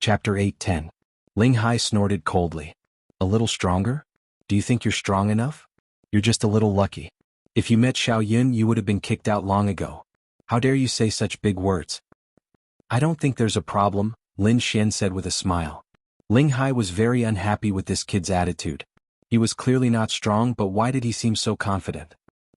Chapter 8:10. Ling Hai snorted coldly. A little stronger? Do you think you're strong enough? You're just a little lucky. If you met Xiao Yun, you would have been kicked out long ago. How dare you say such big words? I don't think there's a problem, Lin Xian said with a smile. Ling Hai was very unhappy with this kid's attitude. He was clearly not strong, but why did he seem so confident?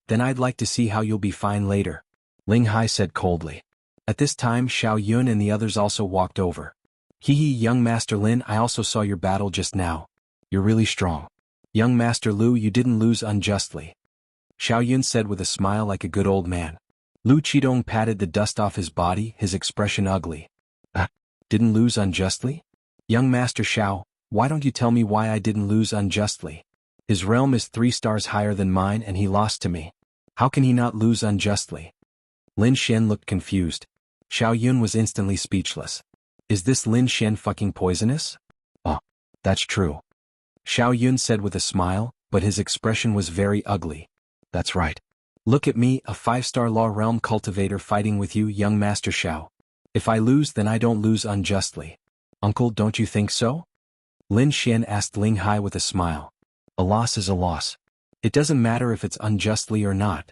Then I'd like to see how you'll be fine later, Ling Hai said coldly. At this time Xiao Yun and the others also walked over. Hee, young Master Lin, I also saw your battle just now. You're really strong. Young Master Lu, you didn't lose unjustly, Xiao Yun said with a smile like a good old man. Lu Qidong patted the dust off his body, his expression ugly. Didn't lose unjustly? Young Master Xiao, why don't you tell me why I didn't lose unjustly? His realm is 3 stars higher than mine and he lost to me. How can he not lose unjustly? Lin Xian looked confused. Xiao Yun was instantly speechless. Is this Lin Xian fucking poisonous? Oh, that's true, Xiao Yun said with a smile, but his expression was very ugly. That's right. Look at me, a 5-star law realm cultivator fighting with you, young Master Xiao. If I lose, then I don't lose unjustly. Uncle, don't you think so? Lin Xian asked Ling Hai with a smile. A loss is a loss. It doesn't matter if it's unjustly or not.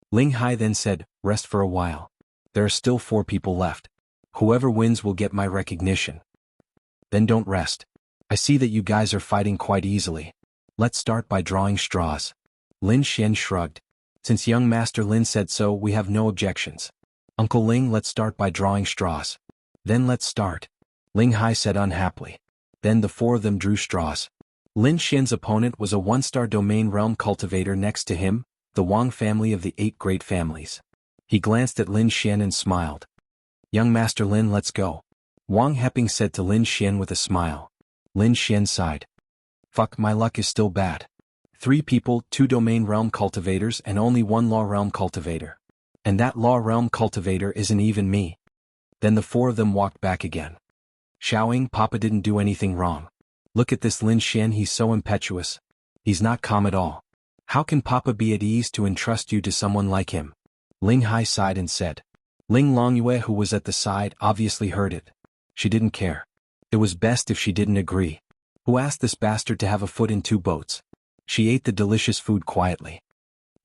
Ling Hai then said, rest for a while. There are still 4 people left. Whoever wins will get my recognition. Then don't rest. I see that you guys are fighting quite easily. Let's start by drawing straws. Lin Xian shrugged. Since young Master Lin said so, we have no objections. Uncle Ling, let's start by drawing straws. Then let's start, Ling Hai said unhappily. Then the 4 of them drew straws. Lin Xian's opponent was a 1-star domain realm cultivator. Next to him, the Wang family of the 8 great families. He glanced at Lin Xian and smiled. Young Master Lin, let's go, Wang Heping said to Lin Xian with a smile. Lin Xian sighed. Fuck, my luck is still bad. 3 people, 2 domain realm cultivators and only 1 law realm cultivator. And that law realm cultivator isn't even me. Then the 4 of them walked back again. Xiaoying, Papa didn't do anything wrong. Look at this Lin Xian, he's so impetuous. He's not calm at all. How can Papa be at ease to entrust you to someone like him? Ling Hai sighed and said. Ling Longyue, who was at the side, obviously heard it. She didn't care. It was best if she didn't agree. Who asked this bastard to have a foot in 2 boats? She ate the delicious food quietly.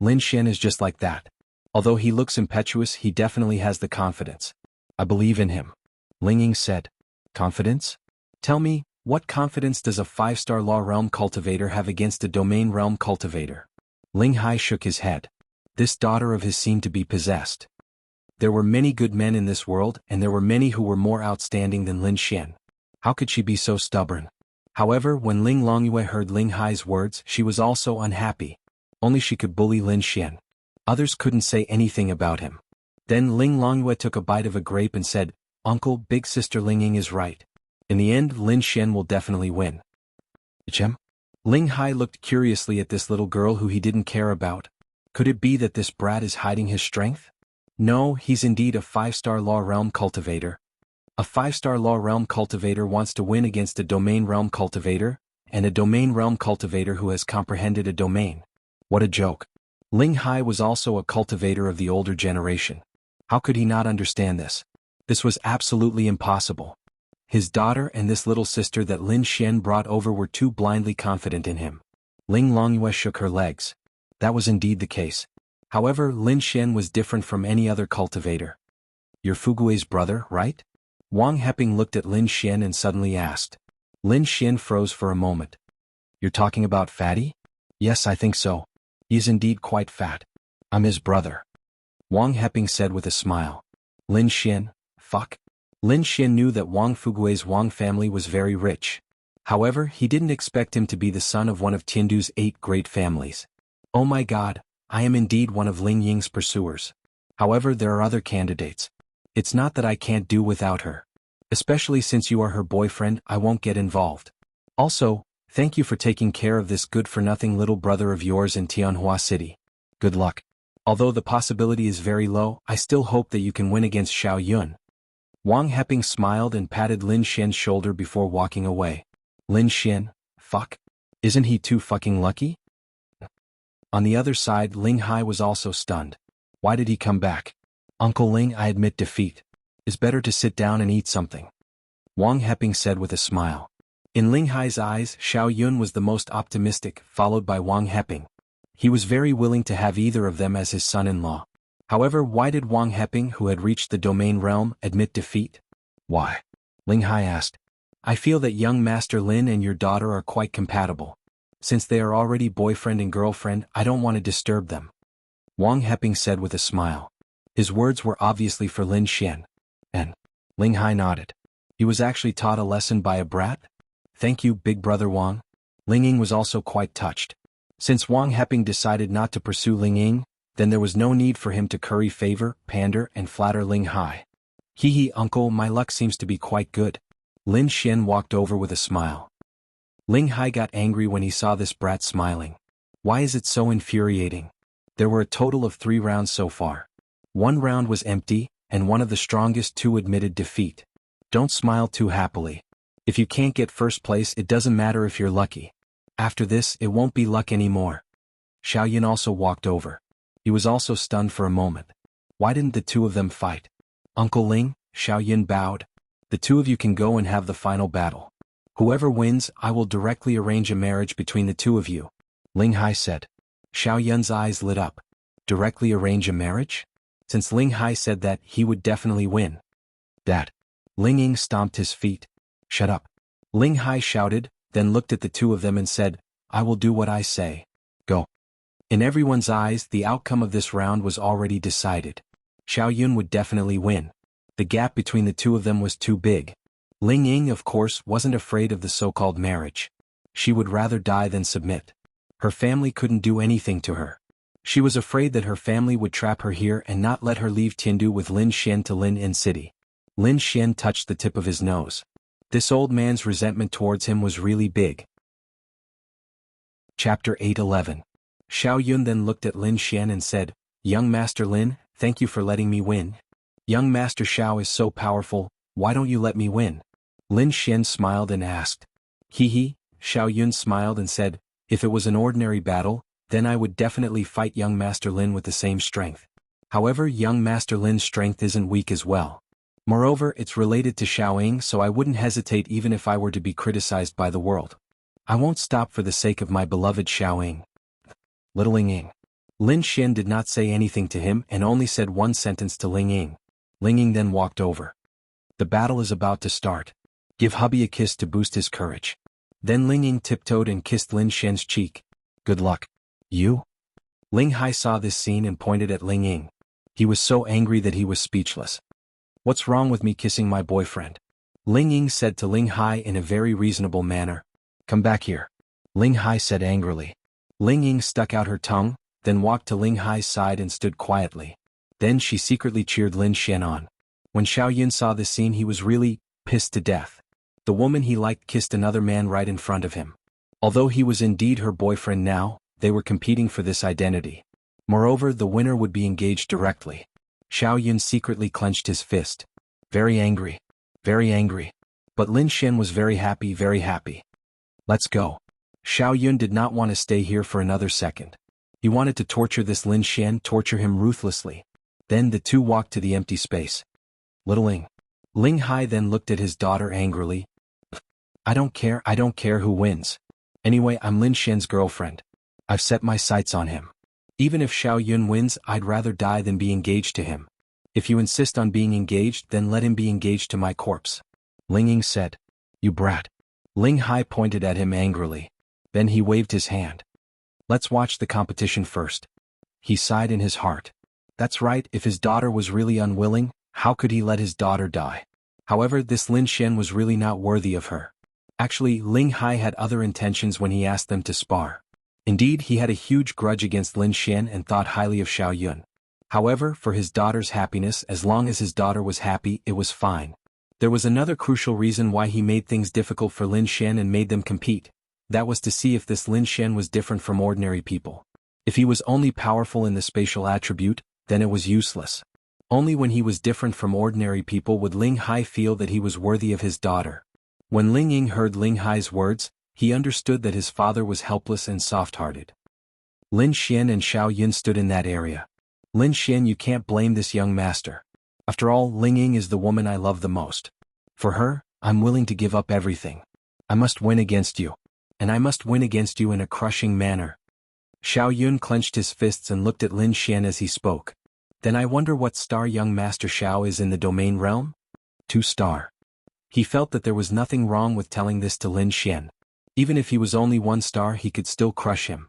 Lin Xian is just like that. Although he looks impetuous, he definitely has the confidence. I believe in him, Ling Ying said. Confidence? Tell me, what confidence does a 5-star law realm cultivator have against a domain realm cultivator? Ling Hai shook his head. This daughter of his seemed to be possessed. There were many good men in this world, and there were many who were more outstanding than Lin Xian. How could she be so stubborn? However, when Ling Longyue heard Ling Hai's words, she was also unhappy. Only she could bully Lin Xian. Others couldn't say anything about him. Then Ling Longyue took a bite of a grape and said, Uncle, big sister Ling Ying is right. In the end, Lin Xian will definitely win. Chem? Ling Hai looked curiously at this little girl who he didn't care about. Could it be that this brat is hiding his strength? No, he's indeed a 5-star law realm cultivator. A 5-star law realm cultivator wants to win against a domain realm cultivator, and a domain realm cultivator who has comprehended a domain. What a joke. Ling Hai was also a cultivator of the older generation. How could he not understand this? This was absolutely impossible. His daughter and this little sister that Lin Xian brought over were too blindly confident in him. Ling Longyue shook her legs. That was indeed the case. However, Lin Xian was different from any other cultivator. You're Fugue's brother, right? Wang Heping looked at Lin Xian and suddenly asked. Lin Xian froze for a moment. You're talking about Fatty? Yes, I think so. He's indeed quite fat. I'm his brother, Wang Heping said with a smile. Lin Xian, fuck. Lin Xian knew that Wang Fugue's Wang family was very rich. However, he didn't expect him to be the son of one of Tiandu's 8 great families. Oh my god, I am indeed one of Ling Ying's pursuers. However, there are other candidates. It's not that I can't do without her. Especially since you are her boyfriend, I won't get involved. Also, thank you for taking care of this good-for-nothing little brother of yours in Tianhua City. Good luck. Although the possibility is very low, I still hope that you can win against Xiao Yun. Wang Heping smiled and patted Lin Xian's shoulder before walking away. Lin Xian, fuck. Isn't he too fucking lucky? On the other side, Ling Hai was also stunned. Why did he come back? Uncle Ling, I admit defeat. It's better to sit down and eat something. Wang Heping said with a smile. In Ling Hai's eyes, Xiao Yun was the most optimistic, followed by Wang Heping. He was very willing to have either of them as his son-in-law. However, why did Wang Heping, who had reached the domain realm, admit defeat? Why? Ling Hai asked. I feel that young Master Lin and your daughter are quite compatible. Since they are already boyfriend and girlfriend, I don't want to disturb them. Wang Heping said with a smile. His words were obviously for Lin Xian. And Ling Hai nodded. He was actually taught a lesson by a brat? Thank you, big brother Wang. Ling Ying was also quite touched. Since Wang Heping decided not to pursue Ling Ying, then there was no need for him to curry favor, pander, and flatter Ling Hai. Hee hee, uncle, my luck seems to be quite good. Lin Xian walked over with a smile. Ling Hai got angry when he saw this brat smiling. Why is it so infuriating? There were a total of 3 rounds so far. 1 round was empty, and one of the strongest 2 admitted defeat. Don't smile too happily. If you can't get first place, it doesn't matter if you're lucky. After this, it won't be luck anymore. Xiao Yun also walked over. He was also stunned for a moment. Why didn't the 2 of them fight? Uncle Ling, Xiao Yun bowed. The 2 of you can go and have the final battle. Whoever wins, I will directly arrange a marriage between the 2 of you. Ling Hai said. Xiao Yun's eyes lit up. Directly arrange a marriage? Since Ling Hai said that, he would definitely win. That. Ling Ying stomped his feet. Shut up. Ling Hai shouted, then looked at the 2 of them and said, I will do what I say. Go. In everyone's eyes, the outcome of this round was already decided. Xiao Yun would definitely win. The gap between the 2 of them was too big. Ling Ying, of course, wasn't afraid of the so-called marriage. She would rather die than submit. Her family couldn't do anything to her. She was afraid that her family would trap her here and not let her leave Tiandu with Lin Xian to Lin Yin City. Lin Xian touched the tip of his nose. This old man's resentment towards him was really big. Chapter 8:11. Xiao Yun then looked at Lin Xian and said, Young Master Lin, thank you for letting me win. Young Master Xiao is so powerful, why don't you let me win? Lin Xian smiled and asked. Hee hee, Xiao Yun smiled and said, if it was an ordinary battle, then I would definitely fight young Master Lin with the same strength. However, young Master Lin's strength isn't weak as well. Moreover, it's related to Xiaoying, so I wouldn't hesitate even if I were to be criticized by the world. I won't stop for the sake of my beloved Xiaoying. Little Ling Ying. Lin Xian did not say anything to him and only said one sentence to Ling Ying. Ling Ying then walked over. The battle is about to start. Give hubby a kiss to boost his courage. Then Ling Ying tiptoed and kissed Lin Xian's cheek. Good luck. You? Ling Hai saw this scene and pointed at Ling Ying. He was so angry that he was speechless. What's wrong with me kissing my boyfriend? Ling Ying said to Ling Hai in a very reasonable manner. Come back here. Ling Hai said angrily. Ling Ying stuck out her tongue, then walked to Ling Hai's side and stood quietly. Then she secretly cheered Lin Xian on. When Xiao Yun saw this scene, he was really pissed to death. The woman he liked kissed another man right in front of him. Although he was indeed her boyfriend now, they were competing for this identity. Moreover, the winner would be engaged directly. Xiao Yun secretly clenched his fist. Very angry. Very angry. But Lin Xian was very happy, very happy. Let's go. Xiao Yun did not want to stay here for another second. He wanted to torture this Lin Xian, torture him ruthlessly. Then the 2 walked to the empty space. Little Ling. Ling Hai then looked at his daughter angrily. I don't care who wins. Anyway, I'm Lin Xian's girlfriend. I've set my sights on him. Even if Xiao Yun wins, I'd rather die than be engaged to him. If you insist on being engaged, then let him be engaged to my corpse. Ling Ying said. You brat. Ling Hai pointed at him angrily. Then he waved his hand. Let's watch the competition first. He sighed in his heart. That's right, if his daughter was really unwilling, how could he let his daughter die? However, this Lin Xian was really not worthy of her. Actually, Ling Hai had other intentions when he asked them to spar. Indeed, he had a huge grudge against Lin Xian and thought highly of Xiao Yun. However, for his daughter's happiness, as long as his daughter was happy, it was fine. There was another crucial reason why he made things difficult for Lin Xian and made them compete. That was to see if this Lin Xian was different from ordinary people. If he was only powerful in the spatial attribute, then it was useless. Only when he was different from ordinary people would Ling Hai feel that he was worthy of his daughter. When Ling Ying heard Ling Hai's words, he understood that his father was helpless and soft-hearted. Lin Xian and Xiao Yun stood in that area. Lin Xian, you can't blame this young master. After all, Ling Ying is the woman I love the most. For her, I'm willing to give up everything. I must win against you. And I must win against you in a crushing manner. Xiao Yun clenched his fists and looked at Lin Xian as he spoke. Then I wonder what star young Master Xiao is in the domain realm? 2-star. He felt that there was nothing wrong with telling this to Lin Xian. Even if he was only 1 star, he could still crush him.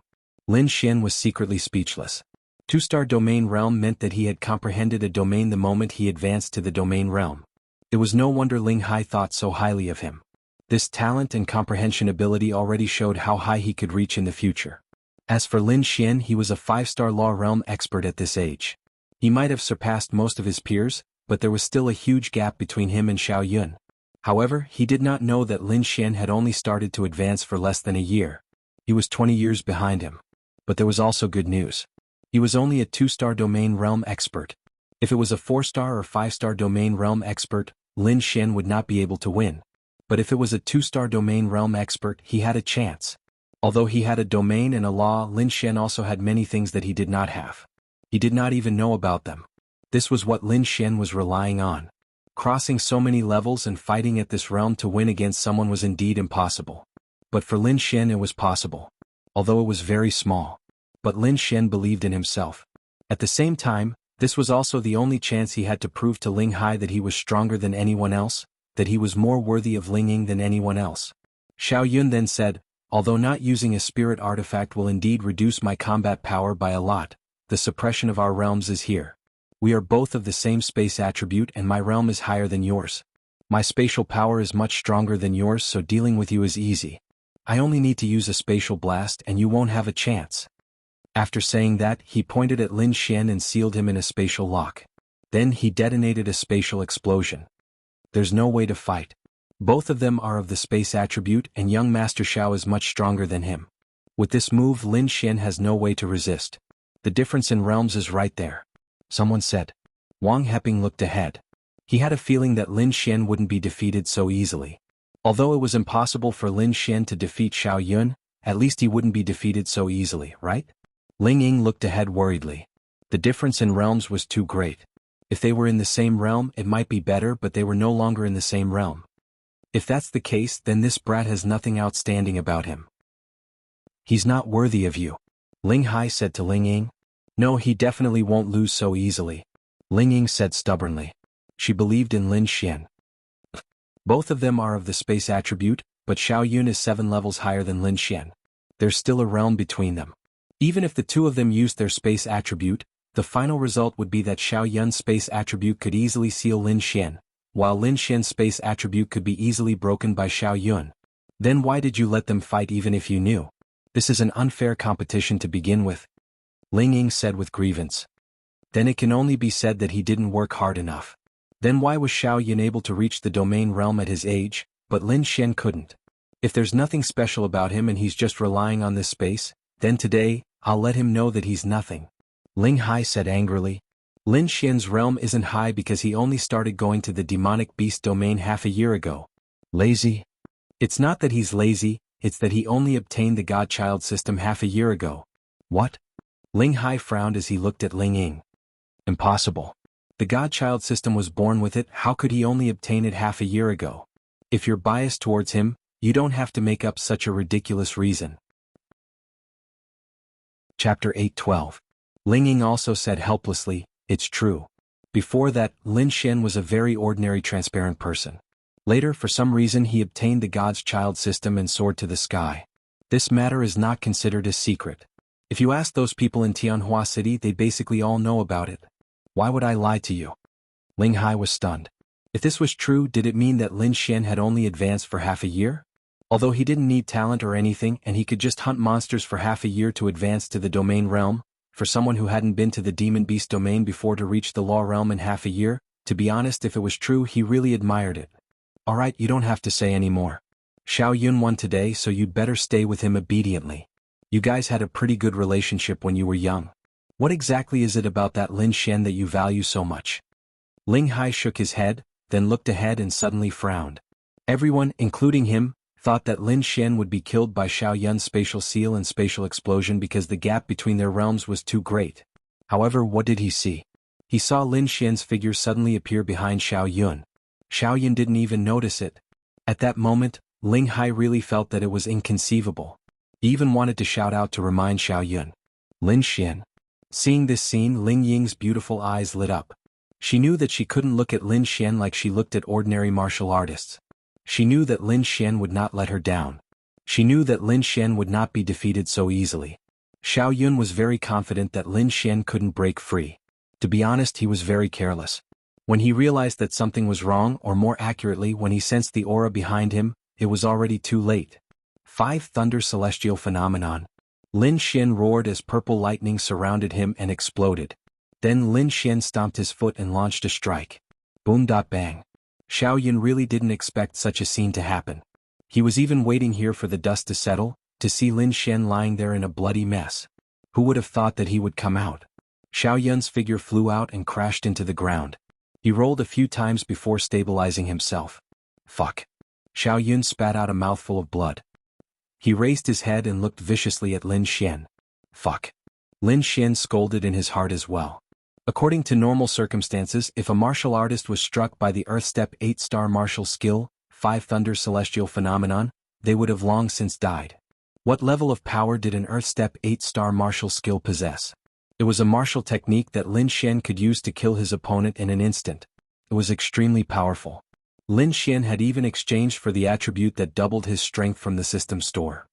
Lin Xian was secretly speechless. 2-star domain realm meant that he had comprehended a domain the moment he advanced to the domain realm. It was no wonder Ling Hai thought so highly of him. This talent and comprehension ability already showed how high he could reach in the future. As for Lin Xian, he was a 5-star law realm expert at this age. He might have surpassed most of his peers, but there was still a huge gap between him and Xiao Yun. However, he did not know that Lin Xian had only started to advance for less than a year. He was 20 years behind him. But there was also good news. He was only a 2-star domain realm expert. If it was a 4-star or 5-star domain realm expert, Lin Xian would not be able to win. But if it was a 2-star domain realm expert, he had a chance. Although he had a domain and a law, Lin Xian also had many things that he did not have. He did not even know about them. This was what Lin Xian was relying on. Crossing so many levels and fighting at this realm to win against someone was indeed impossible. But for Lin Xian it was possible. Although it was very small. But Lin Xian believed in himself. At the same time, this was also the only chance he had to prove to Ling Hai that he was stronger than anyone else, that he was more worthy of Linging than anyone else. Xiao Yun then said, although not using a spirit artifact will indeed reduce my combat power by a lot, the suppression of our realms is here. We are both of the same space attribute and my realm is higher than yours. My spatial power is much stronger than yours, so dealing with you is easy. I only need to use a spatial blast and you won't have a chance. After saying that, he pointed at Lin Xian and sealed him in a spatial lock. Then he detonated a spatial explosion. There's no way to fight. Both of them are of the space attribute and young Master Xiao is much stronger than him. With this move, Lin Xian has no way to resist. The difference in realms is right there. Someone said. Wang Heping looked ahead. He had a feeling that Lin Xian wouldn't be defeated so easily. Although it was impossible for Lin Xian to defeat Xiao Yun, at least he wouldn't be defeated so easily, right? Ling Ying looked ahead worriedly. The difference in realms was too great. If they were in the same realm, it might be better, but they were no longer in the same realm. If that's the case, then this brat has nothing outstanding about him. He's not worthy of you. Ling Hai said to Ling Ying. No, he definitely won't lose so easily. Ling Ying said stubbornly. She believed in Lin Xian. Both of them are of the space attribute, but Xiao Yun is 7 levels higher than Lin Xian. There's still a realm between them. Even if the two of them used their space attribute, the final result would be that Xiao Yun's space attribute could easily seal Lin Xian, while Lin Xian's space attribute could be easily broken by Xiao Yun. Then why did you let them fight even if you knew? This is an unfair competition to begin with. Ling Ying said with grievance. Then it can only be said that he didn't work hard enough. Then why was Xiao Yun able to reach the domain realm at his age, but Lin Xian couldn't? If there's nothing special about him and he's just relying on this space, then today, I'll let him know that he's nothing. Ling Hai said angrily. Lin Xian's realm isn't high because he only started going to the demonic beast domain half a year ago. Lazy? It's not that he's lazy, it's that he only obtained the Godchild system half a year ago. What? Ling Hai frowned as he looked at Ling Ying. Impossible. The Godchild system was born with it, how could he only obtain it half a year ago? If you're biased towards him, you don't have to make up such a ridiculous reason. Chapter 8:12. Ling Ying also said helplessly, it's true. Before that, Lin Xian was a very ordinary transparent person. Later, for some reason he obtained the God's Child system and soared to the sky. This matter is not considered a secret. If you ask those people in Tianhua City, they basically all know about it. Why would I lie to you? Ling Hai was stunned. If this was true, did it mean that Lin Xian had only advanced for half a year? Although he didn't need talent or anything and he could just hunt monsters for half a year to advance to the domain realm, for someone who hadn't been to the demon beast domain before to reach the law realm in half a year, to be honest, if it was true, he really admired it. Alright, you don't have to say any more. Xiao Yun won today, so you'd better stay with him obediently. You guys had a pretty good relationship when you were young. What exactly is it about that Lin Xian that you value so much? Ling Hai shook his head, then looked ahead and suddenly frowned. Everyone, including him, thought that Lin Xian would be killed by Xiao Yun's spatial seal and spatial explosion because the gap between their realms was too great. However, what did he see? He saw Lin Xian's figure suddenly appear behind Xiao Yun. Xiao Yun didn't even notice it. At that moment, Ling Hai really felt that it was inconceivable. He even wanted to shout out to remind Xiao Yun. Lin Xian. Seeing this scene, Ling Ying's beautiful eyes lit up. She knew that she couldn't look at Lin Xian like she looked at ordinary martial artists. She knew that Lin Xian would not let her down. She knew that Lin Xian would not be defeated so easily. Xiao Yun was very confident that Lin Xian couldn't break free. To be honest, he was very careless. When he realized that something was wrong, or more accurately when he sensed the aura behind him, it was already too late. 5 Thunder Celestial Phenomenon. Lin Xian roared as purple lightning surrounded him and exploded. Then Lin Xian stomped his foot and launched a strike. Boom. Bang. Xiao Yun really didn't expect such a scene to happen. He was even waiting here for the dust to settle, to see Lin Xian lying there in a bloody mess. Who would have thought that he would come out? Xiao Yun's figure flew out and crashed into the ground. He rolled a few times before stabilizing himself. Fuck. Xiao Yun spat out a mouthful of blood. He raised his head and looked viciously at Lin Xian. Fuck. Lin Xian scolded in his heart as well. According to normal circumstances, if a martial artist was struck by the Earth Step 8-star martial skill, 5 Thunder Celestial Phenomenon, they would have long since died. What level of power did an Earth Step 8-star martial skill possess? It was a martial technique that Lin Xian could use to kill his opponent in an instant. It was extremely powerful. Lin Xian had even exchanged for the attribute that doubled his strength from the system store.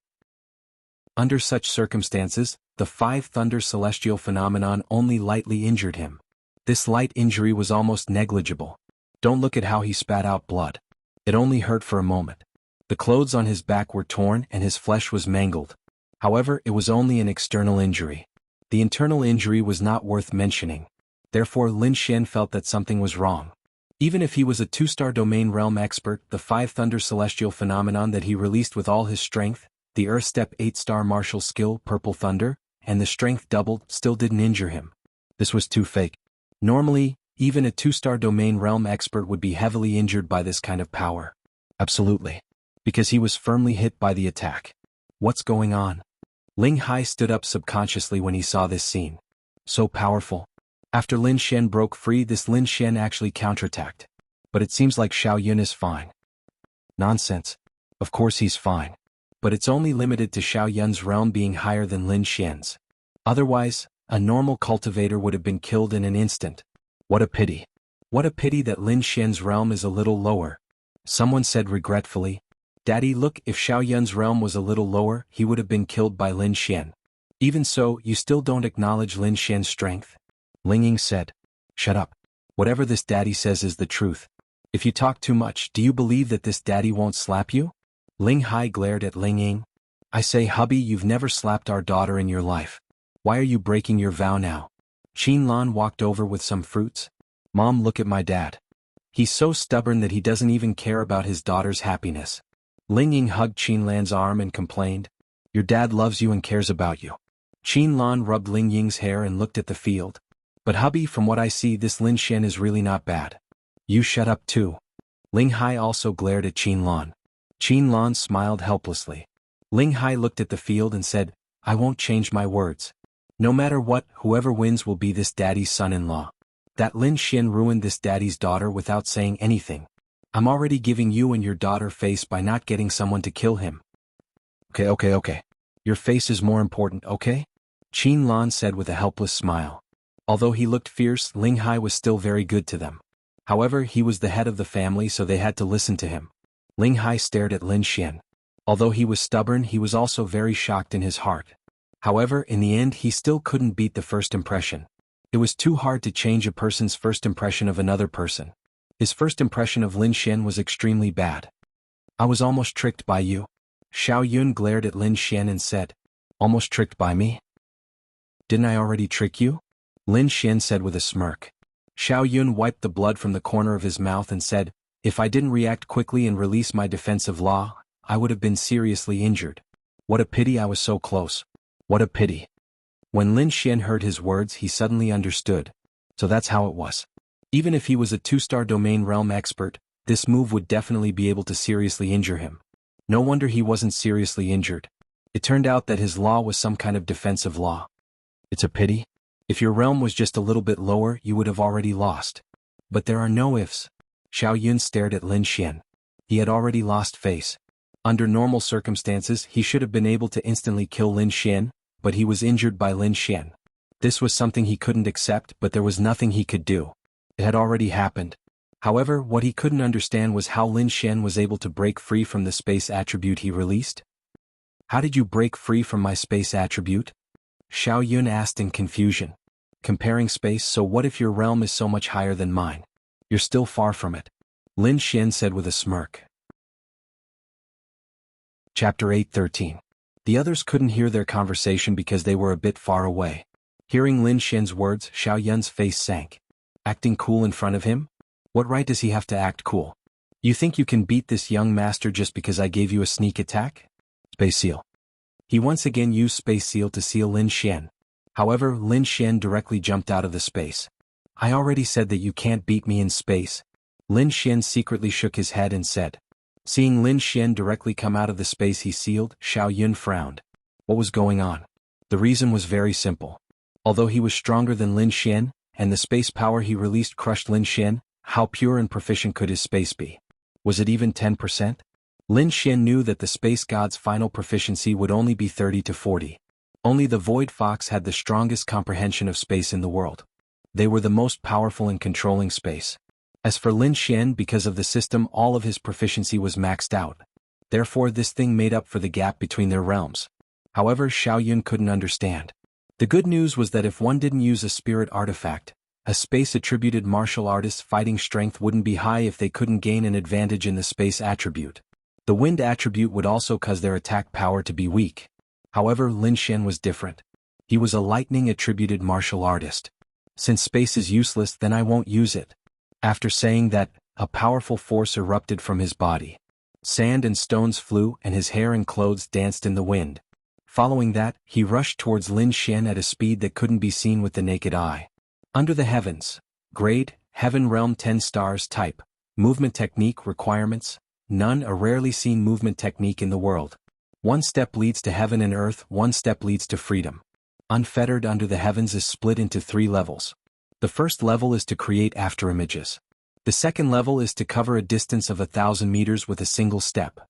Under such circumstances, the 5 Thunder Celestial Phenomenon only lightly injured him. This light injury was almost negligible. Don't look at how he spat out blood. It only hurt for a moment. The clothes on his back were torn and his flesh was mangled. However, it was only an external injury. The internal injury was not worth mentioning. Therefore, Lin Xian felt that something was wrong. Even if he was a 2-star domain realm expert, the 5 Thunder Celestial Phenomenon that he released with all his strength, the Earth Step 8-star martial skill, Purple Thunder, and the strength doubled, still didn't injure him. This was too fake. Normally, even a 2-star domain realm expert would be heavily injured by this kind of power. Absolutely. Because he was firmly hit by the attack. What's going on? Ling Hai stood up subconsciously when he saw this scene. So powerful. After Lin Xian broke free, this Lin Xian actually counterattacked. But it seems like Xiao Yun is fine. Nonsense. Of course he's fine. But it's only limited to Xiao Yun's realm being higher than Lin Xian's. Otherwise, a normal cultivator would have been killed in an instant. What a pity. What a pity that Lin Xian's realm is a little lower. Someone said regretfully, Daddy, look, if Xiao Yun's realm was a little lower, he would have been killed by Lin Xian. Even so, you still don't acknowledge Lin Xian's strength? Ling Ying said. Shut up. Whatever this daddy says is the truth. If you talk too much, do you believe that this daddy won't slap you? Ling Hai glared at Ling Ying. I say, hubby, you've never slapped our daughter in your life. Why are you breaking your vow now? Qin Lan walked over with some fruits. Mom, look at my dad. He's so stubborn that he doesn't even care about his daughter's happiness. Ling Ying hugged Qin Lan's arm and complained. Your dad loves you and cares about you. Qin Lan rubbed Ling Ying's hair and looked at the field. But hubby, from what I see, this Lin Xian is really not bad. You shut up too. Ling Hai also glared at Qin Lan. Qin Lan smiled helplessly. Ling Hai looked at the field and said, I won't change my words. No matter what, whoever wins will be this daddy's son-in-law. That Lin Xian ruined this daddy's daughter without saying anything. I'm already giving you and your daughter face by not getting someone to kill him. Okay. Your face is more important, okay? Qin Lan said with a helpless smile. Although he looked fierce, Ling Hai was still very good to them. However, he was the head of the family, so they had to listen to him. Ling Hai stared at Lin Xian. Although he was stubborn, he was also very shocked in his heart. However, in the end, he still couldn't beat the first impression. It was too hard to change a person's first impression of another person. His first impression of Lin Xian was extremely bad. I was almost tricked by you. Xiao Yun glared at Lin Xian and said, Almost tricked by me? Didn't I already trick you? Lin Xian said with a smirk. Xiao Yun wiped the blood from the corner of his mouth and said, If I didn't react quickly and release my defensive law, I would have been seriously injured. What a pity I was so close. What a pity. When Lin Xian heard his words, he suddenly understood. So that's how it was. Even if he was a 2-star domain realm expert, this move would definitely be able to seriously injure him. No wonder he wasn't seriously injured. It turned out that his law was some kind of defensive law. It's a pity. If your realm was just a little bit lower, you would have already lost. But there are no ifs. Xiao Yun stared at Lin Xian. he had already lost face. Under normal circumstances he should have been able to instantly kill Lin Xian, but he was injured by Lin Xian. This was something he couldn't accept, but there was nothing he could do. It had already happened. However, what he couldn't understand was how Lin Xian was able to break free from the space attribute he released. How did you break free from my space attribute? Xiao Yun asked in confusion. Comparing space, so what if your realm is so much higher than mine? You're still far from it. Lin Xian said with a smirk. Chapter 8:13. The others couldn't hear their conversation because they were a bit far away. Hearing Lin Xian's words, Xiao Yun's face sank. Acting cool in front of him? What right does he have to act cool? You think you can beat this young master just because I gave you a sneak attack? Space Seal. He once again used Space Seal to seal Lin Xian. However, Lin Xian directly jumped out of the space. I already said that you can't beat me in space. Lin Xian secretly shook his head and said. Seeing Lin Xian directly come out of the space he sealed, Xiao Yun frowned. What was going on? The reason was very simple. Although he was stronger than Lin Xian, and the space power he released crushed Lin Xian, how pure and proficient could his space be? Was it even 10%? Lin Xian knew that the space god's final proficiency would only be 30 to 40. Only the Void Fox had the strongest comprehension of space in the world. They were the most powerful in controlling space. As for Lin Xian, because of the system, all of his proficiency was maxed out. Therefore this thing made up for the gap between their realms. However, Xiao Yun couldn't understand. The good news was that if one didn't use a spirit artifact, a space-attributed martial artist's fighting strength wouldn't be high if they couldn't gain an advantage in the space attribute. The wind attribute would also cause their attack power to be weak. However, Lin Xian was different. He was a lightning-attributed martial artist. Since space is useless, then I won't use it. After saying that, a powerful force erupted from his body. Sand and stones flew and his hair and clothes danced in the wind. Following that, he rushed towards Lin Xian at a speed that couldn't be seen with the naked eye. Under the heavens. Grade, Heaven Realm 10 stars. Type, Movement Technique. Requirements, none. A rarely seen movement technique in the world. One step leads to heaven and earth, one step leads to freedom. Unfettered. Under the heavens is split into 3 levels. The first level is to create afterimages. The second level is to cover a distance of 1,000 meters with a single step.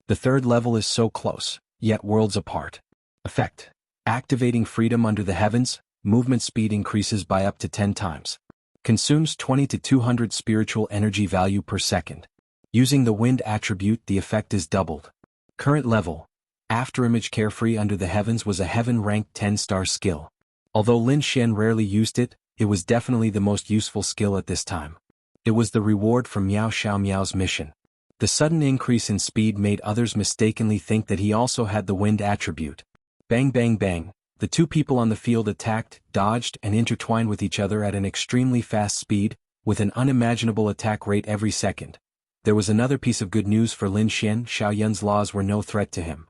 The third level is so close, yet worlds apart. Effect. Activating freedom. Under the heavens, movement speed increases by up to 10 times. Consumes 20 to 200 spiritual energy value per second. Using the wind attribute, the effect is doubled. Current level. Afterimage. Carefree. Under the heavens was a heaven-ranked 10-star skill. Although Lin Xian rarely used it, it was definitely the most useful skill at this time. It was the reward from Miao Xiao Miao's mission. The sudden increase in speed made others mistakenly think that he also had the wind attribute. Bang bang bang, the two people on the field attacked, dodged, and intertwined with each other at an extremely fast speed, with an unimaginable attack rate every second. There was another piece of good news for Lin Xian. Xiao Yun's laws were no threat to him.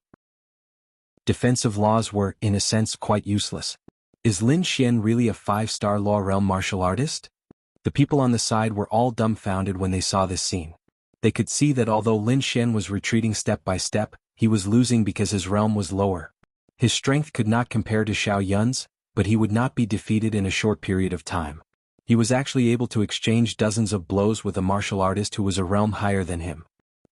Defensive laws were, in a sense, quite useless. Is Lin Xian really a 5-star law realm martial artist? The people on the side were all dumbfounded when they saw this scene. They could see that although Lin Xian was retreating step by step, he was losing because his realm was lower. His strength could not compare to Xiao Yun's, but he would not be defeated in a short period of time. He was actually able to exchange dozens of blows with a martial artist who was a realm higher than him.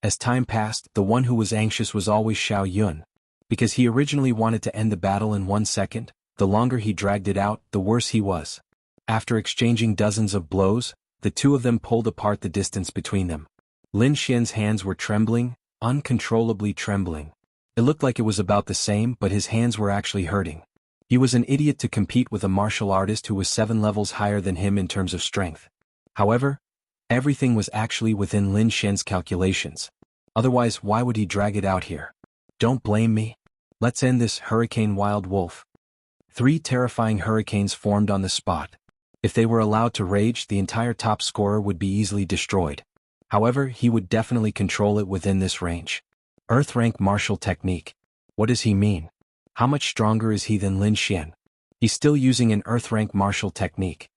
As time passed, the one who was anxious was always Xiao Yun. Because he originally wanted to end the battle in 1 second, the longer he dragged it out, the worse he was. After exchanging dozens of blows, the two of them pulled apart the distance between them. Lin Xian's hands were trembling, uncontrollably trembling. It looked like it was about the same, but his hands were actually hurting. He was an idiot to compete with a martial artist who was 7 levels higher than him in terms of strength. However, everything was actually within Lin Xian's calculations. Otherwise, why would he drag it out here? Don't blame me. Let's end this. Hurricane Wild Wolf. 3 terrifying hurricanes formed on the spot. If they were allowed to rage, the entire top scorer would be easily destroyed. However, he would definitely control it within this range. Earth rank martial technique. What does he mean? How much stronger is he than Lin Xian? He's still using an Earth rank martial technique.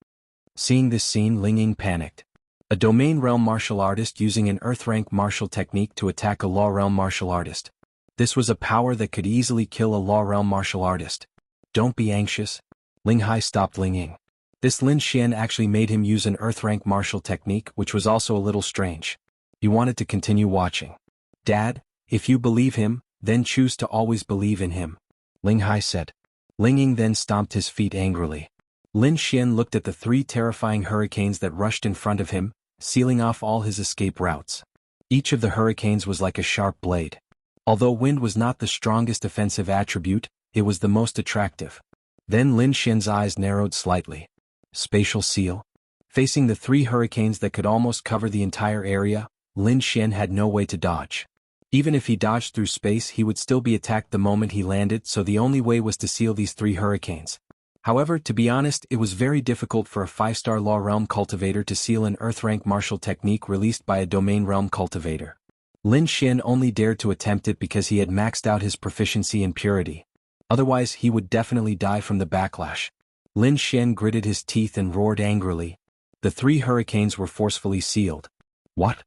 Seeing this scene, Ling Ying panicked. A domain realm martial artist using an Earth rank martial technique to attack a law realm martial artist. This was a power that could easily kill a law realm martial artist. Don't be anxious. Ling Hai stopped Ling Ying. This Lin Xian actually made him use an Earth rank martial technique, which was also a little strange. He wanted to continue watching. Dad, if you believe him, then choose to always believe in him, Ling Hai said. Ling Ying then stomped his feet angrily. Lin Xian looked at the 3 terrifying hurricanes that rushed in front of him, sealing off all his escape routes. Each of the hurricanes was like a sharp blade. Although wind was not the strongest offensive attribute, it was the most attractive. Then Lin Xian's eyes narrowed slightly. Spatial seal? Facing the 3 hurricanes that could almost cover the entire area, Lin Xian had no way to dodge. Even if he dodged through space, he would still be attacked the moment he landed, so the only way was to seal these 3 hurricanes. However, to be honest, it was very difficult for a 5-star Law Realm cultivator to seal an Earth-rank martial technique released by a Domain Realm cultivator. Lin Xian only dared to attempt it because he had maxed out his proficiency in purity. Otherwise, he would definitely die from the backlash. Lin Xian gritted his teeth and roared angrily. The 3 hurricanes were forcefully sealed. What?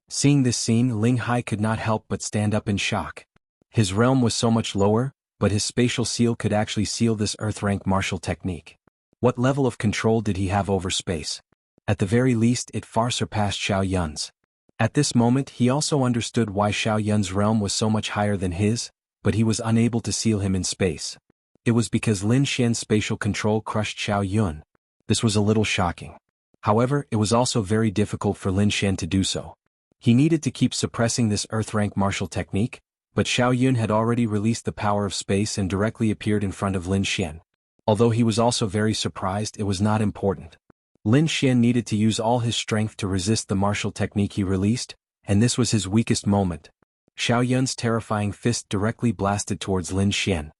Seeing this scene, Ling Hai could not help but stand up in shock. His realm was so much lower, but his spatial seal could actually seal this Earth-rank martial technique. What level of control did he have over space? At the very least, it far surpassed Xiao Yun's. At this moment, he also understood why Xiao Yun's realm was so much higher than his, but he was unable to seal him in space. It was because Lin Xian's spatial control crushed Xiao Yun. This was a little shocking. However, it was also very difficult for Lin Xian to do so. He needed to keep suppressing this Earth-rank martial technique, but Xiao Yun had already released the power of space and directly appeared in front of Lin Xian. Although he was also very surprised, it was not important. Lin Xian needed to use all his strength to resist the martial technique he released, and this was his weakest moment. Xiao Yun's terrifying fist directly blasted towards Lin Xian.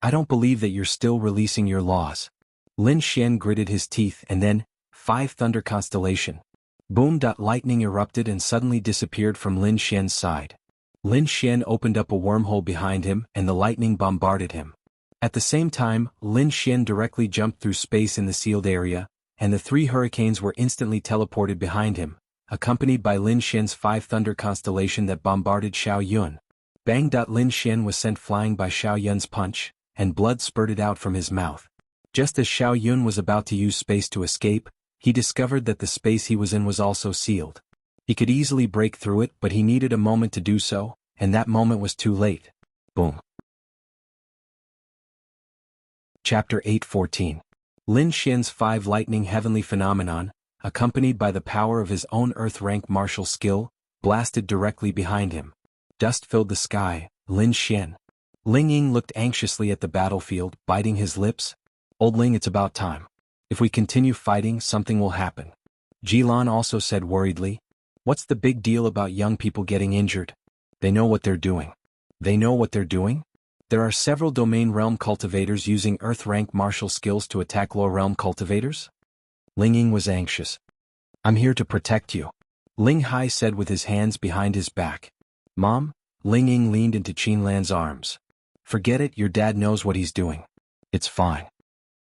I don't believe that you're still releasing your laws. Lin Xian gritted his teeth and then, 5 thunder constellation. Boom! Lightning erupted and suddenly disappeared from Lin Xian's side. Lin Xian opened up a wormhole behind him and the lightning bombarded him. At the same time, Lin Xian directly jumped through space in the sealed area, and the 3 hurricanes were instantly teleported behind him, accompanied by Lin Xian's 5 thunder constellation that bombarded Xiao Yun. Bang! Lin Xian was sent flying by Xiao Yun's punch, and blood spurted out from his mouth. Just as Xiao Yun was about to use space to escape, he discovered that the space he was in was also sealed. He could easily break through it, but he needed a moment to do so, and that moment was too late. Boom. Chapter 8:14. Lin Xian's 5 lightning heavenly phenomenon, accompanied by the power of his own Earth-rank martial skill, blasted directly behind him. Dust filled the sky. Lin Xian. Ling Ying looked anxiously at the battlefield, biting his lips. Old Ling, it's about time. If we continue fighting, something will happen. Jilan also said worriedly. What's the big deal about young people getting injured? They know what they're doing. They know what they're doing? There are several domain realm cultivators using Earth-rank martial skills to attack low realm cultivators? Ling Ying was anxious. I'm here to protect you, Ling Hai said with his hands behind his back. Mom? Ling Ying leaned into Qinlan's arms. Forget it, your dad knows what he's doing. It's fine.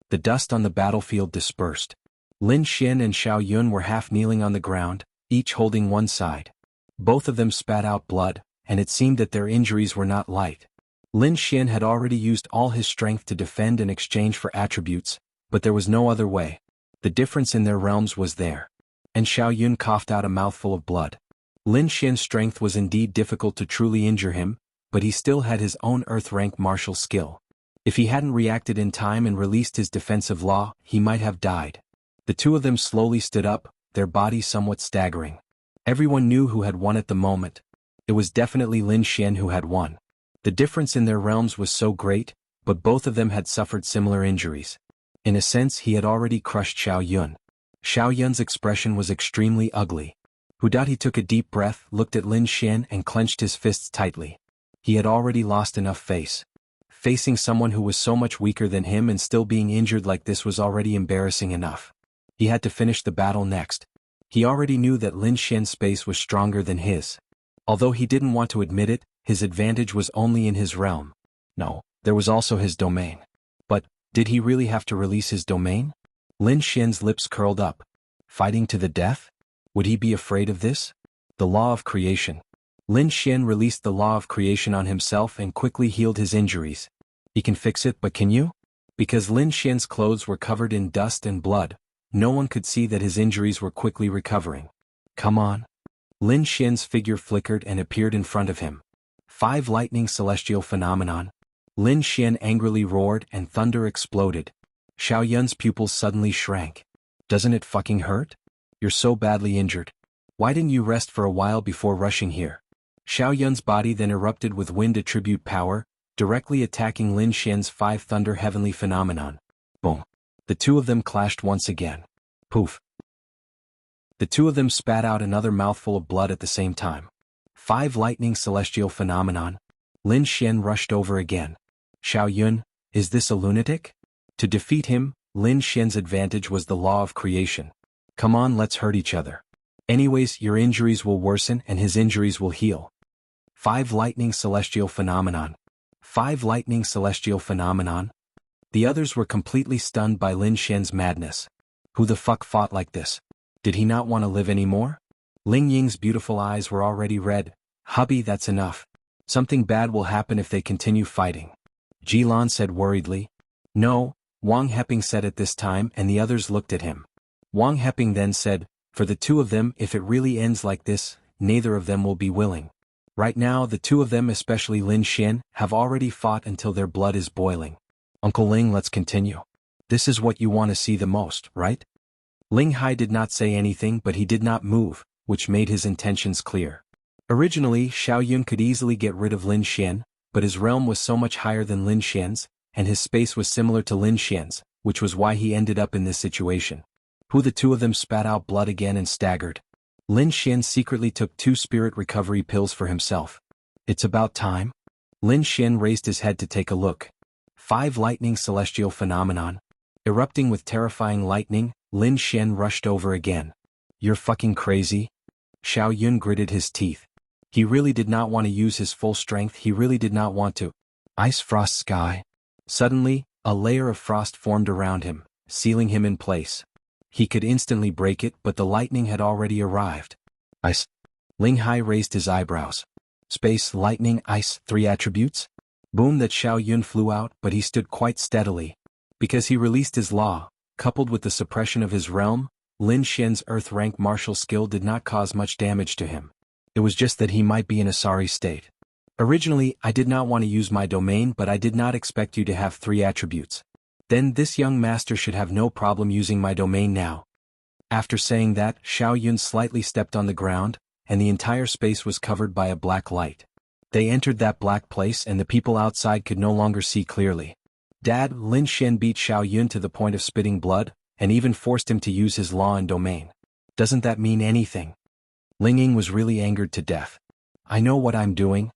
The dust on the battlefield dispersed. Lin Xian and Xiao Yun were half kneeling on the ground, each holding one side. Both of them spat out blood, and it seemed that their injuries were not light. Lin Xian had already used all his strength to defend in exchange for attributes, but there was no other way. The difference in their realms was there. And Xiao Yun coughed out a mouthful of blood. Lin Xian's strength was indeed difficult to truly injure him, but he still had his own Earth-rank martial skill. If he hadn't reacted in time and released his defensive law, he might have died. The 2 of them slowly stood up, their bodies somewhat staggering. Everyone knew who had won at the moment. It was definitely Lin Xian who had won. The difference in their realms was so great, but both of them had suffered similar injuries. In a sense, he had already crushed Xiao Yun. Xiao Yun's expression was extremely ugly. He took a deep breath, looked at Lin Xian and clenched his fists tightly. He had already lost enough face. Facing someone who was so much weaker than him and still being injured like this was already embarrassing enough. He had to finish the battle next. He already knew that Lin Xian's space was stronger than his. Although he didn't want to admit it, his advantage was only in his realm. No, there was also his domain. But, did he really have to release his domain? Lin Xian's lips curled up. Fighting to the death? Would he be afraid of this? The law of creation. Lin Xian released the law of creation on himself and quickly healed his injuries. He can fix it, but can you? Because Lin Xian's clothes were covered in dust and blood, no one could see that his injuries were quickly recovering. Come on. Lin Xian's figure flickered and appeared in front of him. 5 lightning celestial phenomenon. Lin Xian angrily roared and thunder exploded. Xiao Yun's pupils suddenly shrank. Doesn't it fucking hurt? You're so badly injured. Why didn't you rest for a while before rushing here? Xiao Yun's body then erupted with wind attribute power, directly attacking Lin Xian's 5 thunder heavenly phenomenon. Boom. The two of them clashed once again. Poof. The two of them spat out another mouthful of blood at the same time. 5 lightning celestial phenomenon. Lin Xian rushed over again. Xiao Yun, is this a lunatic? To defeat him, Lin Xian's advantage was the law of creation. Come on, let's hurt each other. Anyways, your injuries will worsen and his injuries will heal. 5 lightning celestial phenomenon. 5 lightning celestial phenomenon. The others were completely stunned by Lin Xian's madness. Who the fuck fought like this? Did he not want to live anymore? Ling Ying's beautiful eyes were already red. Hubby, that's enough. Something bad will happen if they continue fighting. Jilan said worriedly. No, Wang Heping said at this time, and the others looked at him. Wang Heping then said, for the two of them, if it really ends like this, neither of them will be willing. Right now the two of them, especially Lin Xian, have already fought until their blood is boiling. Uncle Ling, let's continue. This is what you want to see the most, right? Ling Hai did not say anything, but he did not move, which made his intentions clear. Originally, Xiao Yun could easily get rid of Lin Xian, but his realm was so much higher than Lin Xian's, and his space was similar to Lin Xian's, which was why he ended up in this situation. The two of them spat out blood again and staggered. Lin Xian secretly took 2 spirit recovery pills for himself. It's about time. Lin Xian raised his head to take a look. 5 lightning celestial phenomenon. Erupting with terrifying lightning, Lin Xian rushed over again. You're fucking crazy? Xiao Yun gritted his teeth. He really did not want to use his full strength, he really did not want to. Ice frost sky. Suddenly, a layer of frost formed around him, sealing him in place. He could instantly break it, but the lightning had already arrived. Ice. Ling Hai raised his eyebrows. Space, lightning, ice, 3 attributes? Boom, that Xiao Yun flew out, but he stood quite steadily. Because he released his law, coupled with the suppression of his realm, Lin Xian's earth rank martial skill did not cause much damage to him. It was just that he might be in a sorry state. Originally, I did not want to use my domain, but I did not expect you to have 3 attributes. Then this young master should have no problem using my domain now. After saying that, Xiao Yun slightly stepped on the ground, and the entire space was covered by a black light. They entered that black place and the people outside could no longer see clearly. Dad, Lin Xian beat Xiao Yun to the point of spitting blood, and even forced him to use his law and domain. Doesn't that mean anything? Ling Ying was really angered to death. I know what I'm doing.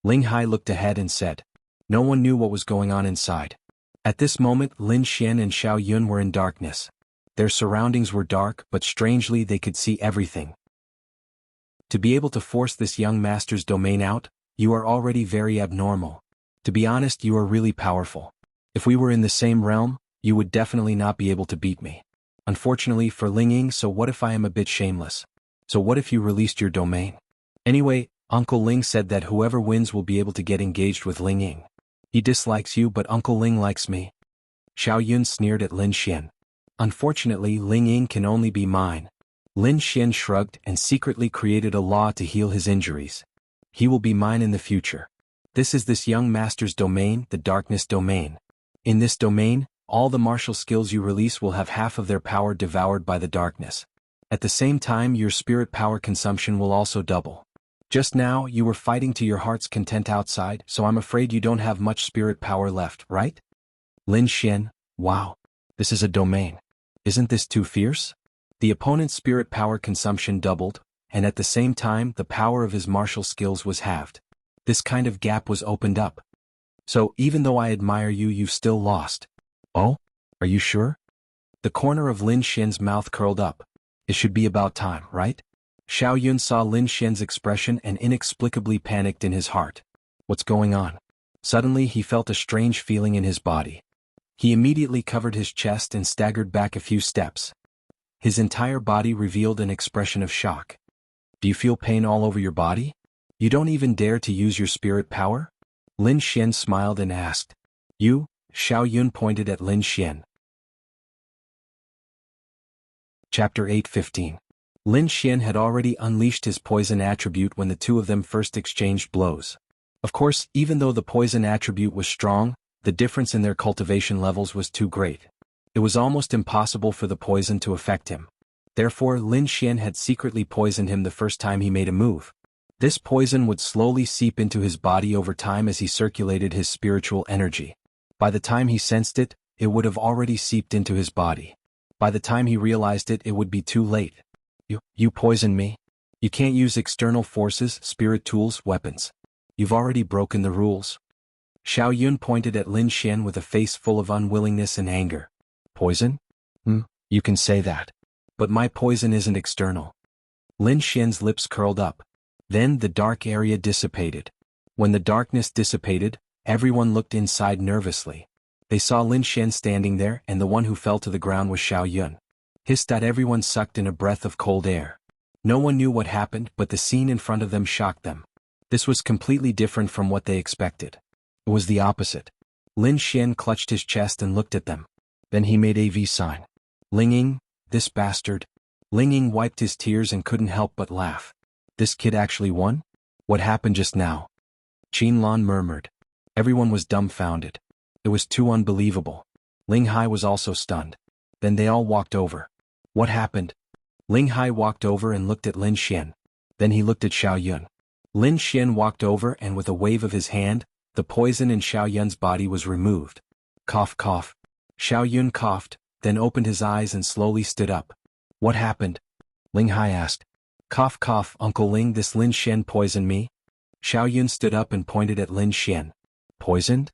Ling Hai looked ahead and said. No one knew what was going on inside. At this moment, Lin Xian and Xiao Yun were in darkness. Their surroundings were dark, but strangely they could see everything. To be able to force this young master's domain out, you are already very abnormal. To be honest, you are really powerful. If we were in the same realm, you would definitely not be able to beat me. Unfortunately for Ling Ying, so what if I am a bit shameless? So what if you released your domain? Anyway, Uncle Ling said that whoever wins will be able to get engaged with Ling Ying. He dislikes you, but Uncle Ling likes me. Xiao Yun sneered at Lin Xian. Unfortunately, Ling Ying can only be mine. Lin Xian shrugged and secretly created a law to heal his injuries. He will be mine in the future. This is this young master's domain, the darkness domain. In this domain, all the martial skills you release will have half of their power devoured by the darkness. At the same time, your spirit power consumption will also double. Just now, you were fighting to your heart's content outside, so I'm afraid you don't have much spirit power left, right? Lin Xian, wow. This is a domain. Isn't this too fierce? The opponent's spirit power consumption doubled, and at the same time the power of his martial skills was halved. This kind of gap was opened up. So, even though I admire you, you've still lost. Oh? Are you sure? The corner of Lin Xian's mouth curled up. It should be about time, right? Xiao Yun saw Lin Xian's expression and inexplicably panicked in his heart. What's going on? Suddenly he felt a strange feeling in his body. He immediately covered his chest and staggered back a few steps. His entire body revealed an expression of shock. Do you feel pain all over your body? You don't even dare to use your spirit power? Lin Xian smiled and asked. You? Xiao Yun pointed at Lin Xian. Chapter 8:15. Lin Xian had already unleashed his poison attribute when the two of them first exchanged blows. Of course, even though the poison attribute was strong, the difference in their cultivation levels was too great. It was almost impossible for the poison to affect him. Therefore, Lin Xian had secretly poisoned him the first time he made a move. This poison would slowly seep into his body over time as he circulated his spiritual energy. By the time he sensed it, it would have already seeped into his body. By the time he realized it, it would be too late. You poisoned me? You can't use external forces, spirit tools, weapons. You've already broken the rules. Xiao Yun pointed at Lin Xian with a face full of unwillingness and anger. Poison? You can say that. But my poison isn't external. Lin Xian's lips curled up. Then the dark area dissipated. When the darkness dissipated, everyone looked inside nervously. They saw Lin Xian standing there, and the one who fell to the ground was Xiao Yun. Hissed that everyone sucked in a breath of cold air. No one knew what happened, but the scene in front of them shocked them. This was completely different from what they expected. It was the opposite. Lin Xian clutched his chest and looked at them. Then he made a V sign. Ling Ying, this bastard. Ling Ying wiped his tears and couldn't help but laugh. This kid actually won? What happened just now? Qin Lan murmured. Everyone was dumbfounded. It was too unbelievable. Ling Hai was also stunned. Then they all walked over. What happened? Ling Hai walked over and looked at Lin Xian. Then he looked at Xiao Yun. Lin Xian walked over and with a wave of his hand, the poison in Xiao Yun's body was removed. Cough cough. Xiao Yun coughed, then opened his eyes and slowly stood up. What happened? Ling Hai asked. Cough cough, Uncle Ling, this Lin Xian poisoned me. Xiao Yun stood up and pointed at Lin Xian. Poisoned?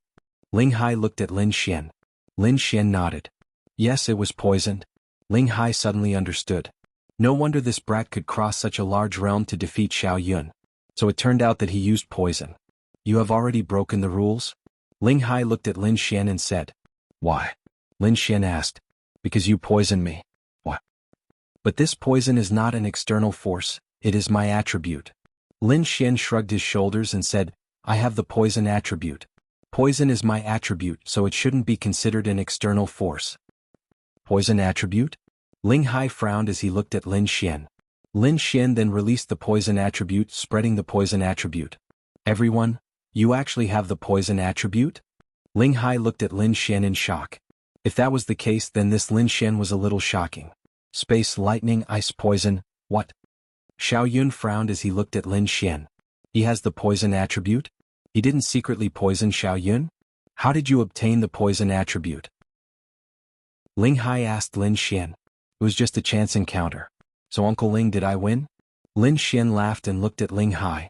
Ling Hai looked at Lin Xian. Lin Xian nodded. Yes, it was poisoned. Ling Hai suddenly understood. No wonder this brat could cross such a large realm to defeat Xiao Yun. So it turned out that he used poison. You have already broken the rules? Ling Hai looked at Lin Xian and said. Why? Lin Xian asked. Because you poisoned me. What? But this poison is not an external force, it is my attribute. Lin Xian shrugged his shoulders and said, I have the poison attribute. Poison is my attribute, so it shouldn't be considered an external force. Poison attribute? Ling Hai frowned as he looked at Lin Xian. Lin Xian then released the poison attribute, spreading the poison attribute. Everyone, you actually have the poison attribute? Ling Hai looked at Lin Xian in shock. If that was the case, then this Lin Xian was a little shocking. Space, lightning, ice, poison, what? Xiao Yun frowned as he looked at Lin Xian. He has the poison attribute? He didn't secretly poison Xiao Yun? How did you obtain the poison attribute? Ling Hai asked Lin Xian. It was just a chance encounter. So Uncle Ling, did I win? Lin Xian laughed and looked at Ling Hai.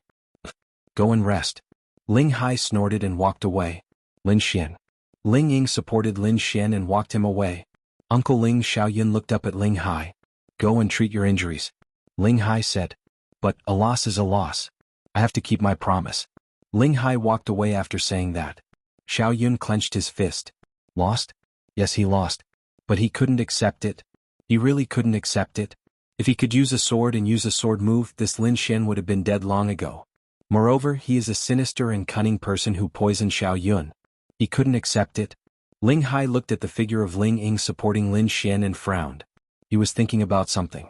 Go and rest. Ling Hai snorted and walked away. Lin Xian. Ling Ying supported Lin Xian and walked him away. Uncle Ling, Xiao Yun looked up at Ling Hai. Go and treat your injuries. Ling Hai said. But a loss is a loss. I have to keep my promise. Ling Hai walked away after saying that. Xiao Yun clenched his fist. Lost? Yes, he lost. But he couldn't accept it. He really couldn't accept it. If he could use a sword and use a sword move, this Lin Xian would have been dead long ago. Moreover, he is a sinister and cunning person who poisoned Xiao Yun. He couldn't accept it. Ling Hai looked at the figure of Ling Ying supporting Lin Xian and frowned. He was thinking about something.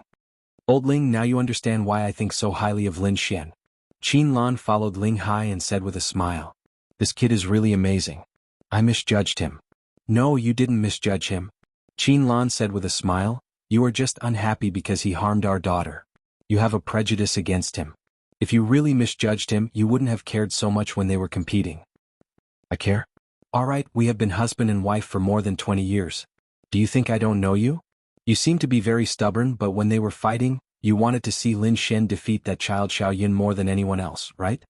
Old Ling, now you understand why I think so highly of Lin Xian. Qin Lan followed Ling Hai and said with a smile. This kid is really amazing. I misjudged him. No, you didn't misjudge him. Qin Lan said with a smile. You are just unhappy because he harmed our daughter. You have a prejudice against him. If you really misjudged him, you wouldn't have cared so much when they were competing. I care? Alright, we have been husband and wife for more than 20 years. Do you think I don't know you? You seem to be very stubborn, but when they were fighting, you wanted to see Lin Xian defeat that child Xiao Yun more than anyone else, right?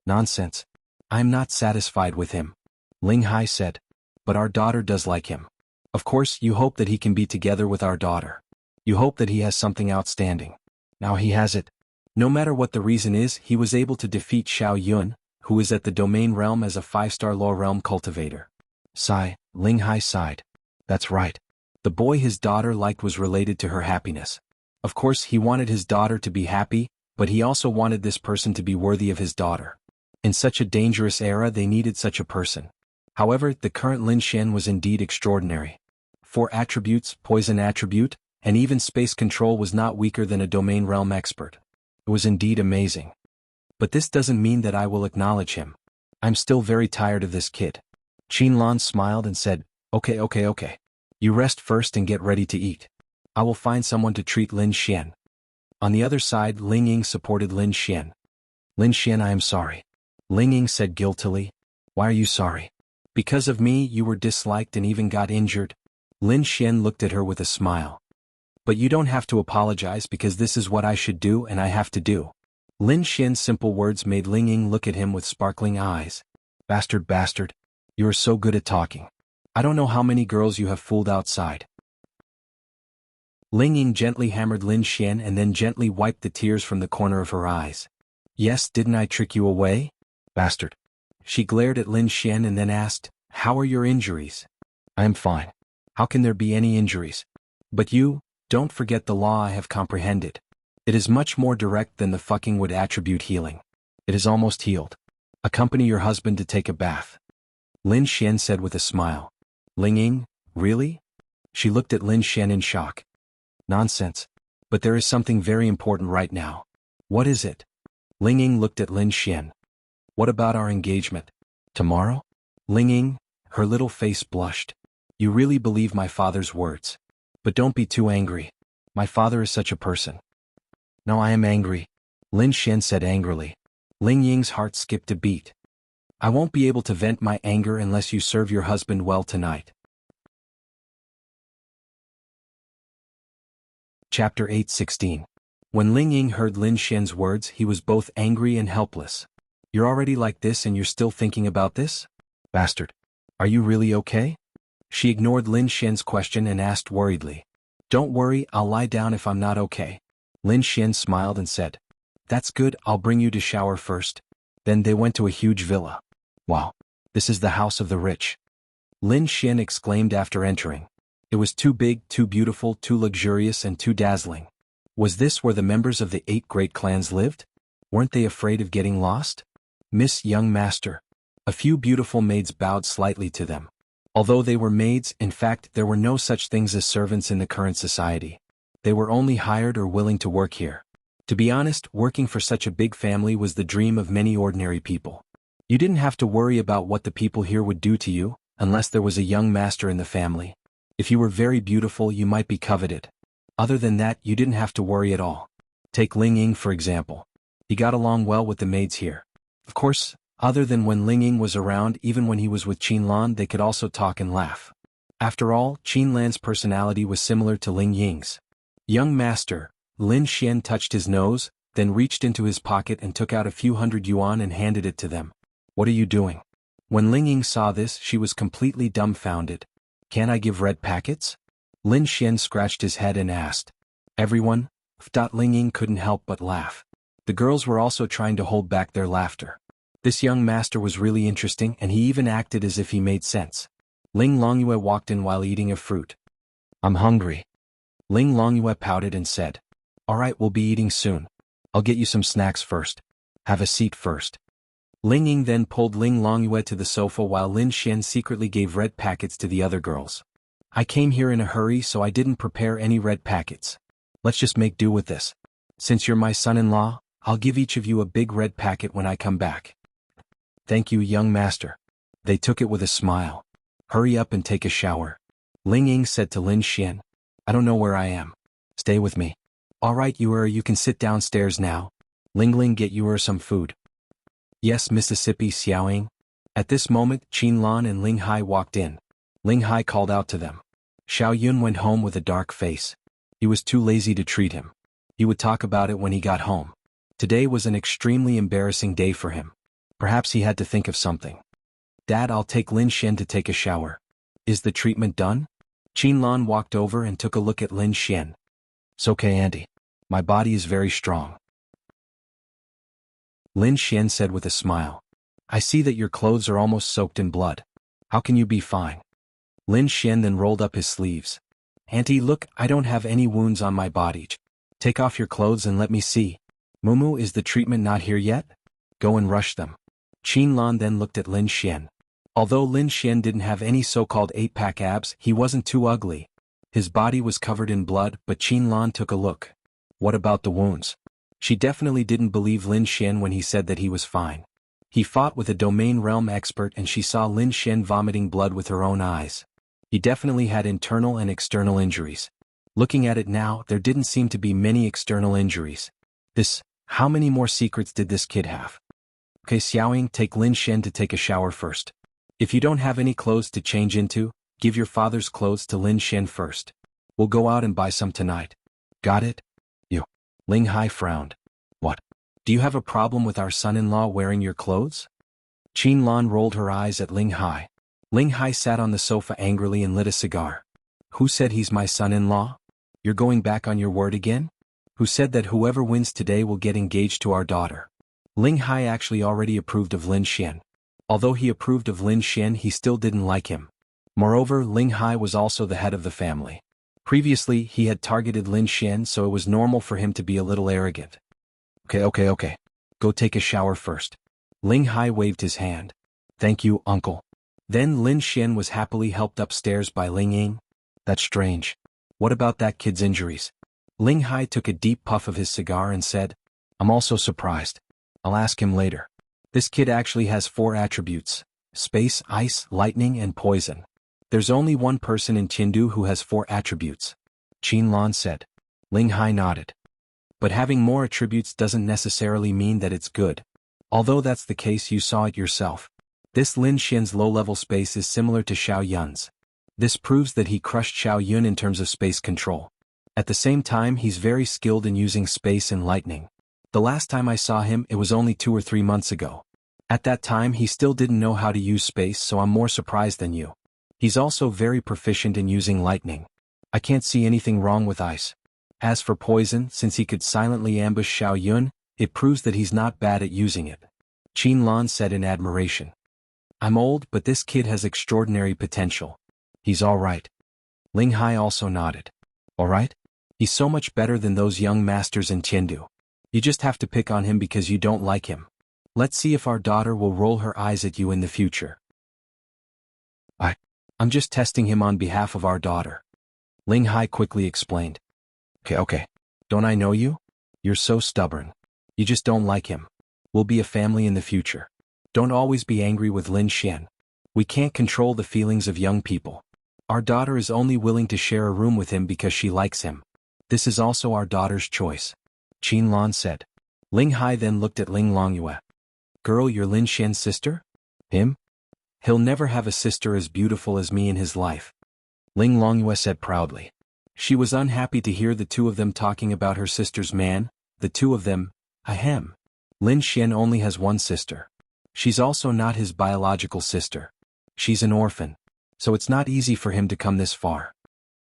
Nonsense. I am not satisfied with him. Ling Hai said. But our daughter does like him. Of course, you hope that he can be together with our daughter. You hope that he has something outstanding. Now he has it. No matter what the reason is, he was able to defeat Xiao Yun, who is at the domain realm as a 5-star lore realm cultivator. Sigh, Ling Hai sighed. That's right. The boy his daughter liked was related to her happiness. Of course, he wanted his daughter to be happy, but he also wanted this person to be worthy of his daughter. In such a dangerous era, they needed such a person. However, the current Lin Xian was indeed extraordinary. 4 attributes, poison attribute, and even space control was not weaker than a domain realm expert. It was indeed amazing. But this doesn't mean that I will acknowledge him. I'm still very tired of this kid. Qinlan smiled and said, Okay. You rest first and get ready to eat. I will find someone to treat Lin Xian. On the other side, Ling Ying supported Lin Xian. Lin Xian, I am sorry. Ling Ying said guiltily. Why are you sorry? Because of me you were disliked and even got injured? Lin Xian looked at her with a smile. But you don't have to apologize because this is what I should do and I have to do. Lin Xian's simple words made Ling Ying look at him with sparkling eyes. Bastard. You are so good at talking. I don't know how many girls you have fooled outside. Ling Ying gently hammered Lin Xian and then gently wiped the tears from the corner of her eyes. Yes, didn't I trick you away? Bastard. She glared at Lin Xian and then asked, How are your injuries? I am fine. How can there be any injuries? But you, don't forget the law I have comprehended. It is much more direct than the fucking would attribute healing. It is almost healed. Accompany your husband to take a bath. Lin Xian said with a smile. Ling Ying, really? She looked at Lin Xian in shock. Nonsense. But there is something very important right now. What is it? Ling Ying looked at Lin Xian. What about our engagement? Tomorrow? Ling Ying, her little face blushed. You really believe my father's words. But don't be too angry. My father is such a person. No, I am angry. Lin Xian said angrily. Ling Ying's heart skipped a beat. I won't be able to vent my anger unless you serve your husband well tonight. Chapter 8:16. When Ling Ying heard Lin Xian's words, he was both angry and helpless. You're already like this and you're still thinking about this? Bastard. Are you really okay? She ignored Lin Xian's question and asked worriedly. Don't worry, I'll lie down if I'm not okay. Lin Xian smiled and said. That's good, I'll bring you to shower first. Then they went to a huge villa. Wow. This is the house of the rich. Lin Xian exclaimed after entering. It was too big, too beautiful, too luxurious and too dazzling. Was this where the members of the 8 great clans lived? Weren't they afraid of getting lost? Miss Young Master. A few beautiful maids bowed slightly to them. Although they were maids, in fact, there were no such things as servants in the current society. They were only hired or willing to work here. To be honest, working for such a big family was the dream of many ordinary people. You didn't have to worry about what the people here would do to you, unless there was a young master in the family. If you were very beautiful, you might be coveted. Other than that, you didn't have to worry at all. Take Ling Ying for example. He got along well with the maids here. Of course, other than when Ling Ying was around, even when he was with Qinlan, they could also talk and laugh. After all, Qinlan's personality was similar to Ling Ying's. Young master, Lin Xian touched his nose, then reached into his pocket and took out a few hundred yuan and handed it to them. What are you doing? When Ling Ying saw this, she was completely dumbfounded. Can I give red packets? Lin Xian scratched his head and asked. Everyone? Ling Ying couldn't help but laugh. The girls were also trying to hold back their laughter. This young master was really interesting and he even acted as if he made sense. Ling Longyue walked in while eating a fruit. I'm hungry. Ling Longyue pouted and said. Alright, we'll be eating soon. I'll get you some snacks first. Have a seat first. Ling Ying then pulled Ling Longyue to the sofa while Lin Xian secretly gave red packets to the other girls. I came here in a hurry so I didn't prepare any red packets. Let's just make do with this. Since you're my son-in-law, I'll give each of you a big red packet when I come back. Thank you, young master. They took it with a smile. Hurry up and take a shower. Ling Ying said to Lin Xian. I don't know where I am. Stay with me. Alright, you can sit downstairs now. Ling get you some food. Yes, Mississippi Xiaoying. At this moment, Qinlan and Ling Hai walked in. Ling Hai called out to them. Xiao Yun went home with a dark face. He was too lazy to treat him. He would talk about it when he got home. Today was an extremely embarrassing day for him. Perhaps he had to think of something. Dad, I'll take Lin Xian to take a shower. Is the treatment done? Qinlan walked over and took a look at Lin Xian. It's okay, Auntie. My body is very strong. Lin Xian said with a smile. I see that your clothes are almost soaked in blood. How can you be fine? Lin Xian then rolled up his sleeves. Auntie, look, I don't have any wounds on my body. Take off your clothes and let me see. Mumu, is the treatment not here yet? Go and rush them. Qinlan then looked at Lin Xian. Although Lin Xian didn't have any so-called 8-pack abs, he wasn't too ugly. His body was covered in blood, but Qinlan took a look. What about the wounds? She definitely didn't believe Lin Xian when he said that he was fine. He fought with a domain realm expert and she saw Lin Xian vomiting blood with her own eyes. He definitely had internal and external injuries. Looking at it now, there didn't seem to be many external injuries. How many more secrets did this kid have? Okay, Xiaoying, take Lin Xian to take a shower first. If you don't have any clothes to change into, give your father's clothes to Lin Xian first. We'll go out and buy some tonight. Got it? You. Ling Hai frowned. What? Do you have a problem with our son-in-law wearing your clothes? Qin Lan rolled her eyes at Ling Hai. Ling Hai sat on the sofa angrily and lit a cigar. Who said he's my son-in-law? You're going back on your word again? Who said that whoever wins today will get engaged to our daughter? Ling Hai actually already approved of Lin Xian. Although he approved of Lin Xian, he still didn't like him. Moreover, Ling Hai was also the head of the family. Previously, he had targeted Lin Xian, so it was normal for him to be a little arrogant. Okay. Go take a shower first. Ling Hai waved his hand. Thank you, uncle. Then Lin Xian was happily helped upstairs by Ling Ying. That's strange. What about that kid's injuries? Ling Hai took a deep puff of his cigar and said, I'm also surprised. I'll ask him later. This kid actually has 4 attributes: space, ice, lightning, and poison. There's only one person in Qindu who has 4 attributes. Qin Lan said. Ling Hai nodded. But having more attributes doesn't necessarily mean that it's good. Although that's the case, you saw it yourself. This Lin Xian's low-level space is similar to Xiao Yun's. This proves that he crushed Xiao Yun in terms of space control. At the same time, he's very skilled in using space and lightning. The last time I saw him, it was only 2 or 3 months ago. At that time, he still didn't know how to use space, so I'm more surprised than you. He's also very proficient in using lightning. I can't see anything wrong with ice. As for poison, since he could silently ambush Xiao Yun, it proves that he's not bad at using it. Qin Lan said in admiration. I'm old, but this kid has extraordinary potential. He's all right. Ling Hai also nodded. All right? He's so much better than those young masters in Chengdu. You just have to pick on him because you don't like him. Let's see if our daughter will roll her eyes at you in the future. I'm just testing him on behalf of our daughter. Ling Hai quickly explained. Okay. Don't I know you? You're so stubborn. You just don't like him. We'll be a family in the future. Don't always be angry with Lin Xian. We can't control the feelings of young people. Our daughter is only willing to share a room with him because she likes him. This is also our daughter's choice. Qin Lan said. Ling Hai then looked at Ling Longyue. Girl, you're Lin Xian's sister? Him? He'll never have a sister as beautiful as me in his life. Ling Longyue said proudly. She was unhappy to hear the two of them talking about her sister's man, the two of them, ahem. Lin Xian only has one sister. She's also not his biological sister. She's an orphan. So it's not easy for him to come this far.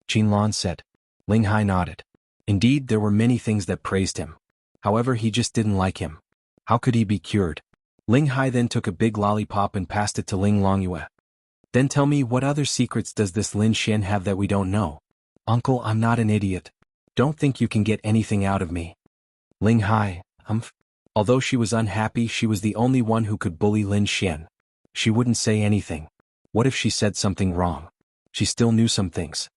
Qin Lan said. Ling Hai nodded. Indeed, there were many things that praised him. However, he just didn't like him. How could he be cured? Ling Hai then took a big lollipop and passed it to Ling Longyue. Then tell me, what other secrets does this Lin Xian have that we don't know? Uncle, I'm not an idiot. Don't think you can get anything out of me. Ling Hai, Although she was unhappy, she was the only one who could bully Lin Xian. She wouldn't say anything. What if she said something wrong? She still knew some things.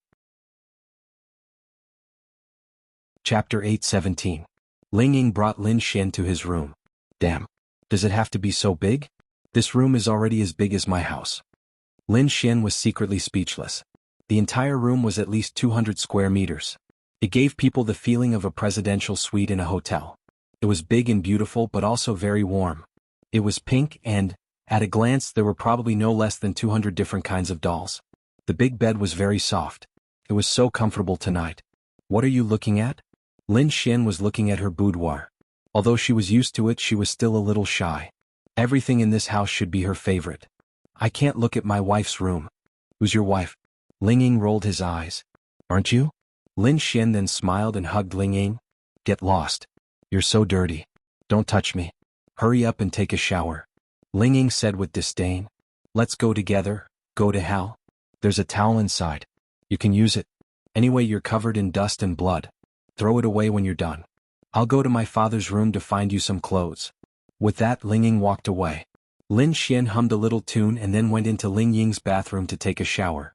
Chapter 8:17. Ling Ying brought Lin Xian to his room. Damn. Does it have to be so big? This room is already as big as my house. Lin Xian was secretly speechless. The entire room was at least 200 square meters. It gave people the feeling of a presidential suite in a hotel. It was big and beautiful but also very warm. It was pink and, at a glance, there were probably no less than 200 different kinds of dolls. The big bed was very soft. It was so comfortable tonight. What are you looking at? Lin Xian was looking at her boudoir. Although she was used to it, she was still a little shy. Everything in this house should be her favorite. I can't look at my wife's room. Who's your wife? Ling Ying rolled his eyes. Aren't you? Lin Xian then smiled and hugged Ling Ying. Get lost. You're so dirty. Don't touch me. Hurry up and take a shower. Ling Ying said with disdain. Let's go together. Go to hell. There's a towel inside. You can use it. Anyway, you're covered in dust and blood. Throw it away when you're done. I'll go to my father's room to find you some clothes. With that, Ling Ying walked away. Lin Xian hummed a little tune and then went into Ling Ying's bathroom to take a shower.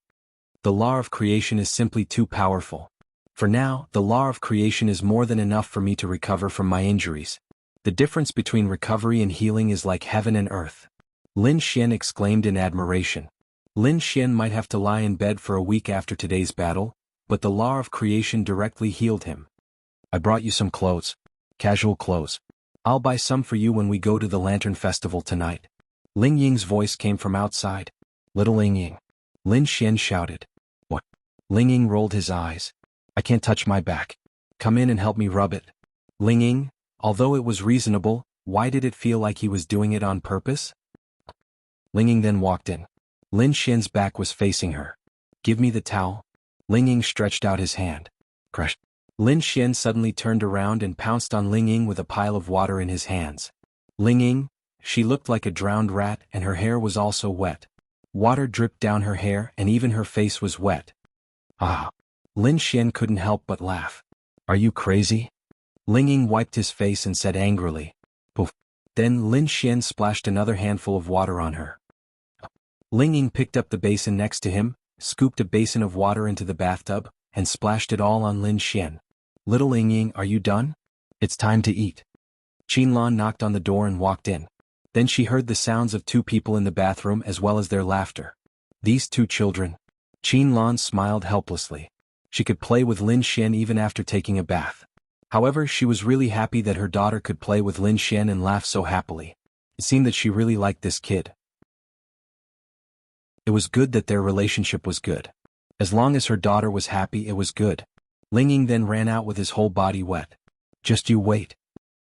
The law of creation is simply too powerful. For now, the law of creation is more than enough for me to recover from my injuries. The difference between recovery and healing is like heaven and earth. Lin Xian exclaimed in admiration. Lin Xian might have to lie in bed for a week after today's battle, but the law of creation directly healed him. I brought you some clothes. Casual clothes. I'll buy some for you when we go to the Lantern Festival tonight. Ling Ying's voice came from outside. Little Ling Ying. Lin Xian shouted. What? Ling Ying rolled his eyes. I can't touch my back. Come in and help me rub it. Ling Ying, although it was reasonable, why did it feel like he was doing it on purpose? Ling Ying then walked in. Lin Xian's back was facing her. Give me the towel. Ling Ying stretched out his hand. Crush. Lin Xian suddenly turned around and pounced on Ling Ying with a pile of water in his hands. Ling Ying, she looked like a drowned rat and her hair was also wet. Water dripped down her hair and even her face was wet. Ah! Lin Xian couldn't help but laugh. Are you crazy? Ling Ying wiped his face and said angrily. Poof. Then Lin Xian splashed another handful of water on her. Ling Ying picked up the basin next to him, scooped a basin of water into the bathtub, and splashed it all on Lin Xian. Little Ling Ying, are you done? It's time to eat. Qinlan knocked on the door and walked in. Then she heard the sounds of two people in the bathroom as well as their laughter. These two children. Qinlan smiled helplessly. She could play with Lin Xian even after taking a bath. However, she was really happy that her daughter could play with Lin Xian and laugh so happily. It seemed that she really liked this kid. It was good that their relationship was good. As long as her daughter was happy, it was good. Ling Ying then ran out with his whole body wet. Just you wait.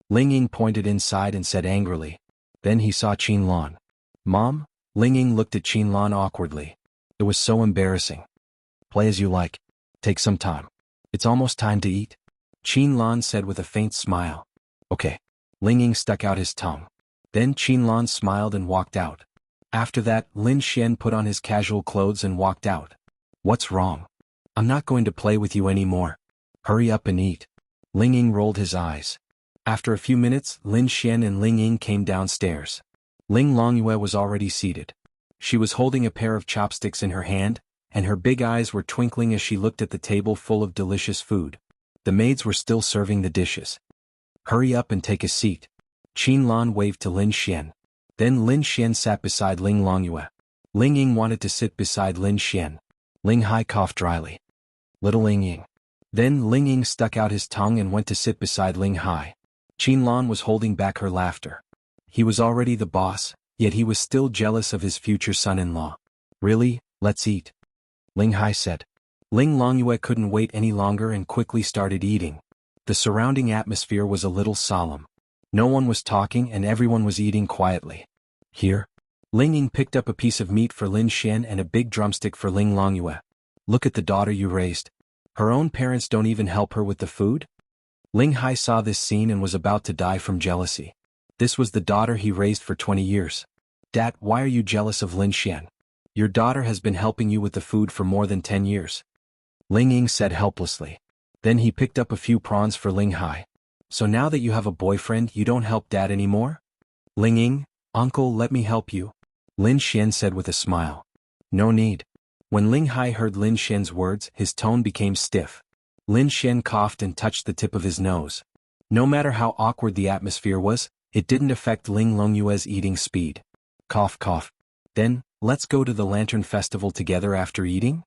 Ling Ying pointed inside and said angrily. Then he saw Qinlan. Mom? Ling Ying looked at Qinlan awkwardly. It was so embarrassing. Play as you like. Take some time. It's almost time to eat. Qinlan said with a faint smile. Okay. Ling Ying stuck out his tongue. Then Qinlan smiled and walked out. After that, Lin Xian put on his casual clothes and walked out. What's wrong? I'm not going to play with you anymore. Hurry up and eat. Ling Ying rolled his eyes. After a few minutes, Lin Xian and Ling Ying came downstairs. Ling Longyue was already seated. She was holding a pair of chopsticks in her hand, and her big eyes were twinkling as she looked at the table full of delicious food. The maids were still serving the dishes. Hurry up and take a seat. Qinlan waved to Lin Xian. Then Lin Xian sat beside Ling Longyue. Ling Ying wanted to sit beside Lin Xian. Ling Hai coughed dryly. Little Ling Ying. Then Ling Ying stuck out his tongue and went to sit beside Ling Hai. Qinlan was holding back her laughter. He was already the boss, yet he was still jealous of his future son-in-law. Really? Let's eat. Ling Hai said. Ling Longyue couldn't wait any longer and quickly started eating. The surrounding atmosphere was a little solemn. No one was talking and everyone was eating quietly. Here. Ling Ying picked up a piece of meat for Lin Xian and a big drumstick for Ling Longyue. Look at the daughter you raised. Her own parents don't even help her with the food? Ling Hai saw this scene and was about to die from jealousy. This was the daughter he raised for 20 years. Dad, why are you jealous of Lin Xian? Your daughter has been helping you with the food for more than 10 years. Ling Ying said helplessly. Then he picked up a few prawns for Ling Hai. So now that you have a boyfriend, you don't help Dad anymore? Ling Ying, Uncle, let me help you. Lin Xian said with a smile. No need. When Ling Hai heard Lin Xian's words, his tone became stiff. Lin Xian coughed and touched the tip of his nose. No matter how awkward the atmosphere was, it didn't affect Ling Longyue's eating speed. Cough cough. Then, let's go to the Lantern Festival together after eating?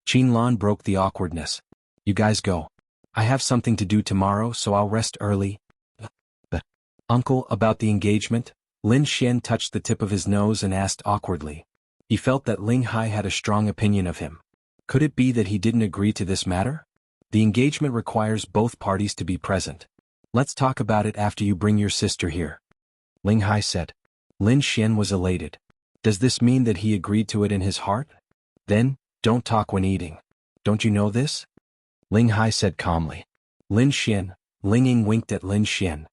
Qinlan broke the awkwardness. You guys go. I have something to do tomorrow, so I'll rest early. But, Uncle, about the engagement? Lin Xian touched the tip of his nose and asked awkwardly. He felt that Ling Hai had a strong opinion of him. Could it be that he didn't agree to this matter? The engagement requires both parties to be present. Let's talk about it after you bring your sister here. Ling Hai said. Lin Xian was elated. Does this mean that he agreed to it in his heart? Then, don't talk when eating. Don't you know this? Ling Hai said calmly. Lin Xian, Ling Ying winked at Lin Xian.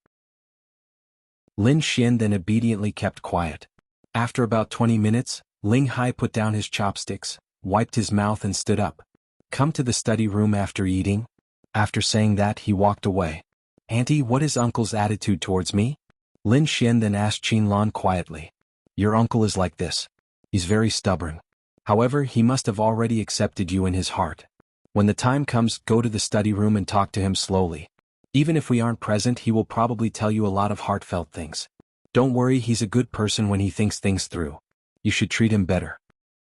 Lin Xian then obediently kept quiet. After about 20 minutes, Ling Hai put down his chopsticks, wiped his mouth and stood up. Come to the study room after eating. After saying that, he walked away. Auntie, what is Uncle's attitude towards me? Lin Xian then asked Qinlan quietly. Your uncle is like this. He's very stubborn. However, he must have already accepted you in his heart. When the time comes, go to the study room and talk to him slowly. Even if we aren't present, he will probably tell you a lot of heartfelt things. Don't worry, he's a good person when he thinks things through. You should treat him better.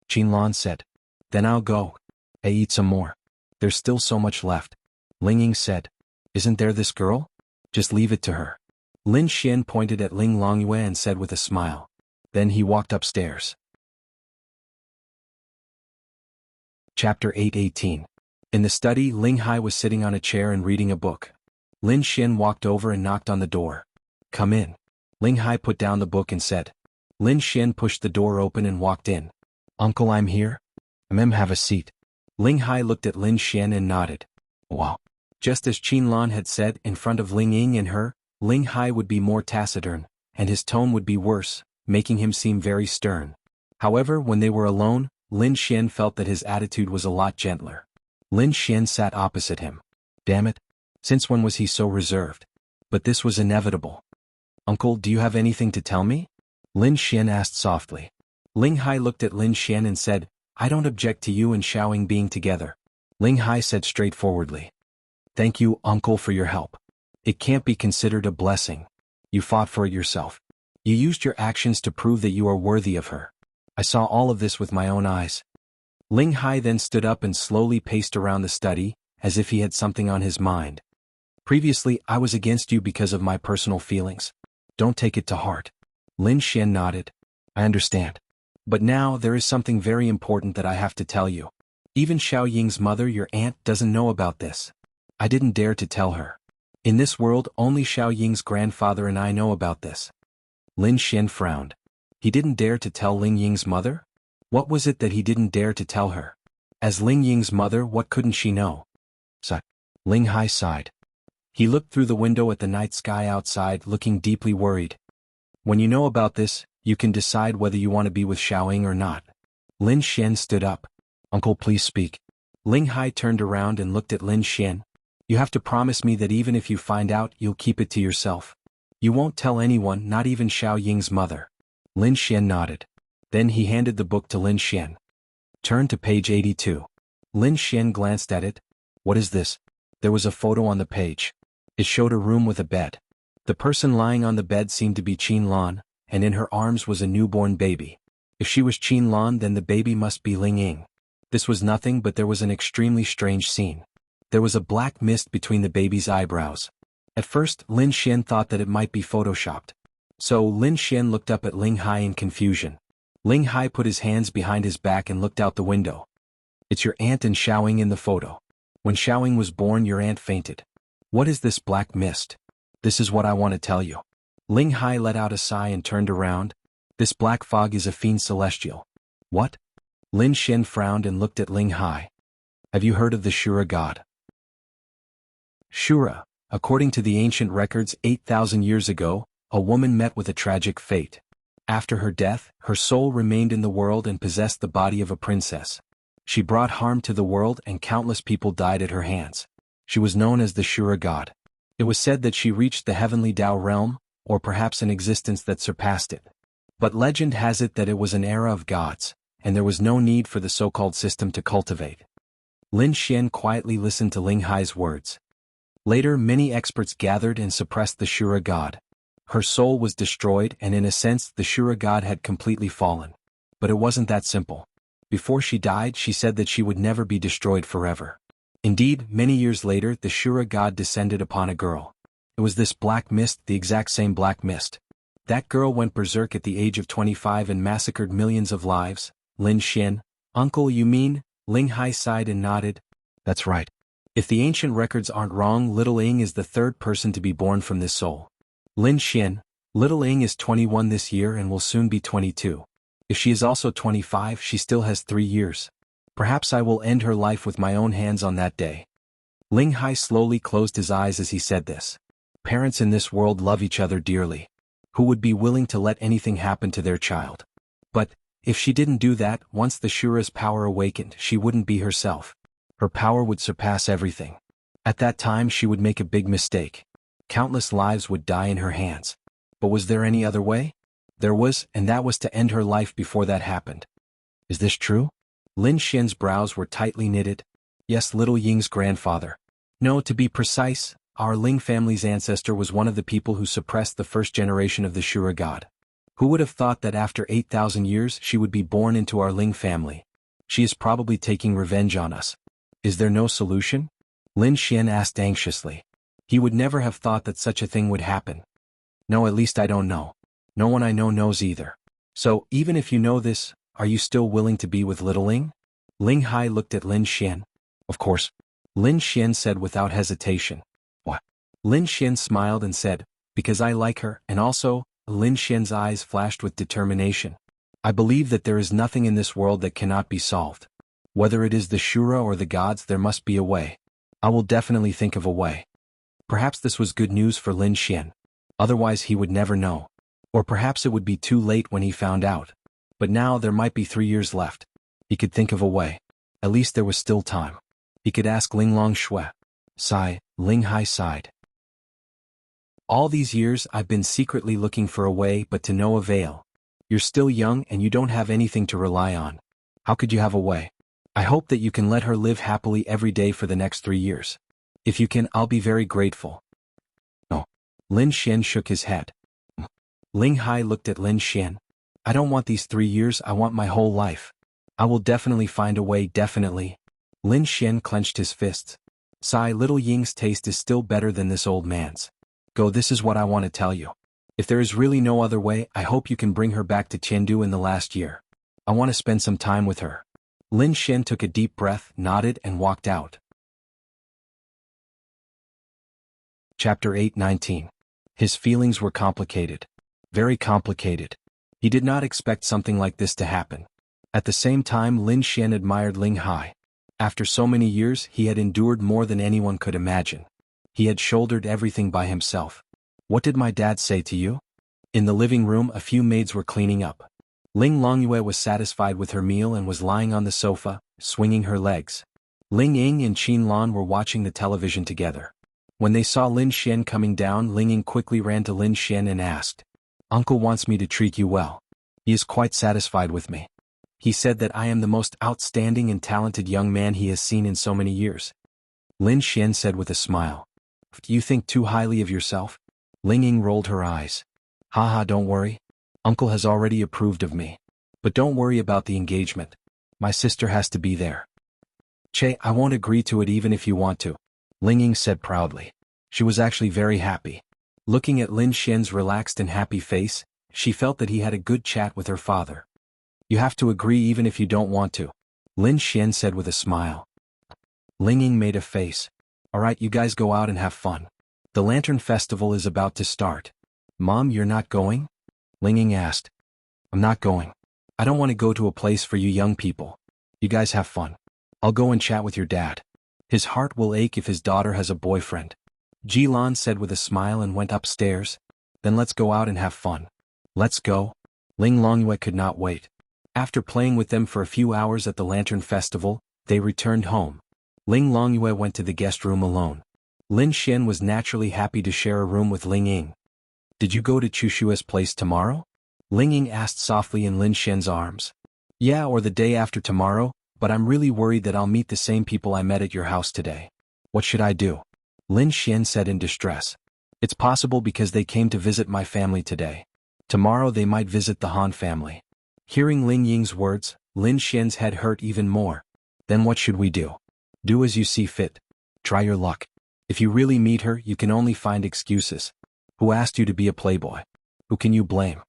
Qinlan said. Then I'll go. Hey, eat some more. There's still so much left. Ling Ying said. Isn't there this girl? Just leave it to her. Lin Xian pointed at Ling Longyue and said with a smile. Then he walked upstairs. Chapter 8:18. In the study, Ling Hai was sitting on a chair and reading a book. Lin Xian walked over and knocked on the door. Come in. Ling Hai put down the book and said. Lin Xian pushed the door open and walked in. Uncle, I'm here. Have a seat. Ling Hai looked at Lin Xian and nodded. Wow. Just as Qinlan had said, in front of Ling Ying and her, Ling Hai would be more taciturn, and his tone would be worse, making him seem very stern. However, when they were alone, Lin Xian felt that his attitude was a lot gentler. Lin Xian sat opposite him. Damn it. Since when was he so reserved? But this was inevitable. Uncle, do you have anything to tell me? Lin Xian asked softly. Ling Hai looked at Lin Xian and said, I don't object to you and Xiaoying being together. Ling Hai said straightforwardly. Thank you, Uncle, for your help. It can't be considered a blessing. You fought for it yourself. You used your actions to prove that you are worthy of her. I saw all of this with my own eyes. Ling Hai then stood up and slowly paced around the study, as if he had something on his mind. Previously, I was against you because of my personal feelings. Don't take it to heart. Lin Xian nodded. I understand. But now there is something very important that I have to tell you. Even Xiaoying's mother, your aunt, doesn't know about this. I didn't dare to tell her. In this world, only Xiaoying's grandfather and I know about this. Lin Xian frowned. He didn't dare to tell Ling Ying's mother? What was it that he didn't dare to tell her? As Ling Ying's mother, what couldn't she know? Ling Hai sighed. He looked through the window at the night sky outside, looking deeply worried. When you know about this, you can decide whether you want to be with Xiaoying or not. Lin Xian stood up. Uncle, please speak. Ling Hai turned around and looked at Lin Xian. You have to promise me that even if you find out, you'll keep it to yourself. You won't tell anyone, not even Xiaoying's mother. Lin Xian nodded. Then he handed the book to Lin Xian. Turn to page 82. Lin Xian glanced at it. What is this? There was a photo on the page. It showed a room with a bed. The person lying on the bed seemed to be Qinlan, and in her arms was a newborn baby. If she was Qinlan, then the baby must be Ling Ying. This was nothing, but there was an extremely strange scene. There was a black mist between the baby's eyebrows. At first, Lin Xian thought that it might be photoshopped. So Lin Xian looked up at Ling Hai in confusion. Ling Hai put his hands behind his back and looked out the window. It's your aunt and Xiaoying in the photo. When Xiaoying was born, your aunt fainted. What is this black mist? This is what I want to tell you. Ling Hai let out a sigh and turned around. This black fog is a fiend celestial. What? Lin Xian frowned and looked at Ling Hai. Have you heard of the Shura god? Shura, according to the ancient records 8,000 years ago, a woman met with a tragic fate. After her death, her soul remained in the world and possessed the body of a princess. She brought harm to the world and countless people died at her hands. She was known as the Shura god. It was said that she reached the heavenly Tao realm, or perhaps an existence that surpassed it. But legend has it that it was an era of gods, and there was no need for the so-called system to cultivate. Lin Xian quietly listened to Ling Hai's words. Later, many experts gathered and suppressed the Shura god. Her soul was destroyed, and in a sense the Shura god had completely fallen. But it wasn't that simple. Before she died, she said that she would never be destroyed forever. Indeed, many years later, the Shura god descended upon a girl. It was this black mist, the exact same black mist. That girl went berserk at the age of 25 and massacred millions of lives. Lin Xian, uncle, you mean? Ling Hai sighed and nodded. That's right. If the ancient records aren't wrong, little Ying is the third person to be born from this soul. Lin Xian, little Ying is 21 this year and will soon be 22. If she is also 25, she still has 3 years. Perhaps I will end her life with my own hands on that day. Ling Hai slowly closed his eyes as he said this. Parents in this world love each other dearly. Who would be willing to let anything happen to their child? But, if she didn't do that, once the Shura's power awakened, she wouldn't be herself. Her power would surpass everything. At that time she would make a big mistake. Countless lives would die in her hands. But was there any other way? There was, and that was to end her life before that happened. Is this true? Lin Xian's brows were tightly knitted. Yes, little Ying's grandfather. No, to be precise, our Ling family's ancestor was one of the people who suppressed the first generation of the Shura god. Who would have thought that after 8,000 years she would be born into our Ling family? She is probably taking revenge on us. Is there no solution? Lin Xian asked anxiously. He would never have thought that such a thing would happen. No, at least I don't know. No one I know knows either. So, even if you know this, are you still willing to be with little Ling? Ling Hai looked at Lin Xian. Of course. Lin Xian said without hesitation. What? Lin Xian smiled and said, because I like her, and also, Lin Xian's eyes flashed with determination. I believe that there is nothing in this world that cannot be solved. Whether it is the Shura or the gods, there must be a way. I will definitely think of a way. Perhaps this was good news for Lin Xian. Otherwise he would never know. Or perhaps it would be too late when he found out. But now there might be 3 years left. He could think of a way. At least there was still time. He could ask Ling Long Shui. Sigh, Ling Hai sighed. All these years I've been secretly looking for a way, but to no avail. You're still young and you don't have anything to rely on. How could you have a way? I hope that you can let her live happily every day for the next 3 years. If you can, I'll be very grateful. No. Lin Xian shook his head. Ling Hai looked at Lin Xian. I don't want these 3 years, I want my whole life. I will definitely find a way, definitely. Lin Xian clenched his fists. Sigh, little Ying's taste is still better than this old man's. Go, this is what I want to tell you. If there is really no other way, I hope you can bring her back to Chengdu in the last year. I want to spend some time with her. Lin Xian took a deep breath, nodded, and walked out. Chapter 8:19. His feelings were complicated. Very complicated. He did not expect something like this to happen. At the same time, Lin Xian admired Ling Hai. After so many years, he had endured more than anyone could imagine. He had shouldered everything by himself. What did my dad say to you? In the living room, a few maids were cleaning up. Ling Longyue was satisfied with her meal and was lying on the sofa, swinging her legs. Ling Ying and Qin Lan were watching the television together. When they saw Lin Xian coming down, Ling Ying quickly ran to Lin Xian and asked, Uncle wants me to treat you well. He is quite satisfied with me. He said that I am the most outstanding and talented young man he has seen in so many years. Lin Xian said with a smile. Do you think too highly of yourself? Ling Ying rolled her eyes. Haha, don't worry. Uncle has already approved of me. But don't worry about the engagement. My sister has to be there. Che, I won't agree to it even if you want to. Ling Ying said proudly. She was actually very happy. Looking at Lin Xian's relaxed and happy face, she felt that he had a good chat with her father. You have to agree even if you don't want to. Lin Xian said with a smile. Ling Ying made a face. Alright, you guys go out and have fun. The Lantern Festival is about to start. Mom, you're not going? Ling Ying asked. I'm not going. I don't want to go to a place for you young people. You guys have fun. I'll go and chat with your dad. His heart will ache if his daughter has a boyfriend. Jilan said with a smile and went upstairs. Then let's go out and have fun. Let's go. Ling Longyue could not wait. After playing with them for a few hours at the Lantern Festival, they returned home. Ling Longyue went to the guest room alone. Lin Xian was naturally happy to share a room with Ling Ying. Did you go to Chushua's place tomorrow? Ling Ying asked softly in Lin Xian's arms. Yeah, or the day after tomorrow, but I'm really worried that I'll meet the same people I met at your house today. What should I do? Lin Xian said in distress. It's possible because they came to visit my family today. Tomorrow they might visit the Han family. Hearing Ling Ying's words, Lin Xian's head hurt even more. Then what should we do? Do as you see fit. Try your luck. If you really meet her, you can only find excuses. Who asked you to be a playboy? Who can you blame?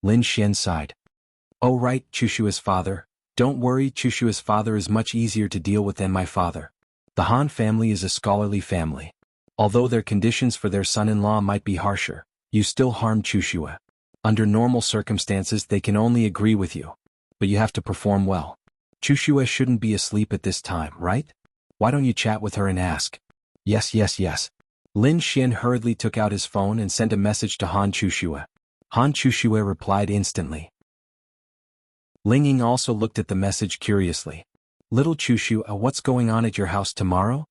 Lin Xian sighed. Oh right, Chushua's father. Don't worry, Chushua's father is much easier to deal with than my father. The Han family is a scholarly family. Although their conditions for their son-in-law might be harsher, you still harm Chushua. Under normal circumstances they can only agree with you. But you have to perform well. Chushua shouldn't be asleep at this time, right? Why don't you chat with her and ask? Yes. Lin Xian hurriedly took out his phone and sent a message to Han Chushua. Han Chushua replied instantly. Ling Ying also looked at the message curiously. Little Chushua, what's going on at your house tomorrow?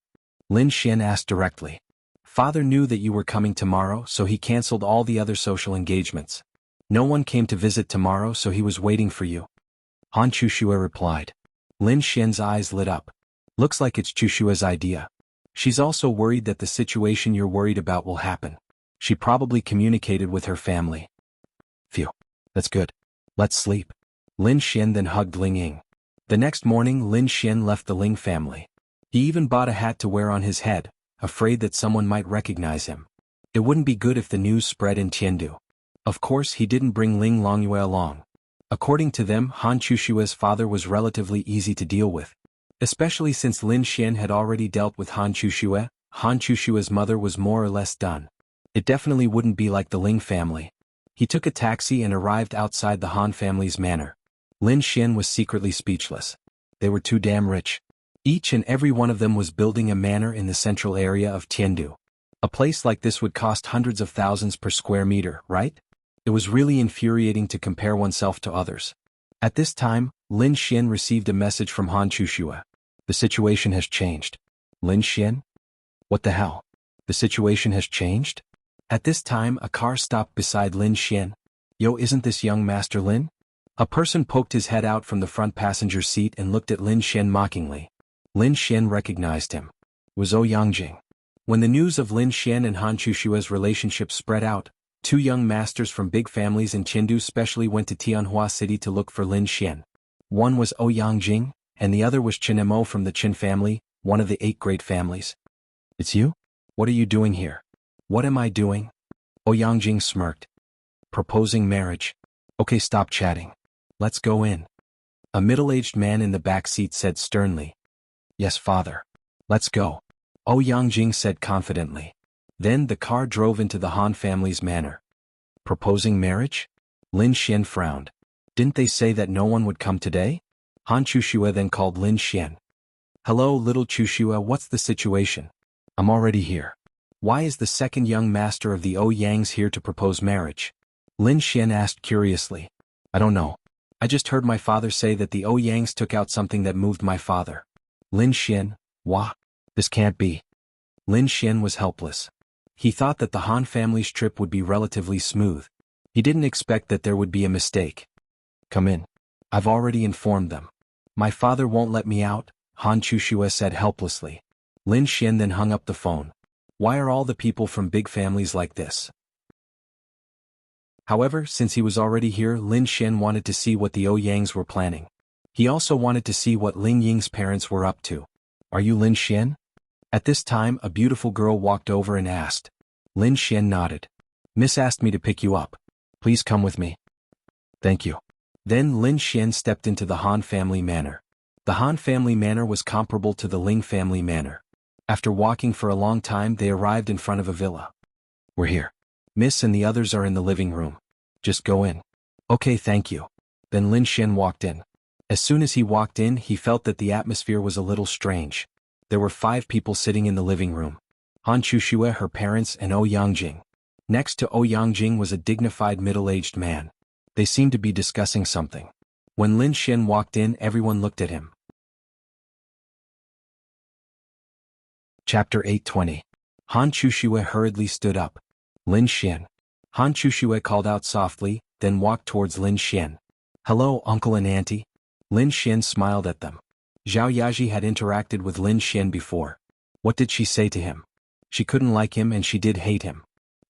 Lin Xian asked directly. Father knew that you were coming tomorrow, so he cancelled all the other social engagements. No one came to visit tomorrow, so he was waiting for you. Han Chushua replied. Lin Xian's eyes lit up. Looks like it's Chushua's idea. She's also worried that the situation you're worried about will happen. She probably communicated with her family. Phew. That's good. Let's sleep. Lin Xian then hugged Ling Ying. The next morning Lin Xian left the Ling family. He even bought a hat to wear on his head, afraid that someone might recognize him. It wouldn't be good if the news spread in Tiandu. Of course he didn't bring Ling Longyue along. According to them, Han Chushua's father was relatively easy to deal with. Especially since Lin Xian had already dealt with Han Chushue, Han Chushua's mother was more or less done. It definitely wouldn't be like the Ling family. He took a taxi and arrived outside the Han family's manor. Lin Xian was secretly speechless. They were too damn rich. Each and every one of them was building a manor in the central area of Tiandu. A place like this would cost hundreds of thousands per square meter, right? It was really infuriating to compare oneself to others. At this time, Lin Xian received a message from Han Chushue. The situation has changed. Lin Xian? What the hell? The situation has changed? At this time a car stopped beside Lin Xian. Yo, isn't this young Master Lin? A person poked his head out from the front passenger seat and looked at Lin Xian mockingly. Lin Xian recognized him. It was Ouyang. When the news of Lin Xian and Han Chushua's relationship spread out, two young masters from big families in Chengdu specially went to Tianhua City to look for Lin Xian. One was Ouyang, and the other was Chen Mo from the Chen family, one of the 8 great families. It's you? What are you doing here? What am I doing? Ouyang smirked. Proposing marriage. Okay, stop chatting. Let's go in. A middle-aged man in the back seat said sternly. Yes, father. Let's go. Ouyang said confidently. Then the car drove into the Han family's manor. Proposing marriage? Lin Xian frowned. Didn't they say that no one would come today? Han Chushue then called Lin Xian. Hello, little Chushue, what's the situation? I'm already here. Why is the second young master of the Ouyangs here to propose marriage? Lin Xian asked curiously. I don't know. I just heard my father say that the Ouyangs took out something that moved my father. Lin Xian, wah? This can't be. Lin Xian was helpless. He thought that the Han family's trip would be relatively smooth. He didn't expect that there would be a mistake. Come in. I've already informed them. My father won't let me out, Han Chushue said helplessly. Lin Xian then hung up the phone. Why are all the people from big families like this? However, since he was already here, Lin Xian wanted to see what the Ouyangs were planning. He also wanted to see what Ling Ying's parents were up to. Are you Lin Xian? At this time, a beautiful girl walked over and asked. Lin Xian nodded. Miss asked me to pick you up. Please come with me. Thank you. Then Lin Xian stepped into the Han family manor. The Han family manor was comparable to the Ling family manor. After walking for a long time, they arrived in front of a villa. We're here. Miss and the others are in the living room. Just go in. Okay, thank you. Then Lin Xian walked in. As soon as he walked in, he felt that the atmosphere was a little strange. There were 5 people sitting in the living room. Han Chushue, her parents, and Ouyang. Next to Ouyang was a dignified middle-aged man. They seemed to be discussing something. When Lin Xian walked in, everyone looked at him. Chapter 820. Han Chushue hurriedly stood up. Lin Xian. Han Chushue called out softly, then walked towards Lin Xian. Hello, uncle and auntie. Lin Xian smiled at them. Zhao Yaji had interacted with Lin Xian before. What did she say to him? She couldn't like him and she did hate him.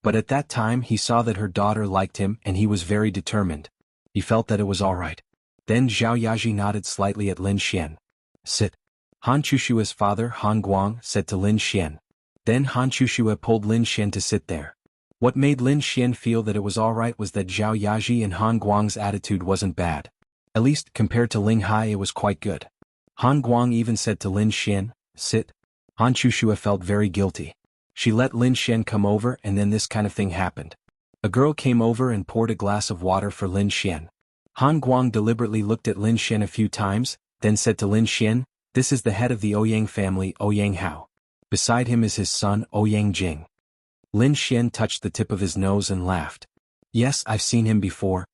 But at that time he saw that her daughter liked him and he was very determined. He felt that it was alright. Then Zhao Yaji nodded slightly at Lin Xian. Sit. Han Chushue's father, Han Guang, said to Lin Xian. Then Han Chushue pulled Lin Xian to sit there. What made Lin Xian feel that it was alright was that Zhao Yaji and Han Guang's attitude wasn't bad. At least, compared to Ling Hai, it was quite good. Han Guang even said to Lin Xian, sit. Han Chushue felt very guilty. She let Lin Xian come over and then this kind of thing happened. A girl came over and poured a glass of water for Lin Xian. Han Guang deliberately looked at Lin Xian a few times, then said to Lin Xian, this is the head of the Ouyang family, Ouyang Hao. Beside him is his son, Ouyang. Lin Xian touched the tip of his nose and laughed. Yes, I've seen him before.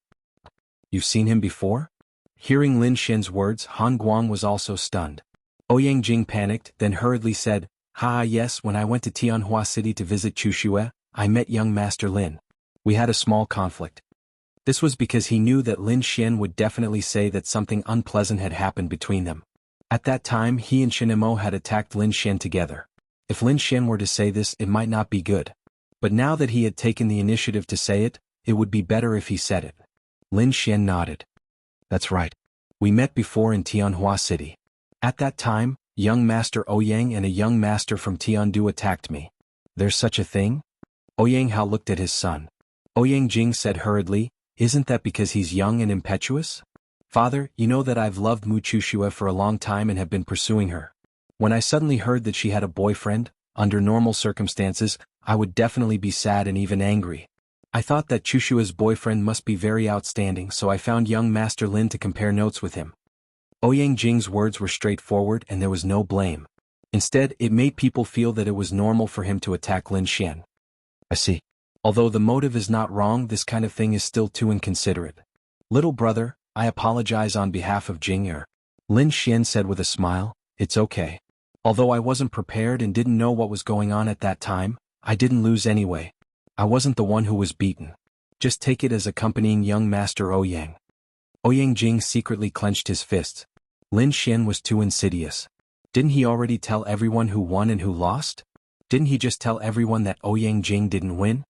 You've seen him before? Hearing Lin Xian's words, Han Guang was also stunned. Ouyang panicked, then hurriedly said, yes, when I went to Tianhua City to visit Chushue, I met young Master Lin. We had a small conflict. This was because he knew that Lin Xian would definitely say that something unpleasant had happened between them. At that time he and Shinemo had attacked Lin Xian together. If Lin Xian were to say this, it might not be good. But now that he had taken the initiative to say it, it would be better if he said it. Lin Xian nodded. That's right. We met before in Tianhua City. At that time, young Master Ouyang and a young master from Tiandu attacked me. There's such a thing? Ouyang Hao looked at his son. Ouyang Jing said hurriedly, isn't that because he's young and impetuous? Father, you know that I've loved Mu Chushue for a long time and have been pursuing her. When I suddenly heard that she had a boyfriend, under normal circumstances, I would definitely be sad and even angry. I thought that Chushua's boyfriend must be very outstanding, so I found young Master Lin to compare notes with him. Ouyang Jing's words were straightforward and there was no blame. Instead, it made people feel that it was normal for him to attack Lin Xian. I see. Although the motive is not wrong, this kind of thing is still too inconsiderate. Little brother, I apologize on behalf of Jing. Lin Xian said with a smile, it's okay. Although I wasn't prepared and didn't know what was going on at that time, I didn't lose anyway. I wasn't the one who was beaten. Just take it as accompanying young Master Ouyang. Ouyang Jing secretly clenched his fists. Lin Xian was too insidious. Didn't he already tell everyone who won and who lost? Didn't he just tell everyone that Ouyang Jing didn't win?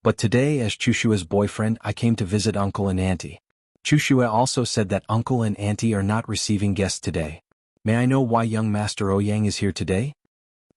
But today, as Chushua's boyfriend, I came to visit uncle and auntie. Chushua also said that uncle and auntie are not receiving guests today. May I know why young Master Ouyang is here today?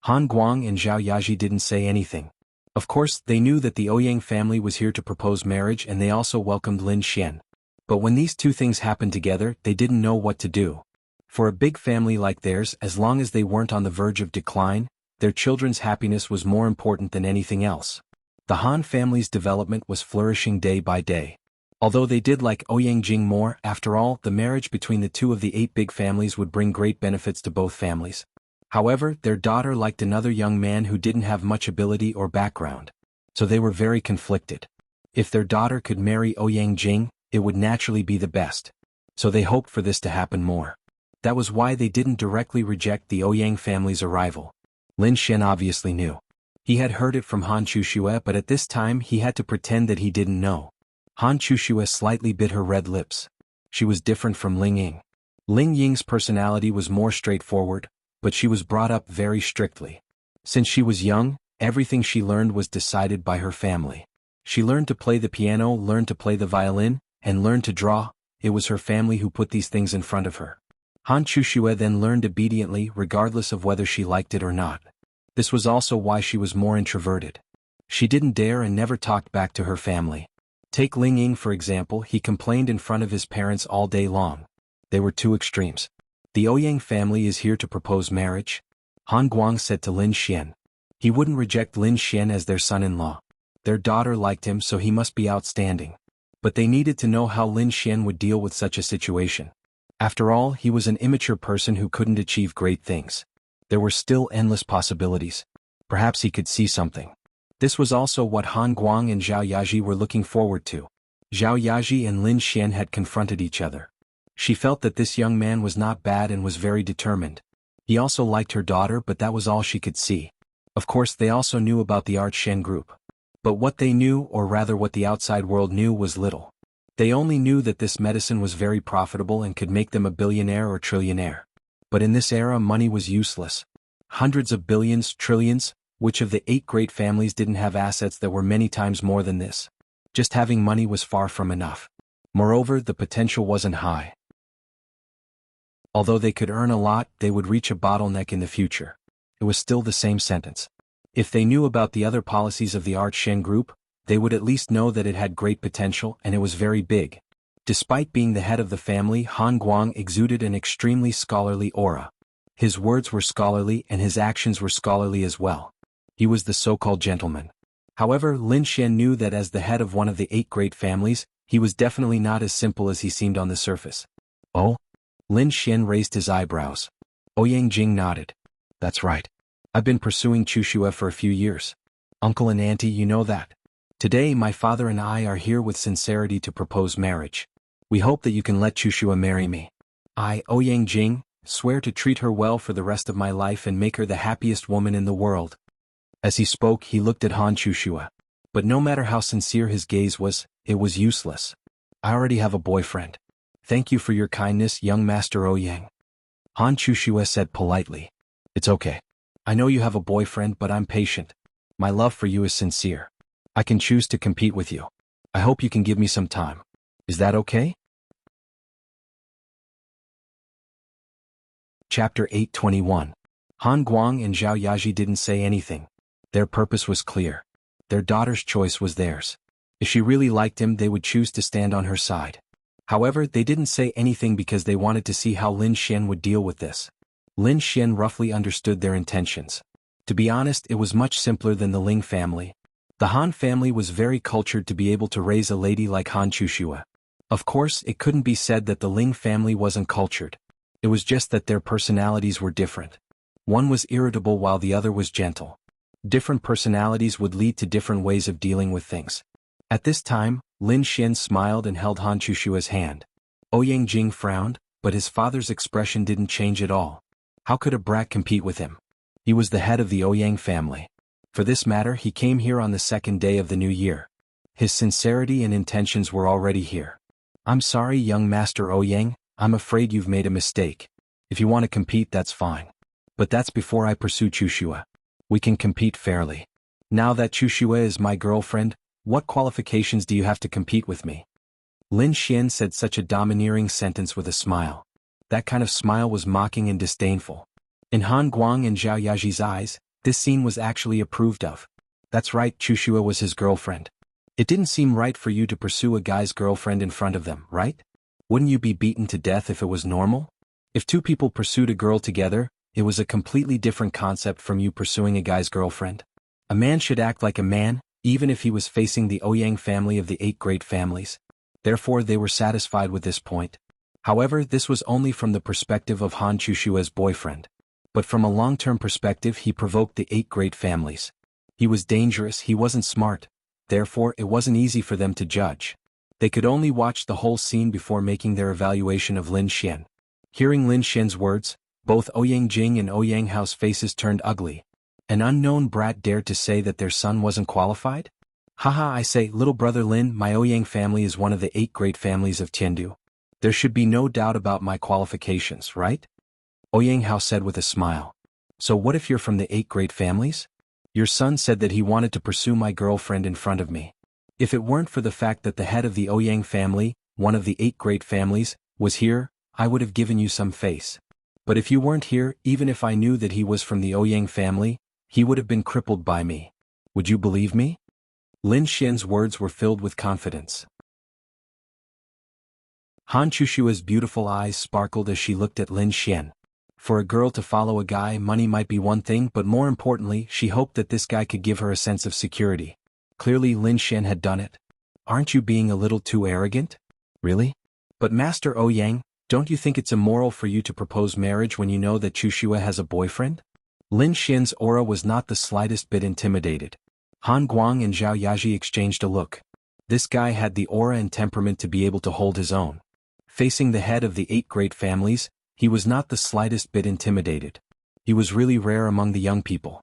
Han Guang and Zhao Yaji didn't say anything. Of course, they knew that the Ouyang family was here to propose marriage and they also welcomed Lin Xian. But when these two things happened together, they didn't know what to do. For a big family like theirs, as long as they weren't on the verge of decline, their children's happiness was more important than anything else. The Han family's development was flourishing day by day. Although they did like Ouyang Jing more, after all, the marriage between the two of the 8 big families would bring great benefits to both families. However, their daughter liked another young man who didn't have much ability or background. So they were very conflicted. If their daughter could marry Ouyang Jing, it would naturally be the best. So they hoped for this to happen more. That was why they didn't directly reject the Ouyang family's arrival. Lin Xian obviously knew. He had heard it from Han Chushue, but at this time he had to pretend that he didn't know. Han Chushue slightly bit her red lips. She was different from Ling Ying. Ling Ying's personality was more straightforward, but she was brought up very strictly. Since she was young, everything she learned was decided by her family. She learned to play the piano, learned to play the violin, and learned to draw. It was her family who put these things in front of her. Han Chushue then learned obediently regardless of whether she liked it or not. This was also why she was more introverted. She didn't dare and never talked back to her family. Take Ling Ying for example, he complained in front of his parents all day long. They were two extremes. The Ouyang family is here to propose marriage, Han Guang said to Lin Xian. He wouldn't reject Lin Xian as their son-in-law. Their daughter liked him, so he must be outstanding. But they needed to know how Lin Xian would deal with such a situation. After all, he was an immature person who couldn't achieve great things. There were still endless possibilities. Perhaps he could see something. This was also what Han Guang and Zhao Yaji were looking forward to. Zhao Yaji and Lin Xian had confronted each other. She felt that this young man was not bad and was very determined. He also liked her daughter, but that was all she could see. Of course, they also knew about the Art Shen group. But what they knew, or rather what the outside world knew, was little. They only knew that this medicine was very profitable and could make them a billionaire or trillionaire. But in this era, money was useless. Hundreds of billions, trillions, which of the 8 great families didn't have assets that were many times more than this? Just having money was far from enough. Moreover, the potential wasn't high. Although they could earn a lot, they would reach a bottleneck in the future. It was still the same sentence. If they knew about the other policies of the Art Shen group, they would at least know that it had great potential and it was very big. Despite being the head of the family, Han Guang exuded an extremely scholarly aura. His words were scholarly and his actions were scholarly as well. He was the so-called gentleman. However, Lin Xian knew that as the head of one of the 8 great families, he was definitely not as simple as he seemed on the surface. Oh? Lin Xian raised his eyebrows. Ouyang Jing nodded. That's right. I've been pursuing Chushue for a few years. Uncle and auntie, you know that. Today my father and I are here with sincerity to propose marriage. We hope that you can let Chushue marry me. I, Ouyang Jing, swear to treat her well for the rest of my life and make her the happiest woman in the world. As he spoke, he looked at Han Chushue. But no matter how sincere his gaze was, it was useless. I already have a boyfriend. Thank you for your kindness, young Master Ouyang. Han Chushue said politely. It's okay. I know you have a boyfriend, but I'm patient. My love for you is sincere. I can choose to compete with you. I hope you can give me some time. Is that okay? Chapter 8:21. Han Guang and Zhao Yaji didn't say anything. Their purpose was clear. Their daughter's choice was theirs. If she really liked him, they would choose to stand on her side. However, they didn't say anything because they wanted to see how Lin Xian would deal with this. Lin Xian roughly understood their intentions. To be honest, it was much simpler than the Ling family. The Han family was very cultured to be able to raise a lady like Han Chushue. Of course, it couldn't be said that the Ling family wasn't cultured. It was just that their personalities were different. One was irritable while the other was gentle. Different personalities would lead to different ways of dealing with things. At this time, Lin Xian smiled and held Han Chushue's hand. Ouyang Jing frowned, but his father's expression didn't change at all. How could a brat compete with him? He was the head of the Ouyang family. For this matter, he came here on the second day of the new year. His sincerity and intentions were already here. I'm sorry, young Master Ouyang, I'm afraid you've made a mistake. If you want to compete, that's fine. But that's before I pursue Chushue. We can compete fairly. Now that Chushue is my girlfriend, what qualifications do you have to compete with me? Lin Xian said such a domineering sentence with a smile. That kind of smile was mocking and disdainful. In Han Guang and Zhao Yaji's eyes, this scene was actually approved of. That's right, Chushue was his girlfriend. It didn't seem right for you to pursue a guy's girlfriend in front of them, right? Wouldn't you be beaten to death if it was normal? If two people pursued a girl together, it was a completely different concept from you pursuing a guy's girlfriend. A man should act like a man, even if he was facing the Ouyang family of the 8 great families. Therefore they were satisfied with this point. However, this was only from the perspective of Han Chushue's boyfriend. But from a long-term perspective, he provoked the 8 great families. He was dangerous, he wasn't smart. Therefore, it wasn't easy for them to judge. They could only watch the whole scene before making their evaluation of Lin Xian. Hearing Lin Xian's words, both Ouyang Jing and Ouyang Hao's faces turned ugly. An unknown brat dared to say that their son wasn't qualified? Haha, I say, little brother Lin, my Ouyang family is one of the 8 great families of Tiandu. There should be no doubt about my qualifications, right? Ouyang Hao said with a smile. So what if you're from the 8 great families? Your son said that he wanted to pursue my girlfriend in front of me. If it weren't for the fact that the head of the Ouyang family, one of the 8 great families, was here, I would have given you some face. But if you weren't here, even if I knew that he was from the Ouyang family, he would have been crippled by me. Would you believe me? Lin Xian's words were filled with confidence. Han Chushue's beautiful eyes sparkled as she looked at Lin Xian. For a girl to follow a guy, money might be one thing, but more importantly, she hoped that this guy could give her a sense of security. Clearly Lin Xian had done it. Aren't you being a little too arrogant? Really? But Master Ouyang, don't you think it's immoral for you to propose marriage when you know that Chushue has a boyfriend? Lin Xian's aura was not the slightest bit intimidated. Han Guang and Zhao Yaji exchanged a look. This guy had the aura and temperament to be able to hold his own. Facing the head of the 8 great families, he was not the slightest bit intimidated. He was really rare among the young people.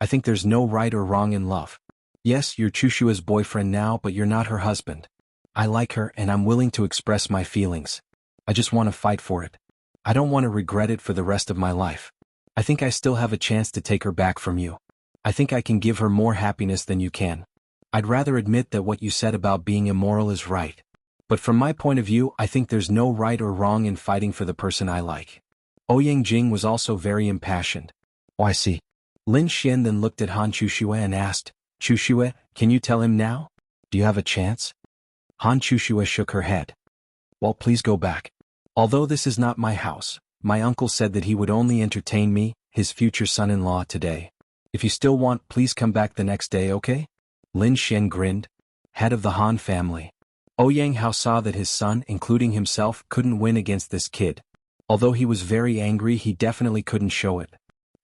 I think there's no right or wrong in love. Yes, you're Chushue's boyfriend now, but you're not her husband. I like her and I'm willing to express my feelings. I just want to fight for it. I don't want to regret it for the rest of my life. I think I still have a chance to take her back from you. I think I can give her more happiness than you can. I'd rather admit that what you said about being immoral is right. But from my point of view, I think there's no right or wrong in fighting for the person I like. Ouyang Jing was also very impassioned. Oh, I see. Lin Xian then looked at Han Chushue and asked, Chushue, can you tell him now? Do you have a chance? Han Chushue shook her head. Well, please go back. Although this is not my house, my uncle said that he would only entertain me, his future son-in-law, today. If you still want, please come back the next day, okay? Lin Xian grinned. Head of the Han family. Ouyang Hao saw that his son, including himself, couldn't win against this kid. Although he was very angry, he definitely couldn't show it.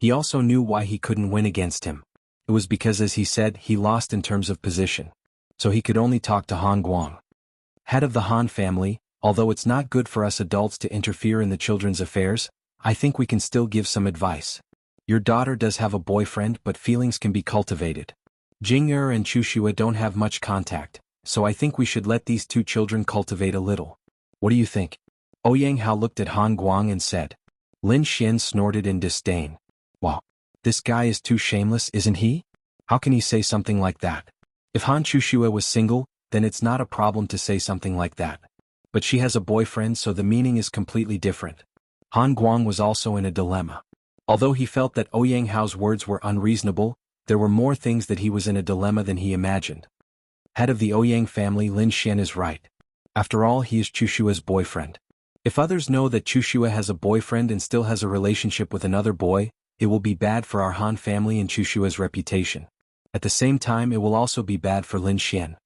He also knew why he couldn't win against him. It was because, as he said, he lost in terms of position. So he could only talk to Han Guang. Head of the Han family, although it's not good for us adults to interfere in the children's affairs, I think we can still give some advice. Your daughter does have a boyfriend, but feelings can be cultivated. Jing'er and Chushue don't have much contact. So I think we should let these 2 children cultivate a little. What do you think? Ouyang Hao looked at Han Guang and said. Lin Xian snorted in disdain. Wow. This guy is too shameless, isn't he? How can he say something like that? If Han Chushue was single, then it's not a problem to say something like that. But she has a boyfriend, so the meaning is completely different. Han Guang was also in a dilemma. Although he felt that Ouyang Hao's words were unreasonable, there were more things that he was in a dilemma than he imagined. Head of the Ouyang family, Lin Xian is right. After all, he is Chushue's boyfriend. If others know that Chushue has a boyfriend and still has a relationship with another boy, it will be bad for our Han family and Chushue's reputation. At the same time, it will also be bad for Lin Xian.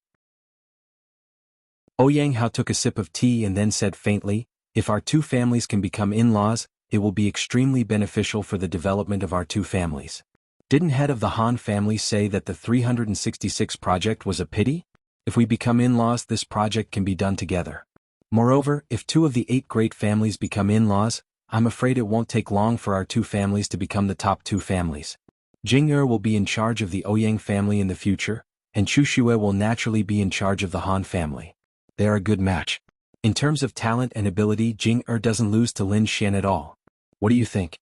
Ouyang Hao took a sip of tea and then said faintly, if our two families can become in-laws, it will be extremely beneficial for the development of our two families. Didn't head of the Han family say that the 366 project was a pity? If we become in-laws, this project can be done together. Moreover, if 2 of the 8 great families become in-laws, I'm afraid it won't take long for our 2 families to become the top 2 families. Jing Er will be in charge of the Ouyang family in the future, and Chushue will naturally be in charge of the Han family. They are a good match. In terms of talent and ability, Jing Er doesn't lose to Lin Xian at all. What do you think?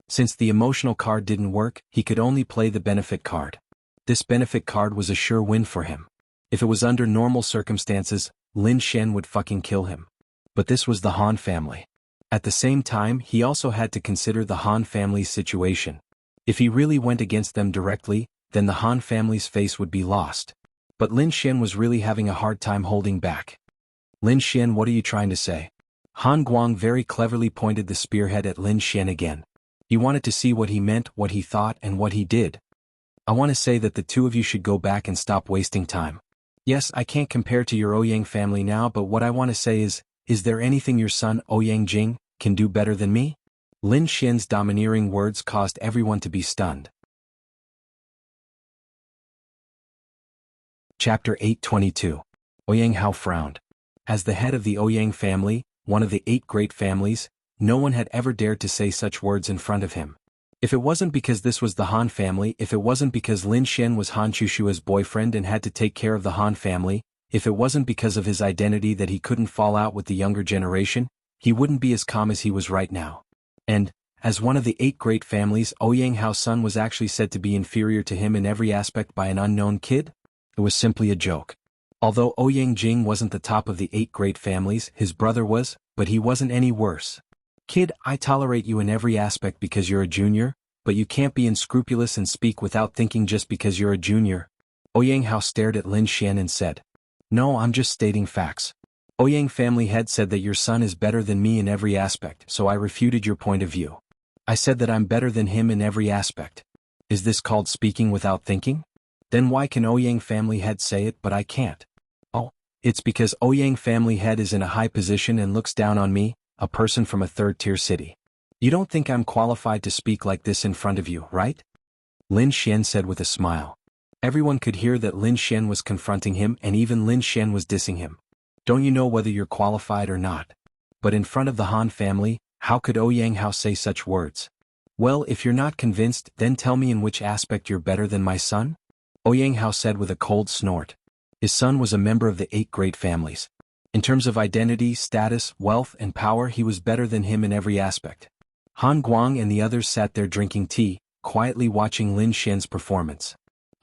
Since the emotional card didn't work, he could only play the benefit card. This benefit card was a sure win for him. If it was under normal circumstances, Lin Xian would fucking kill him. But this was the Han family. At the same time, he also had to consider the Han family's situation. If he really went against them directly, then the Han family's face would be lost. But Lin Xian was really having a hard time holding back. Lin Xian, what are you trying to say? Han Guang very cleverly pointed the spearhead at Lin Xian again. He wanted to see what he meant, what he thought, and what he did. I want to say that the 2 of you should go back and stop wasting time. Yes, I can't compare to your Ouyang family now, but what I want to say is there anything your son Ouyang Jing can do better than me? Lin Xian's domineering words caused everyone to be stunned. Chapter 822. Ouyang Hao frowned. As the head of the Ouyang family, one of the 8 great families, no one had ever dared to say such words in front of him. If it wasn't because this was the Han family, if it wasn't because Lin Xian was Han Chushue's boyfriend and had to take care of the Han family, if it wasn't because of his identity that he couldn't fall out with the younger generation, he wouldn't be as calm as he was right now. And, as one of the 8 great families, Ouyang Hao's son was actually said to be inferior to him in every aspect by an unknown kid? It was simply a joke. Although Ouyang Jing wasn't the top of the 8 great families, his brother was, but he wasn't any worse. Kid, I tolerate you in every aspect because you're a junior, but you can't be unscrupulous and speak without thinking just because you're a junior. Ouyang Hao stared at Lin Xian and said, no, I'm just stating facts. Ouyang family head said that your son is better than me in every aspect, so I refuted your point of view. I said that I'm better than him in every aspect. Is this called speaking without thinking? Then why can Ouyang family head say it but I can't? Oh, it's because Ouyang family head is in a high position and looks down on me, a person from a 3rd-tier city. You don't think I'm qualified to speak like this in front of you, right? Lin Xian said with a smile. Everyone could hear that Lin Xian was confronting him and even Lin Xian was dissing him. Don't you know whether you're qualified or not? But in front of the Han family, how could Ouyang Hao say such words? Well, if you're not convinced, then tell me in which aspect you're better than my son? Ouyang Hao said with a cold snort. His son was a member of the 8 great families. In terms of identity, status, wealth, and power, he was better than him in every aspect. Han Guang and the others sat there drinking tea, quietly watching Lin Xian's performance.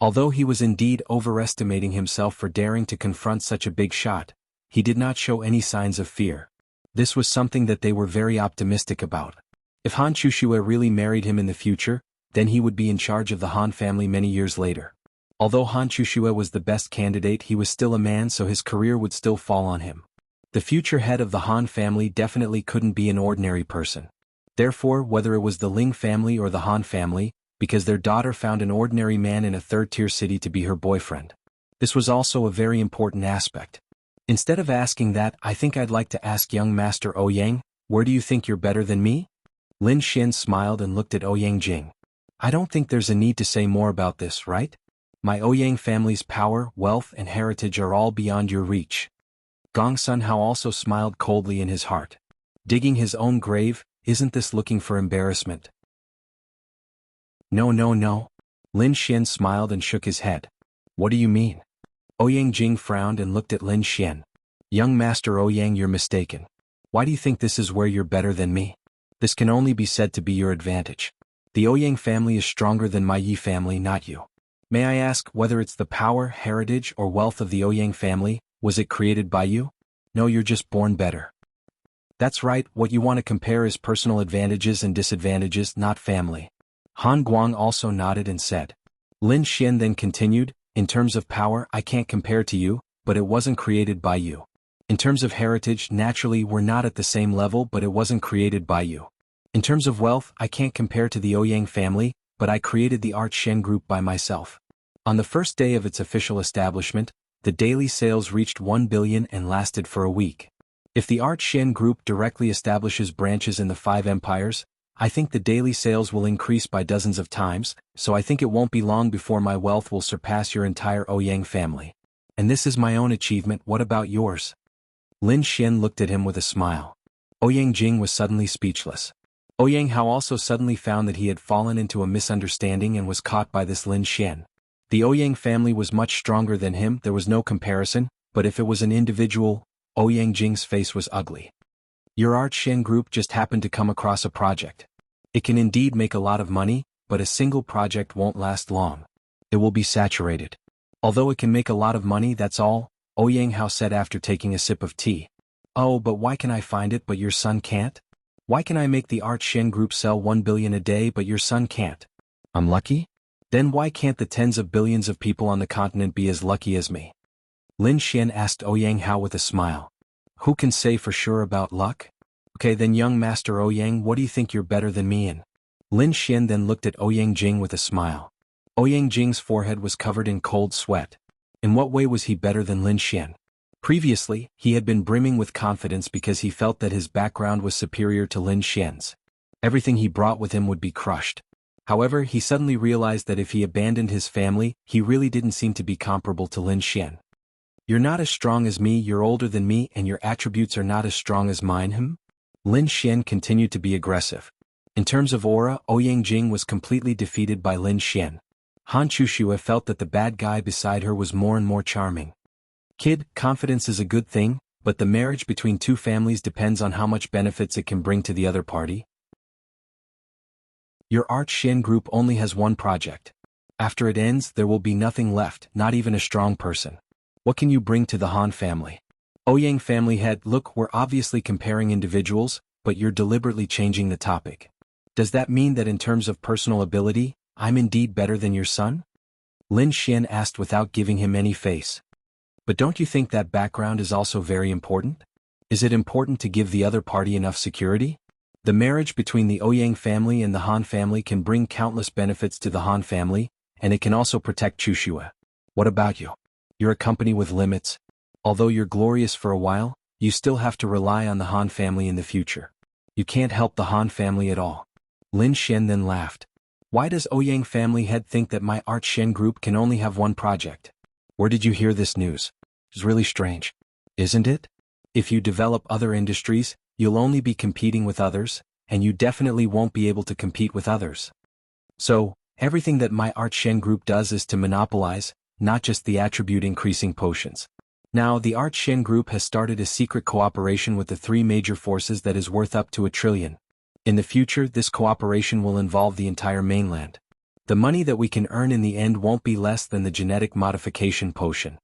Although he was indeed overestimating himself for daring to confront such a big shot, he did not show any signs of fear. This was something that they were very optimistic about. If Han Chushue really married him in the future, then he would be in charge of the Han family many years later. Although Han Chushue was the best candidate, he was still a man, so his career would still fall on him. The future head of the Han family definitely couldn't be an ordinary person. Therefore, whether it was the Ling family or the Han family, because their daughter found an ordinary man in a 3rd-tier city to be her boyfriend. This was also a very important aspect. Instead of asking that, I think I'd like to ask young Master Ouyang, where do you think you're better than me? Lin Xian smiled and looked at Ouyang Jing. I don't think there's a need to say more about this, right? My Ouyang family's power, wealth, and heritage are all beyond your reach. Gongsun Hao also smiled coldly in his heart. Digging his own grave, isn't this looking for embarrassment? No, no, no. Lin Xian smiled and shook his head. What do you mean? Ouyang Jing frowned and looked at Lin Xian. Young Master Ouyang, you're mistaken. Why do you think this is where you're better than me? This can only be said to be your advantage. The Ouyang family is stronger than my Yi family, not you. May I ask whether it's the power, heritage, or wealth of the Ouyang family? Was it created by you? No, you're just born better. That's right, what you want to compare is personal advantages and disadvantages, not family. Han Guang also nodded and said. Lin Xian then continued, in terms of power, I can't compare to you, but it wasn't created by you. In terms of heritage, naturally we're not at the same level, but it wasn't created by you. In terms of wealth, I can't compare to the Ouyang family, but I created the Art Shen Group by myself. On the first day of its official establishment, the daily sales reached 1 billion and lasted for a week. If the Art Shen Group directly establishes branches in the 5 empires, I think the daily sales will increase by dozens of times, so I think it won't be long before my wealth will surpass your entire Ouyang family. And this is my own achievement, what about yours? Lin Xian looked at him with a smile. Ouyang Jing was suddenly speechless. Ouyang Hao also suddenly found that he had fallen into a misunderstanding and was caught by this Lin Xian. The Ouyang family was much stronger than him, there was no comparison, but if it was an individual, Ouyang Jing's face was ugly. Your Art Shen Group just happened to come across a project. It can indeed make a lot of money, but a single project won't last long. It will be saturated. Although it can make a lot of money, that's all, Ouyang Hao said after taking a sip of tea. Oh, but why can I find it but your son can't? Why can I make the Art Shen Group sell 1 billion a day but your son can't? I'm lucky? Then why can't the tens of billions of people on the continent be as lucky as me? Lin Xian asked Ouyang Hao with a smile. Who can say for sure about luck? Okay then young Master Ouyang, what do you think you're better than me in? Lin Xian then looked at Ouyang Jing with a smile. Ouyang Jing's forehead was covered in cold sweat. In what way was he better than Lin Xian? Previously, he had been brimming with confidence because he felt that his background was superior to Lin Xian's. Everything he brought with him would be crushed. However, he suddenly realized that if he abandoned his family, he really didn't seem to be comparable to Lin Xian. You're not as strong as me, you're older than me, and your attributes are not as strong as mine, Lin Xian continued to be aggressive. In terms of aura, Ouyang Jing was completely defeated by Lin Xian. Han Chushua felt that the bad guy beside her was more and more charming. Kid, confidence is a good thing, but the marriage between two families depends on how much benefits it can bring to the other party. Your Art Shen Group only has one project. After it ends, there will be nothing left, not even a strong person. What can you bring to the Han family? Ouyang family head, look, we're obviously comparing individuals, but you're deliberately changing the topic. Does that mean that in terms of personal ability, I'm indeed better than your son? Lin Xian asked without giving him any face. But don't you think that background is also very important? Is it important to give the other party enough security? The marriage between the Ouyang family and the Han family can bring countless benefits to the Han family, and it can also protect Chushua. What about you? You're a company with limits. Although you're glorious for a while, you still have to rely on the Han family in the future. You can't help the Han family at all. Lin Xian then laughed. Why does Ouyang family head think that my Art Shen Group can only have one project? Where did you hear this news? It's really strange. Isn't it? If you develop other industries, you'll only be competing with others, and you definitely won't be able to compete with others. So, everything that my Art Shen Group does is to monopolize, not just the attribute increasing potions. Now the Art Shen Group has started a secret cooperation with the 3 major forces that is worth up to 1 trillion. In the future, this cooperation will involve the entire mainland. The money that we can earn in the end won't be less than the genetic modification potion.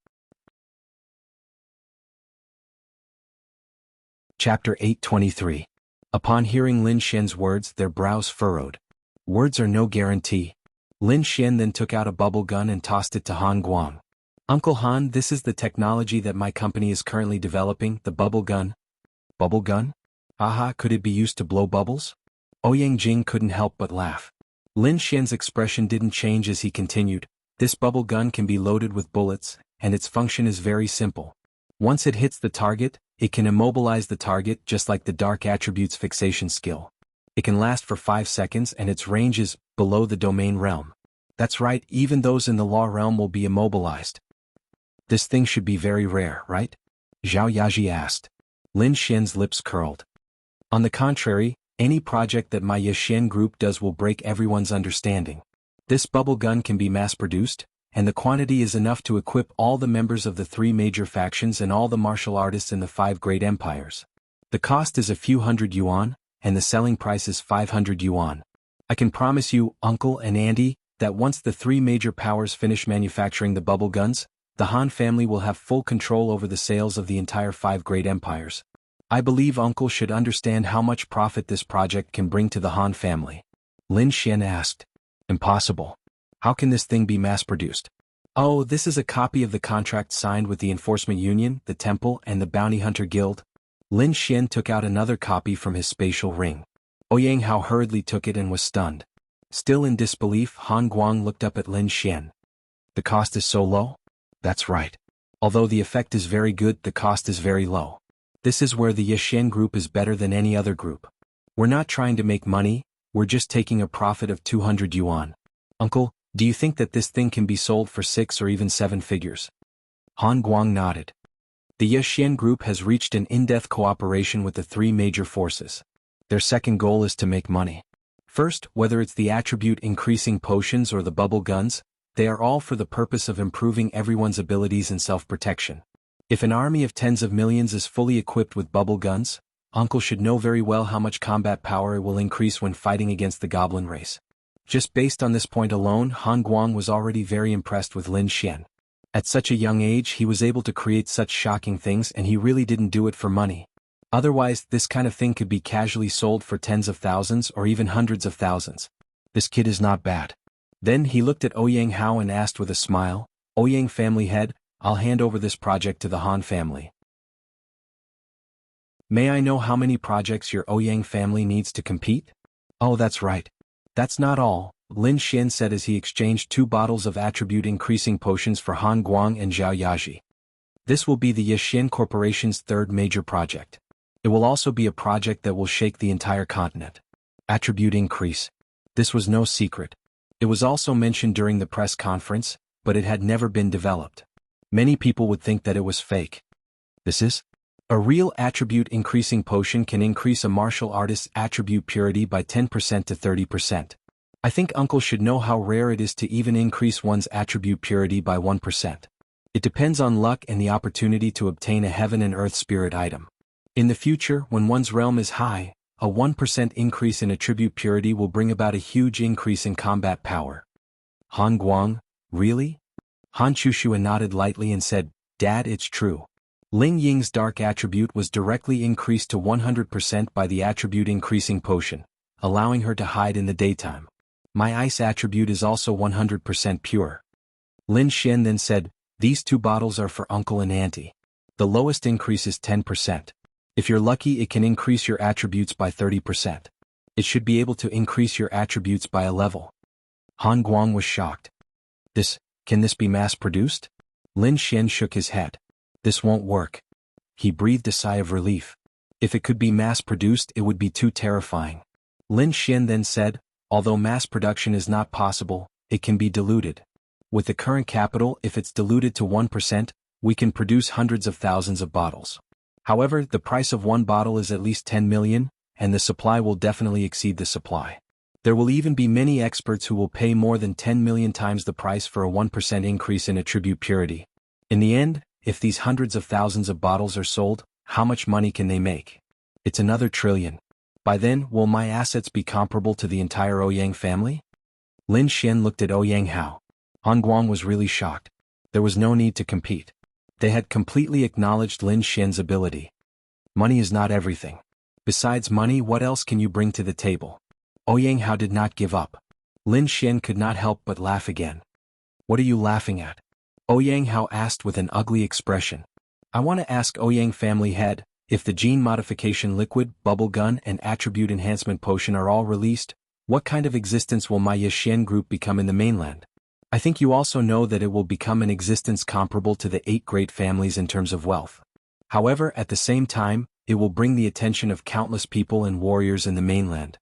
Chapter 823. Upon hearing Lin Xian's words, their brows furrowed. Words are no guarantee. Lin Xian then took out a bubble gun and tossed it to Han Guang. Uncle Han, this is the technology that my company is currently developing, the bubble gun. Bubble gun? Aha, could it be used to blow bubbles? Ouyang Jing couldn't help but laugh. Lin Xian's expression didn't change as he continued. This bubble gun can be loaded with bullets, and its function is very simple. Once it hits the target, it can immobilize the target just like the Dark Attributes fixation skill. It can last for 5 seconds and its range is below the domain realm. That's right, even those in the law realm will be immobilized. This thing should be very rare, right? Zhao Yaji asked. Lin Xian's lips curled. On the contrary, any project that my Yashen Group does will break everyone's understanding. This bubble gun can be mass-produced, and the quantity is enough to equip all the members of the 3 major factions and all the martial artists in the 5 great empires. The cost is a few hundred yuan, and the selling price is 500 yuan. I can promise you, uncle and auntie, that once the three major powers finish manufacturing the bubble guns, the Han family will have full control over the sales of the entire five great empires. I believe uncle should understand how much profit this project can bring to the Han family. Lin Xian asked. Impossible. How can this thing be mass-produced? Oh, this is a copy of the contract signed with the Enforcement Union, the Temple, and the Bounty Hunter Guild. Lin Xian took out another copy from his spatial ring. Ouyang Hao hurriedly took it and was stunned. Still in disbelief, Han Guang looked up at Lin Xian. The cost is so low? That's right. Although the effect is very good, the cost is very low. This is where the Yishan group is better than any other group. We're not trying to make money, we're just taking a profit of 200 yuan. Uncle, do you think that this thing can be sold for 6 or even 7 figures? Han Guang nodded. The Yishan group has reached an in-depth cooperation with the three major forces. Their second goal is to make money. First, whether it's the attribute increasing potions or the bubble guns, they are all for the purpose of improving everyone's abilities and self-protection. If an army of tens of millions is fully equipped with bubble guns, Uncle should know very well how much combat power it will increase when fighting against the goblin race. Just based on this point alone, Han Guang was already very impressed with Lin Xian. At such a young age he was able to create such shocking things, and he really didn't do it for money. Otherwise, this kind of thing could be casually sold for tens of thousands or even hundreds of thousands. This kid is not bad. Then he looked at Ouyang Hao and asked with a smile, Ouyang family head, I'll hand over this project to the Han family. May I know how many projects your Ouyang family needs to compete? Oh, that's right. That's not all, Lin Xian said as he exchanged 2 bottles of attribute-increasing potions for Han Guang and Zhao Yaji. This will be the Yishan Corporation's third major project. It will also be a project that will shake the entire continent. Attribute increase. This was no secret. It was also mentioned during the press conference, but it had never been developed. Many people would think that it was fake. This is? A real attribute-increasing potion can increase a martial artist's attribute purity by 10% to 30%. I think Uncle should know how rare it is to even increase one's attribute purity by 1%. It depends on luck and the opportunity to obtain a heaven and earth spirit item. In the future, when one's realm is high, a 1% increase in attribute purity will bring about a huge increase in combat power. Han Guang, really? Han Chushua nodded lightly and said, Dad, it's true. Ling Ying's dark attribute was directly increased to 100% by the attribute increasing potion, allowing her to hide in the daytime. My ice attribute is also 100% pure. Lin Xian then said, These 2 bottles are for Uncle and Auntie. The lowest increase is 10%. If you're lucky, it can increase your attributes by 30%. It should be able to increase your attributes by a level. Han Guang was shocked. Can this be mass-produced? Lin Xian shook his head. This won't work. He breathed a sigh of relief. If it could be mass-produced, it would be too terrifying. Lin Xian then said, although mass production is not possible, it can be diluted. With the current capital, if it's diluted to 1%, we can produce hundreds of thousands of bottles. However, the price of 1 bottle is at least 10 million, and the supply will definitely exceed the supply. There will even be many experts who will pay more than 10 million times the price for a 1% increase in attribute purity. In the end, if these hundreds of thousands of bottles are sold, how much money can they make? It's another trillion. By then, will my assets be comparable to the entire Ouyang family? Lin Xian looked at Ouyang Hao. Han Guang was really shocked. There was no need to compete. They had completely acknowledged Lin Xian's ability. Money is not everything. Besides money, what else can you bring to the table? Ouyang Hao did not give up. Lin Xian could not help but laugh again. What are you laughing at? Ouyang Hao asked with an ugly expression. I want to ask Ouyang family head, if the gene modification liquid, bubble gun, and attribute enhancement potion are all released, what kind of existence will my Yishan group become in the mainland? I think you also know that it will become an existence comparable to the 8 great families in terms of wealth. However, at the same time, it will bring the attention of countless people and warriors in the mainland.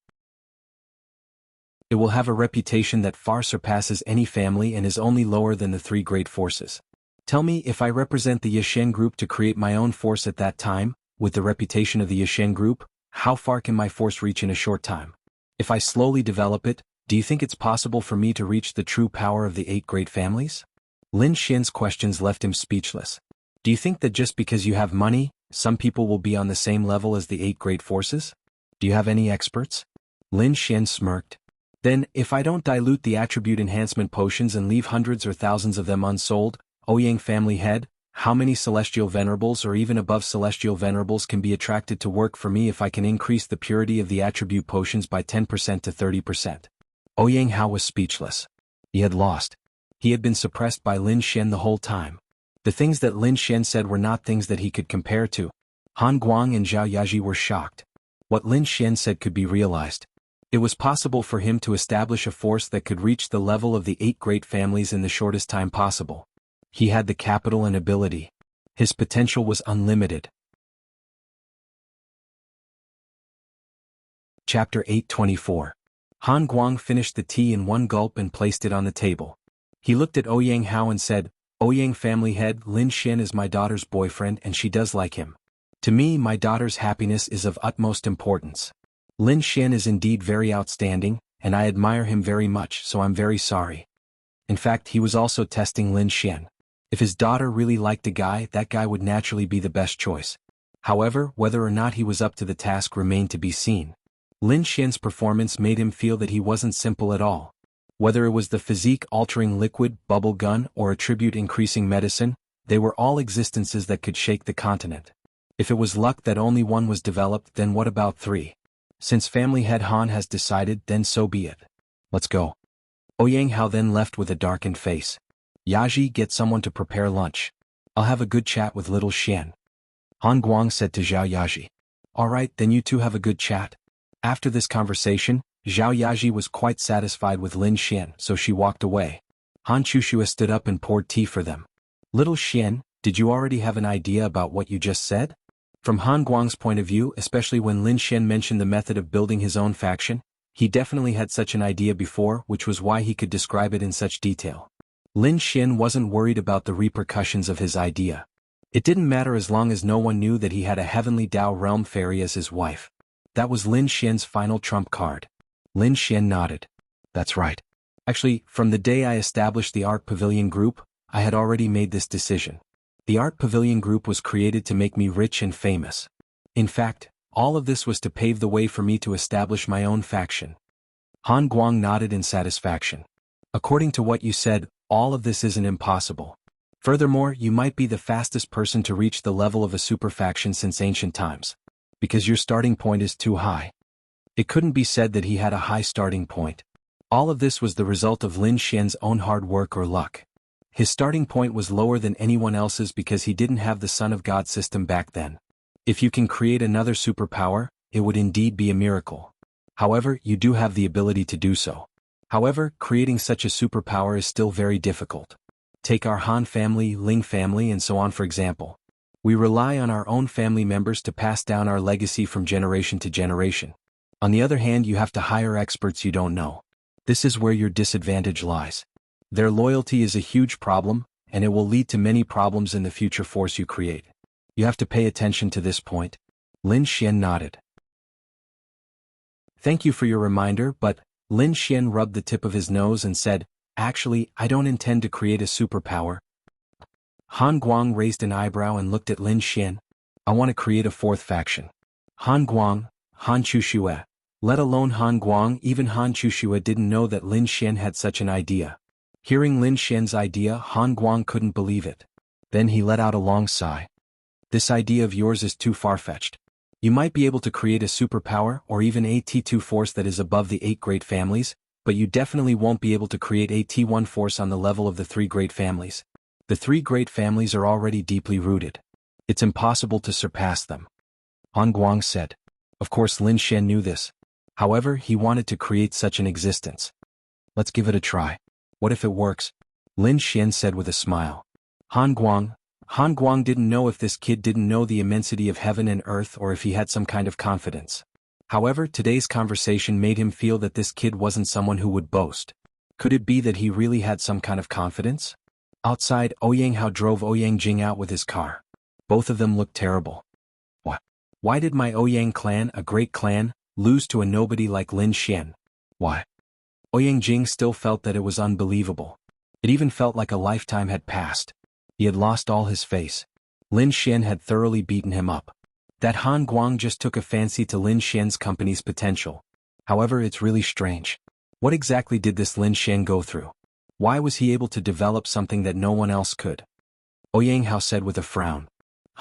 It will have a reputation that far surpasses any family and is only lower than the 3 great forces. Tell me, if I represent the Yishan group to create my own force at that time, with the reputation of the Yishan group, how far can my force reach in a short time? If I slowly develop it, do you think it's possible for me to reach the true power of the 8 great families? Lin Xian's questions left him speechless. Do you think that just because you have money, some people will be on the same level as the 8 great forces? Do you have any experts? Lin Xian smirked. Then, if I don't dilute the attribute enhancement potions and leave hundreds or thousands of them unsold, Ouyang family head, how many celestial venerables or even above celestial venerables can be attracted to work for me if I can increase the purity of the attribute potions by 10% to 30%? Ouyang Hao was speechless. He had lost. He had been suppressed by Lin Xian the whole time. The things that Lin Xian said were not things that he could compare to. Han Guang and Zhao Yaji were shocked. What Lin Xian said could be realized. It was possible for him to establish a force that could reach the level of the 8 great families in the shortest time possible. He had the capital and ability. His potential was unlimited. Chapter 824. Han Guang finished the tea in one gulp and placed it on the table. He looked at Ouyang Hao and said, Ouyang family head, Lin Xian is my daughter's boyfriend and she does like him. To me, my daughter's happiness is of utmost importance. Lin Xian is indeed very outstanding, and I admire him very much, so I'm very sorry. In fact, he was also testing Lin Xian. If his daughter really liked a guy, that guy would naturally be the best choice. However, whether or not he was up to the task remained to be seen. Lin Xian's performance made him feel that he wasn't simple at all. Whether it was the physique-altering liquid, bubble gun, or attribute-increasing medicine, they were all existences that could shake the continent. If it was luck that only one was developed, then what about 3? Since family head Han has decided, then so be it. Let's go. Ouyang Hao then left with a darkened face. Yaji, get someone to prepare lunch. I'll have a good chat with little Xian. Han Guang said to Zhao Yaji. All right, then you two have a good chat. After this conversation, Zhao Yaji was quite satisfied with Lin Xian, so she walked away. Han Chushua stood up and poured tea for them. Little Xian, did you already have an idea about what you just said? From Han Guang's point of view, especially when Lin Xian mentioned the method of building his own faction, he definitely had such an idea before, which was why he could describe it in such detail. Lin Xian wasn't worried about the repercussions of his idea. It didn't matter as long as no one knew that he had a heavenly Dao realm fairy as his wife. That was Lin Xian's final trump card. Lin Xian nodded. That's right. Actually, from the day I established the Art Pavilion Group, I had already made this decision. The Art Pavilion Group was created to make me rich and famous. In fact, all of this was to pave the way for me to establish my own faction. Han Guang nodded in satisfaction. According to what you said, all of this isn't impossible. Furthermore, you might be the fastest person to reach the level of a super faction since ancient times. Because your starting point is too high. It couldn't be said that he had a high starting point. All of this was the result of Lin Xian's own hard work or luck. His starting point was lower than anyone else's because he didn't have the Son of God system back then. If you can create another superpower, it would indeed be a miracle. However, you do have the ability to do so. However, creating such a superpower is still very difficult. Take our Han family, Ling family, and so on for example. We rely on our own family members to pass down our legacy from generation to generation. On the other hand, you have to hire experts you don't know. This is where your disadvantage lies. Their loyalty is a huge problem, and it will lead to many problems in the future force you create. You have to pay attention to this point. Lin Xian nodded. Thank you for your reminder, but Lin Xian rubbed the tip of his nose and said, actually, I don't intend to create a superpower. Han Guang raised an eyebrow and looked at Lin Xian. I want to create a 4th faction. Han Guang, Han Chushua. Let alone Han Guang, even Han Chushua didn't know that Lin Xian had such an idea. Hearing Lin Xian's idea, Han Guang couldn't believe it. Then he let out a long sigh. This idea of yours is too far-fetched. You might be able to create a superpower or even a T2 force that is above the 8 great families, but you definitely won't be able to create a T1 force on the level of the 3 great families. The 3 great families are already deeply rooted. It's impossible to surpass them. Han Guang said. Of course Lin Xian knew this. However, he wanted to create such an existence. Let's give it a try. What if it works? Lin Xian said with a smile. Han Guang didn't know if this kid didn't know the immensity of heaven and earth or if he had some kind of confidence. However, today's conversation made him feel that this kid wasn't someone who would boast. Could it be that he really had some kind of confidence? Outside, Ouyang Hao drove Ouyang Jing out with his car. Both of them looked terrible. What? Why did my Ouyang clan, a great clan, lose to a nobody like Lin Xian? Why? Ouyang Jing still felt that it was unbelievable. It even felt like a lifetime had passed. He had lost all his face. Lin Xian had thoroughly beaten him up. That Han Guang just took a fancy to Lin Xian's company's potential. However, it's really strange. What exactly did this Lin Xian go through? Why was he able to develop something that no one else could? Ouyang Hao said with a frown.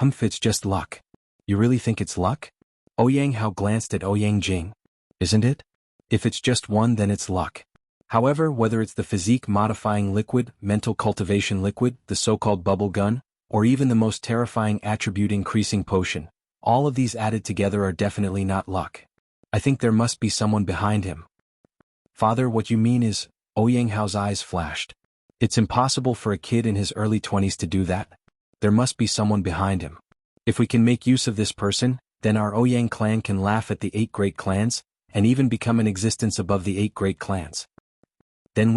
It's just luck. You really think it's luck? Ouyang Hao glanced at Ouyang Jing. Isn't it? If it's just one, then it's luck. However, whether it's the physique-modifying liquid, mental cultivation liquid, the so-called bubble gun, or even the most terrifying attribute-increasing potion, all of these added together are definitely not luck. I think there must be someone behind him. Father, what you mean is, Ouyang Hao's eyes flashed. It's impossible for a kid in his early 20s to do that. There must be someone behind him. If we can make use of this person, then our Ouyang clan can laugh at the 8 great clans, and even become an existence above the 8 great clans. Then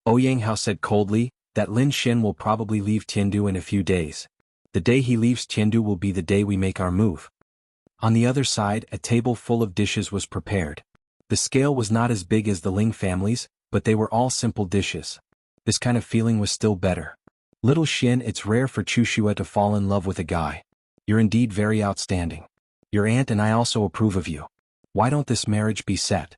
Ouyang Hao said coldly, that Lin Xian will probably leave Tiandu in a few days. The day he leaves Tiandu will be the day we make our move. On the other side, a table full of dishes was prepared. The scale was not as big as the Ling family's, but they were all simple dishes. This kind of feeling was still better. Little Xian, it's rare for Chu Xue to fall in love with a guy. You're indeed very outstanding. Your aunt and I also approve of you. Why don't this marriage be set?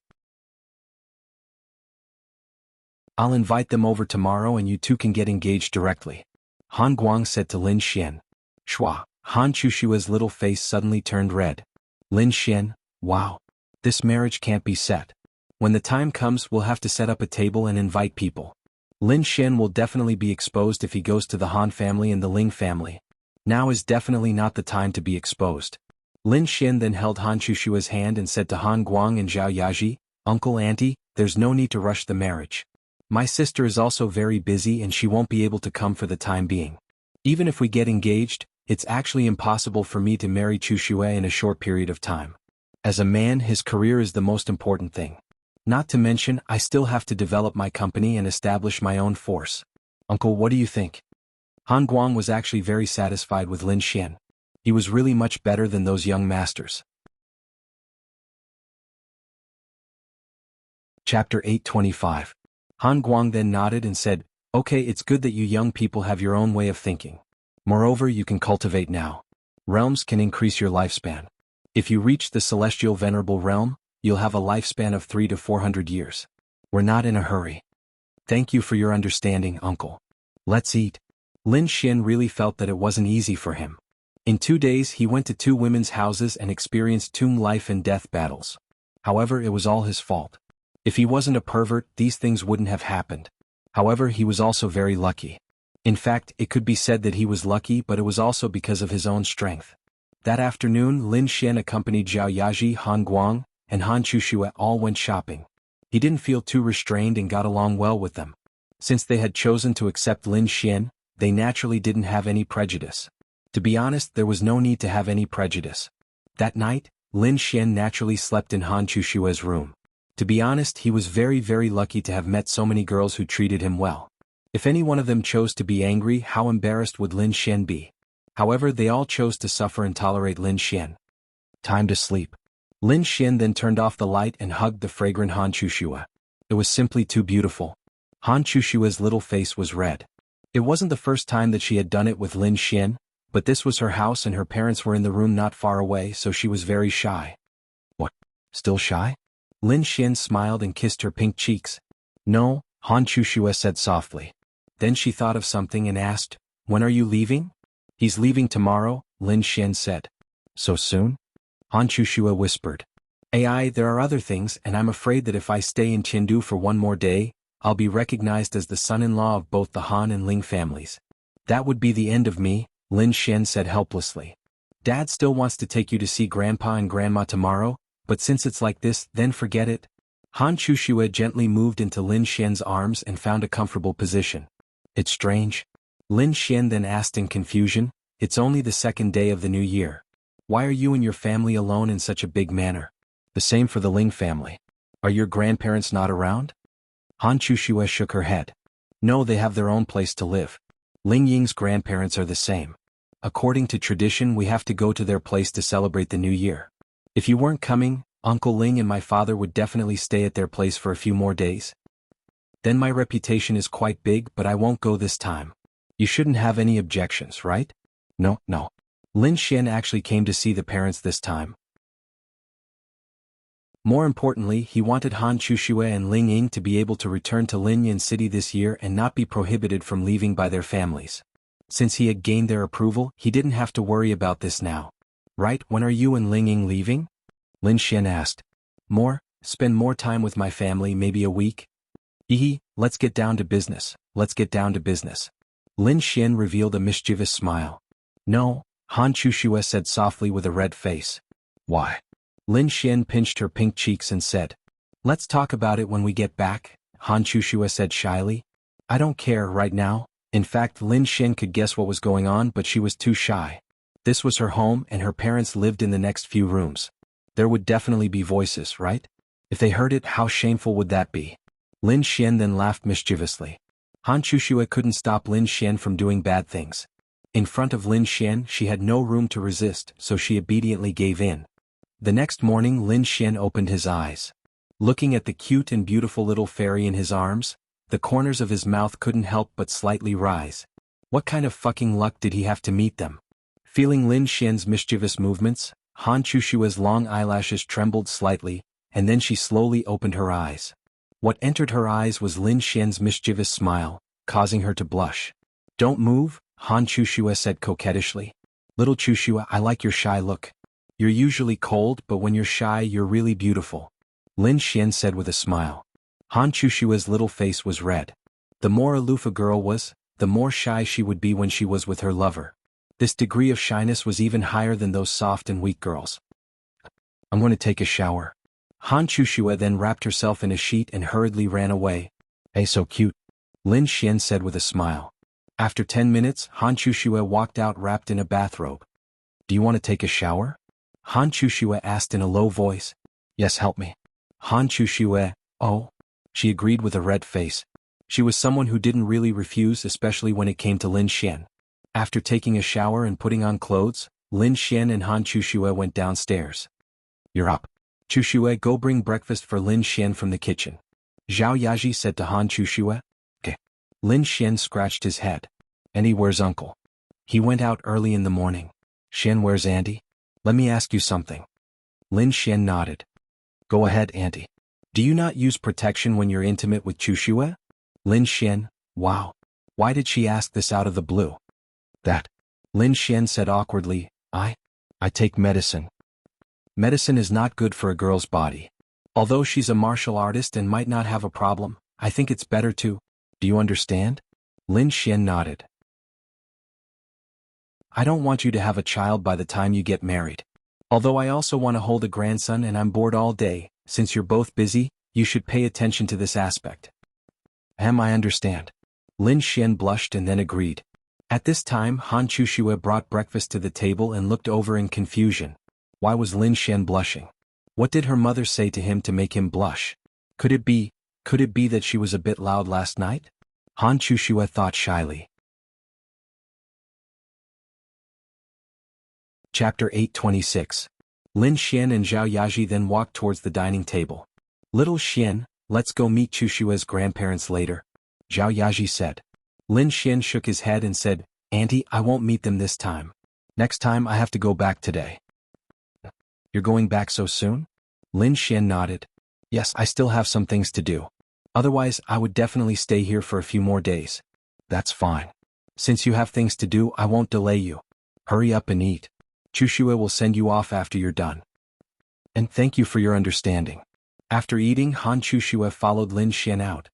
I'll invite them over tomorrow and you two can get engaged directly. Han Guang said to Lin Xian. Shua, Han Chu Xue's little face suddenly turned red. Lin Xian, wow. This marriage can't be set. When the time comes, we'll have to set up a table and invite people. Lin Xian will definitely be exposed if he goes to the Han family and the Ling family. Now is definitely not the time to be exposed. Lin Xian then held Han Chu Xue's hand and said to Han Guang and Zhao Yaji, Uncle Auntie, there's no need to rush the marriage. My sister is also very busy and she won't be able to come for the time being. Even if we get engaged, it's actually impossible for me to marry Chu Xue in a short period of time. As a man, his career is the most important thing. Not to mention, I still have to develop my company and establish my own force. Uncle, what do you think? Han Guang was actually very satisfied with Lin Xian. He was really much better than those young masters. Chapter 825. Han Guang then nodded and said, Okay, it's good that you young people have your own way of thinking. Moreover, you can cultivate now. Realms can increase your lifespan. If you reach the celestial venerable realm, you'll have a lifespan of 300 to 400 years. We're not in a hurry. Thank you for your understanding, Uncle. Let's eat. Lin Xian really felt that it wasn't easy for him. In 2 days he went to 2 women's houses and experienced 2 life and death battles. However, it was all his fault. If he wasn't a pervert, these things wouldn't have happened. However, he was also very lucky. In fact, it could be said that he was lucky, but it was also because of his own strength. That afternoon, Lin Xian accompanied Zhao Yaji, Han Guang, and Han Chu Xue all went shopping. He didn't feel too restrained and got along well with them. Since they had chosen to accept Lin Xian, they naturally didn't have any prejudice. To be honest, there was no need to have any prejudice. That night, Lin Xian naturally slept in Han Chu Xue's room. To be honest, he was very lucky to have met so many girls who treated him well. If any one of them chose to be angry, how embarrassed would Lin Xian be? However, they all chose to suffer and tolerate Lin Xian. Time to sleep. Lin Xian then turned off the light and hugged the fragrant Han Chu Xue. It was simply too beautiful. Han Chu Xue's little face was red. It wasn't the first time that she had done it with Lin Xian, but this was her house and her parents were in the room not far away, so she was very shy. What? Still shy? Lin Xian smiled and kissed her pink cheeks. No, Han Chu Xue said softly. Then she thought of something and asked, When are you leaving? He's leaving tomorrow, Lin Xian said. So soon? Han Chu Xue whispered. There are other things, and I'm afraid that if I stay in Tiandu for one more day, I'll be recognized as the son-in-law of both the Han and Ling families. That would be the end of me, Lin Xian said helplessly. Dad still wants to take you to see Grandpa and Grandma tomorrow, but since it's like this, then forget it. Han Chu Xue gently moved into Lin Xian's arms and found a comfortable position. It's strange. Lin Xian then asked in confusion, It's only the 2nd day of the new year. Why are you and your family alone in such a big manner? The same for the Ling family. Are your grandparents not around? Han Chu Xue shook her head. No, they have their own place to live. Ling Ying's grandparents are the same. According to tradition, we have to go to their place to celebrate the new year. If you weren't coming, Uncle Ling and my father would definitely stay at their place for a few more days. Then my reputation is quite big, but I won't go this time. You shouldn't have any objections, right? No. Lin Xian actually came to see the parents this time. More importantly, he wanted Han Chuxue and Ling Ying to be able to return to Linyan City this year and not be prohibited from leaving by their families. Since he had gained their approval, he didn't have to worry about this now. Right, when are you and Ling Ying leaving? Lin Xian asked. Spend more time with my family, maybe a week? Let's get down to business, let's get down to business. Lin Xian revealed a mischievous smile. No, Han Chuxue said softly with a red face. Why? Lin Xian pinched her pink cheeks and said. Let's talk about it when we get back, Han Chuxue said shyly. I don't care right now. In fact, Lin Xian could guess what was going on, but she was too shy. This was her home and her parents lived in the next few rooms. There would definitely be voices, right? If they heard it, how shameful would that be? Lin Xian then laughed mischievously. Han Chuxue couldn't stop Lin Xian from doing bad things. In front of Lin Xian, she had no room to resist, so she obediently gave in. The next morning, Lin Xian opened his eyes. Looking at the cute and beautiful little fairy in his arms, the corners of his mouth couldn't help but slightly rise. What kind of fucking luck did he have to meet them? Feeling Lin Xian's mischievous movements, Han Chuxue's long eyelashes trembled slightly, and then she slowly opened her eyes. What entered her eyes was Lin Xian's mischievous smile, causing her to blush. Don't move, Han Chuxue said coquettishly. Little Chuxue, I like your shy look. You're usually cold, but when you're shy you're really beautiful. Lin Xian said with a smile. Han Chuxue's little face was red. The more aloof a girl was, the more shy she would be when she was with her lover. This degree of shyness was even higher than those soft and weak girls. I'm going to take a shower. Han Chuxue then wrapped herself in a sheet and hurriedly ran away. Hey, so cute. Lin Xian said with a smile. After 10 minutes, Han Chuxue walked out wrapped in a bathrobe. Do you want to take a shower? Han Chuxue asked in a low voice. Yes, help me. Han Chuxue, oh. She agreed with a red face. She was someone who didn't really refuse, especially when it came to Lin Xian. After taking a shower and putting on clothes, Lin Xian and Han Chuxue went downstairs. You're up. Chuxue, go bring breakfast for Lin Xian from the kitchen. Zhao Yaji said to Han Chuxue. Okay. Lin Xian scratched his head. Auntie, where's uncle? He went out early in the morning. Xian, where's auntie? Let me ask you something. Lin Xian nodded. Go ahead, auntie. Do you not use protection when you're intimate with Chuxue? Lin Xian, wow. Why did she ask this out of the blue? That. Lin Xian said awkwardly, I take medicine. Medicine is not good for a girl's body. Although she's a martial artist and might not have a problem, I think it's better to. Do you understand? Lin Xian nodded. I don't want you to have a child by the time you get married. Although I also want to hold a grandson and I'm bored all day, since you're both busy, you should pay attention to this aspect. I understand. Lin Xian blushed and then agreed. At this time, Han Chuxue brought breakfast to the table and looked over in confusion. Why was Lin Xian blushing? What did her mother say to him to make him blush? Could it be that she was a bit loud last night? Han Chuxue thought shyly. Chapter 826. Lin Xian and Zhao Yaji then walked towards the dining table. Little Xian, let's go meet Chuxue's grandparents later, Zhao Yaji said. Lin Xian shook his head and said, Auntie, I won't meet them this time. Next time I have to go back today. You're going back so soon? Lin Xian nodded. Yes, I still have some things to do. Otherwise, I would definitely stay here for a few more days. That's fine. Since you have things to do, I won't delay you. Hurry up and eat. Chuxue will send you off after you're done. And thank you for your understanding. After eating, Han Chuxue followed Lin Xian out.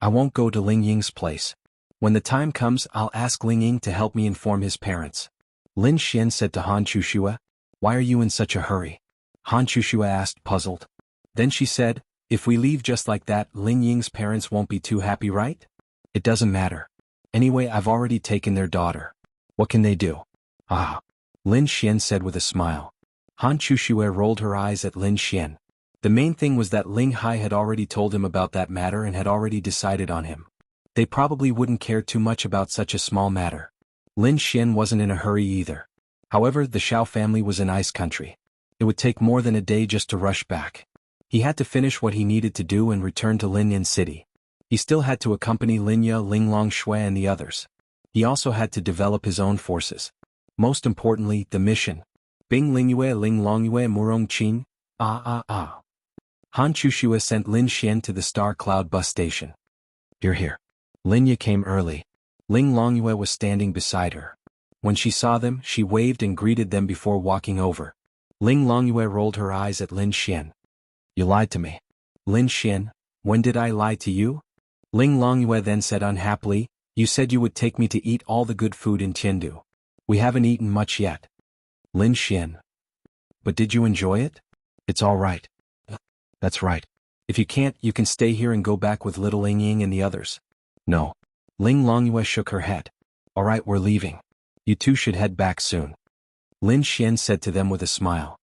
I won't go to Ling Ying's place. When the time comes, I'll ask Ling Ying to help me inform his parents. Lin Xian said to Han Chuxue. Why are you in such a hurry? Han Chuxue asked, puzzled. Then she said, if we leave just like that, Ling Ying's parents won't be too happy, right? It doesn't matter. Anyway, I've already taken their daughter. What can they do? Ah. Lin Xian said with a smile. Han Chuxue rolled her eyes at Lin Xian. The main thing was that Ling Hai had already told him about that matter and had already decided on him. They probably wouldn't care too much about such a small matter. Lin Xian wasn't in a hurry either. However, the Shao family was an ice country. It would take more than a day just to rush back. He had to finish what he needed to do and return to Linyan City. He still had to accompany Linya, Linglong Shui and the others. He also had to develop his own forces. Most importantly, the mission. Bing Lingyue Ling Longyue Murong Qin. Han Chushue sent Lin Xian to the Star Cloud bus station. Here. Lin Ye came early. Ling Longyue was standing beside her. When she saw them, she waved and greeted them before walking over. Ling Longyue rolled her eyes at Lin Xian. You lied to me. Lin Xian, when did I lie to you? Ling Longyue then said unhappily, you said you would take me to eat all the good food in Tiandu. We haven't eaten much yet. Lin Xian. But did you enjoy it? It's all right. That's right. If you can't, you can stay here and go back with little Ying Ying and the others. No. Ling Longyue shook her head. All right, we're leaving. You two should head back soon. Lin Xian said to them with a smile.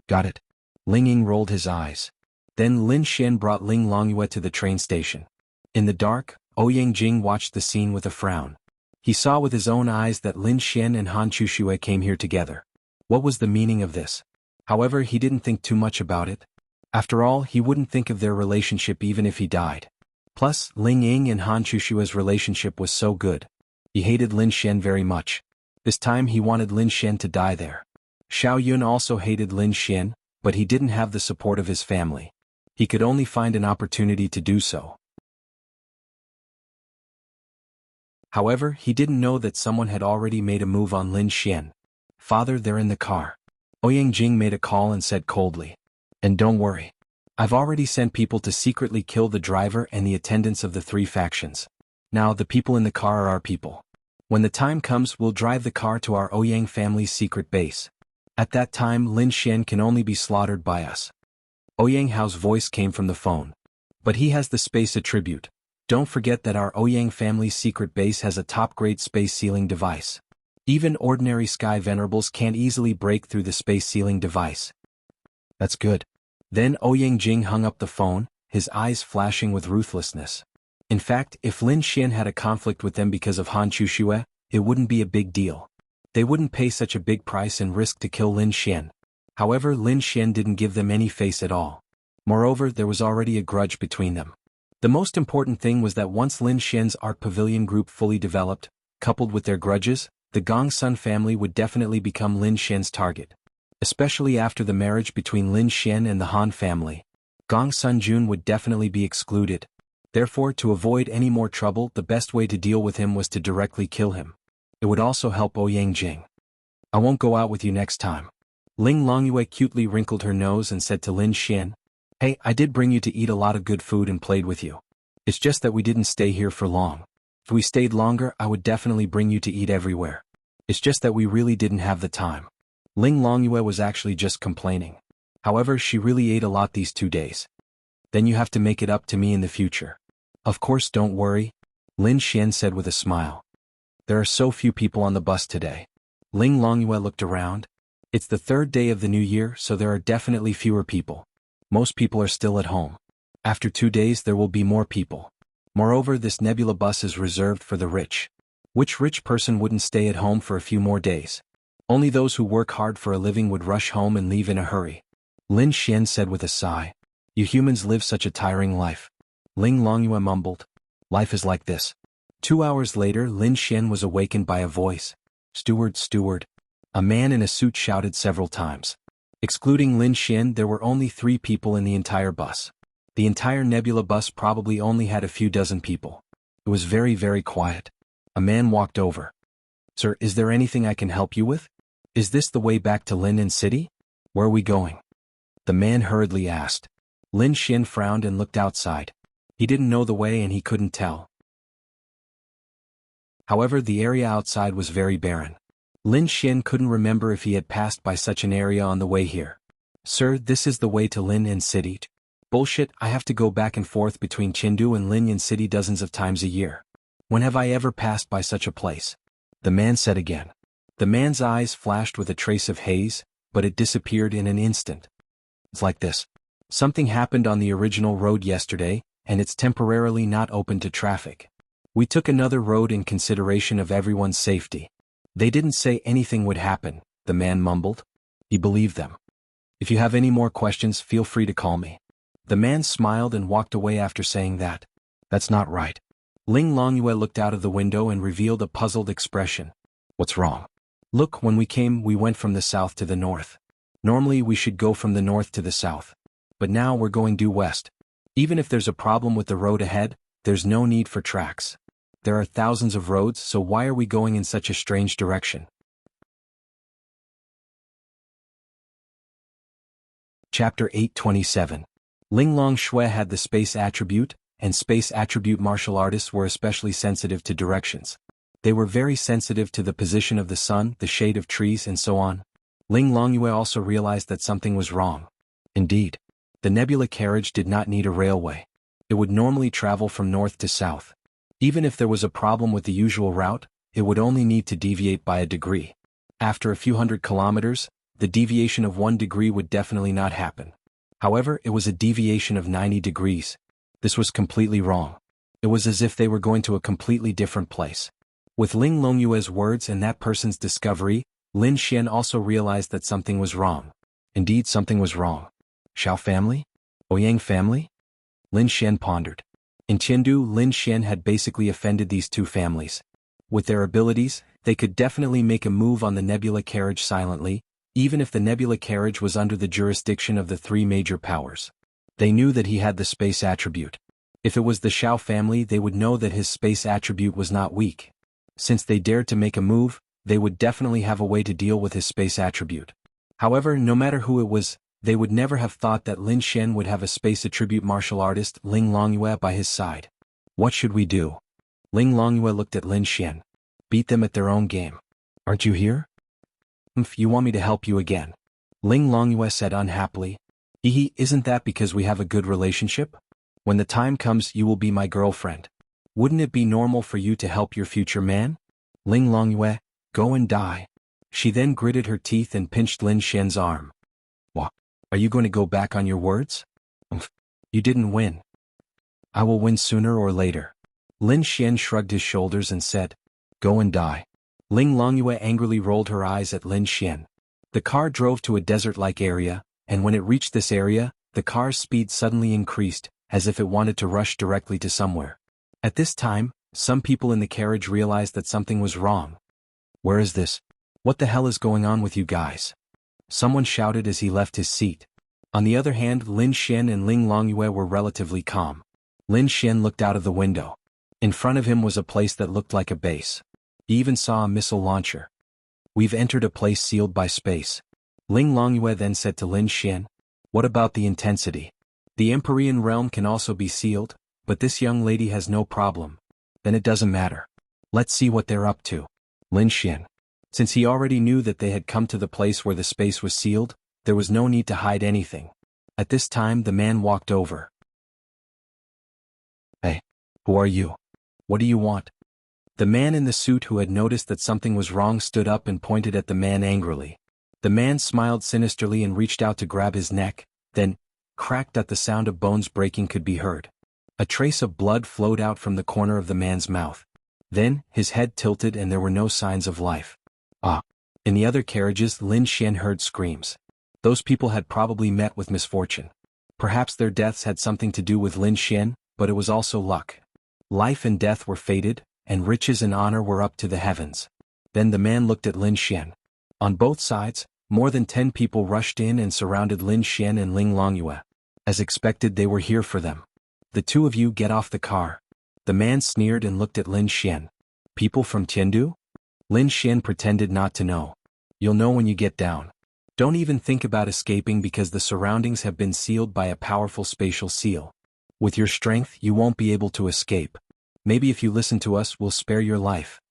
Got it. Ling Ying rolled his eyes. Then Lin Xian brought Ling Longyue to the train station. In the dark, Ouyang Jing watched the scene with a frown. He saw with his own eyes that Lin Xian and Han Chushue came here together. What was the meaning of this? However, he didn't think too much about it. After all, he wouldn't think of their relationship even if he died. Plus, Ling Ying and Han Chushue's relationship was so good. He hated Lin Xian very much. This time he wanted Lin Xian to die there. Xiao Yun also hated Lin Xian, but he didn't have the support of his family. He could only find an opportunity to do so. However, he didn't know that someone had already made a move on Lin Xian. Father, they're in the car. Ouyang Jing made a call and said coldly. And don't worry. I've already sent people to secretly kill the driver and the attendants of the three factions. Now the people in the car are our people. When the time comes, we'll drive the car to our Ouyang family's secret base. At that time, Lin Xian can only be slaughtered by us. Ouyang Hao's voice came from the phone. But he has the space attribute. Don't forget that our Ouyang family's secret base has a top-grade space sealing device. Even ordinary sky venerables can't easily break through the space sealing device. That's good. Then Ouyang Jing hung up the phone, his eyes flashing with ruthlessness. In fact, if Lin Xian had a conflict with them because of Han Chushue, it wouldn't be a big deal. They wouldn't pay such a big price and risk to kill Lin Xian. However, Lin Xian didn't give them any face at all. Moreover, there was already a grudge between them. The most important thing was that once Lin Xian's art pavilion group fully developed, coupled with their grudges, the Gong Sun family would definitely become Lin Xian's target. Especially after the marriage between Lin Xian and the Han family. Gong Sun Jun would definitely be excluded. Therefore, to avoid any more trouble, the best way to deal with him was to directly kill him. It would also help Ouyang Jing. I won't go out with you next time. Ling Longyue cutely wrinkled her nose and said to Lin Xian, Hey, I did bring you to eat a lot of good food and played with you. It's just that we didn't stay here for long. If we stayed longer, I would definitely bring you to eat everywhere. It's just that we really didn't have the time. Ling Longyue was actually just complaining. However, she really ate a lot these 2 days. Then you have to make it up to me in the future. Of course, don't worry, Lin Xian said with a smile. There are so few people on the bus today. Ling Longyue looked around. It's the 3rd day of the new year, so there are definitely fewer people. Most people are still at home. After 2 days there will be more people. Moreover, this nebula bus is reserved for the rich. Which rich person wouldn't stay at home for a few more days? Only those who work hard for a living would rush home and leave in a hurry. Lin Xian said with a sigh. You humans live such a tiring life. Ling Longyue mumbled. Life is like this. 2 hours later, Lin Xian was awakened by a voice. Steward, steward. A man in a suit shouted several times. Excluding Lin Xian, there were only 3 people in the entire bus. The entire nebula bus probably only had a few dozen people. It was very, very quiet. A man walked over. Sir, is there anything I can help you with? Is this the way back to Linnan City? Where are we going? The man hurriedly asked. Lin Xian frowned and looked outside. He didn't know the way and he couldn't tell. However, the area outside was very barren. Lin Xian couldn't remember if he had passed by such an area on the way here. Sir, this is the way to Linnan City. Bullshit, I have to go back and forth between Chengdu and Linnan City dozens of times a year. When have I ever passed by such a place? The man said again. The man's eyes flashed with a trace of haze, but it disappeared in an instant. It's like this. Something happened on the original road yesterday, and it's temporarily not open to traffic. We took another road in consideration of everyone's safety. They didn't say anything would happen, the man mumbled. He believed them. If you have any more questions, feel free to call me. The man smiled and walked away after saying that. That's not right. Ling Longyue looked out of the window and revealed a puzzled expression. What's wrong? Look, when we came, we went from the south to the north. Normally we should go from the north to the south. But now we're going due west. Even if there's a problem with the road ahead, there's no need for tracks. There are thousands of roads, so why are we going in such a strange direction? Chapter 8:27. Ling Long Shui had the space attribute, and space attribute martial artists were especially sensitive to directions. They were very sensitive to the position of the sun, the shade of trees, and so on. Ling Longyue also realized that something was wrong. Indeed, the nebula carriage did not need a railway. It would normally travel from north to south. Even if there was a problem with the usual route, it would only need to deviate by a degree. After a few hundred kilometers, the deviation of 1 degree would definitely not happen. However, it was a deviation of 90 degrees. This was completely wrong. It was as if they were going to a completely different place. With Ling Longyue's words and that person's discovery, Lin Xian also realized that something was wrong. Indeed, something was wrong. Xiao family? Ouyang family? Lin Xian pondered. In Tiandu, Lin Xian had basically offended these two families. With their abilities, they could definitely make a move on the nebula carriage silently, even if the nebula carriage was under the jurisdiction of the 3 major powers. They knew that he had the space attribute. If it was the Xiao family, they would know that his space attribute was not weak. Since they dared to make a move, they would definitely have a way to deal with his space attribute. However, no matter who it was, they would never have thought that Lin Xian would have a space attribute martial artist Ling Longyue by his side. What should we do? Ling Longyue looked at Lin Xian. Beat them at their own game. Aren't you here? You want me to help you again? Ling Longyue said unhappily. Isn't that because we have a good relationship? When the time comes, you will be my girlfriend. Wouldn't it be normal for you to help your future man? Ling Longyue, go and die. She then gritted her teeth and pinched Lin Xian's arm. What? Are you going to go back on your words? You didn't win. I will win sooner or later. Lin Xian shrugged his shoulders and said, go and die. Ling Longyue angrily rolled her eyes at Lin Xian. The car drove to a desert-like area, and when it reached this area, the car's speed suddenly increased, as if it wanted to rush directly to somewhere. At this time, some people in the carriage realized that something was wrong. Where is this? What the hell is going on with you guys? Someone shouted as he left his seat. On the other hand, Lin Xian and Ling Longyue were relatively calm. Lin Xian looked out of the window. In front of him was a place that looked like a base. He even saw a missile launcher. We've entered a place sealed by space. Ling Longyue then said to Lin Xian, what about the intensity? The Empyrean realm can also be sealed, but this young lady has no problem. Then it doesn't matter. Let's see what they're up to. Lin Xian. Since he already knew that they had come to the place where the space was sealed, there was no need to hide anything. At this time the man walked over. Hey, who are you? What do you want? The man in the suit who had noticed that something was wrong stood up and pointed at the man angrily. The man smiled sinisterly and reached out to grab his neck, then, cracked at the sound of bones breaking could be heard. A trace of blood flowed out from the corner of the man's mouth. Then, his head tilted and there were no signs of life. In the other carriages, Lin Xian heard screams. Those people had probably met with misfortune. Perhaps their deaths had something to do with Lin Xian, but it was also luck. Life and death were fated, and riches and honor were up to the heavens. Then the man looked at Lin Xian. On both sides, more than 10 people rushed in and surrounded Lin Xian and Ling Longyue. As expected, they were here for them. The two of you get off the car. The man sneered and looked at Lin Xian. People from Tiandu? Lin Xian pretended not to know. You'll know when you get down. Don't even think about escaping because the surroundings have been sealed by a powerful spatial seal. With your strength, you won't be able to escape. Maybe if you listen to us, we'll spare your life.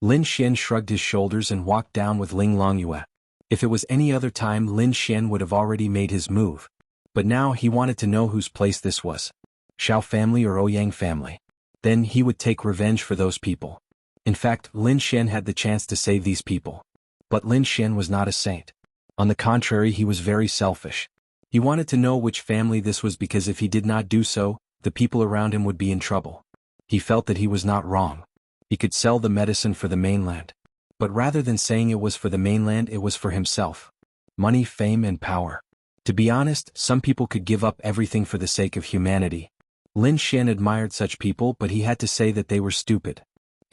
Lin Xian shrugged his shoulders and walked down with Ling Longyue. If it was any other time, Lin Xian would have already made his move. But now he wanted to know whose place this was. Xiao family or Ouyang family. Then he would take revenge for those people. In fact, Lin Xian had the chance to save these people. But Lin Xian was not a saint. On the contrary, he was very selfish. He wanted to know which family this was because if he did not do so, the people around him would be in trouble. He felt that he was not wrong. He could sell the medicine for the mainland. But rather than saying it was for the mainland, it was for himself. Money, fame, and power. To be honest, some people could give up everything for the sake of humanity. Lin Xian admired such people, but he had to say that they were stupid.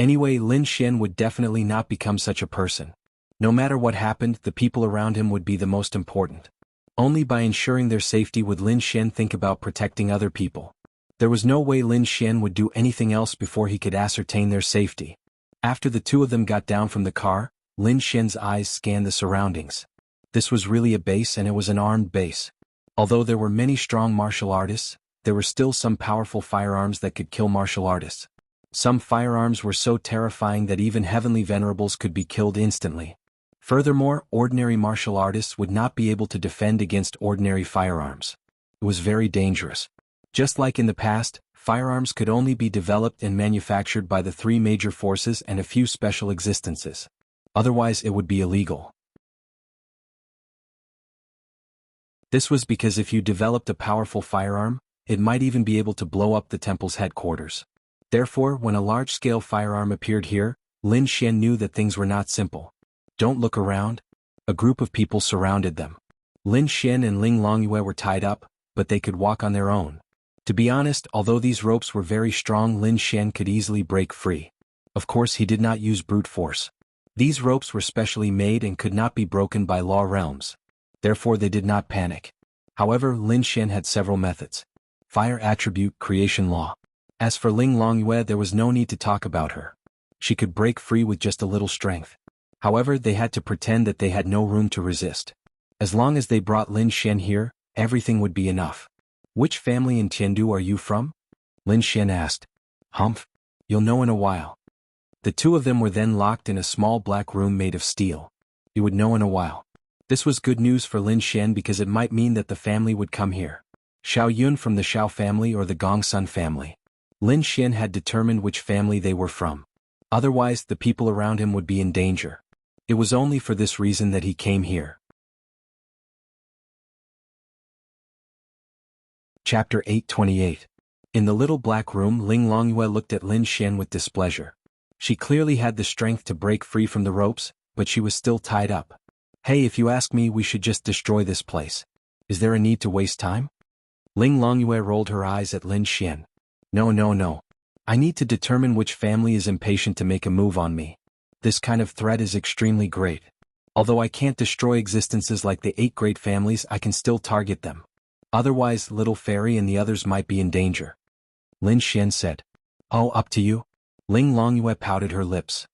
Anyway, Lin Xian would definitely not become such a person. No matter what happened, the people around him would be the most important. Only by ensuring their safety would Lin Xian think about protecting other people. There was no way Lin Xian would do anything else before he could ascertain their safety. After the two of them got down from the car, Lin Xian's eyes scanned the surroundings. This was really a base, and it was an armed base. Although there were many strong martial artists, there were still some powerful firearms that could kill martial artists. Some firearms were so terrifying that even heavenly venerables could be killed instantly. Furthermore, ordinary martial artists would not be able to defend against ordinary firearms. It was very dangerous. Just like in the past, firearms could only be developed and manufactured by the three major forces and a few special existences. Otherwise it would be illegal. This was because if you developed a powerful firearm, it might even be able to blow up the temple's headquarters. Therefore, when a large-scale firearm appeared here, Lin Xian knew that things were not simple. Don't look around. A group of people surrounded them. Lin Xian and Ling Longyue were tied up, but they could walk on their own. To be honest, although these ropes were very strong, Lin Xian could easily break free. Of course, he did not use brute force. These ropes were specially made and could not be broken by law realms. Therefore they did not panic. However, Lin Xian had several methods. Fire attribute, creation law. As for Ling Longyue, there was no need to talk about her. She could break free with just a little strength. However, they had to pretend that they had no room to resist. As long as they brought Lin Xian here, everything would be enough. Which family in Tiandu are you from? Lin Xian asked. Humph. You'll know in a while. The two of them were then locked in a small black room made of steel. You would know in a while. This was good news for Lin Xian because it might mean that the family would come here. Xiao Yun from the Xiao family or the Gongsun family. Lin Xian had determined which family they were from. Otherwise, the people around him would be in danger. It was only for this reason that he came here. Chapter 828. In the little black room, Ling Longyue looked at Lin Xian with displeasure. She clearly had the strength to break free from the ropes, but she was still tied up. Hey, if you ask me, we should just destroy this place. Is there a need to waste time? Ling Longyue rolled her eyes at Lin Xian. No. I need to determine which family is impatient to make a move on me. This kind of threat is extremely great. Although I can't destroy existences like the 8 great families, I can still target them. Otherwise, Little Fairy and the others might be in danger. Lin Xian said. Oh, up to you. Ling Longyue pouted her lips.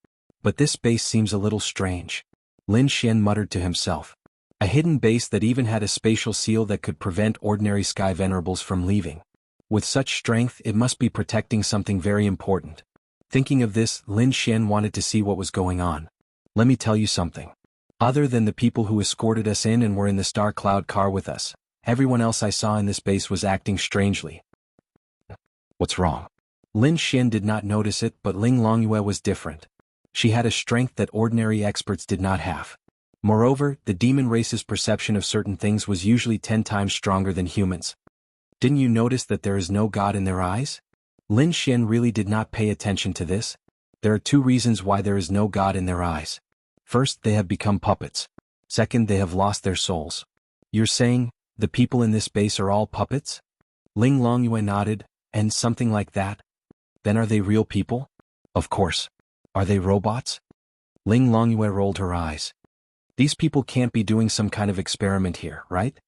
But this base seems a little strange. Lin Xian muttered to himself. A hidden base that even had a spatial seal that could prevent ordinary sky venerables from leaving. With such strength, it must be protecting something very important. Thinking of this, Lin Xian wanted to see what was going on. Let me tell you something. Other than the people who escorted us in and were in the Star Cloud car with us, everyone else I saw in this base was acting strangely. What's wrong? Lin Xian did not notice it, but Ling Longyue was different. She had a strength that ordinary experts did not have. Moreover, the demon race's perception of certain things was usually 10 times stronger than humans. Didn't you notice that there is no God in their eyes? Lin Xian really did not pay attention to this. There are 2 reasons why there is no God in their eyes. First, they have become puppets. Second, they have lost their souls. You're saying, the people in this base are all puppets? Ling Longyue nodded, and something like that. Then are they real people? Of course. Are they robots? Ling Longyue rolled her eyes. These people can't be doing some kind of experiment here, right?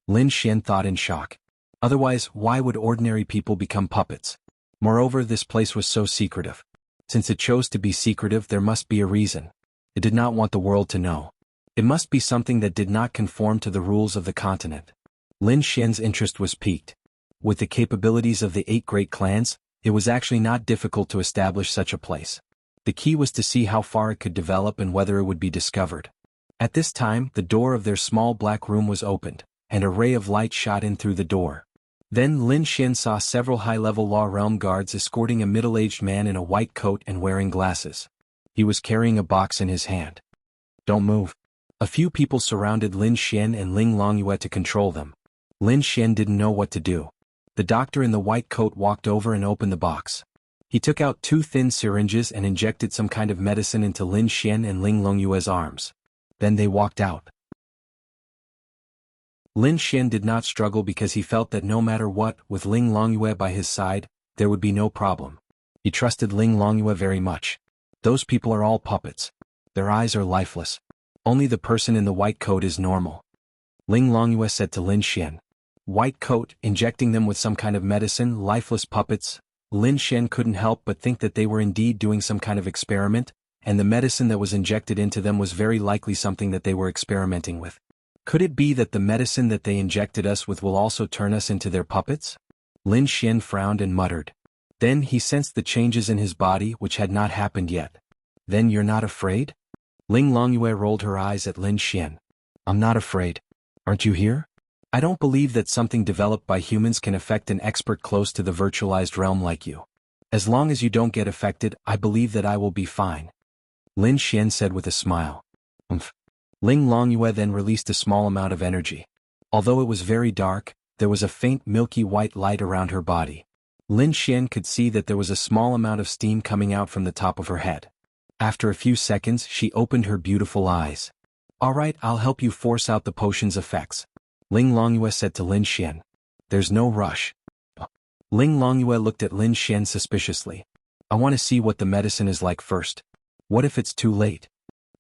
Lin Xian thought in shock. Otherwise, why would ordinary people become puppets? Moreover, this place was so secretive. Since it chose to be secretive, there must be a reason. It did not want the world to know. It must be something that did not conform to the rules of the continent. Lin Xian's interest was piqued. With the capabilities of the 8 great clans, it was actually not difficult to establish such a place. The key was to see how far it could develop and whether it would be discovered. At this time, the door of their small black room was opened, and a ray of light shot in through the door. Then Lin Xian saw several high-level law realm guards escorting a middle-aged man in a white coat and wearing glasses. He was carrying a box in his hand. Don't move. A few people surrounded Lin Xian and Ling Longyue to control them. Lin Xian didn't know what to do. The doctor in the white coat walked over and opened the box. He took out 2 thin syringes and injected some kind of medicine into Lin Xian and Ling Longyue's arms. Then they walked out. Lin Xian did not struggle because he felt that no matter what, with Ling Longyue by his side, there would be no problem. He trusted Ling Longyue very much. Those people are all puppets. Their eyes are lifeless. Only the person in the white coat is normal. Ling Longyue said to Lin Xian. White coat, injecting them with some kind of medicine, lifeless puppets. Lin Xian couldn't help but think that they were indeed doing some kind of experiment, and the medicine that was injected into them was very likely something that they were experimenting with. Could it be that the medicine that they injected us with will also turn us into their puppets? Lin Xian frowned and muttered. Then he sensed the changes in his body which had not happened yet. Then you're not afraid? Ling Longyue rolled her eyes at Lin Xian. I'm not afraid. Aren't you here? I don't believe that something developed by humans can affect an expert close to the virtualized realm like you. As long as you don't get affected, I believe that I will be fine. Lin Xian said with a smile. Ling Longyue then released a small amount of energy. Although it was very dark, there was a faint milky white light around her body. Lin Xian could see that there was a small amount of steam coming out from the top of her head. After a few seconds, she opened her beautiful eyes. Alright, I'll help you force out the potion's effects. Ling Longyue said to Lin Xian. There's no rush. Ling Longyue looked at Lin Xian suspiciously. I want to see what the medicine is like first. What if it's too late?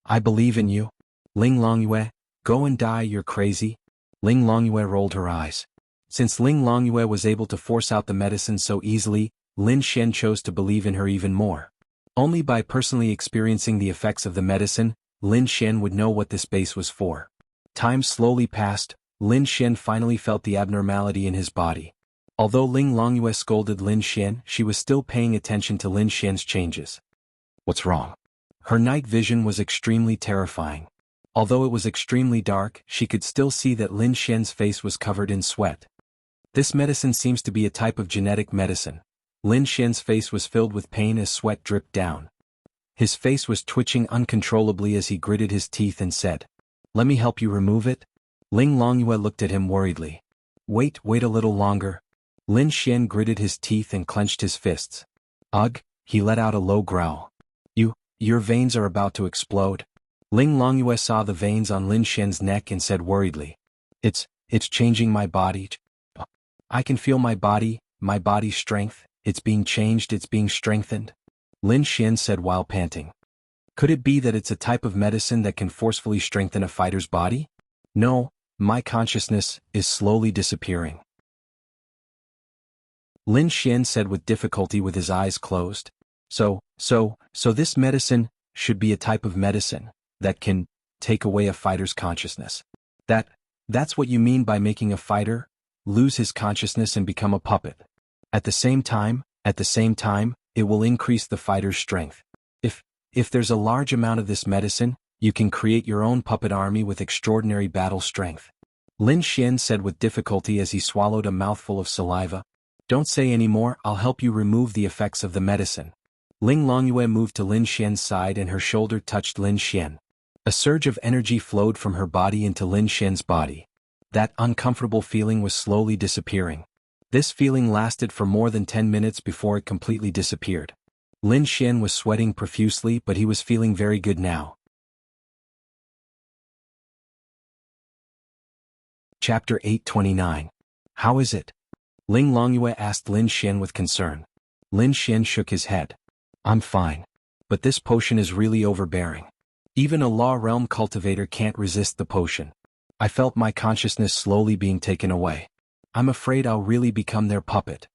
I believe in you. Ling Longyue, go and die, you're crazy. Ling Longyue rolled her eyes. Since Ling Longyue was able to force out the medicine so easily, Lin Xian chose to believe in her even more. Only by personally experiencing the effects of the medicine, Lin Xian would know what this base was for. Time slowly passed. Lin Xian finally felt the abnormality in his body. Although Ling Longyue scolded Lin Xian, she was still paying attention to Lin Xian's changes. What's wrong? Her night vision was extremely terrifying. Although it was extremely dark, she could still see that Lin Xian's face was covered in sweat. This medicine seems to be a type of genetic medicine. Lin Xian's face was filled with pain as sweat dripped down. His face was twitching uncontrollably as he gritted his teeth and said, Let me help you remove it? Ling Longyue looked at him worriedly. Wait a little longer. Lin Xian gritted his teeth and clenched his fists. Ugh, he let out a low growl. Your veins are about to explode. Ling Longyue saw the veins on Lin Xian's neck and said worriedly. It's changing my body. I can feel my body's strength, it's being changed, it's being strengthened. Lin Xian said while panting. Could it be that it's a type of medicine that can forcefully strengthen a fighter's body? No, my consciousness is slowly disappearing. Lin Xian said with difficulty with his eyes closed. So this medicine should be a type of medicine that can take away a fighter's consciousness. That's what you mean by making a fighter lose his consciousness and become a puppet. At the same time, it will increase the fighter's strength. If there's a large amount of this medicine, you can create your own puppet army with extraordinary battle strength. Lin Xian said with difficulty as he swallowed a mouthful of saliva. Don't say any more, I'll help you remove the effects of the medicine. Ling Longyue moved to Lin Xian's side and her shoulder touched Lin Xian. A surge of energy flowed from her body into Lin Xian's body. That uncomfortable feeling was slowly disappearing. This feeling lasted for more than 10 minutes before it completely disappeared. Lin Xian was sweating profusely, but he was feeling very good now. Chapter 829. How is it? Ling Longyue asked Lin Xian with concern. Lin Xian shook his head. I'm fine. But this potion is really overbearing. Even a law realm cultivator can't resist the potion. I felt my consciousness slowly being taken away. I'm afraid I'll really become their puppet.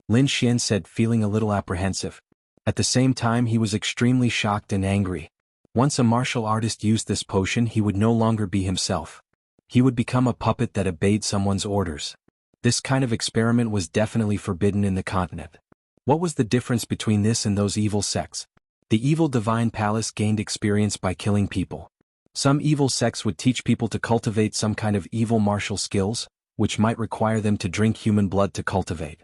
Lin Xian said, feeling a little apprehensive. At the same time he was extremely shocked and angry. Once a martial artist used this potion, he would no longer be himself. He would become a puppet that obeyed someone's orders. This kind of experiment was definitely forbidden in the continent. What was the difference between this and those evil sects? The evil divine palace gained experience by killing people. Some evil sects would teach people to cultivate some kind of evil martial skills, which might require them to drink human blood to cultivate.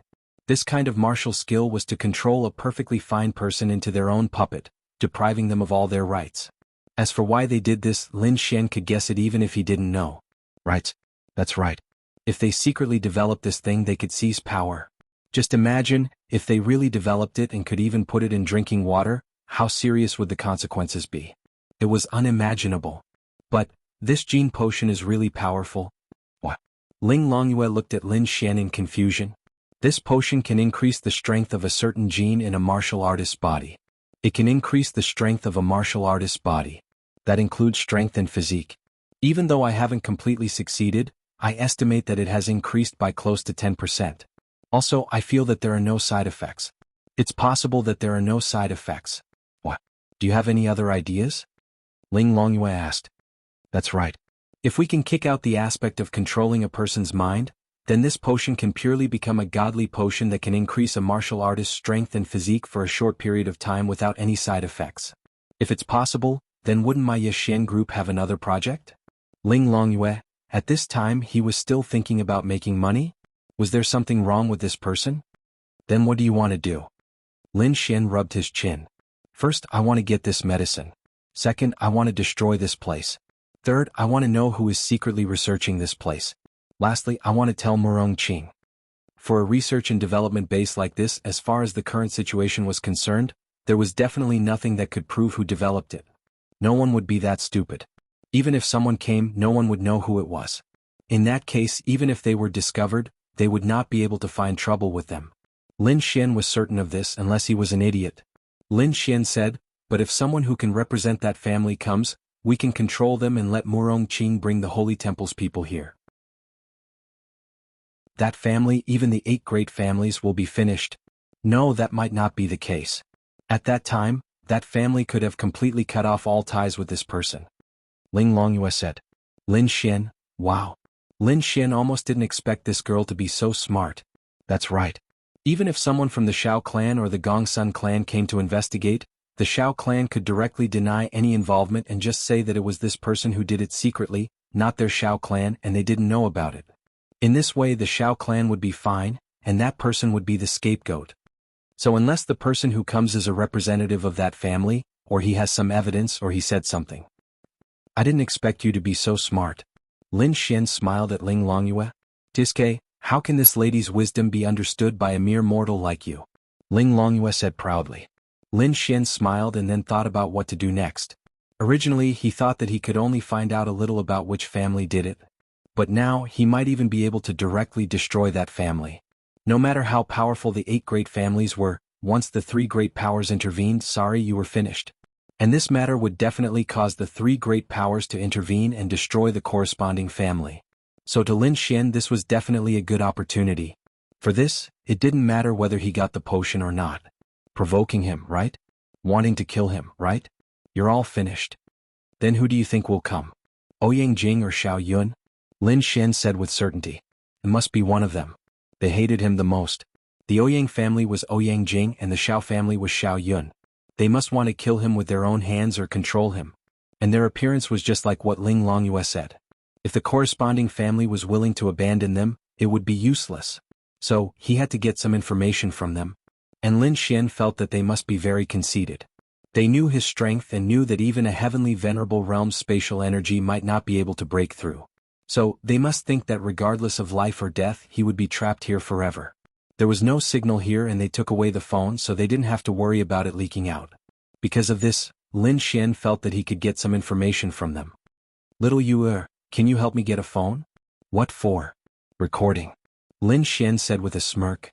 This kind of martial skill was to control a perfectly fine person into their own puppet, depriving them of all their rights. As for why they did this, Lin Xian could guess it even if he didn't know. Right. That's right. If they secretly developed this thing, they could seize power. Just imagine, if they really developed it and could even put it in drinking water, how serious would the consequences be? It was unimaginable. But, this gene potion is really powerful. What? Ling Longyue looked at Lin Xian in confusion. This potion can increase the strength of a certain gene in a martial artist's body. It can increase the strength of a martial artist's body. That includes strength and physique. Even though I haven't completely succeeded, I estimate that it has increased by close to 10%. Also, I feel that there are no side effects. It's possible that there are no side effects. What? Do you have any other ideas? Ling Longyue asked. That's right. If we can kick out the aspect of controlling a person's mind, then this potion can purely become a godly potion that can increase a martial artist's strength and physique for a short period of time without any side effects. If it's possible, then wouldn't my Yixin group have another project? Ling Longyue, at this time he was still thinking about making money? Was there something wrong with this person? Then what do you want to do? Lin Xian rubbed his chin. First, I want to get this medicine. Second, I want to destroy this place. Third, I want to know who is secretly researching this place. Lastly, I want to tell Murong Qing. For a research and development base like this, as far as the current situation was concerned, there was definitely nothing that could prove who developed it. No one would be that stupid. Even if someone came, no one would know who it was. In that case, even if they were discovered, they would not be able to find trouble with them. Lin Xian was certain of this unless he was an idiot. Lin Xian said, but if someone who can represent that family comes, we can control them and let Murong Qing bring the Holy Temple's people here. That family, even the 8 great families, will be finished. No, that might not be the case. At that time, that family could have completely cut off all ties with this person. Ling Longyue said. Lin Xian, wow. Lin Xian almost didn't expect this girl to be so smart. That's right. Even if someone from the Shao clan or the Gongsun clan came to investigate, the Shao clan could directly deny any involvement and just say that it was this person who did it secretly, not their Shao clan, and they didn't know about it. In this way the Shao clan would be fine, and that person would be the scapegoat. So unless the person who comes is a representative of that family, or he has some evidence or he said something. I didn't expect you to be so smart. Lin Xian smiled at Ling Longyue. Diske, how can this lady's wisdom be understood by a mere mortal like you? Ling Longyue said proudly. Lin Xian smiled and then thought about what to do next. Originally he thought that he could only find out a little about which family did it. But now he might even be able to directly destroy that family. No matter how powerful the 8 great families were, once the 3 great powers intervened, sorry, you were finished. And this matter would definitely cause the 3 great powers to intervene and destroy the corresponding family. So to Lin Xian this was definitely a good opportunity. For this, it didn't matter whether he got the potion or not. Provoking him, right? Wanting to kill him, right? You're all finished. Then who do you think will come? Ouyang Jing or Xiao Yun? Lin Xian said with certainty. It must be one of them. They hated him the most. The Ouyang family was Ouyang Jing and the Xiao family was Xiao Yun. They must want to kill him with their own hands or control him. And their appearance was just like what Ling Longyue said. If the corresponding family was willing to abandon them, it would be useless. So, he had to get some information from them. And Lin Xian felt that they must be very conceited. They knew his strength and knew that even a heavenly venerable realm's spatial energy might not be able to break through. So, they must think that regardless of life or death, he would be trapped here forever. There was no signal here and they took away the phone so they didn't have to worry about it leaking out. Because of this, Lin Xian felt that he could get some information from them. Little Yu, can you help me get a phone? What for? Recording. Lin Xian said with a smirk.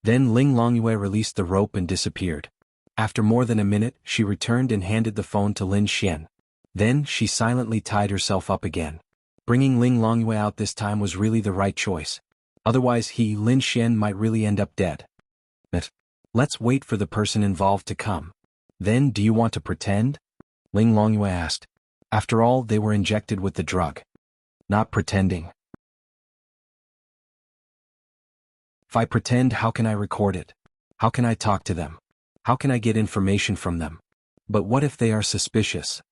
Then Ling Longyue released the rope and disappeared. After more than a minute, she returned and handed the phone to Lin Xian. Then, she silently tied herself up again. Bringing Ling Longyue out this time was really the right choice. Otherwise Lin Xian might really end up dead. Let's wait for the person involved to come. Then do you want to pretend? Ling Longyue asked. After all, they were injected with the drug. Not pretending. If I pretend, how can I record it? How can I talk to them? How can I get information from them? But what if they are suspicious?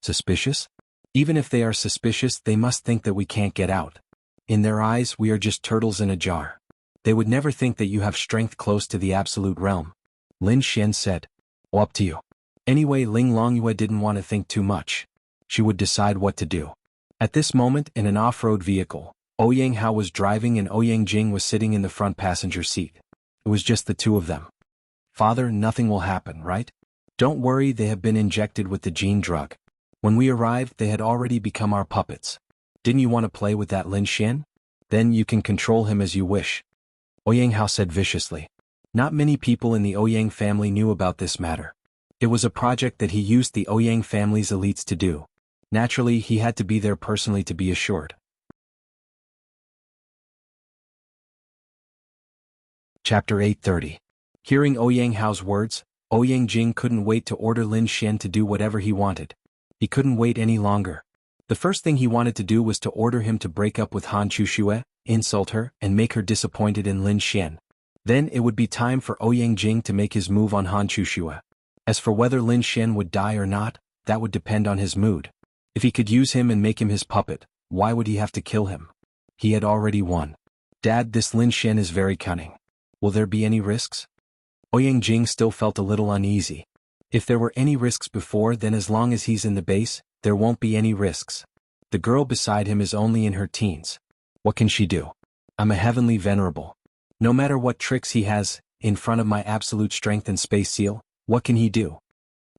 Suspicious? Even if they are suspicious, they must think that we can't get out. In their eyes, we are just turtles in a jar. They would never think that you have strength close to the absolute realm. Lin Xian said. Well, up to you. Anyway, Ling Longyue didn't want to think too much. She would decide what to do. At this moment, in an off-road vehicle, Ouyang Hao was driving and Ouyang Jing was sitting in the front passenger seat. It was just the two of them. Father, nothing will happen, right? Don't worry, they have been injected with the gene drug. When we arrived, they had already become our puppets. Didn't you want to play with that Lin Xian? Then you can control him as you wish. Ouyang Hao said viciously. Not many people in the Ouyang family knew about this matter. It was a project that he used the Ouyang family's elites to do. Naturally, he had to be there personally to be assured. Chapter 830. Hearing Ouyang Hao's words, Ouyang Jing couldn't wait to order Lin Xian to do whatever he wanted. He couldn't wait any longer. The first thing he wanted to do was to order him to break up with Han Chuxue, insult her, and make her disappointed in Lin Xian. Then it would be time for Ouyang Jing to make his move on Han Chuxue. As for whether Lin Xian would die or not, that would depend on his mood. If he could use him and make him his puppet, why would he have to kill him? He had already won. Dad, this Lin Xian is very cunning. Will there be any risks? Ouyang Jing still felt a little uneasy. If there were any risks before, then as long as he's in the base, there won't be any risks. The girl beside him is only in her teens. What can she do? I'm a heavenly venerable. No matter what tricks he has, in front of my absolute strength and space seal, what can he do?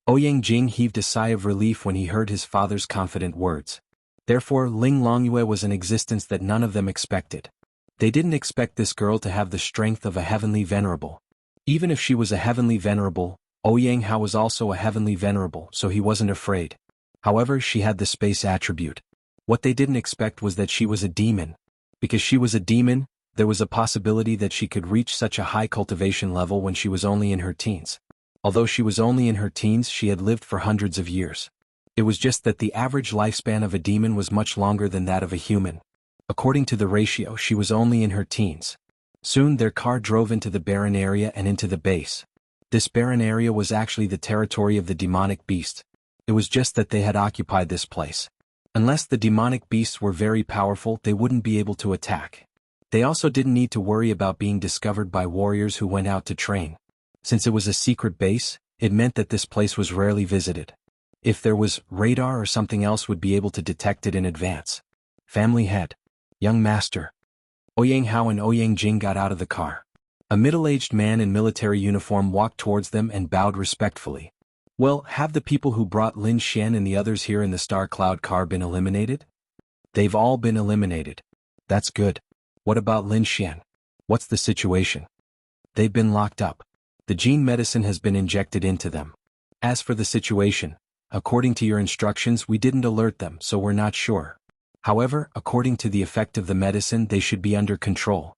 Ouyang Jing heaved a sigh of relief when he heard his father's confident words. Therefore, Ling Longyue was an existence that none of them expected. They didn't expect this girl to have the strength of a heavenly venerable. Even if she was a heavenly venerable, Ouyang Hao was also a heavenly venerable, so he wasn't afraid. However, she had the space attribute. What they didn't expect was that she was a demon. Because she was a demon, there was a possibility that she could reach such a high cultivation level when she was only in her teens. Although she was only in her teens, she had lived for hundreds of years. It was just that the average lifespan of a demon was much longer than that of a human. According to the ratio, she was only in her teens. Soon their car drove into the barren area and into the base. This barren area was actually the territory of the demonic beast. It was just that they had occupied this place. Unless the demonic beasts were very powerful, they wouldn't be able to attack. They also didn't need to worry about being discovered by warriors who went out to train. Since it was a secret base, it meant that this place was rarely visited. If there was radar or something else, would be able to detect it in advance. Family head. Young master. Ouyang Hao and Ouyang Jing got out of the car. A middle-aged man in military uniform walked towards them and bowed respectfully. Well, have the people who brought Lin Xian and the others here in the Star Cloud car been eliminated? They've all been eliminated. That's good. What about Lin Xian? What's the situation? They've been locked up. The gene medicine has been injected into them. As for the situation, according to your instructions, we didn't alert them, so we're not sure. However, according to the effect of the medicine, they should be under control.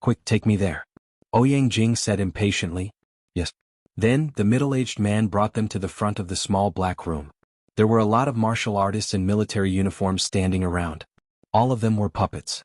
Quick, take me there. Ouyang Jing said impatiently. Yes. Then, the middle-aged man brought them to the front of the small black room. There were a lot of martial artists in military uniforms standing around. All of them were puppets.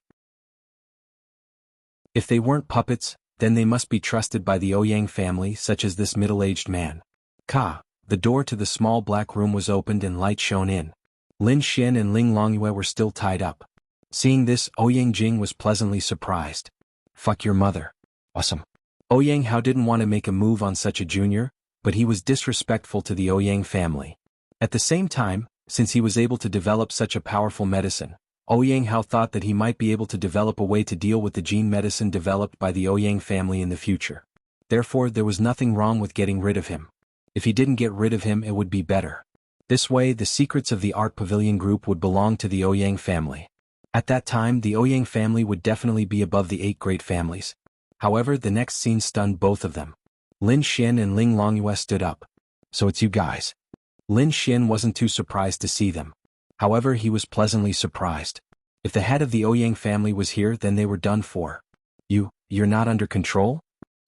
If they weren't puppets, then they must be trusted by the Ouyang family, such as this middle-aged man. The door to the small black room was opened and light shone in. Lin Xian and Ling Longyue were still tied up. Seeing this, Ouyang Jing was pleasantly surprised. Fuck your mother. Awesome. Ouyang Hao didn't want to make a move on such a junior, but he was disrespectful to the Ouyang family. At the same time, since he was able to develop such a powerful medicine, Ouyang Hao thought that he might be able to develop a way to deal with the gene medicine developed by the Ouyang family in the future. Therefore, there was nothing wrong with getting rid of him. If he didn't get rid of him, it would be better. This way, the secrets of the Art Pavilion group would belong to the Ouyang family. At that time, the Ouyang family would definitely be above the 8 great families. However, the next scene stunned both of them. Lin Xian and Ling Longyue stood up. So it's you guys. Lin Xian wasn't too surprised to see them. However, he was pleasantly surprised. If the head of the Ouyang family was here, then they were done for. You're not under control?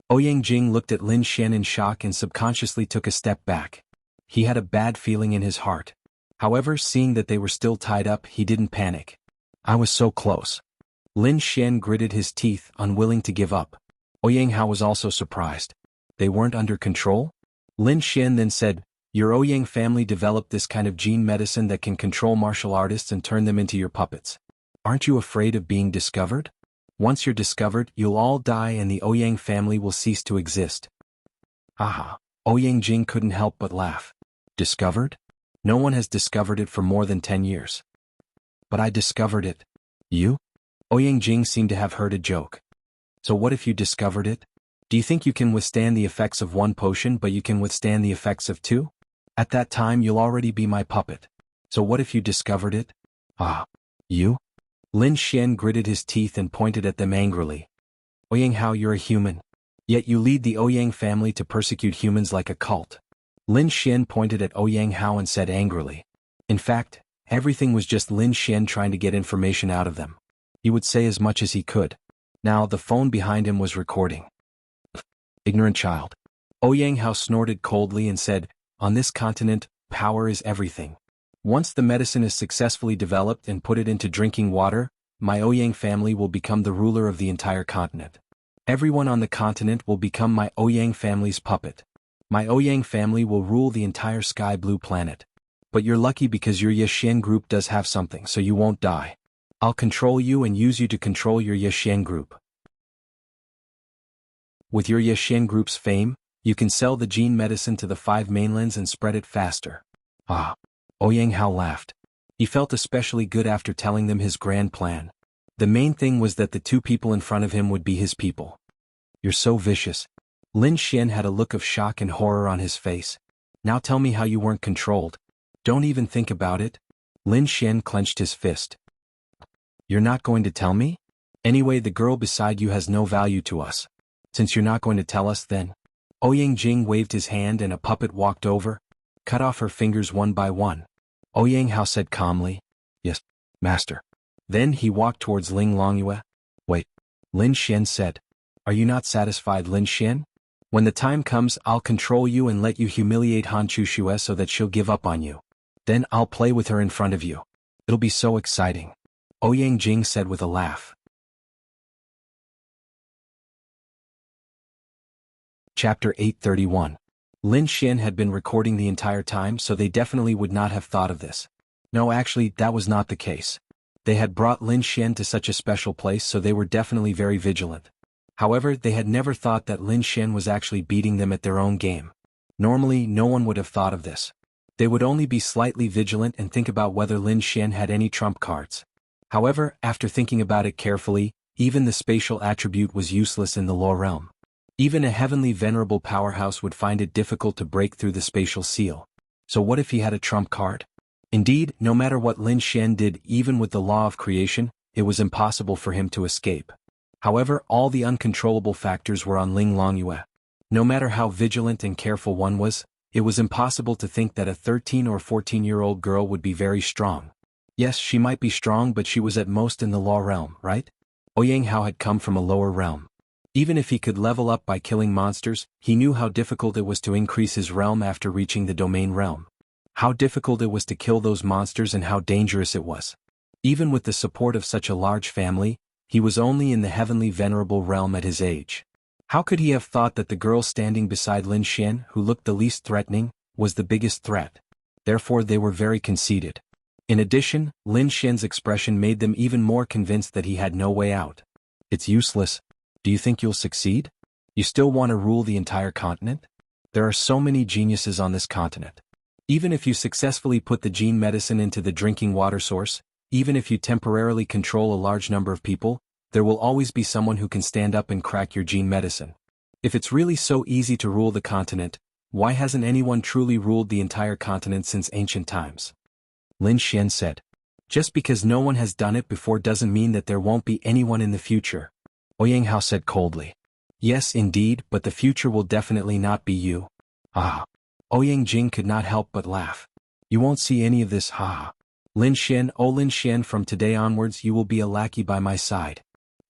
Ouyang Jing looked at Lin Xian in shock and subconsciously took a step back. He had a bad feeling in his heart. However, seeing that they were still tied up, he didn't panic. I was so close. Lin Xian gritted his teeth, unwilling to give up. Ouyang Hao was also surprised. They weren't under control? Lin Xian then said, your Ouyang family developed this kind of gene medicine that can control martial artists and turn them into your puppets. Aren't you afraid of being discovered? Once you're discovered, you'll all die and the Ouyang family will cease to exist. Haha. Ouyang Jing couldn't help but laugh. Discovered? No one has discovered it for more than 10 years. But I discovered it. You? Ouyang Jing seemed to have heard a joke. So what if you discovered it? Do you think you can withstand the effects of 1 potion but you can withstand the effects of 2? At that time you'll already be my puppet. So what if you discovered it? You? Lin Xian gritted his teeth and pointed at them angrily. Ouyang Hao, you're a human. Yet you lead the Ouyang family to persecute humans like a cult. Lin Xian pointed at Ouyang Hao and said angrily. In fact, everything was just Lin Xian trying to get information out of them. He would say as much as he could. Now the phone behind him was recording. Ignorant child. Ouyang Hao snorted coldly and said, on this continent, power is everything. Once the medicine is successfully developed and put it into drinking water, my Ouyang family will become the ruler of the entire continent. Everyone on the continent will become my Ouyang family's puppet. My Ouyang family will rule the entire sky blue planet. But you're lucky because your Yexian group does have something, so you won't die. I'll control you and use you to control your Yexian group. With your Yexian group's fame, you can sell the gene medicine to the 5 mainlands and spread it faster. Ah. Ouyang Hao laughed. He felt especially good after telling them his grand plan. The main thing was that the 2 people in front of him would be his people. You're so vicious. Lin Xian had a look of shock and horror on his face. Now tell me how you weren't controlled. Don't even think about it. Lin Xian clenched his fist. You're not going to tell me? Anyway, the girl beside you has no value to us. Since you're not going to tell us then. Ouyang Jing waved his hand and a puppet walked over, cut off her fingers one by one. Ouyang Hao said calmly, yes, master. Then he walked towards Ling Longyue. Wait. Lin Xian said. Are you not satisfied, Lin Xian? When the time comes, I'll control you and let you humiliate Han Chushue so that she'll give up on you. Then I'll play with her in front of you. It'll be so exciting. Ouyang Jing said with a laugh. Chapter 831. Lin Xian had been recording the entire time, so they definitely would not have thought of this. No, actually, that was not the case. They had brought Lin Xian to such a special place, so they were definitely very vigilant. However, they had never thought that Lin Xian was actually beating them at their own game. Normally, no one would have thought of this. They would only be slightly vigilant and think about whether Lin Xian had any trump cards. However, after thinking about it carefully, even the spatial attribute was useless in the law realm. Even a heavenly venerable powerhouse would find it difficult to break through the spatial seal. So what if he had a trump card? Indeed, no matter what Lin Xian did, even with the law of creation, it was impossible for him to escape. However, all the uncontrollable factors were on Ling Longyue. No matter how vigilant and careful one was, it was impossible to think that a 13 or 14-year-old girl would be very strong. Yes, she might be strong, but she was at most in the law realm, right? Ouyang Hao had come from a lower realm. Even if he could level up by killing monsters, he knew how difficult it was to increase his realm after reaching the domain realm. How difficult it was to kill those monsters and how dangerous it was. Even with the support of such a large family, he was only in the heavenly venerable realm at his age. How could he have thought that the girl standing beside Lin Xian, who looked the least threatening, was the biggest threat? Therefore they were very conceited. In addition, Lin Xian's expression made them even more convinced that he had no way out. It's useless. Do you think you'll succeed? You still want to rule the entire continent? There are so many geniuses on this continent. Even if you successfully put the gene medicine into the drinking water source, even if you temporarily control a large number of people, there will always be someone who can stand up and crack your gene medicine. If it's really so easy to rule the continent, why hasn't anyone truly ruled the entire continent since ancient times? Lin Xian said. Just because no one has done it before doesn't mean that there won't be anyone in the future. Ouyang Hao said coldly. Yes, indeed, but the future will definitely not be you. Ah. Ouyang Jing could not help but laugh. You won't see any of this, ha. Lin Xian, oh Lin Xian, from today onwards you will be a lackey by my side.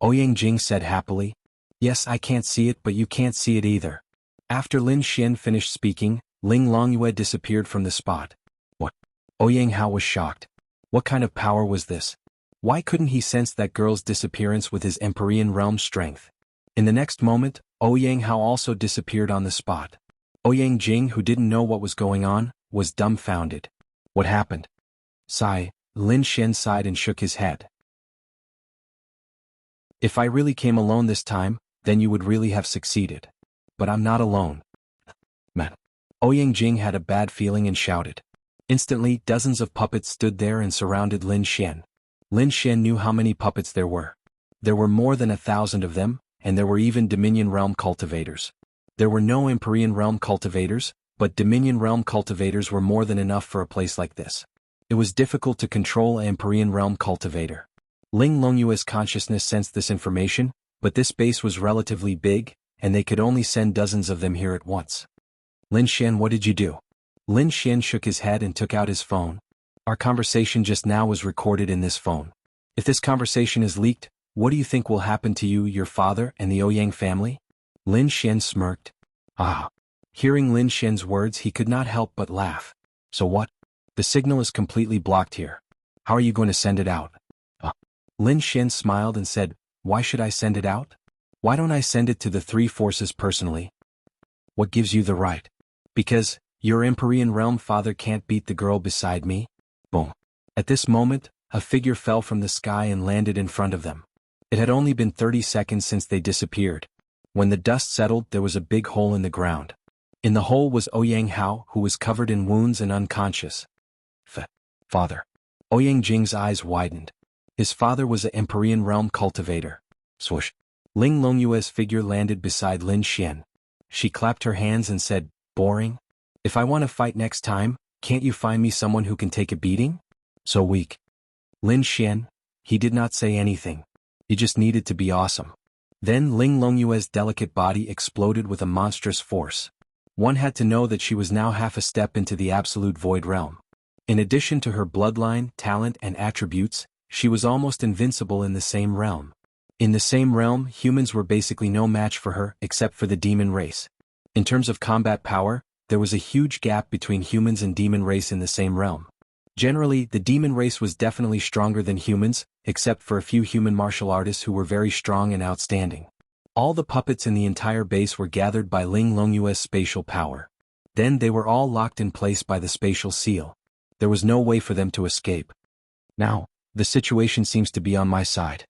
Ouyang Jing said happily. Yes, I can't see it, but you can't see it either. After Lin Xian finished speaking, Ling Longyue disappeared from the spot. What? Ouyang Hao was shocked. What kind of power was this? Why couldn't he sense that girl's disappearance with his Empyrean realm strength? In the next moment, Ouyang Hao also disappeared on the spot. Ouyang Jing, who didn't know what was going on, was dumbfounded. What happened? Sigh. Lin Xian sighed and shook his head. If I really came alone this time, then you would really have succeeded. But I'm not alone. Man. Ouyang Jing had a bad feeling and shouted. Instantly, dozens of puppets stood there and surrounded Lin Xian. Lin Xian knew how many puppets there were. There were more than 1,000 of them, and there were even Dominion Realm cultivators. There were no Empyrean Realm cultivators, but Dominion Realm cultivators were more than enough for a place like this. It was difficult to control an Empyrean Realm cultivator. Ling Longyue's consciousness sensed this information, but this base was relatively big, and they could only send dozens of them here at once. Lin Xian, what did you do? Lin Xian shook his head and took out his phone. Our conversation just now was recorded in this phone. If this conversation is leaked, what do you think will happen to you, your father, and the Ouyang family? Lin Xian smirked. Ah. Hearing Lin Xian's words, he could not help but laugh. So what? The signal is completely blocked here. How are you going to send it out? Lin Xian smiled and said, why should I send it out? Why don't I send it to the three forces personally? What gives you the right? Because your Empyrean realm father can't beat the girl beside me? Boom. At this moment, a figure fell from the sky and landed in front of them. It had only been 30 seconds since they disappeared. When the dust settled, there was a big hole in the ground. In the hole was Ouyang Hao, who was covered in wounds and unconscious. Father. Ouyang Jing's eyes widened. His father was an Empyrean realm cultivator. Swoosh. Ling Longyue's figure landed beside Lin Xian. She clapped her hands and said, boring? If I want to fight next time, can't you find me someone who can take a beating? So weak. Lin Xian, he did not say anything. He just needed to be awesome. Then Ling Longyue's delicate body exploded with a monstrous force. One had to know that she was now half a step into the absolute void realm. In addition to her bloodline, talent, and attributes, she was almost invincible in the same realm. In the same realm, humans were basically no match for her except for the demon race. In terms of combat power, there was a huge gap between humans and demon race in the same realm. Generally, the demon race was definitely stronger than humans, except for a few human martial artists who were very strong and outstanding. All the puppets in the entire base were gathered by Ling Longyue's spatial power. Then they were all locked in place by the spatial seal. There was no way for them to escape. Now, the situation seems to be on my side.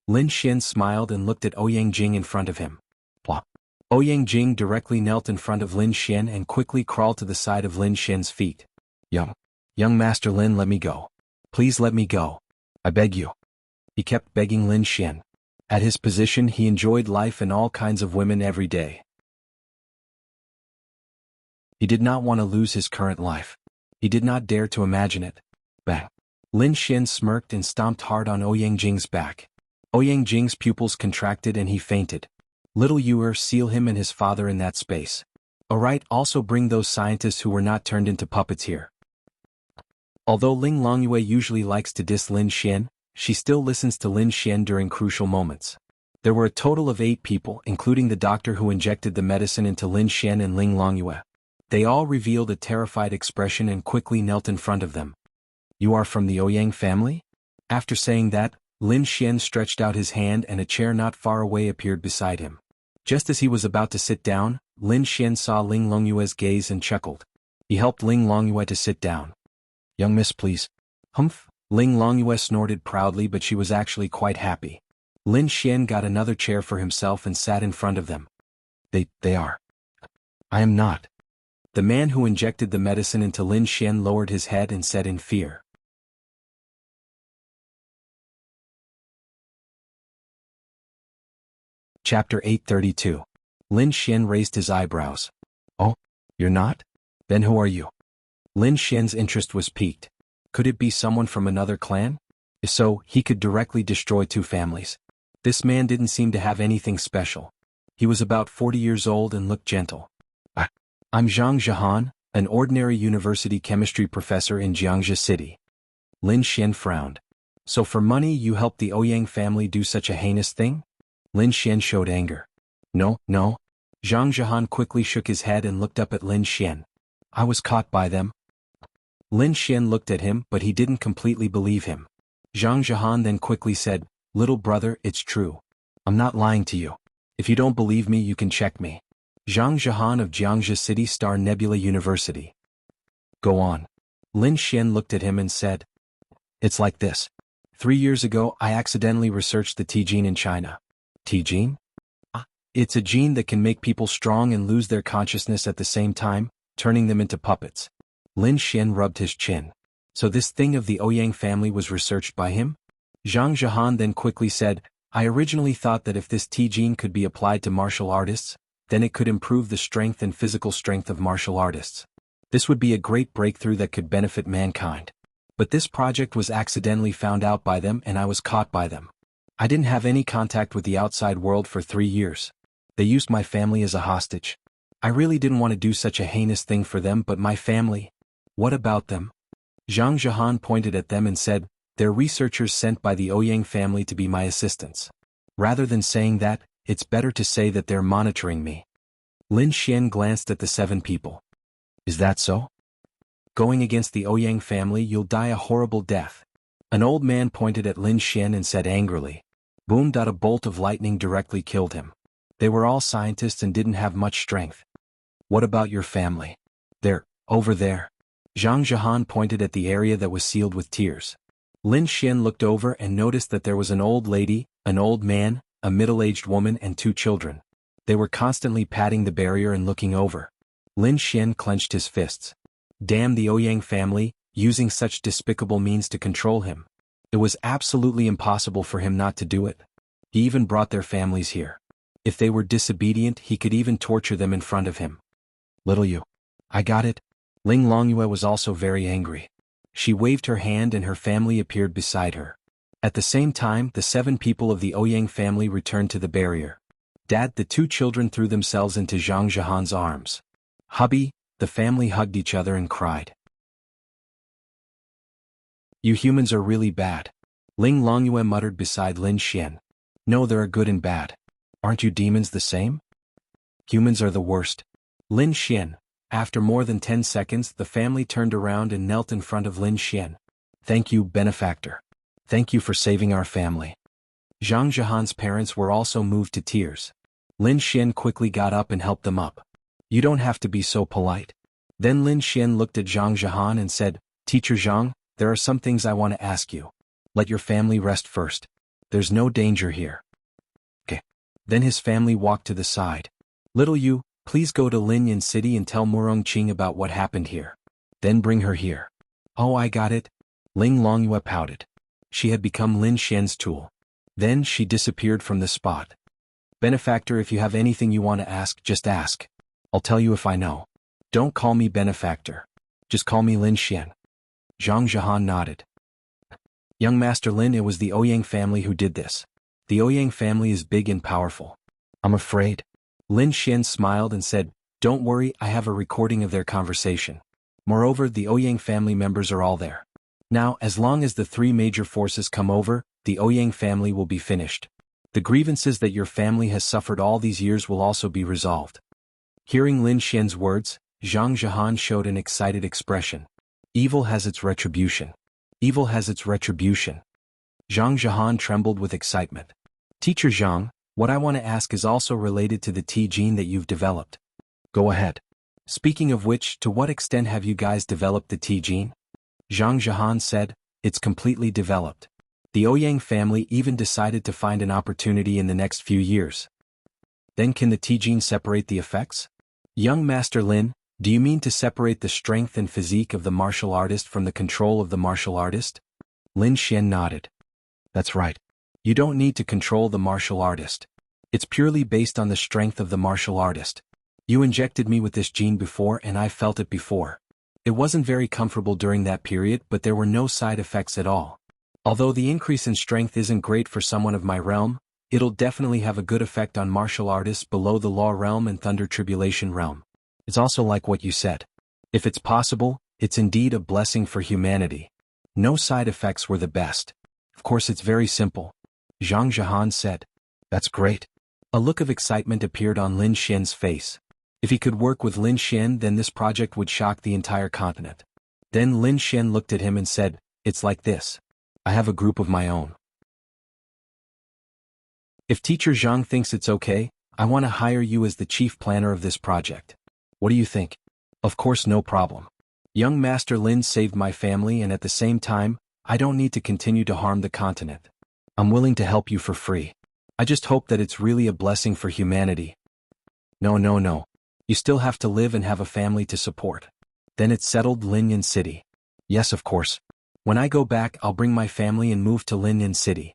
Lin Xian smiled and looked at Ouyang Jing in front of him. Plop. Ouyang Jing directly knelt in front of Lin Xian and quickly crawled to the side of Lin Xian's feet. Young Master Lin, let me go. Please let me go. I beg you. He kept begging Lin Xian. At his position, he enjoyed life and all kinds of women every day. He did not want to lose his current life. He did not dare to imagine it. Bang. Lin Xian smirked and stomped hard on Ouyang Jing's back. Ouyang Jing's pupils contracted and he fainted. Little Yuer, seal him and his father in that space. Alright, also bring those scientists who were not turned into puppets here. Although Ling Longyue usually likes to diss Lin Xian, she still listens to Lin Xian during crucial moments. There were a total of 8 people, including the doctor who injected the medicine into Lin Xian and Ling Longyue. They all revealed a terrified expression and quickly knelt in front of them. You are from the Ouyang family? After saying that, Lin Xian stretched out his hand and a chair not far away appeared beside him. Just as he was about to sit down, Lin Xian saw Ling Longyue's gaze and chuckled. He helped Ling Longyue to sit down. Young miss, please. Humph. Ling Longyue snorted proudly, but she was actually quite happy. Lin Xian got another chair for himself and sat in front of them. They are. I am not. The man who injected the medicine into Lin Xian lowered his head and said in fear. Chapter 832. Lin Xian raised his eyebrows. Oh, you're not? Then who are you? Lin Xian's interest was piqued. Could it be someone from another clan? If so, he could directly destroy 2 families. This man didn't seem to have anything special. He was about 40 years old and looked gentle. I'm Zhang Zhehan, an ordinary university chemistry professor in Jiangxia City. Lin Xian frowned. So for money you helped the Ouyang family do such a heinous thing? Lin Xian showed anger. No. Zhang Zhehan quickly shook his head and looked up at Lin Xian. I was caught by them. Lin Xian looked at him, but he didn't completely believe him. Zhang Zhehan then quickly said, little brother, it's true. I'm not lying to you. If you don't believe me, you can check me. Zhang Zhehan of Jiangxia City Star Nebula University. Go on. Lin Xian looked at him and said, it's like this. 3 years ago, I accidentally researched the T gene in China. T gene? It's a gene that can make people strong and lose their consciousness at the same time, turning them into puppets. Lin Xian rubbed his chin. So this thing of the Ouyang family was researched by him? Zhang Zhehan then quickly said, I originally thought that if this T gene could be applied to martial artists, then it could improve the strength and physical strength of martial artists. This would be a great breakthrough that could benefit mankind. But this project was accidentally found out by them and I was caught by them. I didn't have any contact with the outside world for 3 years. They used my family as a hostage. I really didn't want to do such a heinous thing for them, but my family. What about them? Zhang Zhehan pointed at them and said, they're researchers sent by the Ouyang family to be my assistants. Rather than saying that, it's better to say that they're monitoring me. Lin Xian glanced at the 7 people. Is that so? Going against the Ouyang family, you'll die a horrible death. An old man pointed at Lin Xian and said angrily. Boom! A bolt of lightning directly killed him. They were all scientists and didn't have much strength. What about your family? They're over there. Zhang Zhehan pointed at the area that was sealed with tears. Lin Xian looked over and noticed that there was an old lady, an old man, a middle-aged woman and 2 children. They were constantly patting the barrier and looking over. Lin Xian clenched his fists. Damn the Ouyang family, using such despicable means to control him. It was absolutely impossible for him not to do it. He even brought their families here. If they were disobedient, he could even torture them in front of him. Little you. I got it. Ling Longyue was also very angry. She waved her hand and her family appeared beside her. At the same time, the 7 people of the Ouyang family returned to the barrier. Dad, the 2 children threw themselves into Zhang Zhehan's arms. Hubby, the family hugged each other and cried. You humans are really bad. Ling Longyue muttered beside Lin Xian. No, there are good and bad. Aren't you demons the same? Humans are the worst. Lin Xian. After more than 10 seconds, the family turned around and knelt in front of Lin Xian. Thank you, benefactor. Thank you for saving our family. Zhang Zhehan's parents were also moved to tears. Lin Xian quickly got up and helped them up. You don't have to be so polite. Then Lin Xian looked at Zhang Zhehan and said, Teacher Zhang, there are some things I want to ask you. Let your family rest first. There's no danger here. Okay. Then his family walked to the side. Little you, please go to Linyan City and tell Murong Qing about what happened here. Then bring her here. Oh, I got it. Ling Longyue pouted. She had become Lin Xian's tool. Then she disappeared from the spot. Benefactor, if you have anything you want to ask, just ask. I'll tell you if I know. Don't call me benefactor. Just call me Lin Xian. Zhang Zhehan nodded. Young Master Lin, it was the Ouyang family who did this. The Ouyang family is big and powerful. I'm afraid. Lin Xian smiled and said, Don't worry, I have a recording of their conversation. Moreover, the Ouyang family members are all there. Now, as long as the 3 major forces come over, the Ouyang family will be finished. The grievances that your family has suffered all these years will also be resolved. Hearing Lin Xian's words, Zhang Zhehan showed an excited expression. Evil has its retribution. Evil has its retribution. Zhang Zhehan trembled with excitement. Teacher Zhang, what I want to ask is also related to the T gene that you've developed. Go ahead. Speaking of which, to what extent have you guys developed the T gene? Zhang Zhehan said, It's completely developed. The Ouyang family even decided to find an opportunity in the next few years. Then can the T gene separate the effects? Young Master Lin, do you mean to separate the strength and physique of the martial artist from the control of the martial artist? Lin Xian nodded. That's right. You don't need to control the martial artist. It's purely based on the strength of the martial artist. You injected me with this gene before and I felt it before. It wasn't very comfortable during that period, but there were no side effects at all. Although the increase in strength isn't great for someone of my realm, it'll definitely have a good effect on martial artists below the Law realm and Thunder Tribulation realm. It's also like what you said. If it's possible, it's indeed a blessing for humanity. No side effects were the best. Of course it's very simple. Zhang Zhehan said. That's great. A look of excitement appeared on Lin Xian's face. If he could work with Lin Xian, then this project would shock the entire continent. Then Lin Xian looked at him and said, It's like this. I have a group of my own. If Teacher Zhang thinks it's okay, I want to hire you as the chief planner of this project. What do you think? Of course, no problem. Young Master Lin saved my family and at the same time, I don't need to continue to harm the continent. I'm willing to help you for free. I just hope that it's really a blessing for humanity. No. You still have to live and have a family to support. Then it's settled, Linyan City. Yes, of course. When I go back, I'll bring my family and move to Linyan City.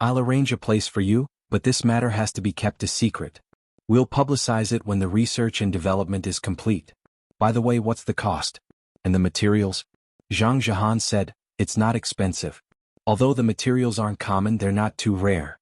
I'll arrange a place for you, but this matter has to be kept a secret. We'll publicize it when the research and development is complete. By the way, what's the cost? And the materials? Zhang Zhehan said, It's not expensive. Although the materials aren't common, they're not too rare.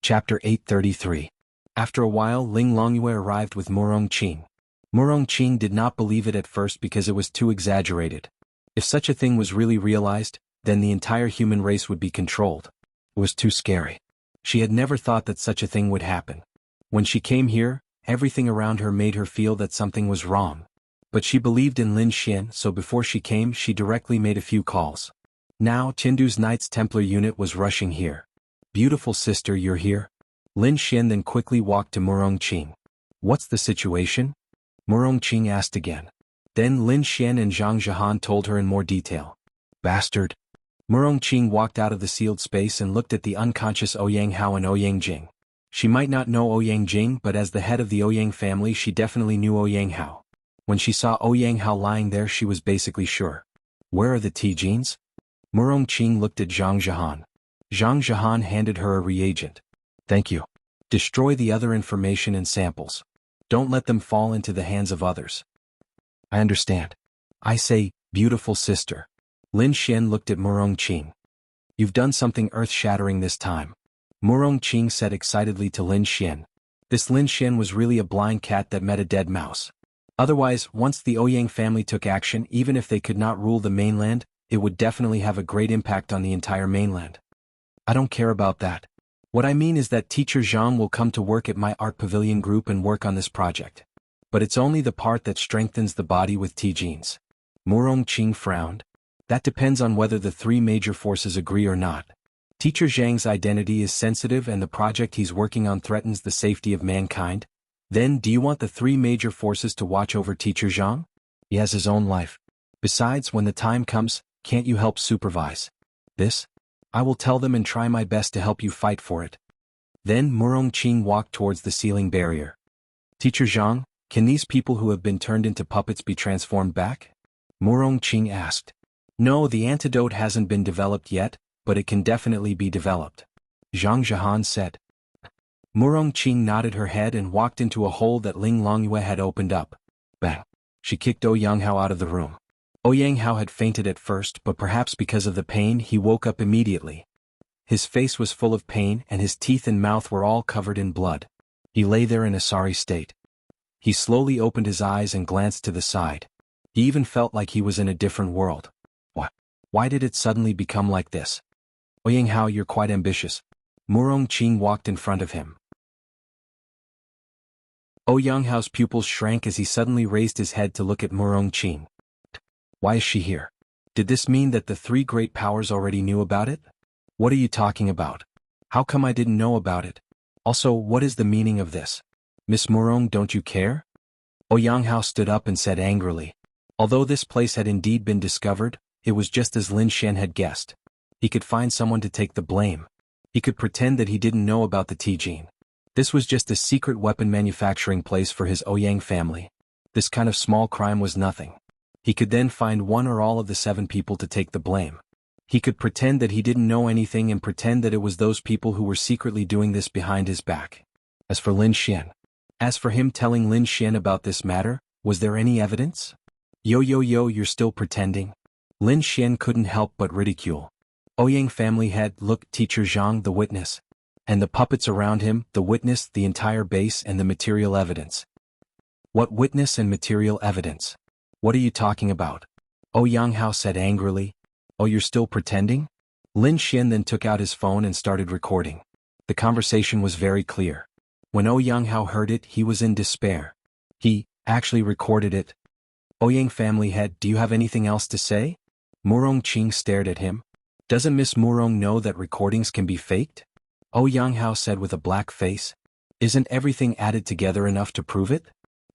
Chapter 833. After a while Ling Longyue arrived with Murong Qing. Murong Qing did not believe it at first because it was too exaggerated. If such a thing was really realized, then the entire human race would be controlled. It was too scary. She had never thought that such a thing would happen. When she came here, everything around her made her feel that something was wrong. But she believed in Lin Xian, so before she came she directly made a few calls. Now Chindu's Knights Templar unit was rushing here. "Beautiful sister, you're here?" Lin Xian then quickly walked to Murong Qing. "What's the situation?" Murong Qing asked again. Then Lin Xian and Zhang Zhihan told her in more detail. "Bastard." Murong Qing walked out of the sealed space and looked at the unconscious Ouyang Hao and Ouyang Jing. She might not know Ouyang Jing, but as the head of the Ouyang family she definitely knew Ouyang Hao. When she saw Ouyang Hao lying there she was basically sure. "Where are the Tijins?" Murong Qing looked at Zhang Zhihan. Zhang Zhihan handed her a reagent. "Thank you. Destroy the other information and samples. Don't let them fall into the hands of others." "I understand." "I say, beautiful sister." Lin Xian looked at Murong Qing. "You've done something earth-shattering this time." Murong Qing said excitedly to Lin Xian. This Lin Xian was really a blind cat that met a dead mouse. Otherwise, once the Ouyang family took action, even if they could not rule the mainland, it would definitely have a great impact on the entire mainland. "I don't care about that. What I mean is that Teacher Zhang will come to work at my art pavilion group and work on this project. But it's only the part that strengthens the body with Tijins." Murong Qing frowned. "That depends on whether the three major forces agree or not. Teacher Zhang's identity is sensitive and the project he's working on threatens the safety of mankind. Then do you want the three major forces to watch over Teacher Zhang? He has his own life. Besides, when the time comes, can't you help supervise this? I will tell them and try my best to help you fight for it." Then Murong Qing walked towards the ceiling barrier. "Teacher Zhang, can these people who have been turned into puppets be transformed back?" Murong Qing asked. "No, the antidote hasn't been developed yet, but it can definitely be developed," Zhang Zhihan said. Murong Qing nodded her head and walked into a hole that Ling Longyue had opened up. Bang! She kicked Ouyang Hao out of the room. Ouyang Hao had fainted at first, but perhaps because of the pain he woke up immediately. His face was full of pain and his teeth and mouth were all covered in blood. He lay there in a sorry state. He slowly opened his eyes and glanced to the side. He even felt like he was in a different world. What? Why did it suddenly become like this? "Ouyang Hao, you're quite ambitious." Murong Qing walked in front of him. Ouyang Hao's pupils shrank as he suddenly raised his head to look at Murong Qing. "Why is she here? Did this mean that the three great powers already knew about it? What are you talking about? How come I didn't know about it? Also, what is the meaning of this? Miss Murong, don't you care?" Ouyang Hao stood up and said angrily. Although this place had indeed been discovered, it was just as Lin Xian had guessed. He could find someone to take the blame. He could pretend that he didn't know about the Tijin. This was just a secret weapon manufacturing place for his Ouyang family. This kind of small crime was nothing. He could then find one or all of the 7 people to take the blame. He could pretend that he didn't know anything and pretend that it was those people who were secretly doing this behind his back. As for Lin Xian. As for him telling Lin Xian about this matter, was there any evidence? Yo, you're still pretending? Lin Xian couldn't help but ridicule. Ouyang family head, look, Teacher Zhang, the witness. And the puppets around him, the witness, the entire base and the material evidence. What witness and material evidence? What are you talking about? Ouyang Hao said angrily. Oh, you're still pretending? Lin Xian then took out his phone and started recording. The conversation was very clear. When Ouyang Hao heard it, he was in despair. He actually recorded it. Ouyang family head, do you have anything else to say? Murong Qing stared at him. Doesn't Miss Murong know that recordings can be faked? Ouyang Hao said with a black face. Isn't everything added together enough to prove it?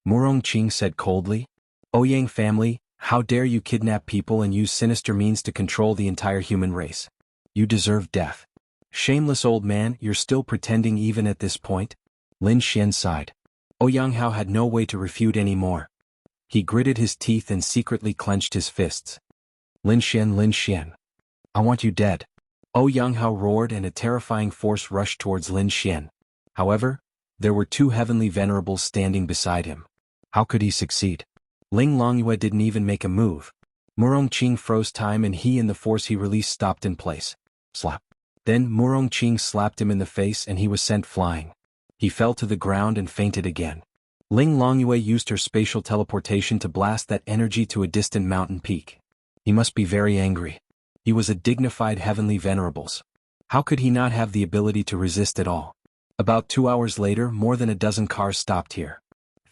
Murong Qing said coldly. Ouyang family, how dare you kidnap people and use sinister means to control the entire human race? You deserve death. Shameless old man, you're still pretending even at this point? Lin Xian sighed. Ouyang Hao had no way to refute any more. He gritted his teeth and secretly clenched his fists. Lin Xian. I want you dead. Ouyang Hao roared and a terrifying force rushed towards Lin Xian. However, there were 2 heavenly venerables standing beside him. How could he succeed? Ling Longyue didn't even make a move. Murong Qing froze time and he and the force he released stopped in place. Slap. Then Murongqing slapped him in the face and he was sent flying. He fell to the ground and fainted again. Ling Longyue used her spatial teleportation to blast that energy to a distant mountain peak. He must be very angry. He was a dignified heavenly venerables. How could he not have the ability to resist it all? About 2 hours later, more than a dozen cars stopped here.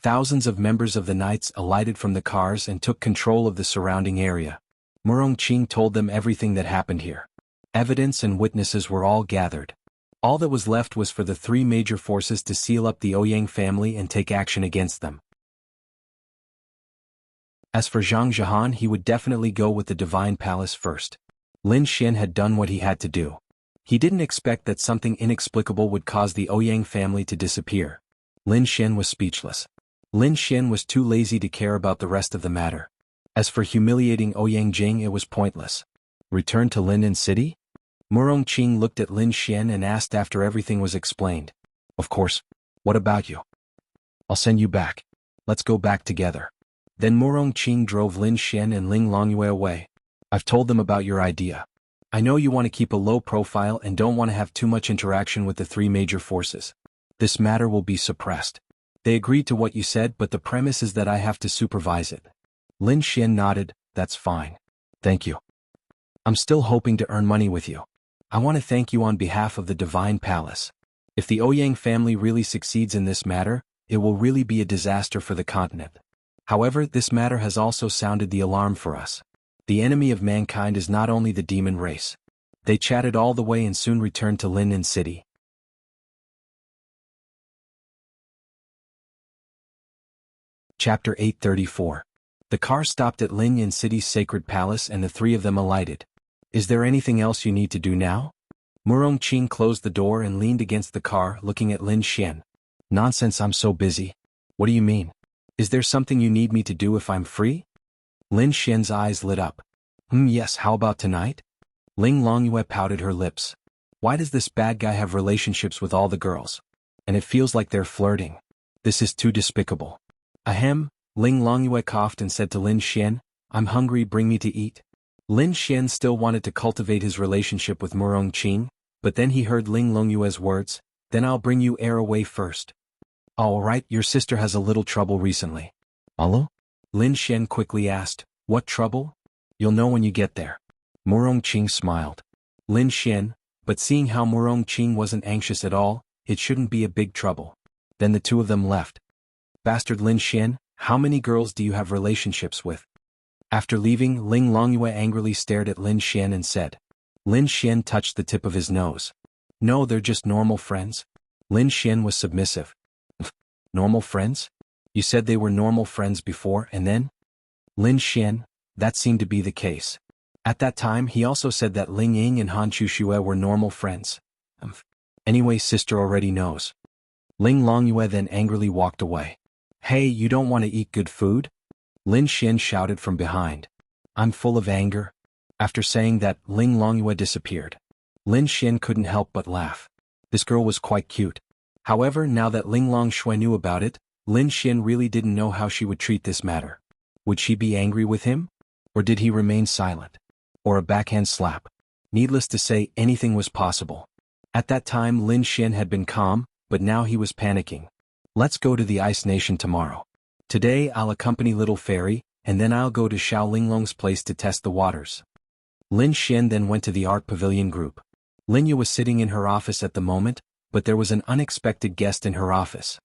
Thousands of members of the Knights alighted from the cars and took control of the surrounding area. Murongqing told them everything that happened here. Evidence and witnesses were all gathered. All that was left was for the three major forces to seal up the Ouyang family and take action against them. As for Zhang Zhihan, he would definitely go with the Divine Palace first. Lin Xian had done what he had to do. He didn't expect that something inexplicable would cause the Ouyang family to disappear. Lin Xian was speechless. Lin Xian was too lazy to care about the rest of the matter. As for humiliating Ouyang Jing, it was pointless. Return to Linnan City? Murongqing looked at Lin Xian and asked after everything was explained. Of course. What about you? I'll send you back. Let's go back together. Then Murongqing drove Lin Xian and Ling Longyue away. I've told them about your idea. I know you want to keep a low profile and don't want to have too much interaction with the three major forces. This matter will be suppressed. They agreed to what you said, but the premise is that I have to supervise it. Lin Xian nodded. That's fine. Thank you. I'm still hoping to earn money with you. I want to thank you on behalf of the Divine Palace. If the Ouyang family really succeeds in this matter, it will really be a disaster for the continent. However, this matter has also sounded the alarm for us. The enemy of mankind is not only the demon race. They chatted all the way and soon returned to Linnan City. Chapter 834. The car stopped at Linyan City's sacred palace and the three of them alighted. Is there anything else you need to do now? Murongqing closed the door and leaned against the car, looking at Lin Xian. Nonsense, I'm so busy. What do you mean? Is there something you need me to do if I'm free? Lin Xian's eyes lit up. Yes, how about tonight? Ling Longyue pouted her lips. Why does this bad guy have relationships with all the girls? And it feels like they're flirting. This is too despicable. Ahem, Ling Longyue coughed and said to Lin Xian, I'm hungry, bring me to eat. Lin Xian still wanted to cultivate his relationship with Murongqing, but then he heard Ling Longyue's words, then I'll bring you air away first. All right, your sister has a little trouble recently. Hello? Lin Xian quickly asked, what trouble? You'll know when you get there. Murongqing smiled. Lin Xian, but seeing how Murongqing wasn't anxious at all, it shouldn't be a big trouble. Then the two of them left. Bastard Lin Xian, how many girls do you have relationships with? After leaving, Ling Longyue angrily stared at Lin Xian and said. Lin Xian touched the tip of his nose. No, they're just normal friends. Lin Xian was submissive. Normal friends? You said they were normal friends before and then? Lin Xian, that seemed to be the case. At that time he also said that Ling Ying and Han Chuxue were normal friends. Anyway, sister already knows. Ling Longyue then angrily walked away. Hey, you don't want to eat good food? Lin Xian shouted from behind. I'm full of anger. After saying that, Ling Longyue disappeared. Lin Xian couldn't help but laugh. This girl was quite cute. However, now that Ling Longyue knew about it, Lin Xian really didn't know how she would treat this matter. Would she be angry with him? Or did he remain silent? Or a backhand slap? Needless to say, anything was possible. At that time Lin Xian had been calm, but now he was panicking. Let's go to the Ice Nation tomorrow. Today I'll accompany Little Fairy, and then I'll go to Xiao Linglong's place to test the waters. Lin Xian then went to the art pavilion group. Lin Yu was sitting in her office at the moment, but there was an unexpected guest in her office.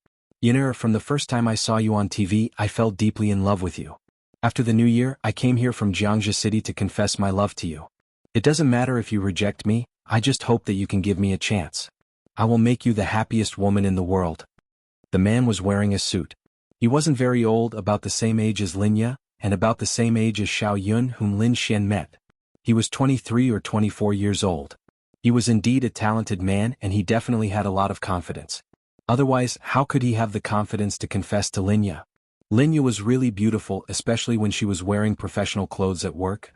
Yin'er, from the first time I saw you on TV, I fell deeply in love with you. After the new year, I came here from Jiangxia City to confess my love to you. It doesn't matter if you reject me, I just hope that you can give me a chance. I will make you the happiest woman in the world. The man was wearing a suit. He wasn't very old, about the same age as Lin Ye, and about the same age as Xiao Yun, whom Lin Xian met. He was 23 or 24 years old. He was indeed a talented man and he definitely had a lot of confidence. Otherwise, how could he have the confidence to confess to Lin Ye? Lin Ye was really beautiful, especially when she was wearing professional clothes at work.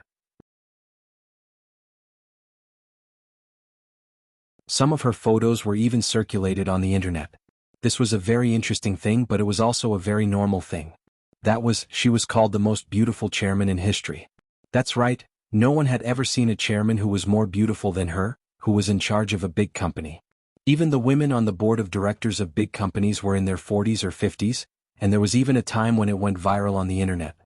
Some of her photos were even circulated on the internet. This was a very interesting thing, but it was also a very normal thing. That was, she was called the most beautiful chairman in history. That's right, no one had ever seen a chairman who was more beautiful than her, who was in charge of a big company. Even the women on the board of directors of big companies were in their 40s or 50s, and there was even a time when it went viral on the internet.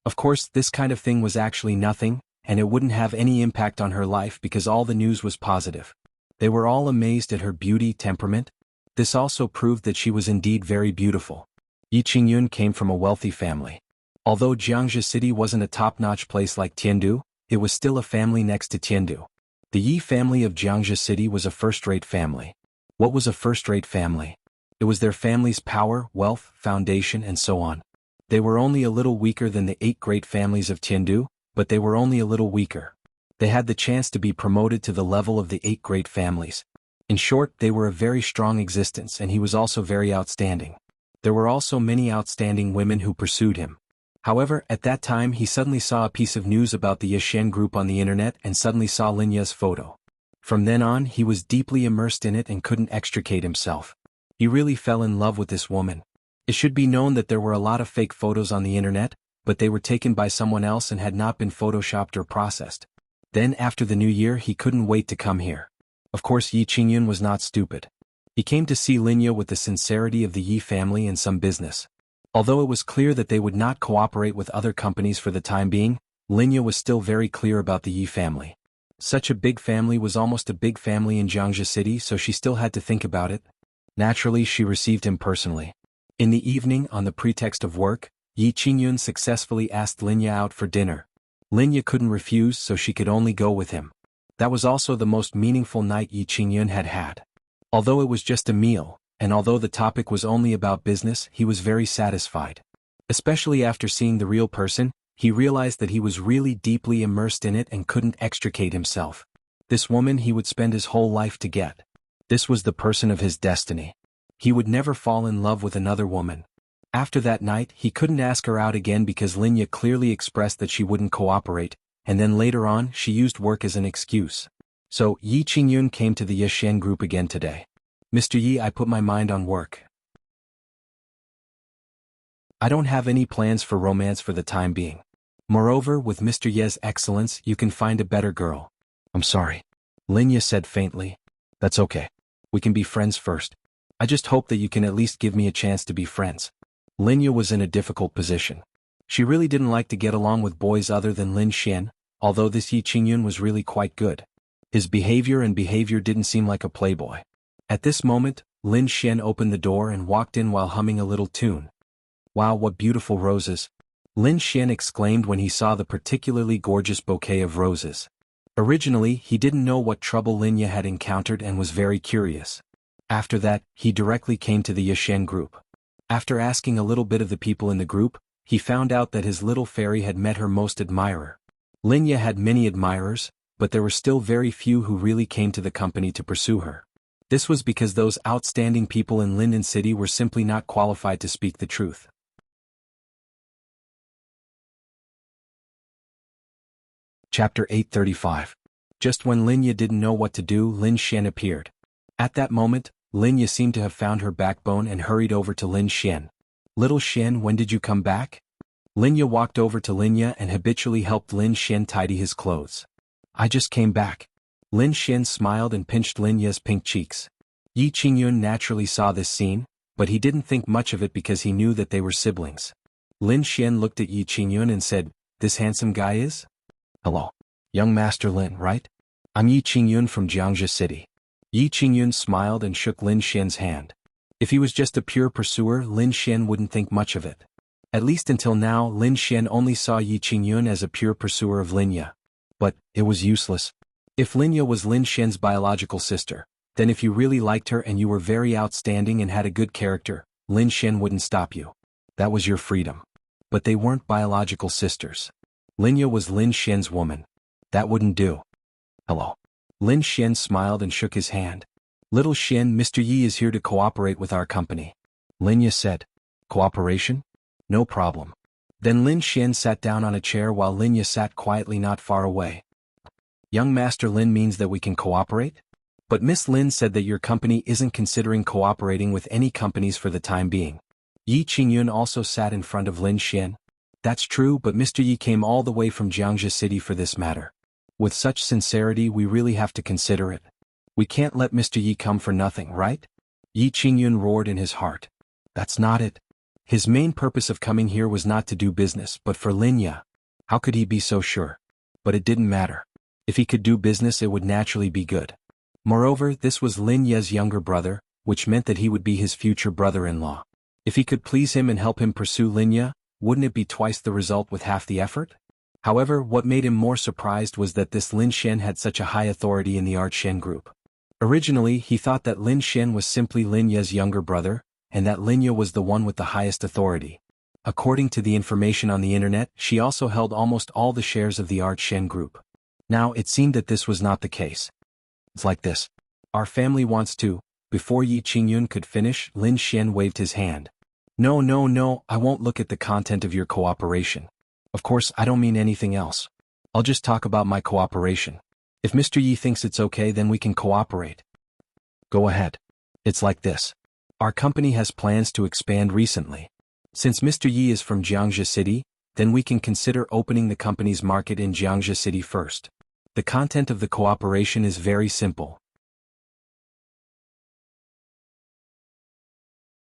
Of course, this kind of thing was actually nothing, and it wouldn't have any impact on her life because all the news was positive. They were all amazed at her beauty, temperament. This also proved that she was indeed very beautiful. Yi Qingyun came from a wealthy family. Although Jiangxi City wasn't a top-notch place like Tiandu, it was still a family next to Tiandu. The Yi family of Jiangxi City was a first-rate family. What was a first-rate family? It was their family's power, wealth, foundation, and so on. They were only a little weaker than the 8 great families of Tiandu, but they were only a little weaker. They had the chance to be promoted to the level of the 8 great families. In short, they were a very strong existence, and he was also very outstanding. There were also many outstanding women who pursued him. However, at that time he suddenly saw a piece of news about the Yishen group on the internet and suddenly saw Lin Ye's photo. From then on, he was deeply immersed in it and couldn't extricate himself. He really fell in love with this woman. It should be known that there were a lot of fake photos on the internet, but they were taken by someone else and had not been photoshopped or processed. Then after the new year he couldn't wait to come here. Of course Yi Qingyun was not stupid. He came to see Lin Ye with the sincerity of the Yi family and some business. Although it was clear that they would not cooperate with other companies for the time being, Lin Ye was still very clear about the Yi family. Such a big family was almost a big family in Jiangxi City, so she still had to think about it. Naturally, she received him personally. In the evening, on the pretext of work, Yi Qingyun successfully asked Lin Ye out for dinner. Lin Ye couldn't refuse, so she could only go with him. That was also the most meaningful night Yi Qingyun had had. Although it was just a meal, and although the topic was only about business, he was very satisfied. Especially after seeing the real person, he realized that he was really deeply immersed in it and couldn't extricate himself. This woman he would spend his whole life to get. This was the person of his destiny. He would never fall in love with another woman. After that night, he couldn't ask her out again because Lin Ye clearly expressed that she wouldn't cooperate, and then later on she used work as an excuse. So, Yi Qingyun came to the Yishen group again today. Mr. Yi, I put my mind on work. I don't have any plans for romance for the time being. Moreover, with Mr. Ye's excellence, you can find a better girl. I'm sorry. Lin Ye said faintly. That's okay. We can be friends first. I just hope that you can at least give me a chance to be friends. Lin Ye was in a difficult position. She really didn't like to get along with boys other than Lin Xian, although this Yi Qingyun was really quite good. His behavior didn't seem like a playboy. At this moment, Lin Xian opened the door and walked in while humming a little tune. Wow, what beautiful roses! Lin Xian exclaimed when he saw the particularly gorgeous bouquet of roses. Originally, he didn't know what trouble Lin Ye had encountered and was very curious. After that, he directly came to the Yishen group. After asking a little bit of the people in the group, he found out that his little fairy had met her most admirer. Lin Ye had many admirers, but there were still very few who really came to the company to pursue her. This was because those outstanding people in Linden City were simply not qualified to speak the truth. Chapter 835. Just when Lin Ye didn't know what to do, Lin Xian appeared. At that moment, Lin Ye seemed to have found her backbone and hurried over to Lin Xian. Little Xian, when did you come back? Lin Ye walked over to Lin Ye and habitually helped Lin Xian tidy his clothes. I just came back. Lin Xian smiled and pinched Lin Ye's pink cheeks. Yi Qingyun naturally saw this scene, but he didn't think much of it because he knew that they were siblings. Lin Xian looked at Yi Qingyun and said, "This handsome guy is?" "Hello. Young Master Lin, right? I'm Yi Qingyun from Jiangxi City." Yi Qingyun smiled and shook Lin Xian's hand. If he was just a pure pursuer, Lin Xian wouldn't think much of it. At least until now, Lin Xian only saw Yi Qingyun as a pure pursuer of Lin Ye. But it was useless. If Lin Ye was Lin Xian's biological sister, then if you really liked her and you were very outstanding and had a good character, Lin Xian wouldn't stop you. That was your freedom. But they weren't biological sisters. Lin Ye was Lin Xian's woman. That wouldn't do. Hello. Lin Xian smiled and shook his hand. Little Xian, Mr. Yi is here to cooperate with our company. Lin Ye said. Cooperation? No problem. Then Lin Xian sat down on a chair while Lin Ye sat quietly not far away. Young Master Lin means that we can cooperate? But Miss Lin said that your company isn't considering cooperating with any companies for the time being. Yi Qingyun also sat in front of Lin Xian. That's true, but Mr. Yi came all the way from Jiangxi City for this matter. With such sincerity, we really have to consider it. We can't let Mr. Yi come for nothing, right? Yi Qingyun roared in his heart. That's not it. His main purpose of coming here was not to do business but for Lin Ye. How could he be so sure? But it didn't matter. If he could do business, it would naturally be good. Moreover, this was Lin Ye's younger brother, which meant that he would be his future brother-in-law. If he could please him and help him pursue Lin Ye, wouldn't it be twice the result with half the effort? However, what made him more surprised was that this Lin Shen had such a high authority in the Art Shen group. Originally, he thought that Lin Shen was simply Lin Ye's younger brother, and that Lin Ye was the one with the highest authority. According to the information on the internet, she also held almost all the shares of the Art Shen group. Now, it seemed that this was not the case. It's like this. Our family wants to. Before Yi Qingyun could finish, Lin Shen waved his hand. No, I won't look at the content of your cooperation. Of course, I don't mean anything else. I'll just talk about my cooperation. If Mr. Yi thinks it's okay, then we can cooperate. Go ahead. It's like this. Our company has plans to expand recently. Since Mr. Yi is from Jiangxi City, then we can consider opening the company's market in Jiangxi City first. The content of the cooperation is very simple.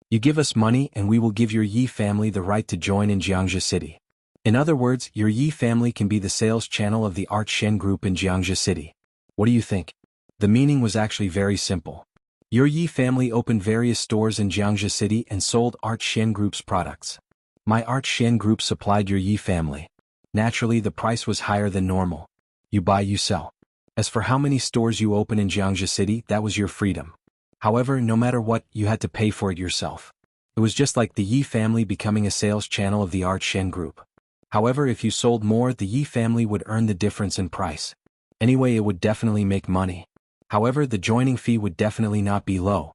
You give us money and we will give your Yi family the right to join in Jiangxi City. In other words, your Yi family can be the sales channel of the Art Shen group in Jiangxi City. What do you think? The meaning was actually very simple. Your Yi family opened various stores in Jiangxi City and sold Art Shen group's products. My Art Shen group supplied your Yi family. Naturally, the price was higher than normal. You buy, you sell. As for how many stores you open in Jiangxi City, that was your freedom. However, no matter what, you had to pay for it yourself. It was just like the Yi family becoming a sales channel of the Art Shen group. However, if you sold more, the Yi family would earn the difference in price. Anyway, it would definitely make money. However, the joining fee would definitely not be low.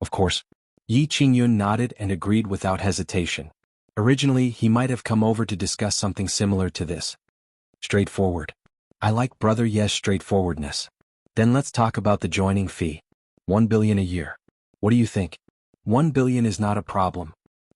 Of course. Yi Qingyun nodded and agreed without hesitation. Originally, he might have come over to discuss something similar to this. Straightforward. I like Brother Ye's straightforwardness. Then let's talk about the joining fee. 1 billion a year. What do you think? 1 billion is not a problem.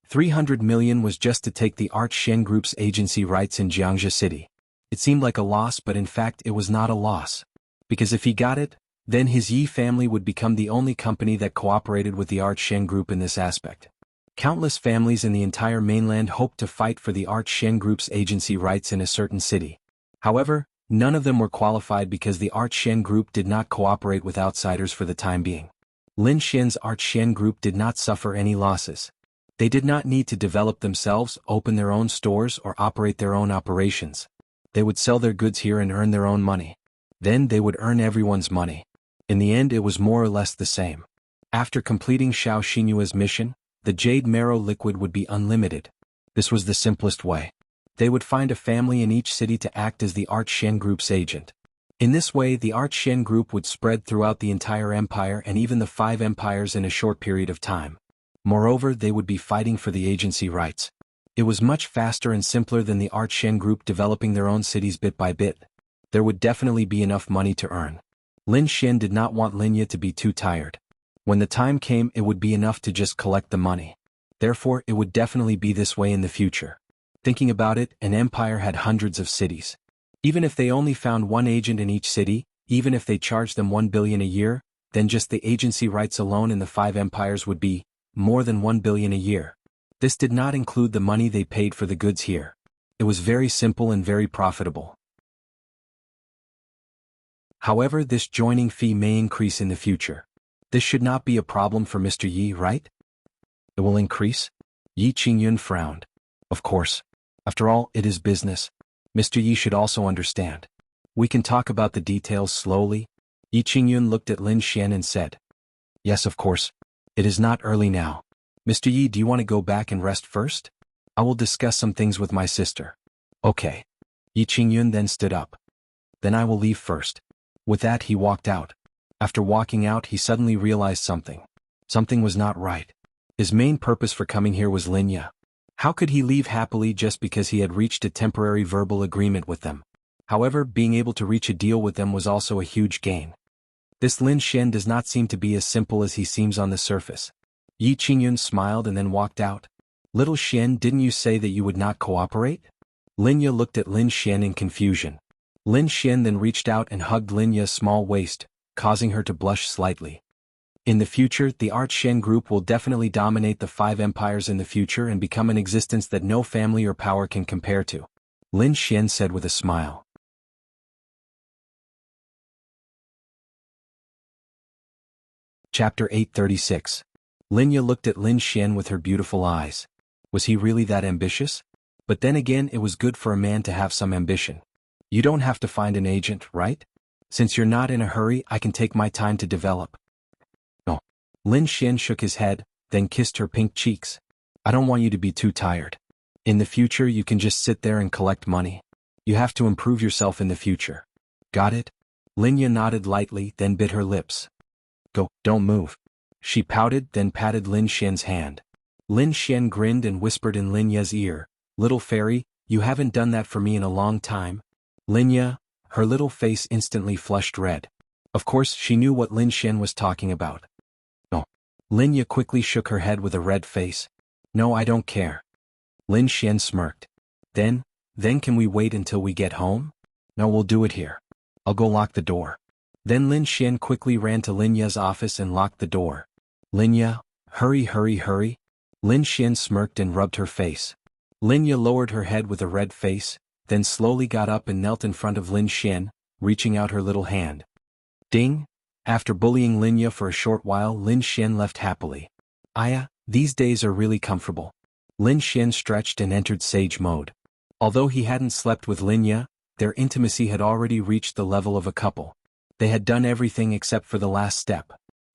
300 million was just to take the Art Shen Group's agency rights in Jiangxi City. It seemed like a loss, but in fact it was not a loss. Because if he got it, then his Yi family would become the only company that cooperated with the Art Shen Group in this aspect. Countless families in the entire mainland hoped to fight for the Art Shen Group's agency rights in a certain city. However, none of them were qualified because the Art Shen Group did not cooperate with outsiders for the time being. Lin Shen's Art Shen Group did not suffer any losses. They did not need to develop themselves, open their own stores, or operate their own operations. They would sell their goods here and earn their own money. Then they would earn everyone's money. In the end, it was more or less the same. After completing Xiao Xinyua's mission, the Jade Marrow liquid would be unlimited. This was the simplest way. They would find a family in each city to act as the Art Shen Group's agent. In this way, the Art Shen Group would spread throughout the entire empire and even the 5 empires in a short period of time. Moreover, they would be fighting for the agency rights. It was much faster and simpler than the Art Shen Group developing their own cities bit by bit. There would definitely be enough money to earn. Lin Shen did not want Lin Ye to be too tired. When the time came, it would be enough to just collect the money. Therefore, it would definitely be this way in the future. Thinking about it, an empire had hundreds of cities. Even if they only found one agent in each city, even if they charged them 1 billion a year, then just the agency rights alone in the 5 empires would be more than 1 billion a year. This did not include the money they paid for the goods here. It was very simple and very profitable. However, this joining fee may increase in the future. This should not be a problem for Mr. Yi, right? It will increase? Yi Qingyun frowned. Of course. After all, it is business. Mr. Yi should also understand. We can talk about the details slowly. Yi Qingyun looked at Lin Shen and said, Yes, of course. It is not early now. Mr. Yi, do you want to go back and rest first? I will discuss some things with my sister. Okay. Yi Qingyun then stood up. Then I will leave first. With that, he walked out. After walking out, he suddenly realized something. Something was not right. His main purpose for coming here was Lin Ye. How could he leave happily just because he had reached a temporary verbal agreement with them? However, being able to reach a deal with them was also a huge gain. This Lin Shen does not seem to be as simple as he seems on the surface. Yi Qingyun smiled and then walked out. Little Shen, didn't you say that you would not cooperate? Lin Ye looked at Lin Shen in confusion. Lin Shen then reached out and hugged Lin Ye's small waist, causing her to blush slightly. In the future, the Art Shen group will definitely dominate the 5 empires in the future and become an existence that no family or power can compare to, Lin Xian said with a smile. Chapter 836. Linya looked at Lin Xian with her beautiful eyes. Was he really that ambitious? But then again, it was good for a man to have some ambition. You don't have to find an agent, right? Since you're not in a hurry, I can take my time to develop. No. Lin Xian shook his head, then kissed her pink cheeks. I don't want you to be too tired. In the future, you can just sit there and collect money. You have to improve yourself in the future. Got it? Linya nodded lightly, then bit her lips. Go, don't move. She pouted, then patted Lin Xian's hand. Lin Xian grinned and whispered in Linya's ear, Little fairy, you haven't done that for me in a long time. Linya, her little face instantly flushed red. Of course, she knew what Lin Xian was talking about. No. Linya quickly shook her head with a red face. No, I don't care. Lin Xian smirked. Then can we wait until we get home? No, we'll do it here. I'll go lock the door. Then Lin Xian quickly ran to Linya's office and locked the door. Linya, hurry, hurry, hurry. Lin Xian smirked and rubbed her face. Linya lowered her head with a red face, then slowly got up and knelt in front of Lin Xian, reaching out her little hand. Ding! After bullying Linya for a short while, Lin Xian left happily. Aya, these days are really comfortable. Lin Xian stretched and entered sage mode. Although he hadn't slept with Linya, their intimacy had already reached the level of a couple. They had done everything except for the last step.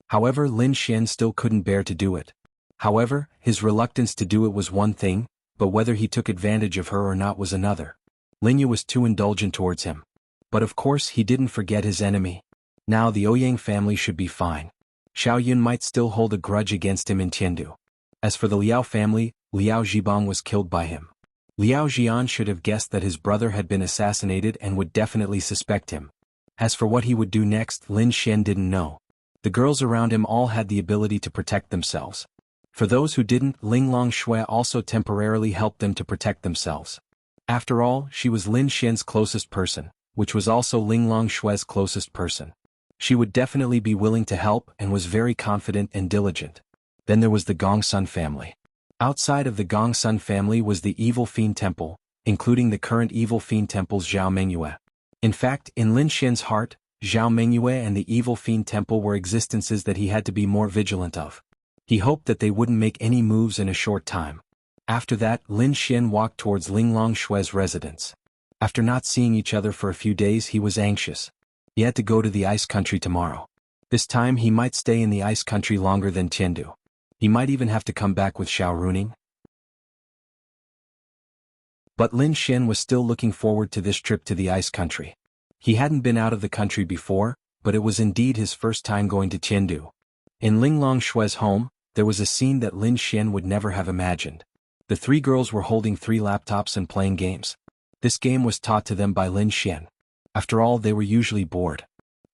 However, Lin Xian still couldn't bear to do it. However, his reluctance to do it was one thing, but whether he took advantage of her or not was another. Linya was too indulgent towards him. But of course he didn't forget his enemy. Now the Ouyang family should be fine. Xiao Yun might still hold a grudge against him in Tiandu. As for the Liao family, Liao Zhibang was killed by him. Liao Jian should have guessed that his brother had been assassinated and would definitely suspect him. As for what he would do next, Lin Xian didn't know. The girls around him all had the ability to protect themselves. For those who didn't, Ling Longshui also temporarily helped them to protect themselves. After all, she was Lin Xian's closest person, which was also Ling Longshui's closest person. She would definitely be willing to help and was very confident and diligent. Then there was the Gongsun family. Outside of the Gongsun family was the Evil Fiend Temple, including the current Evil Fiend Temple's Zhao Mengyue. In fact, in Lin Xian's heart, Zhao Mengyue and the Evil Fiend Temple were existences that he had to be more vigilant of. He hoped that they wouldn't make any moves in a short time. After that, Lin Xian walked towards Ling Longshui's residence. After not seeing each other for a few days, he was anxious. He had to go to the ice country tomorrow. This time he might stay in the ice country longer than Tiandu. He might even have to come back with Xiao Runing. But Lin Xian was still looking forward to this trip to the ice country. He hadn't been out of the country before, but it was indeed his first time going to Tiandu. In Ling Longshui's home, there was a scene that Lin Xian would never have imagined. The 3 girls were holding 3 laptops and playing games. This game was taught to them by Lin Xian. After all, they were usually bored.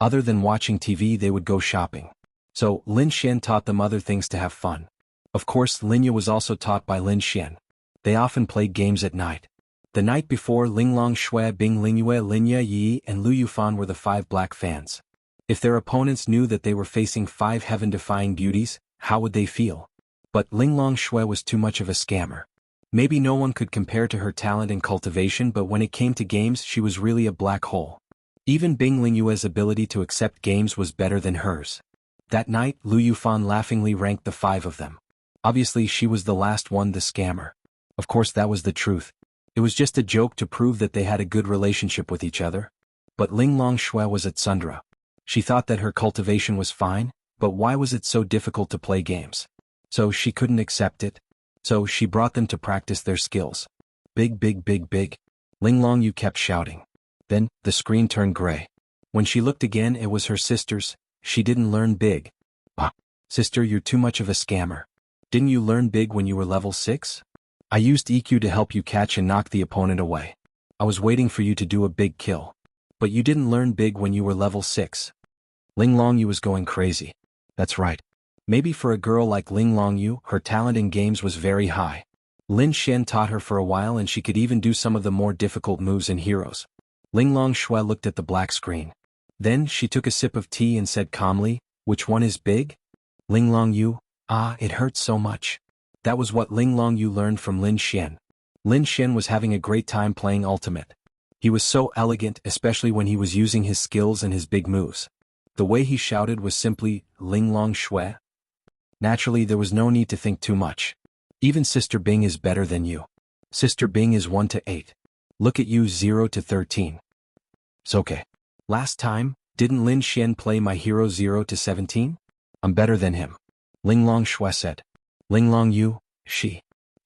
Other than watching TV, they would go shopping. So, Lin Xian taught them other things to have fun. Of course, Linya was also taught by Lin Xian. They often played games at night. The night before, Ling Longshui, Bing Lingyue, Linya Yi, and Lu Yufan were the 5 black fans. If their opponents knew that they were facing 5 heaven-defying beauties, how would they feel? But Ling Longshui was too much of a scammer. Maybe no one could compare to her talent and cultivation, but when it came to games, she was really a black hole. Even Bing Lingyue's ability to accept games was better than hers. That night, Lu Yufan laughingly ranked the 5 of them. Obviously, she was the last one, the scammer. Of course, that was the truth. It was just a joke to prove that they had a good relationship with each other. But Ling Longshui was at Sundra. She thought that her cultivation was fine, but why was it so difficult to play games? So she couldn't accept it. So she brought them to practice their skills. Big, big, big, big. Ling Longyu kept shouting. Then, the screen turned gray. When she looked again, it was her sister's. She didn't learn big. Ah, sister, you're too much of a scammer. Didn't you learn big when you were level 6? I used EQ to help you catch and knock the opponent away. I was waiting for you to do a big kill. But you didn't learn big when you were level 6. Ling Longyu was going crazy. That's right. Maybe for a girl like Ling Longyu, her talent in games was very high. Lin Xian taught her for a while and she could even do some of the more difficult moves in Heroes. Ling Longshui looked at the black screen. Then she took a sip of tea and said calmly, "Which one is big?" Ling Long Yu. Ah, it hurts so much. That was what Ling Long Yu learned from Lin Xian. Lin Xian was having a great time playing Ultimate. He was so elegant, especially when he was using his skills and his big moves. The way he shouted was simply, "Ling Long Shui." Naturally, there was no need to think too much. Even Sister Bing is better than you. Sister Bing is 1 to 8. Look at you 0 to 13. It's okay. Last time, didn't Lin Xian play my hero 0 to 17? I'm better than him. Ling Long Shui said. Ling Long Yu, she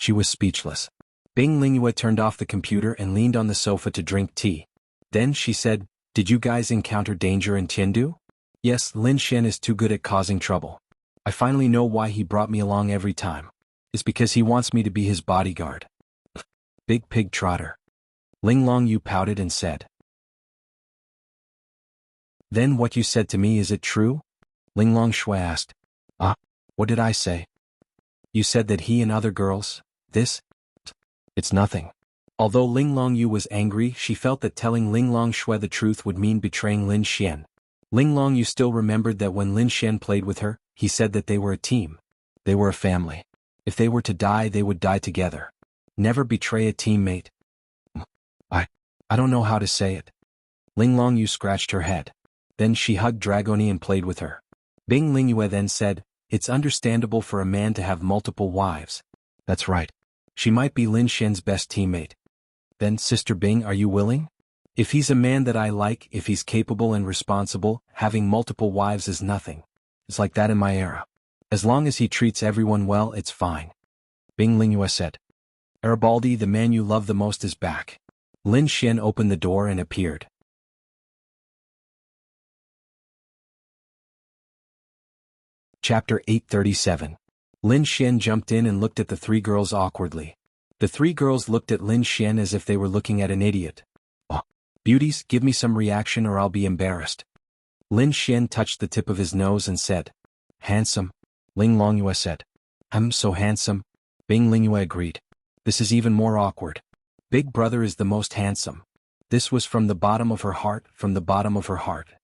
was speechless. Bing Lingyue turned off the computer and leaned on the sofa to drink tea. Then she said, "Did you guys encounter danger in Tiandu?" "Yes, Lin Xian is too good at causing trouble. I finally know why he brought me along every time. It's because he wants me to be his bodyguard." Big pig trotter. Ling Long Yu pouted and said. "Then what you said to me, is it true?" Ling Long Shui asked. "Ah, what did I say?" "You said that he and other girls, this? It's nothing." Although Ling Long Yu was angry, she felt that telling Ling Long Shui the truth would mean betraying Lin Xian. Ling Long Yu still remembered that when Lin Xian played with her, he said that they were a team. They were a family. If they were to die, they would die together. Never betray a teammate. I don't know how to say it. Ling Long Yu scratched her head. Then she hugged Dragoni and played with her. Bing Lingyue then said, "It's understandable for a man to have multiple wives." "That's right. She might be Lin Xian's best teammate." "Then, Sister Bing, are you willing? If he's a man that I like, if he's capable and responsible, having multiple wives is nothing. It's like that in my era. As long as he treats everyone well, it's fine." Bing Lingyue said. "Arabaldi, the man you love the most, is back." Lin Xian opened the door and appeared. Chapter 837. Lin Xian jumped in and looked at the three girls awkwardly. The three girls looked at Lin Xian as if they were looking at an idiot. "Oh, beauties, give me some reaction or I'll be embarrassed." Lin Xian touched the tip of his nose and said, "Handsome." Ling Longyue said, "I'm so handsome." Bing Lingyue agreed. "This is even more awkward. Big brother is the most handsome." This was from the bottom of her heart, from the bottom of her heart.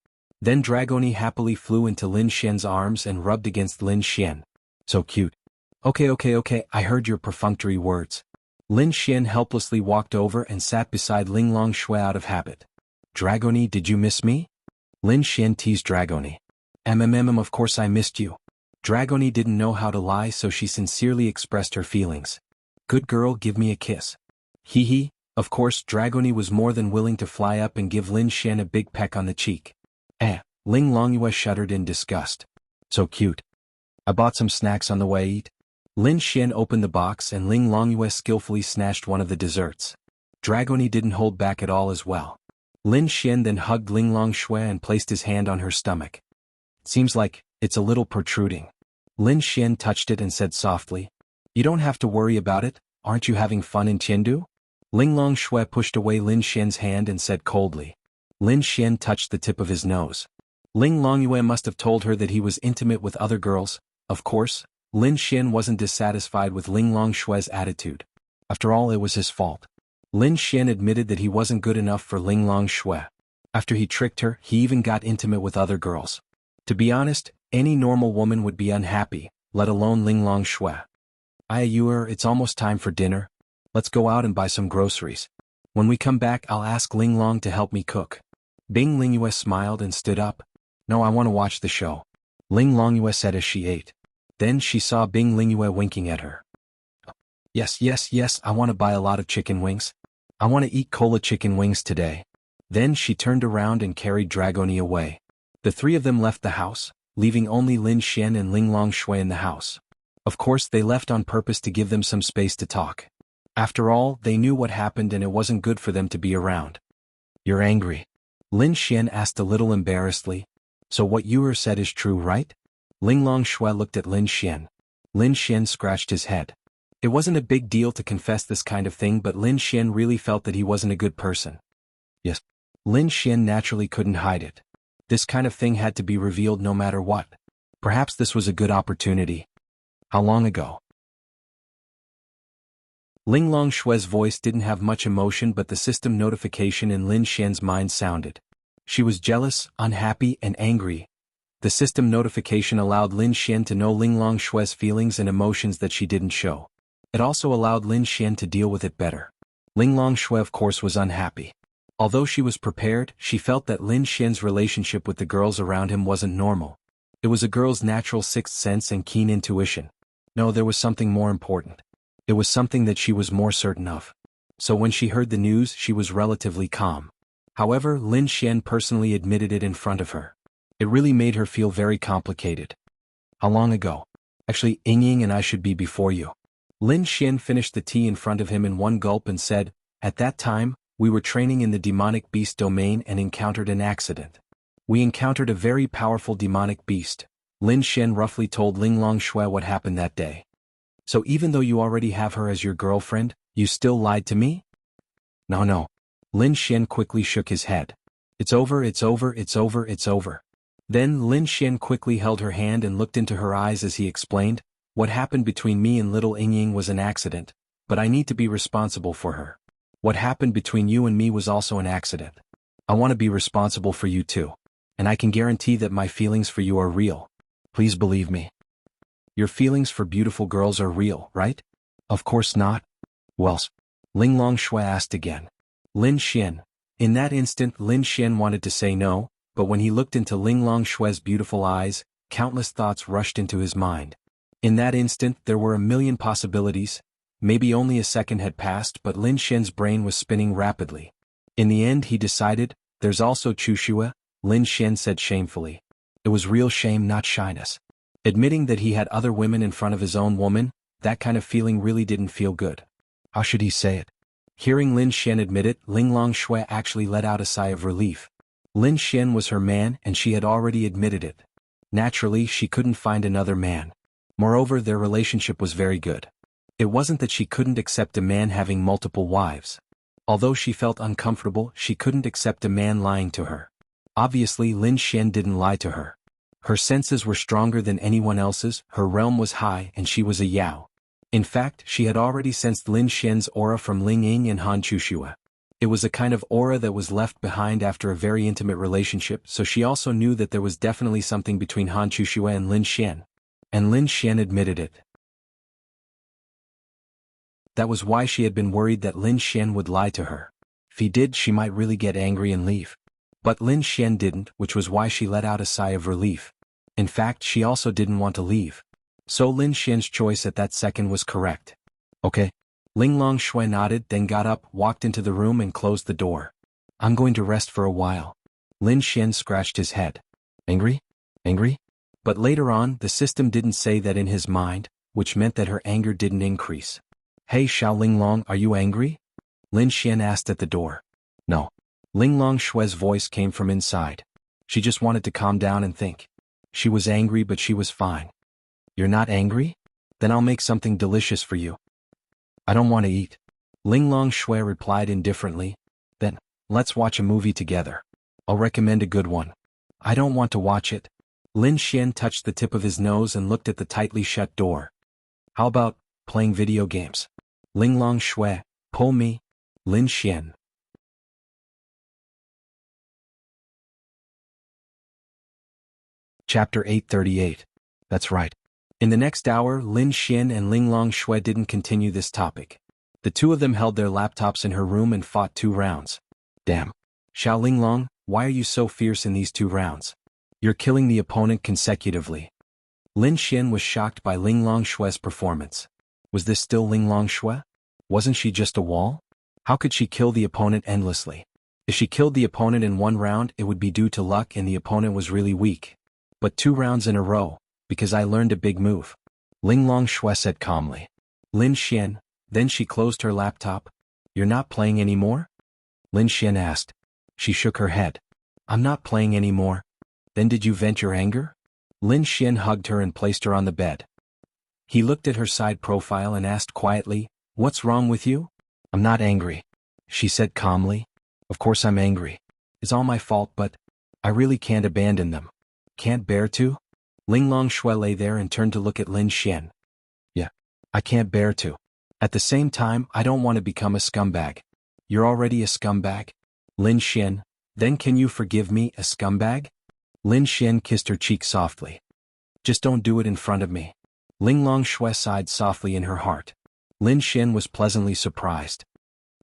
Then Dragoni happily flew into Lin Xian's arms and rubbed against Lin Xian. "So cute." Okay, I heard your perfunctory words." Lin Xian helplessly walked over and sat beside Ling Long Shui out of habit. "Dragoni, did you miss me?" Lin Xian teased Dragoni. Of course I missed you." Dragoni didn't know how to lie, so she sincerely expressed her feelings. "Good girl, give me a kiss." Hee hee. Of course, Dragoni was more than willing to fly up and give Lin Xian a big peck on the cheek. Ling Longyue shuddered in disgust. "So cute. I bought some snacks on the way, eat." Lin Xian opened the box and Ling Longyue skillfully snatched one of the desserts. Dragoni didn't hold back at all as well. Lin Xian then hugged Ling Long Shui and placed his hand on her stomach. "Seems like it's a little protruding." Lin Xian touched it and said softly, "You don't have to worry about it, aren't you having fun in Tiandu?" Ling Long Shui pushed away Lin Xian's hand and said coldly. Lin Xian touched the tip of his nose. Ling Longyue must have told her that he was intimate with other girls. Of course, Lin Xian wasn't dissatisfied with Ling Long Shui's attitude. After all, it was his fault. Lin Xian admitted that he wasn't good enough for Ling Long Shui. After he tricked her, he even got intimate with other girls. To be honest, any normal woman would be unhappy, let alone Ling Long Shui. It's almost time for dinner. Let's go out and buy some groceries. When we come back, I'll ask Ling Long to help me cook." Bing Lingyue smiled and stood up. "No, I want to watch the show," Ling Longyue said as she ate. Then she saw Bing Lingyue winking at her. Yes, I want to buy a lot of chicken wings. I want to eat cola chicken wings today." Then she turned around and carried Dragoni away. The three of them left the house, leaving only Lin Xian and Ling Long Shui in the house. Of course, they left on purpose to give them some space to talk. After all, they knew what happened and it wasn't good for them to be around. "You're angry?" Lin Xian asked a little embarrassedly. "So what you said is true, right?" Ling Long Shui looked at Lin Xian. Lin Xian scratched his head. It wasn't a big deal to confess this kind of thing, but Lin Xian really felt that he wasn't a good person. Yes. Lin Xian naturally couldn't hide it. This kind of thing had to be revealed no matter what. Perhaps this was a good opportunity. "How long ago?" Ling Long Shui's voice didn't have much emotion, but the system notification in Lin Xian's mind sounded. She was jealous, unhappy, and angry. The system notification allowed Lin Xian to know Linglong Shue's feelings and emotions that she didn't show. It also allowed Lin Xian to deal with it better. Linglong Shue of course was unhappy. Although she was prepared, she felt that Lin Xian's relationship with the girls around him wasn't normal. It was a girl's natural sixth sense and keen intuition. No, there was something more important. It was something that she was more certain of. So when she heard the news, she was relatively calm. However, Lin Xian personally admitted it in front of her. It really made her feel very complicated. How long ago? Actually, Ying and I should be before you. Lin Xian finished the tea in front of him in one gulp and said, at that time, we were training in the demonic beast domain and encountered an accident. We encountered a very powerful demonic beast. Lin Xian roughly told Linglong Shue what happened that day. So even though you already have her as your girlfriend, you still lied to me? No. Lin Xian quickly shook his head. It's over, it's over, it's over, it's over. Then Lin Xian quickly held her hand and looked into her eyes as he explained, what happened between me and little Ying was an accident, but I need to be responsible for her. What happened between you and me was also an accident. I want to be responsible for you too. And I can guarantee that my feelings for you are real. Please believe me. Your feelings for beautiful girls are real, right? Of course not. Well, Linglong Shue asked again. Lin Xian. In that instant Lin Xian wanted to say no, but when he looked into Linglong Shue's beautiful eyes, countless thoughts rushed into his mind. In that instant there were a million possibilities. Maybe only a second had passed, but Lin Xian's brain was spinning rapidly. In the end he decided, there's also Chushua, Lin Xian said shamefully. It was real shame, not shyness. Admitting that he had other women in front of his own woman, that kind of feeling really didn't feel good. How should he say it? Hearing Lin Xian admit it, Linglong Shue actually let out a sigh of relief. Lin Xian was her man and she had already admitted it. Naturally, she couldn't find another man. Moreover, their relationship was very good. It wasn't that she couldn't accept a man having multiple wives. Although she felt uncomfortable, she couldn't accept a man lying to her. Obviously, Lin Xian didn't lie to her. Her senses were stronger than anyone else's, her realm was high, and she was a Yao. In fact, she had already sensed Lin Xian's aura from Ling Ying and Han Chushua. It was a kind of aura that was left behind after a very intimate relationship, so she also knew that there was definitely something between Han Chushua and Lin Xian. And Lin Xian admitted it. That was why she had been worried that Lin Xian would lie to her. If he did, she might really get angry and leave. But Lin Xian didn't, which was why she let out a sigh of relief. In fact, she also didn't want to leave. So Lin Xian's choice at that second was correct. Okay. Linglong Shue nodded, then got up, walked into the room and closed the door. I'm going to rest for a while. Lin Xian scratched his head. Angry? Angry? But later on, the system didn't say that in his mind, which meant that her anger didn't increase. Hey Xiao Linglong, are you angry? Lin Xian asked at the door. No. Linglong Shue's voice came from inside. She just wanted to calm down and think. She was angry but she was fine. You're not angry? Then I'll make something delicious for you. I don't want to eat. Linglong Shue replied indifferently. Then, let's watch a movie together. I'll recommend a good one. I don't want to watch it. Lin Xian touched the tip of his nose and looked at the tightly shut door. How about playing video games? Linglong Shue, pull me. Lin Xian. Chapter 838. That's right. In the next hour, Lin Xian and Linglong Shue didn't continue this topic. The two of them held their laptops in her room and fought 2 rounds. Damn. Xiao Linglong, why are you so fierce in these 2 rounds? You're killing the opponent consecutively. Lin Xian was shocked by Linglong Shue's performance. Was this still Linglong Shue? Wasn't she just a wall? How could she kill the opponent endlessly? If she killed the opponent in 1 round, it would be due to luck and the opponent was really weak. But 2 rounds in a row, because I learned a big move. Linglong Shue said calmly. Lin Xian, then she closed her laptop. You're not playing anymore? Lin Xian asked. She shook her head. I'm not playing anymore. Then did you vent your anger? Lin Xian hugged her and placed her on the bed. He looked at her side profile and asked quietly, what's wrong with you? I'm not angry. She said calmly. Of course I'm angry. It's all my fault but I really can't abandon them. Can't bear to? Linglong Shue lay there and turned to look at Lin Xian. Yeah. I can't bear to. At the same time, I don't want to become a scumbag. You're already a scumbag? Lin Xian. Then can you forgive me, a scumbag? Lin Xian kissed her cheek softly. Just don't do it in front of me. Ling Long Shui sighed softly in her heart. Lin Xian was pleasantly surprised.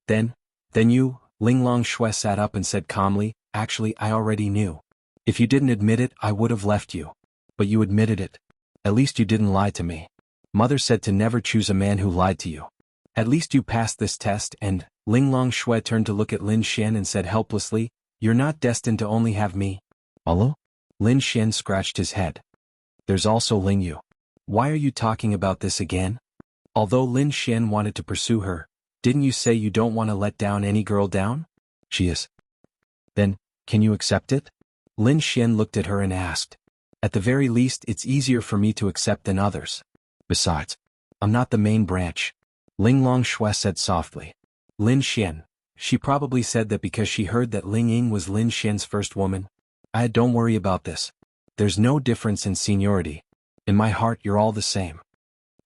Then you, Ling Long Shui sat up and said calmly, actually I already knew. If you didn't admit it I would have left you. But you admitted it. At least you didn't lie to me. Mother said to never choose a man who lied to you. At least you passed this test and, Ling Long Shui turned to look at Lin Xian and said helplessly, you're not destined to only have me. Hello? Lin Xian scratched his head. There's also Ling Yu. Why are you talking about this again? Although Lin Xian wanted to pursue her, didn't you say you don't want to let down any girl down? She is. Then, can you accept it? Lin Xian looked at her and asked. At the very least it's easier for me to accept than others. Besides, I'm not the main branch. Ling Long Shui said softly. Lin Xian. She probably said that because she heard that Ling Ying was Lin Xian's first woman. Don't worry about this. There's no difference in seniority. In my heart you're all the same.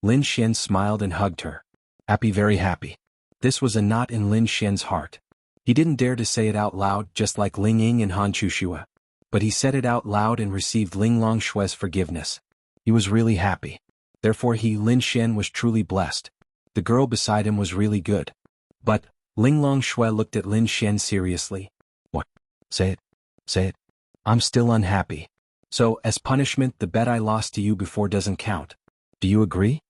Lin Xian smiled and hugged her. Happy, very happy. This was a knot in Lin Xian's heart. He didn't dare to say it out loud just like Ling Ying and Han Chushua. But he said it out loud and received Ling Long Shui's forgiveness. He was really happy. Therefore Lin Xian was truly blessed. The girl beside him was really good. But, Ling Long Shui looked at Lin Xian seriously. What? Say it. Say it. I'm still unhappy. So, as punishment the bet I lost to you before doesn't count. Do you agree?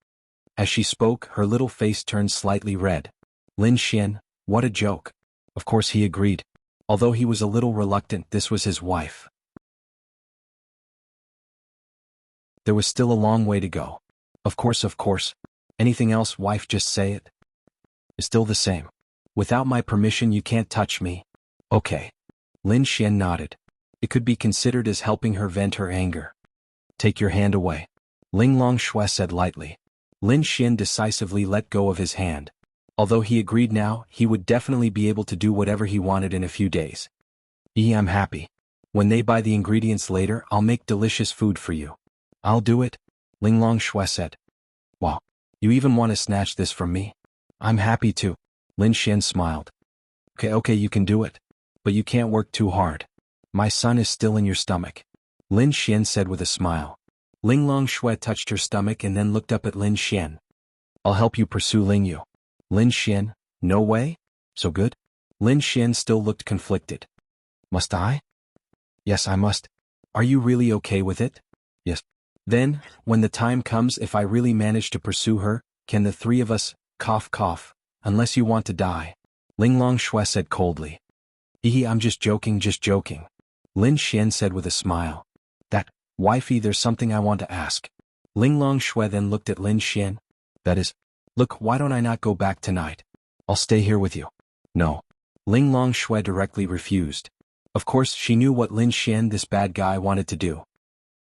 As she spoke, her little face turned slightly red. Lin Xian, what a joke. Of course he agreed. Although he was a little reluctant, this was his wife. There was still a long way to go. Of course. Anything else, wife, just say it. It's still the same. Without my permission you can't touch me. Okay. Lin Xian nodded. It could be considered as helping her vent her anger. Take your hand away. Ling Long Shui said lightly. Lin Xian decisively let go of his hand. Although he agreed now, he would definitely be able to do whatever he wanted in a few days. I'm happy. When they buy the ingredients later, I'll make delicious food for you. I'll do it, Ling Long Shui said. Wow. You even want to snatch this from me? I'm happy to. Lin Xian smiled. Okay, you can do it. But you can't work too hard. My son is still in your stomach. Lin Xian said with a smile. Ling Long Shui touched her stomach and then looked up at Lin Xian. I'll help you pursue Ling Yu. Lin Xian, no way? So good? Lin Xian still looked conflicted. Must I? Yes, I must. Are you really okay with it? Yes. Then, when the time comes, if I really manage to pursue her, can the three of us, cough, unless you want to die? Ling Long Shui said coldly. I'm just joking. Lin Xian said with a smile. That, wifey, there's something I want to ask. Ling Long Shui then looked at Lin Xian. That is, look, why don't I not go back tonight? I'll stay here with you. No. Ling Long Shui directly refused. Of course, she knew what Lin Xian, this bad guy, wanted to do.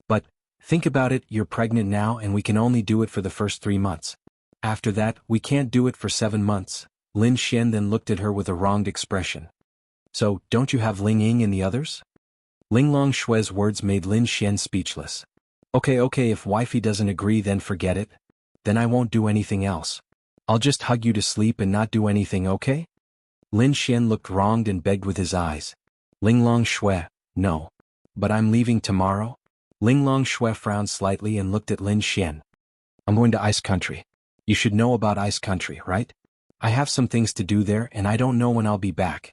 But, think about it, you're pregnant now and we can only do it for the first 3 months. After that, we can't do it for 7 months. Lin Xian then looked at her with a wronged expression. So, don't you have Ling Ying and the others? Ling Long Shui's words made Lin Xian speechless. Okay, if wifey doesn't agree then forget it. Then I won't do anything else. I'll just hug you to sleep and not do anything, okay? Lin Xian looked wronged and begged with his eyes. Ling Long Shui, no. But I'm leaving tomorrow? Ling Long Shui frowned slightly and looked at Lin Xian. I'm going to Ice Country. You should know about Ice Country, right? I have some things to do there and I don't know when I'll be back.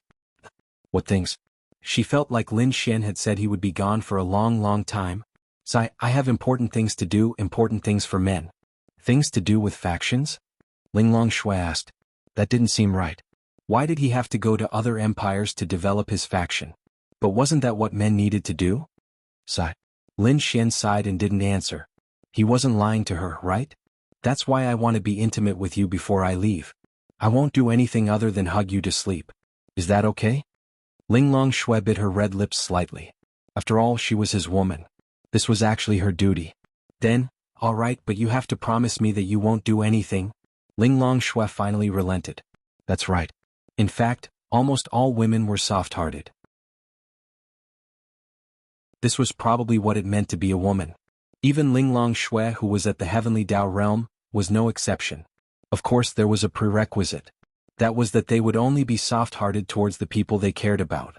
What things? She felt like Lin Xian had said he would be gone for a long time. So I have important things to do, important things for men. Things to do with factions? Ling Long Shui asked. That didn't seem right. Why did he have to go to other empires to develop his faction? But wasn't that what men needed to do? Sigh. Lin Xian sighed and didn't answer. He wasn't lying to her, right? That's why I want to be intimate with you before I leave. I won't do anything other than hug you to sleep. Is that okay? Ling Long Shui bit her red lips slightly. After all, she was his woman. This was actually her duty. Then, all right, but you have to promise me that you won't do anything. Ling Long Shui finally relented. That's right. In fact, almost all women were soft-hearted. This was probably what it meant to be a woman. Even Ling Long Shui, who was at the heavenly Dao realm, was no exception. Of course, there was a prerequisite. That was that they would only be soft-hearted towards the people they cared about.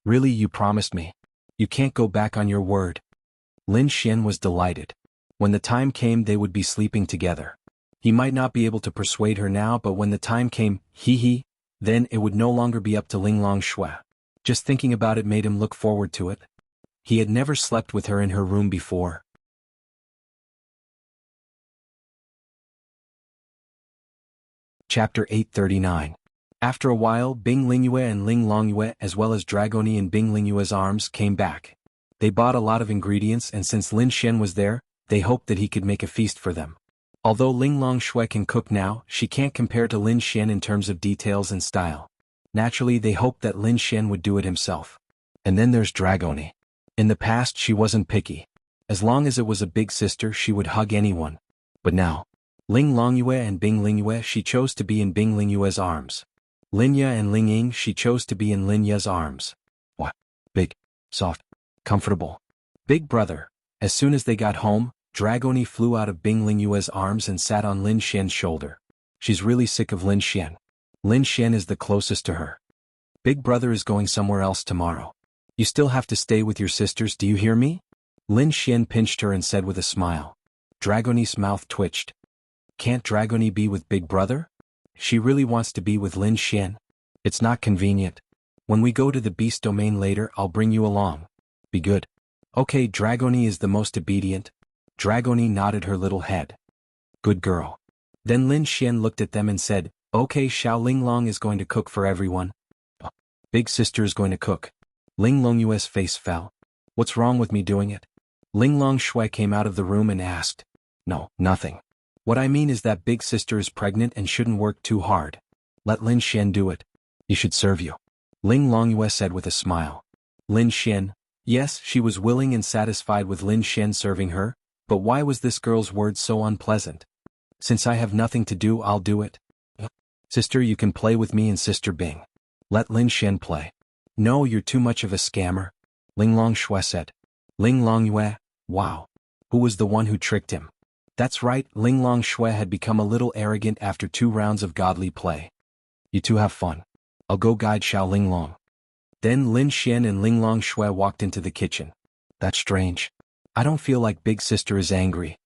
Really, you promised me? You can't go back on your word. Lin Xian was delighted. When the time came they would be sleeping together. He might not be able to persuade her now, but when the time came, then it would no longer be up to Linglong Shui. Just thinking about it made him look forward to it. He had never slept with her in her room before. Chapter 839. After a while, Bing Lingyue and Ling Longyue as well as Dragoni in Bing Lingyue's arms came back. They bought a lot of ingredients, and since Lin Xian was there, they hoped that he could make a feast for them. Although Ling Long Shui can cook now, she can't compare to Lin Xian in terms of details and style. Naturally, they hoped that Lin Xian would do it himself. And then there's Dragoni. In the past she wasn't picky. As long as it was a big sister she would hug anyone. But now, Ling Longyue and Bing Lingyue, she chose to be in Bing Lingyue's arms. Linya and Ling Ying, she chose to be in Linya's arms. What? Big, soft, comfortable. Big brother. As soon as they got home, Dragoni flew out of Bing Lingyue's arms and sat on Lin Xian's shoulder. She's really sick of Lin Xian. Lin Xian is the closest to her. Big brother is going somewhere else tomorrow. You still have to stay with your sisters, do you hear me? Lin Xian pinched her and said with a smile. Dragoni's mouth twitched. Can't Dragoni be with Big brother? She really wants to be with Lin Xian. It's not convenient. When we go to the beast domain later, I'll bring you along. Be good. Okay, Dragoni is the most obedient. Dragoni nodded her little head. Good girl. Then Lin Xian looked at them and said, okay, Xiao Linglong is going to cook for everyone. Big sister is going to cook. Ling Longyue's face fell. What's wrong with me doing it? Linglong Shui came out of the room and asked. No, nothing. What I mean is that big sister is pregnant and shouldn't work too hard. Let Lin Xian do it. He should serve you. Ling Longyue said with a smile. Lin Xian, yes, she was willing and satisfied with Lin Xian serving her, but why was this girl's words so unpleasant? Since I have nothing to do, I'll do it. Sister, you can play with me and Sister Bing. Let Lin Xian play. No, you're too much of a scammer. Linglong Shui said. Ling Longyue, wow. Who was the one who tricked him? That's right, Linglong Shui had become a little arrogant after 2 rounds of godly play. You two have fun. I'll go guide Xiao Linglong. Then Lin Xian and Linglong Shui walked into the kitchen. That's strange. I don't feel like big sister is angry.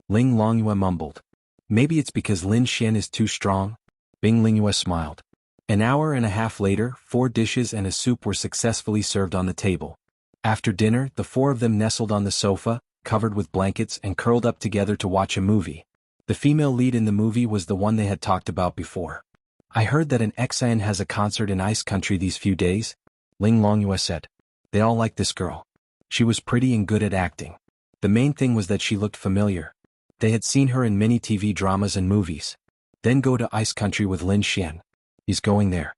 Ling Longyue mumbled. Maybe it's because Lin Xian is too strong. Bing Lingyue smiled. An hour and a half later, 4 dishes and a soup were successfully served on the table. After dinner, the 4 of them nestled on the sofa, covered with blankets and curled up together to watch a movie. The female lead in the movie was the one they had talked about before. I heard that an Xian has a concert in Ice Country these few days, Ling Longyue said. They all liked this girl. She was pretty and good at acting. The main thing was that she looked familiar. They had seen her in many TV dramas and movies. Then go to Ice Country with Lin Xian. He's going there.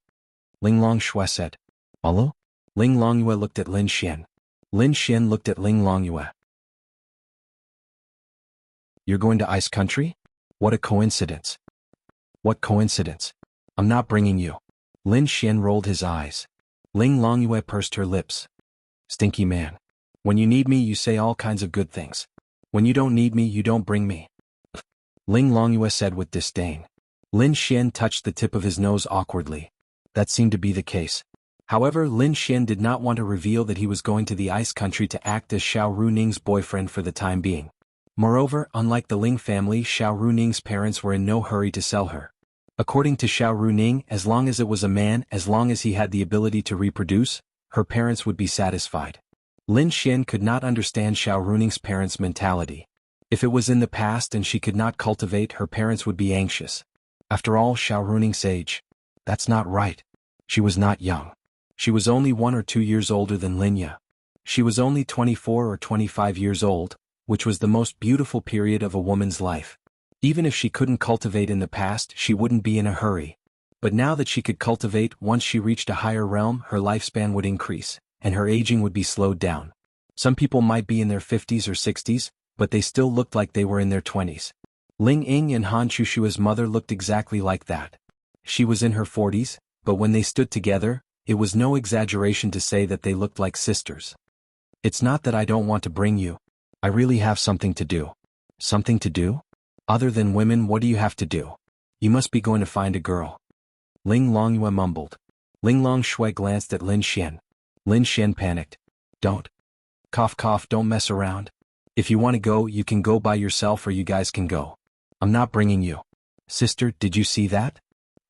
Linglong Shui said. Hello? Ling Longyue looked at Lin Xian. Lin Xian looked at Ling Longyue. You're going to Ice Country? What a coincidence. What coincidence? I'm not bringing you. Lin Xian rolled his eyes. Ling Longyue pursed her lips. Stinky man. When you need me you say all kinds of good things. When you don't need me you don't bring me. Ling Longyue said with disdain. Lin Xian touched the tip of his nose awkwardly. That seemed to be the case. However, Lin Xian did not want to reveal that he was going to the Ice Country to act as Xiao Runing's boyfriend for the time being. Moreover, unlike the Ling family, Xiao Runing's parents were in no hurry to sell her. According to Xiao Runing, as long as it was a man, as long as he had the ability to reproduce, her parents would be satisfied. Lin Xian could not understand Xiao Runing's parents' mentality. If it was in the past and she could not cultivate, her parents would be anxious. After all, Xiao Runing's age. That's not right. She was not young. She was only 1 or 2 years older than Linya. She was only 24 or 25 years old, which was the most beautiful period of a woman's life. Even if she couldn't cultivate in the past, she wouldn't be in a hurry. But now that she could cultivate, once she reached a higher realm, her lifespan would increase, and her aging would be slowed down. Some people might be in their 50s or 60s, but they still looked like they were in their 20s. Ling Ying and Han Chushua's mother looked exactly like that. She was in her 40s, but when they stood together, it was no exaggeration to say that they looked like sisters. It's not that I don't want to bring you. I really have something to do. Something to do? Other than women, what do you have to do? You must be going to find a girl. Ling Longyue mumbled. Linglong Shui glanced at Lin Xian. Lin Xian panicked. Don't. Cough cough, don't mess around. If you want to go, you can go by yourself or you guys can go. I'm not bringing you. Sister, did you see that?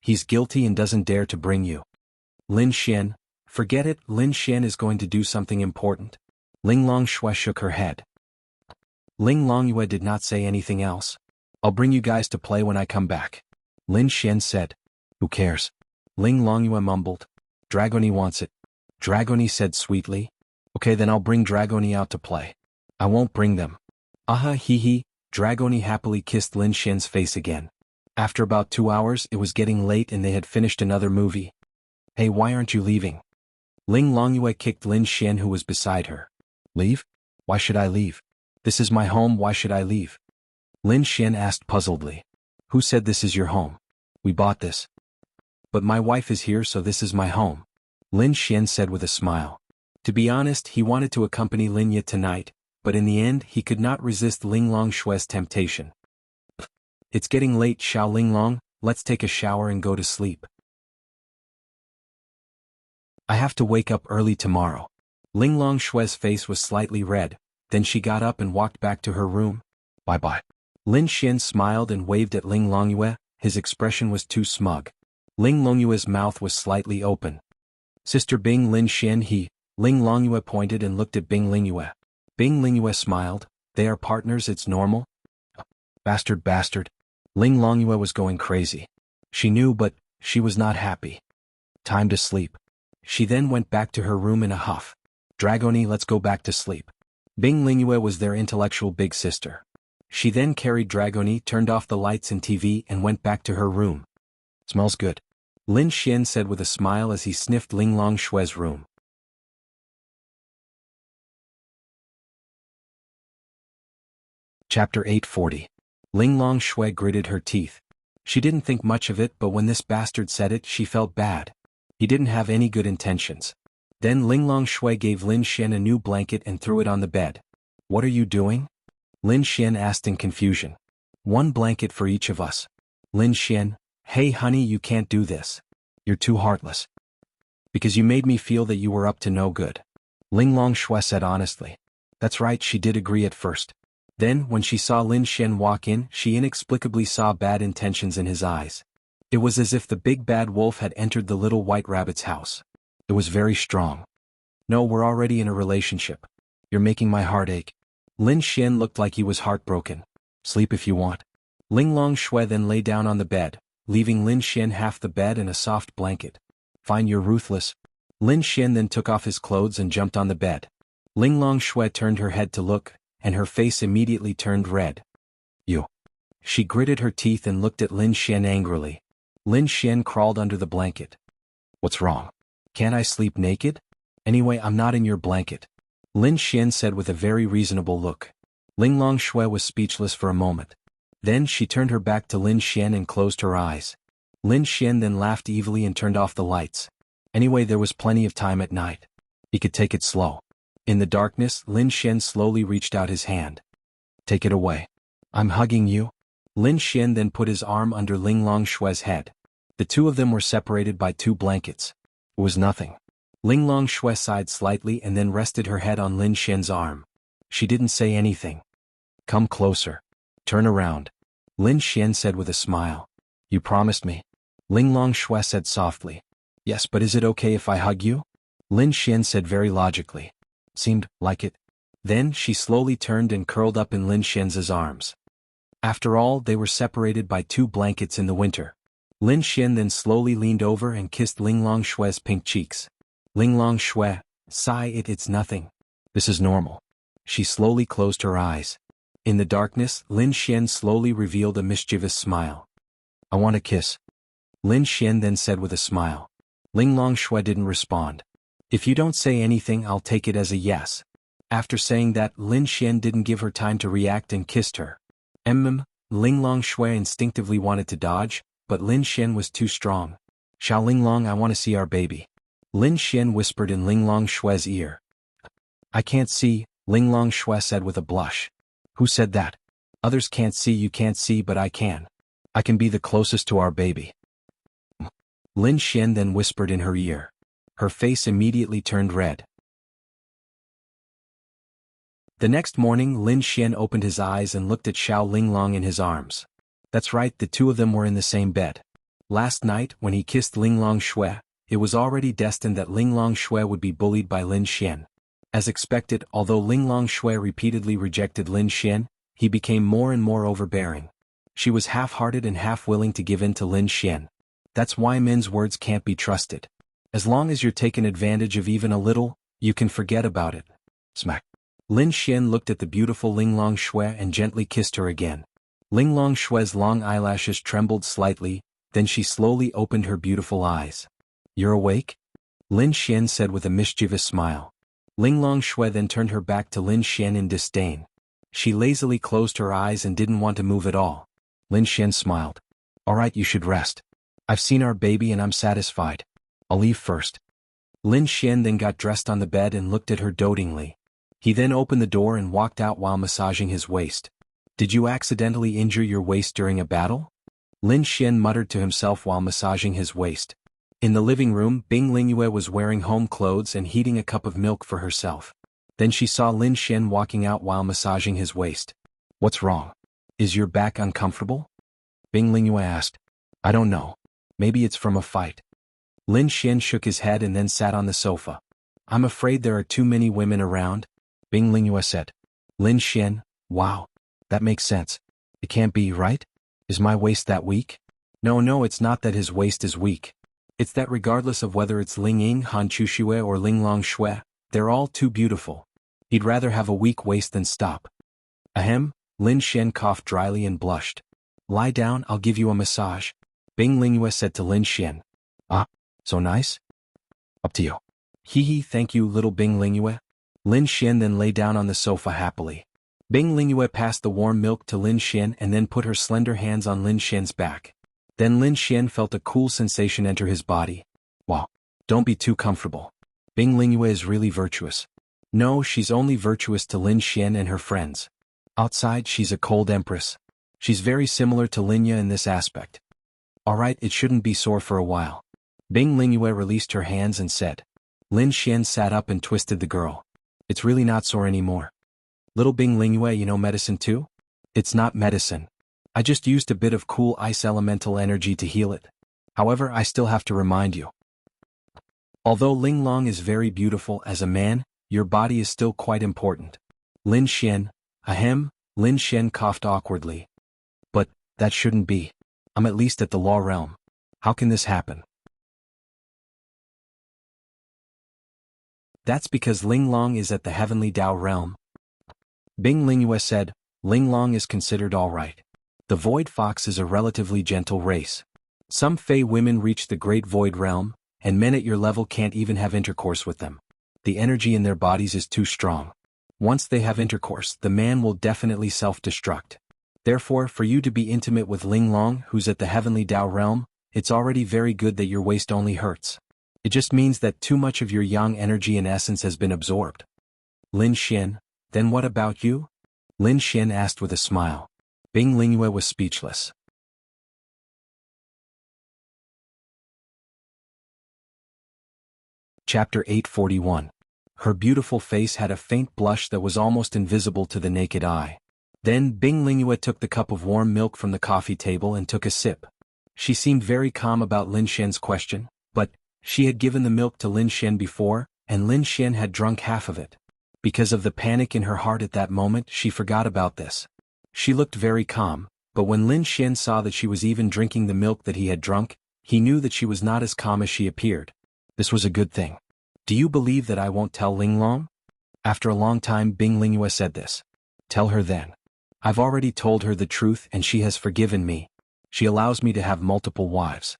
He's guilty and doesn't dare to bring you. Lin Xian, forget it, Lin Xian is going to do something important. Ling Longshui shook her head. Ling Longyue did not say anything else. I'll bring you guys to play when I come back. Lin Xian said. Who cares? Ling Longyue mumbled. Dragoni wants it. Dragoni said sweetly. Okay, then I'll bring Dragoni out to play. I won't bring them. Aha hee hee, Dragoni happily kissed Lin Xian's face again. After about 2 hours, it was getting late and they had finished another movie. Hey, why aren't you leaving? Ling Longyue kicked Lin Xian, who was beside her. Leave? Why should I leave? This is my home, why should I leave? Lin Xian asked puzzledly. Who said this is your home? We bought this. But my wife is here, so this is my home. Lin Xian said with a smile. To be honest, he wanted to accompany Lin Ye tonight, but in the end he could not resist Ling Longshui's temptation. It's getting late, Xiao Linglong, let's take a shower and go to sleep. I have to wake up early tomorrow. Ling Longshui's face was slightly red, then she got up and walked back to her room. Bye-bye. Lin Xian smiled and waved at Ling Longyue, his expression was too smug. Ling Longyue's mouth was slightly open. Sister Bing Lin Xian he, Ling Longyue pointed and looked at Bing Lingyue. Bing Lingyue smiled. They are partners, it's normal. Bastard bastard. Ling Longyue was going crazy. She knew, but she was not happy. Time to sleep. She then went back to her room in a huff. Dragoni, let's go back to sleep. Bing Lingyue was their intellectual big sister. She then carried Dragoni, turned off the lights and TV and went back to her room. Smells good. Lin Xian said with a smile as he sniffed Ling Longshui's room. Chapter 840. Ling Longshui gritted her teeth. She didn't think much of it, but when this bastard said it, she felt bad. He didn't have any good intentions. Then Ling Longshui gave Lin Xian a new blanket and threw it on the bed. What are you doing? Lin Xian asked in confusion. One blanket for each of us. Lin Xian, hey honey, you can't do this. You're too heartless. Because you made me feel that you were up to no good. Ling Longshui said honestly. That's right, she did agree at first. Then, when she saw Lin Xian walk in, she inexplicably saw bad intentions in his eyes. It was as if the big bad wolf had entered the little white rabbit's house. It was very strong. No, we're already in a relationship. You're making my heart ache. Lin Xian looked like he was heartbroken. Sleep if you want. Ling Longshui then lay down on the bed, leaving Lin Xian half the bed and a soft blanket. Fine, you're ruthless. Lin Xian then took off his clothes and jumped on the bed. Ling Longshui turned her head to look, and her face immediately turned red. You. She gritted her teeth and looked at Lin Xian angrily. Lin Xian crawled under the blanket. What's wrong? Can't I sleep naked? Anyway, I'm not in your blanket. Lin Xian said with a very reasonable look. Ling Longshui was speechless for a moment. Then she turned her back to Lin Xian and closed her eyes. Lin Xian then laughed evilly and turned off the lights. Anyway, there was plenty of time at night. He could take it slow. In the darkness, Lin Xian slowly reached out his hand. Take it away. I'm hugging you. Lin Xian then put his arm under Ling Longshui's head. The two of them were separated by 2 blankets. It was nothing. Ling Longshui sighed slightly and then rested her head on Lin Xian's arm. She didn't say anything. Come closer. Turn around. Lin Xian said with a smile. You promised me. Ling Longshui said softly. Yes, but is it okay if I hug you? Lin Xian said very logically. Seemed like it. Then she slowly turned and curled up in Lin Xian's arms. After all, they were separated by 2 blankets in the winter. Lin Xian then slowly leaned over and kissed Ling Longshui's pink cheeks. Ling Longshui, sigh it's nothing. This is normal. She slowly closed her eyes. In the darkness, Lin Xian slowly revealed a mischievous smile. I want a kiss. Lin Xian then said with a smile. Ling Longshui didn't respond. If you don't say anything, I'll take it as a yes. After saying that, Lin Xian didn't give her time to react and kissed her. Ling Longshui instinctively wanted to dodge, but Lin Xian was too strong. Xiao Linglong, I want to see our baby. Lin Xian whispered in Ling Longshui's ear. I can't see, Ling Longshui said with a blush. Who said that? Others can't see, you can't see, but I can. I can be the closest to our baby. Lin Xian then whispered in her ear. Her face immediately turned red. The next morning Lin Xian opened his eyes and looked at Xiao Linglong in his arms. That's right, the two of them were in the same bed. Last night, when he kissed Linglong Shui, it was already destined that Linglong Shui would be bullied by Lin Xian. As expected, although Linglong Shui repeatedly rejected Lin Xian, he became more and more overbearing. She was half-hearted and half-willing to give in to Lin Xian. That's why men's words can't be trusted. As long as you're taken advantage of even a little, you can forget about it. Smack. Lin Xian looked at the beautiful Linglong Shui and gently kissed her again. Linglong Shui's long eyelashes trembled slightly, then she slowly opened her beautiful eyes. You're awake? Lin Xian said with a mischievous smile. Linglong Shui then turned her back to Lin Xian in disdain. She lazily closed her eyes and didn't want to move at all. Lin Xian smiled. All right, you should rest. I've seen our baby and I'm satisfied. I'll leave first. Lin Xian then got dressed on the bed and looked at her dotingly. He then opened the door and walked out while massaging his waist. Did you accidentally injure your waist during a battle? Lin Xian muttered to himself while massaging his waist. In the living room, Bing Lingyue was wearing home clothes and heating a cup of milk for herself. Then she saw Lin Xian walking out while massaging his waist. What's wrong? Is your back uncomfortable? Bing Lingyue asked. I don't know. Maybe it's from a fight. Lin Xian shook his head and then sat on the sofa. I'm afraid there are too many women around, Bing Lingyue said. Lin Xian, wow. That makes sense. It can't be, right? Is my waist that weak? No, it's not that his waist is weak. It's that regardless of whether it's Ling Ying, Han Chuxue or Linglong Shui, they're all too beautiful. He'd rather have a weak waist than stop. Ahem, Lin Xian coughed dryly and blushed. Lie down, I'll give you a massage, Bing Lingyue said to Lin Xian. Ah, so nice? Up to you. Hee, thank you, little Bing Lingyue. Lin Xian then lay down on the sofa happily. Bing Lingyue passed the warm milk to Lin Xian and then put her slender hands on Lin Xian's back. Then Lin Xian felt a cool sensation enter his body. Wow, don't be too comfortable. Bing Lingyue is really virtuous. No, she's only virtuous to Lin Xian and her friends. Outside, she's a cold empress. She's very similar to Linya in this aspect. Alright, it shouldn't be sore for a while. Bing Lingyue released her hands and said. Lin Xian sat up and twisted the girl. It's really not sore anymore. Little Bing Lingyue, you know medicine too? It's not medicine. I just used a bit of cool ice elemental energy to heal it. However, I still have to remind you. Although Linglong is very beautiful as a man, your body is still quite important. Lin Xian, ahem, Lin Xian coughed awkwardly. But, that shouldn't be. I'm at least at the law realm. How can this happen? That's because Linglong is at the heavenly Dao realm. Bing Lingyue said, Linglong is considered alright. The Void Fox is a relatively gentle race. Some Fey women reach the Great Void Realm, and men at your level can't even have intercourse with them. The energy in their bodies is too strong. Once they have intercourse, the man will definitely self-destruct. Therefore, for you to be intimate with Linglong, who's at the heavenly Dao realm, it's already very good that your waist only hurts. It just means that too much of your yang energy and essence has been absorbed. Lin Xian, then what about you? Lin Xian asked with a smile. Bing Lingyue was speechless. Chapter 841. Her beautiful face had a faint blush that was almost invisible to the naked eye. Then Bing Lingyue took the cup of warm milk from the coffee table and took a sip. She seemed very calm about Lin Xian's question, but she had given the milk to Lin Xian before, and Lin Xian had drunk half of it. Because of the panic in her heart at that moment, she forgot about this. She looked very calm, but when Lin Xian saw that she was even drinking the milk that he had drunk, he knew that she was not as calm as she appeared. This was a good thing. Do you believe that I won't tell Linglong? After a long time, Bing Lingyue said this. Tell her then. I've already told her the truth and she has forgiven me. She allows me to have multiple wives.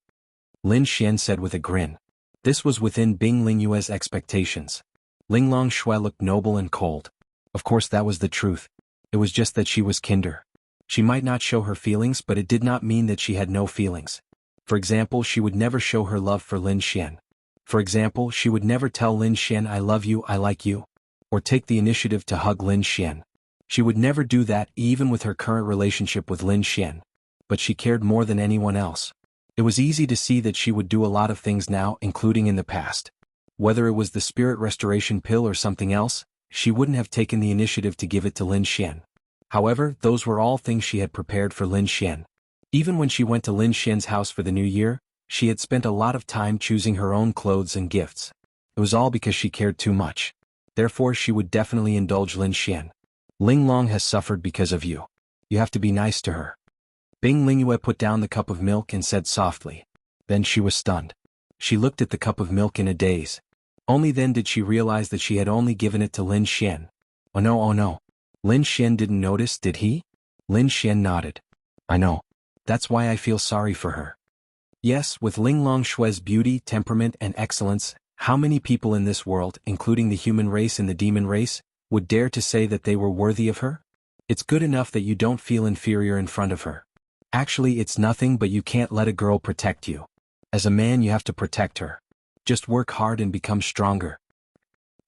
Lin Xian said with a grin. This was within Bing Lingyue's expectations. Linglong Shui looked noble and cold. Of course that was the truth. It was just that she was kinder. She might not show her feelings, but it did not mean that she had no feelings. For example, she would never show her love for Lin Xian. For example, she would never tell Lin Xian I love you, I like you. Or take the initiative to hug Lin Xian. She would never do that even with her current relationship with Lin Xian. But she cared more than anyone else. It was easy to see that she would do a lot of things now, including in the past. Whether it was the spirit restoration pill or something else, she wouldn't have taken the initiative to give it to Lin Xian. However, those were all things she had prepared for Lin Xian. Even when she went to Lin Xian's house for the new year, she had spent a lot of time choosing her own clothes and gifts. It was all because she cared too much. Therefore she would definitely indulge Lin Xian. Ling Long has suffered because of you. You have to be nice to her. Bing Lingyue put down the cup of milk and said softly. Then she was stunned. She looked at the cup of milk in a daze. Only then did she realize that she had only given it to Lin Xian. Oh no, oh no. Lin Xian didn't notice, did he? Lin Xian nodded. I know. That's why I feel sorry for her. Yes, with Ling Long Shue's beauty, temperament and excellence, how many people in this world, including the human race and the demon race, would dare to say that they were worthy of her? It's good enough that you don't feel inferior in front of her. Actually, it's nothing, but you can't let a girl protect you. As a man, you have to protect her. Just work hard and become stronger.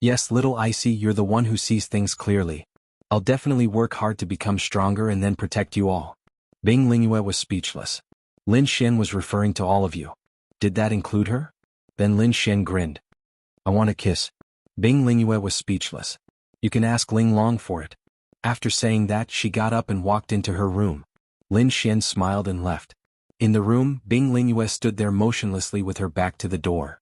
Yes, little Icy, you're the one who sees things clearly. I'll definitely work hard to become stronger and then protect you all. Bing Lingyue was speechless. Lin Xian was referring to all of you. Did that include her? Then Lin Xian grinned. I want a kiss. Bing Lingyue was speechless. You can ask Ling Long for it. After saying that, she got up and walked into her room. Lin Xian smiled and left. In the room, Bing Lingyue stood there motionlessly with her back to the door.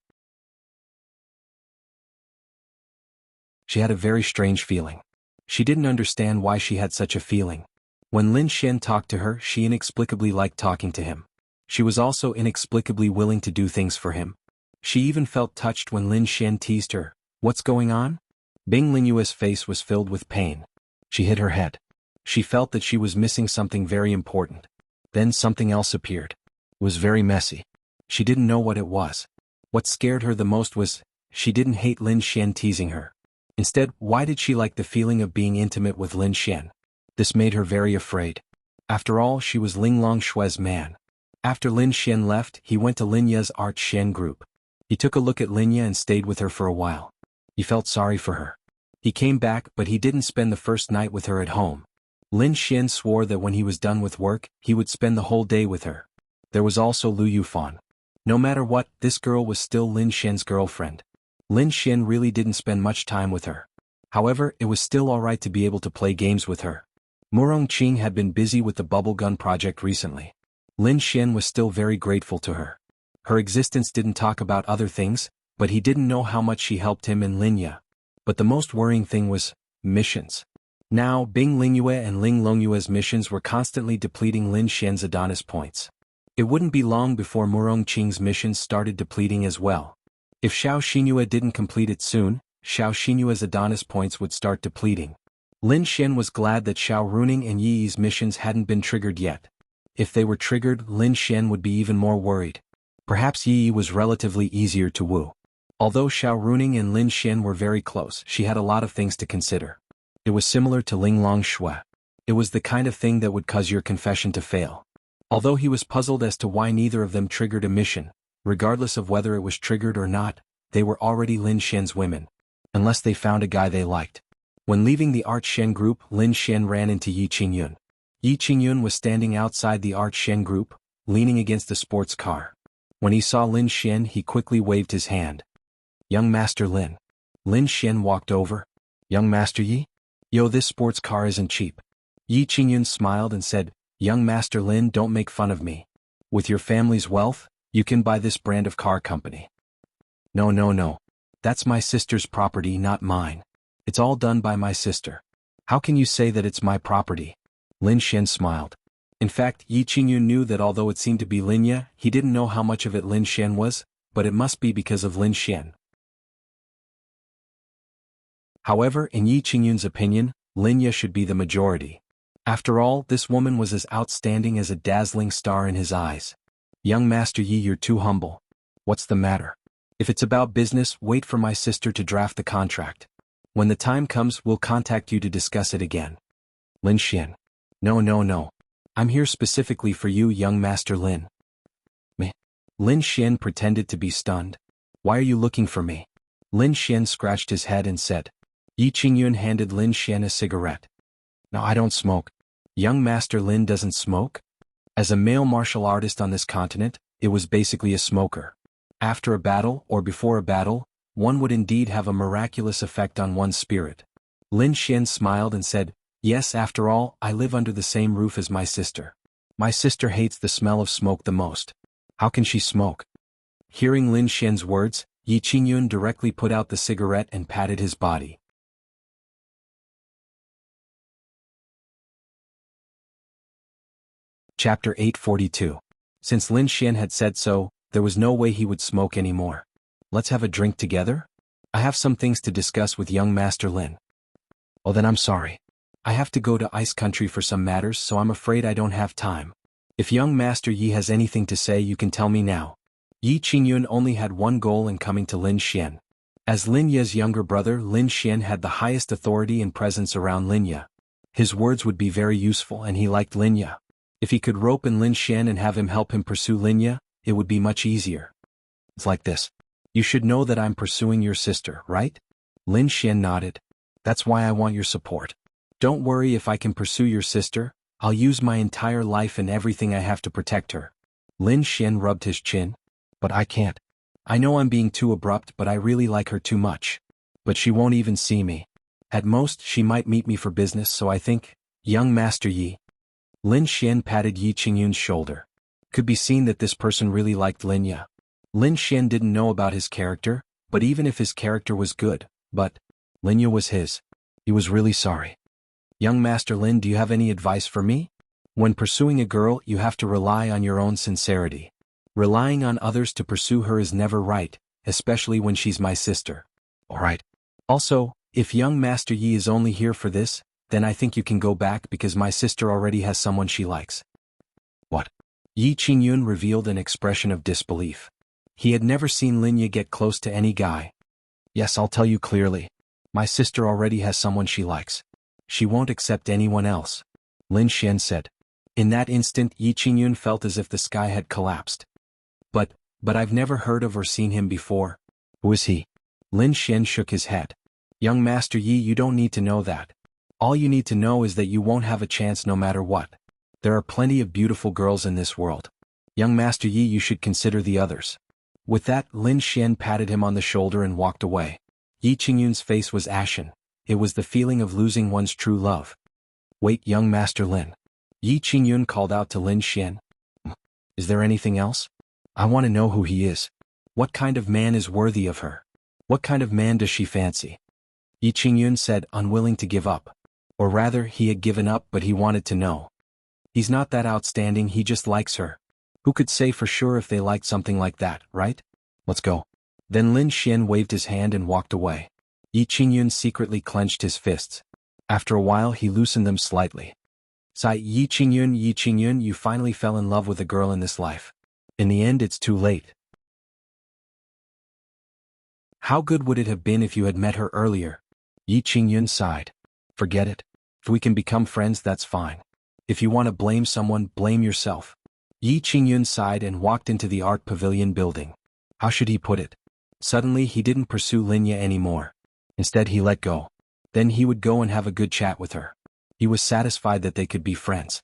She had a very strange feeling. She didn't understand why she had such a feeling. When Lin Xian talked to her, she inexplicably liked talking to him. She was also inexplicably willing to do things for him. She even felt touched when Lin Xian teased her. What's going on? Bing Lingyue's face was filled with pain. She hit her head. She felt that she was missing something very important. Then something else appeared. It was very messy. She didn't know what it was. What scared her the most was, she didn't hate Lin Xian teasing her. Instead, why did she like the feeling of being intimate with Lin Xian? This made her very afraid. After all, she was Ling Long Shue's man. After Lin Xian left, he went to Lin Ye's Art Shen group. He took a look at Lin Ye and stayed with her for a while. He felt sorry for her. He came back, but he didn't spend the first night with her at home. Lin Xian swore that when he was done with work, he would spend the whole day with her. There was also Lu Yufan. No matter what, this girl was still Lin Xian's girlfriend. Lin Xian really didn't spend much time with her. However, it was still alright to be able to play games with her. Murong Qing had been busy with the bubble gun project recently. Lin Xian was still very grateful to her. Her existence didn't talk about other things, but he didn't know how much she helped him in Lin Ye. But the most worrying thing was missions. Now, Bing Lingyue and Ling Longyue's missions were constantly depleting Lin Xian's Adonis points. It wouldn't be long before Murong Qing's missions started depleting as well. If Xiao Xinyue didn't complete it soon, Xiao Xinyue's Adonis points would start depleting. Lin Xian was glad that Xiao Runing and Yi Yi's missions hadn't been triggered yet. If they were triggered, Lin Xian would be even more worried. Perhaps Yi Yi was relatively easier to woo. Although Xiao Runing and Lin Xian were very close, she had a lot of things to consider. It was similar to Ling Long Shui. It was the kind of thing that would cause your confession to fail. Although he was puzzled as to why neither of them triggered a mission, regardless of whether it was triggered or not, they were already Lin Xian's women. Unless they found a guy they liked. When leaving the Art Shen group, Lin Xian ran into Yi Qingyun. Yi Qingyun was standing outside the Art Shen group, leaning against a sports car. When he saw Lin Xian, he quickly waved his hand. Young Master Lin. Lin Xian walked over. Young Master Yi? Yo, this sports car isn't cheap. Yi Qingyun smiled and said, Young Master Lin, don't make fun of me. With your family's wealth, you can buy this brand of car company. No, no, no. That's my sister's property, not mine. It's all done by my sister. How can you say that it's my property? Lin Xian smiled. In fact, Yi Qingyun knew that although it seemed to be Lin Ye, he didn't know how much of it Lin Xian was, but it must be because of Lin Xian. However, in Yi Qingyun's opinion, Lin Ye should be the majority. After all, this woman was as outstanding as a dazzling star in his eyes. Young Master Yi, you're too humble. What's the matter? If it's about business, wait for my sister to draft the contract. When the time comes, we'll contact you to discuss it again. Lin Xian. No, no, no. I'm here specifically for you, young Master Lin. Me? Lin Xian pretended to be stunned. Why are you looking for me? Lin Xian scratched his head and said. Yi Qingyun handed Lin Xian a cigarette. No, I don't smoke. Young Master Lin doesn't smoke? As a male martial artist on this continent, it was basically a smoker. After a battle or before a battle, one would indeed have a miraculous effect on one's spirit. Lin Xian smiled and said, "Yes, after all, I live under the same roof as my sister. My sister hates the smell of smoke the most. How can she smoke?" Hearing Lin Xian's words, Yi Qingyun directly put out the cigarette and patted his body. Chapter 842. Since Lin Xian had said so, there was no way he would smoke anymore. "Let's have a drink together? I have some things to discuss with young Master Lin." "Oh, then I'm sorry. I have to go to Ice Country for some matters, so I'm afraid I don't have time. If young Master Yi has anything to say, you can tell me now." Yi Qingyun only had one goal in coming to Lin Xian. As Lin Ye's younger brother, Lin Xian had the highest authority and presence around Lin Ye. His words would be very useful and he liked Lin Ye. If he could rope in Lin Xian and have him help him pursue Lin Ye, it would be much easier. "It's like this. You should know that I'm pursuing your sister, right?" Lin Xian nodded. "That's why I want your support. Don't worry, if I can pursue your sister, I'll use my entire life and everything I have to protect her." Lin Xian rubbed his chin. "But I can't. I know I'm being too abrupt, but I really like her too much. But she won't even see me. At most, she might meet me for business, so I think, young Master Yi." Lin Xian patted Yi Qingyun's shoulder. Could be seen that this person really liked Lin Ye. Lin Xian didn't know about his character, but even if his character was good, but Lin Ye was his. He was really sorry. "Young Master Lin, do you have any advice for me? When pursuing a girl, you have to rely on your own sincerity. Relying on others to pursue her is never right, especially when she's my sister." "All right. Also, if young Master Yi is only here for this, then I think you can go back because my sister already has someone she likes." "What?" Yi Qingyun revealed an expression of disbelief. He had never seen Lin Ye get close to any guy. "Yes, I'll tell you clearly. My sister already has someone she likes. She won't accept anyone else," Lin Xian said. In that instant, Yi Qingyun felt as if the sky had collapsed. But I've never heard of or seen him before." "Who is he?" Lin Xian shook his head. "Young Master Yi, you don't need to know that. All you need to know is that you won't have a chance no matter what. There are plenty of beautiful girls in this world. Young Master Yi, you should consider the others." With that, Lin Xian patted him on the shoulder and walked away. Yi Qingyun's face was ashen. It was the feeling of losing one's true love. "Wait, young Master Lin." Yi Qingyun called out to Lin Xian. "Is there anything else? I want to know who he is. What kind of man is worthy of her? What kind of man does she fancy?" Yi Qingyun said, unwilling to give up. Or rather, he had given up, but he wanted to know. "He's not that outstanding, he just likes her. Who could say for sure if they liked something like that, right? Let's go." Then Lin Xian waved his hand and walked away. Yi Qingyun secretly clenched his fists. After a while, he loosened them slightly. "Sigh, Yi Qingyun, you finally fell in love with a girl in this life. In the end, it's too late. How good would it have been if you had met her earlier?" Yi Qingyun sighed. "Forget it. If we can become friends, that's fine. If you want to blame someone, blame yourself." Yi Qingyun sighed and walked into the art pavilion building. How should he put it? Suddenly he didn't pursue Lin Ye anymore. Instead he let go. Then he would go and have a good chat with her. He was satisfied that they could be friends.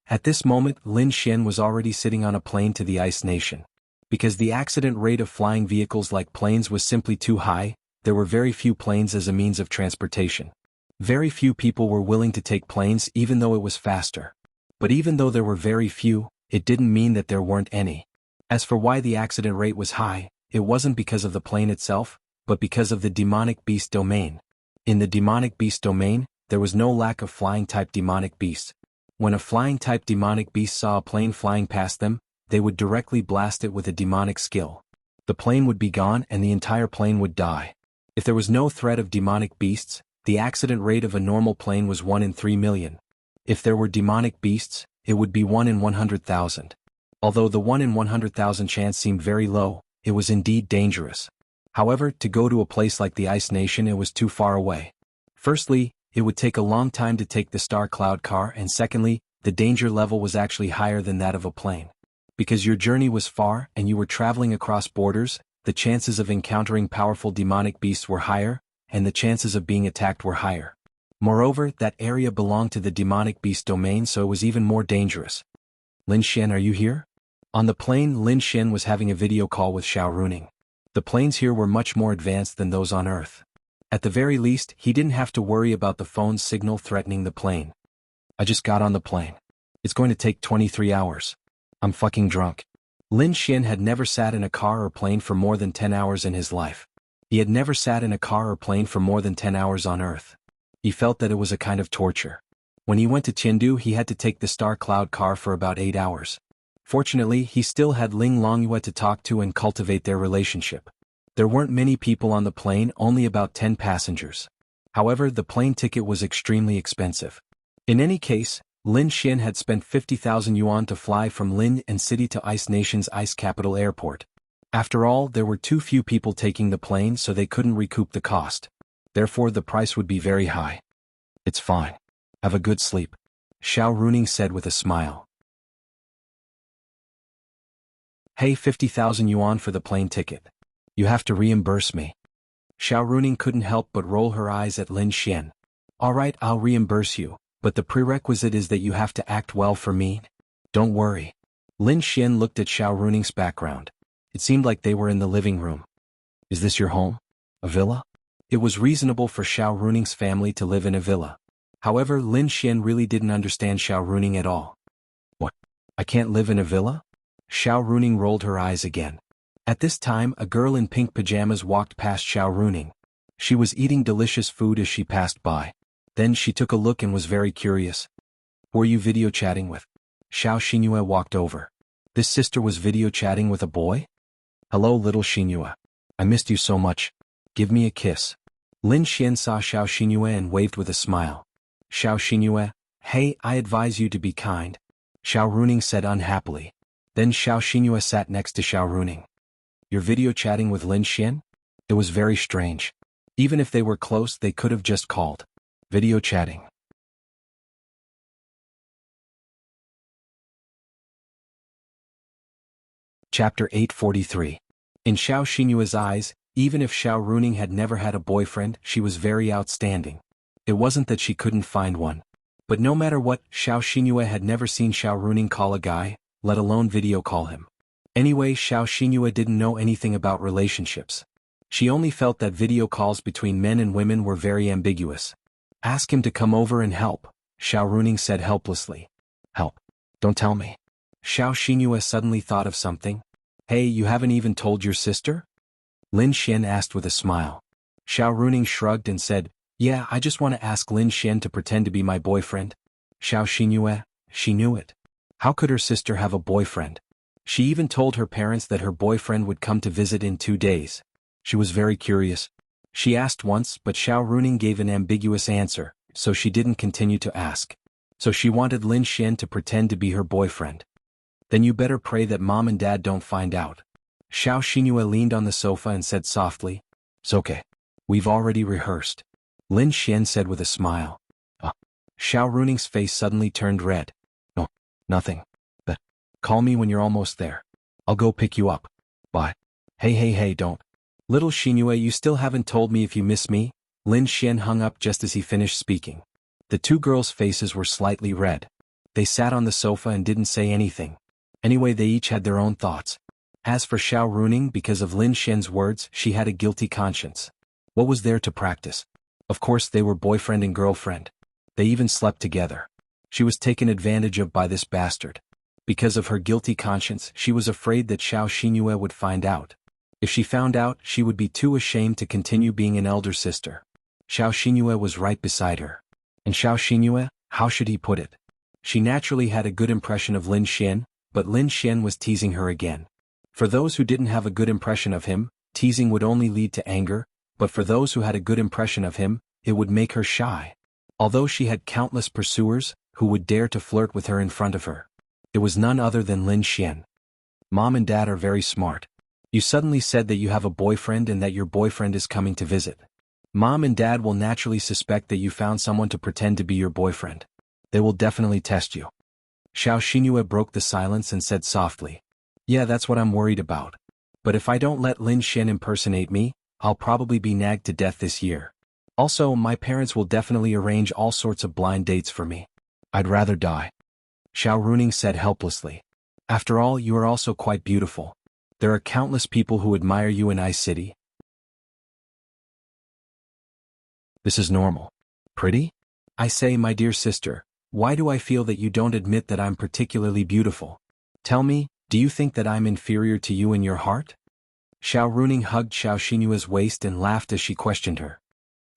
At this moment, Lin Xian was already sitting on a plane to the Ice Nation. Because the accident rate of flying vehicles like planes was simply too high, there were very few planes as a means of transportation. Very few people were willing to take planes even though it was faster. But even though there were very few, it didn't mean that there weren't any. As for why the accident rate was high, it wasn't because of the plane itself, but because of the demonic beast domain. In the demonic beast domain, there was no lack of flying-type demonic beasts. When a flying-type demonic beast saw a plane flying past them, they would directly blast it with a demonic skill. The plane would be gone and the entire plane would die. If there was no threat of demonic beasts, the accident rate of a normal plane was 1 in 3 million. If there were demonic beasts, it would be 1 in 100,000. Although the 1 in 100,000 chance seemed very low, it was indeed dangerous. However, to go to a place like the Ice Nation, it was too far away. Firstly, it would take a long time to take the Star Cloud car, and secondly, the danger level was actually higher than that of a plane. Because your journey was far and you were traveling across borders, the chances of encountering powerful demonic beasts were higher, and the chances of being attacked were higher. Moreover, that area belonged to the demonic beast domain, so it was even more dangerous. "Lin Xian, are you here?" On the plane, Lin Xian was having a video call with Xiao Runing. The planes here were much more advanced than those on Earth. At the very least, he didn't have to worry about the phone's signal threatening the plane. I just got on the plane. It's going to take 23 hours. I'm fucking drunk. Lin Xian had never sat in a car or plane for more than 10 hours in his life. He had never sat in a car or plane for more than 10 hours on Earth. He felt that it was a kind of torture. When he went to Chengdu, he had to take the Star Cloud car for about 8 hours. Fortunately, he still had Ling Longyue to talk to and cultivate their relationship. There weren't many people on the plane, only about 10 passengers. However, the plane ticket was extremely expensive. In any case, Lin Xian had spent 50,000 yuan to fly from Lin and City to Ice Nation's ice capital airport. After all, there were too few people taking the plane, so they couldn't recoup the cost. Therefore, the price would be very high. It's fine. Have a good sleep, Xiao Runing said with a smile. Hey, 50,000 yuan for the plane ticket. You have to reimburse me. Xiao Runing couldn't help but roll her eyes at Lin Xian. All right, I'll reimburse you, but the prerequisite is that you have to act well for me. Don't worry. Lin Xian looked at Xiao Runing's background. It seemed like they were in the living room. Is this your home? A villa? It was reasonable for Xiao Runing's family to live in a villa. However, Lin Xian really didn't understand Xiao Runing at all. What? I can't live in a villa? Xiao Runing rolled her eyes again. At this time, a girl in pink pajamas walked past Xiao Runing. She was eating delicious food as she passed by. Then she took a look and was very curious. Who are you video chatting with? Xiao Xinyue walked over. This sister was video chatting with a boy? Hello, little Xinyue. I missed you so much. Give me a kiss. Lin Xian saw Xiao Xinyue and waved with a smile. Xiao Xinyue, hey, I advise you to be kind. Xiao Runing said unhappily. Then Xiao Xinyue sat next to Xiao Runing. You're video chatting with Lin Xian? It was very strange. Even if they were close, they could have just called. Video chatting. Chapter 843. In Xiao Xinyue's eyes, even if Xiao Runing had never had a boyfriend, she was very outstanding. It wasn't that she couldn't find one. But no matter what, Xiao Xinyue had never seen Xiao Runing call a guy, let alone video call him. Anyway, Xiao Xinyue didn't know anything about relationships. She only felt that video calls between men and women were very ambiguous. Ask him to come over and help, Xiao Runing said helplessly. Help? Don't tell me. Xiao Xinyue suddenly thought of something. Hey, you haven't even told your sister? Lin Xian asked with a smile. Xiao Runing shrugged and said, yeah, I just want to ask Lin Xian to pretend to be my boyfriend. Xiao Xinyue, she knew it. How could her sister have a boyfriend? She even told her parents that her boyfriend would come to visit in 2 days. She was very curious. She asked once, but Xiao Runing gave an ambiguous answer, so she didn't continue to ask. So she wanted Lin Xian to pretend to be her boyfriend. Then you better pray that mom and dad don't find out. Xiao Xinyue leaned on the sofa and said softly, it's okay. We've already rehearsed. Lin Xian said with a smile. Xiao Runing's face suddenly turned red. No, nothing. But call me when you're almost there. I'll go pick you up. Bye. Hey, don't. Little Xinyue, you still haven't told me if you miss me? Lin Xian hung up just as he finished speaking. The two girls' faces were slightly red. They sat on the sofa and didn't say anything. Anyway, they each had their own thoughts. As for Xiao Runing, because of Lin Xian's words, she had a guilty conscience. What was there to practice? Of course, they were boyfriend and girlfriend. They even slept together. She was taken advantage of by this bastard. Because of her guilty conscience, she was afraid that Xiao Xinyue would find out. If she found out, she would be too ashamed to continue being an elder sister. Xiao Xinyue was right beside her. And Xiao Xinyue, how should he put it? She naturally had a good impression of Lin Xian, but Lin Xian was teasing her again. For those who didn't have a good impression of him, teasing would only lead to anger, but for those who had a good impression of him, it would make her shy. Although she had countless pursuers, who would dare to flirt with her in front of her. It was none other than Lin Xian. Mom and Dad are very smart. You suddenly said that you have a boyfriend and that your boyfriend is coming to visit. Mom and Dad will naturally suspect that you found someone to pretend to be your boyfriend. They will definitely test you. Xiao Xinyue broke the silence and said softly. Yeah, that's what I'm worried about. But if I don't let Lin Xian impersonate me, I'll probably be nagged to death this year. Also, my parents will definitely arrange all sorts of blind dates for me. I'd rather die. Xiao Runing said helplessly. After all, you are also quite beautiful. There are countless people who admire you in Ice City. This is normal. Pretty? I say, my dear sister, why do I feel that you don't admit that I'm particularly beautiful? Tell me, do you think that I'm inferior to you in your heart? Xiao Runing hugged Xiao Xinyue's waist and laughed as she questioned her.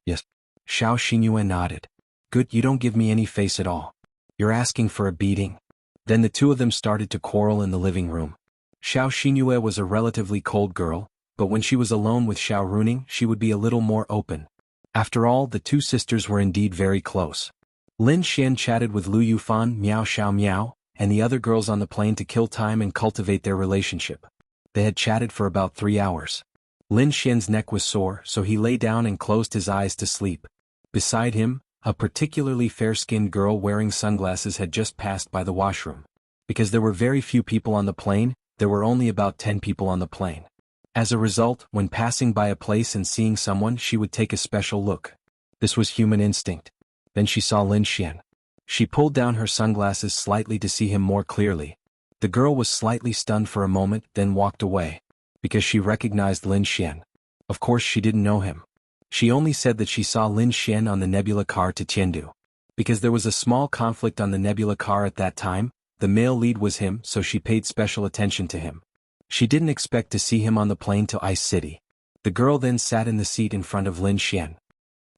Yes. Xiao Xinyue nodded. Good, you don't give me any face at all. You're asking for a beating. Then the two of them started to quarrel in the living room. Xiao Xinyue was a relatively cold girl, but when she was alone with Xiao Runing she would be a little more open. After all, the two sisters were indeed very close. Lin Xian chatted with Lu Yufan, Miao Xiao Miao, and the other girls on the plane to kill time and cultivate their relationship. They had chatted for about 3 hours. Lin Xian's neck was sore, so he lay down and closed his eyes to sleep. Beside him, a particularly fair-skinned girl wearing sunglasses had just passed by the washroom. Because there were very few people on the plane, there were only about 10 people on the plane. As a result, when passing by a place and seeing someone, she would take a special look. This was human instinct. Then she saw Lin Xian. She pulled down her sunglasses slightly to see him more clearly. The girl was slightly stunned for a moment, then walked away. Because she recognized Lin Xian. Of course she didn't know him. She only said that she saw Lin Xian on the Nebula car to Tiandu. Because there was a small conflict on the Nebula car at that time, the male lead was him, so she paid special attention to him. She didn't expect to see him on the plane to Ice City. The girl then sat in the seat in front of Lin Xian.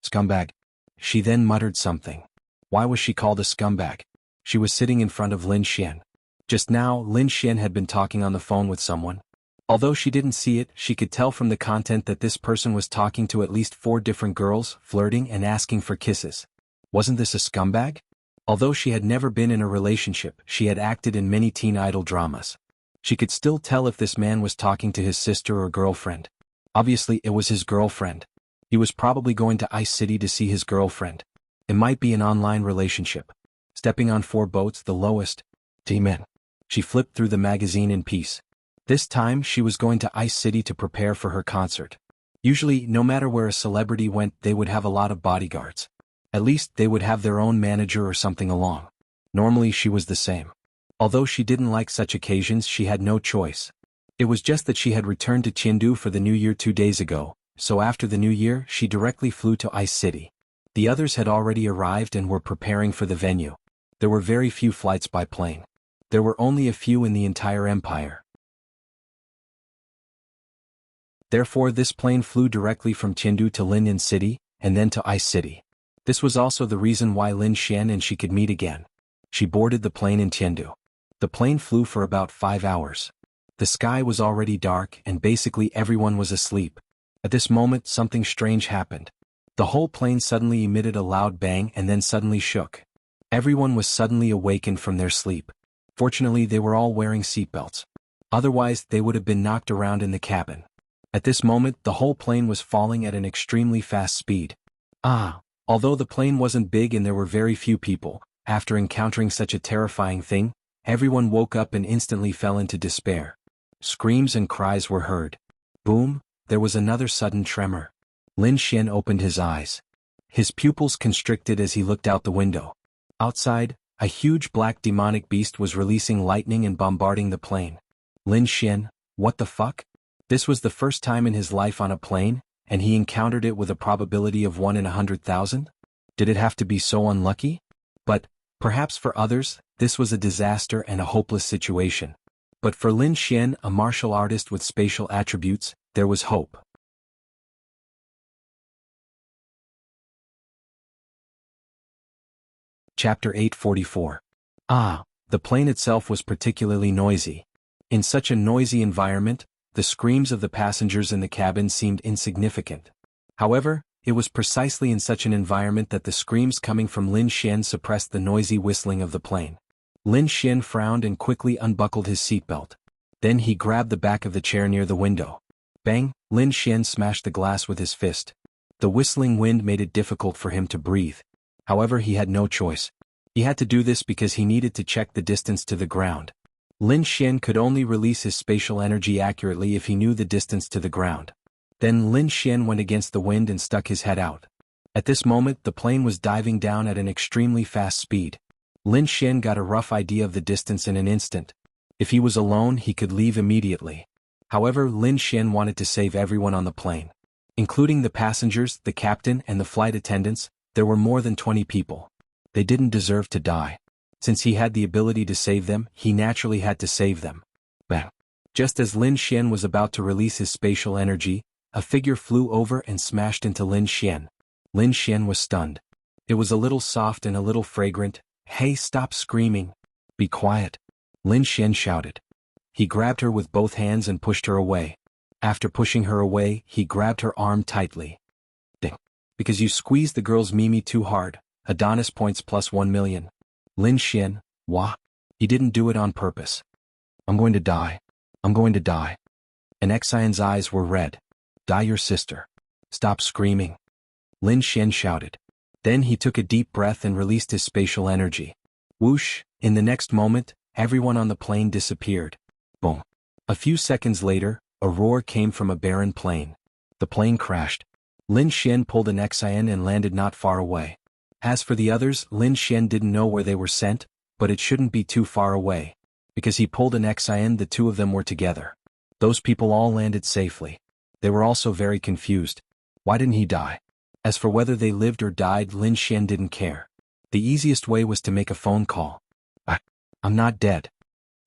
Scumbag. She then muttered something. Why was she called a scumbag? She was sitting in front of Lin Xian. Just now, Lin Xian had been talking on the phone with someone. Although she didn't see it, she could tell from the content that this person was talking to at least 4 different girls, flirting and asking for kisses. Wasn't this a scumbag? Although she had never been in a relationship, she had acted in many teen idol dramas. She could still tell if this man was talking to his sister or girlfriend. Obviously, it was his girlfriend. He was probably going to Ice City to see his girlfriend. It might be an online relationship. Stepping on 4 boats, the lowest. T-men. She flipped through the magazine in peace. This time she was going to Ice City to prepare for her concert. Usually, no matter where a celebrity went, they would have a lot of bodyguards. At least, they would have their own manager or something along. Normally she was the same. Although she didn't like such occasions, she had no choice. It was just that she had returned to Chengdu for the New Year 2 days ago, so after the New Year she directly flew to Ice City. The others had already arrived and were preparing for the venue. There were very few flights by plane. There were only a few in the entire empire. Therefore this plane flew directly from Chengdu to Linyan City, and then to Ice City. This was also the reason why Lin Xian and she could meet again. She boarded the plane in Chengdu. The plane flew for about 5 hours. The sky was already dark and basically everyone was asleep. At this moment something strange happened. The whole plane suddenly emitted a loud bang and then suddenly shook. Everyone was suddenly awakened from their sleep. Fortunately they were all wearing seatbelts. Otherwise they would have been knocked around in the cabin. At this moment the whole plane was falling at an extremely fast speed. Although the plane wasn't big and there were very few people, after encountering such a terrifying thing, everyone woke up and instantly fell into despair. Screams and cries were heard. Boom, there was another sudden tremor. Lin Xian opened his eyes. His pupils constricted as he looked out the window. Outside, a huge black demonic beast was releasing lightning and bombarding the plane. Lin Xian, what the fuck? This was the first time in his life on a plane, and he encountered it with a probability of 1 in 100,000? Did it have to be so unlucky? But, perhaps for others, this was a disaster and a hopeless situation. But for Lin Xian, a martial artist with spatial attributes, there was hope. Chapter 844. The plane itself was particularly noisy. In such a noisy environment, the screams of the passengers in the cabin seemed insignificant. However, it was precisely in such an environment that the screams coming from Lin Xian suppressed the noisy whistling of the plane. Lin Xian frowned and quickly unbuckled his seatbelt. Then he grabbed the back of the chair near the window. Bang! Lin Xian smashed the glass with his fist. The whistling wind made it difficult for him to breathe. However, he had no choice. He had to do this because he needed to check the distance to the ground. Lin Xian could only release his spatial energy accurately if he knew the distance to the ground. Then Lin Xian went against the wind and stuck his head out. At this moment the plane was diving down at an extremely fast speed. Lin Xian got a rough idea of the distance in an instant. If he was alone he could leave immediately. However, Lin Xian wanted to save everyone on the plane. Including the passengers, the captain, and the flight attendants, there were more than 20 people. They didn't deserve to die. Since he had the ability to save them, he naturally had to save them. Bang! Just as Lin Xian was about to release his spatial energy, a figure flew over and smashed into Lin Xian. Lin Xian was stunned. It was a little soft and a little fragrant. "Hey, stop screaming. Be quiet," Lin Xian shouted. He grabbed her with both hands and pushed her away. After pushing her away, he grabbed her arm tightly. "Ding. Because you squeezed the girl's Mimi too hard. Adonis points plus 1 million. Lin Xian, wah. He didn't do it on purpose. "I'm going to die. I'm going to die." And Xian's eyes were red. "Die your sister. Stop screaming," Lin Xian shouted. Then he took a deep breath and released his spatial energy. Whoosh! In the next moment, everyone on the plane disappeared. Boom. A few seconds later, a roar came from a barren plain. The plane crashed. Lin Xian pulled an Xian and landed not far away. As for the others, Lin Xian didn't know where they were sent, but it shouldn't be too far away. Because he pulled an Xian, the two of them were together. Those people all landed safely. They were also very confused. Why didn't he die? As for whether they lived or died, Lin Xian didn't care. The easiest way was to make a phone call. "I'm not dead."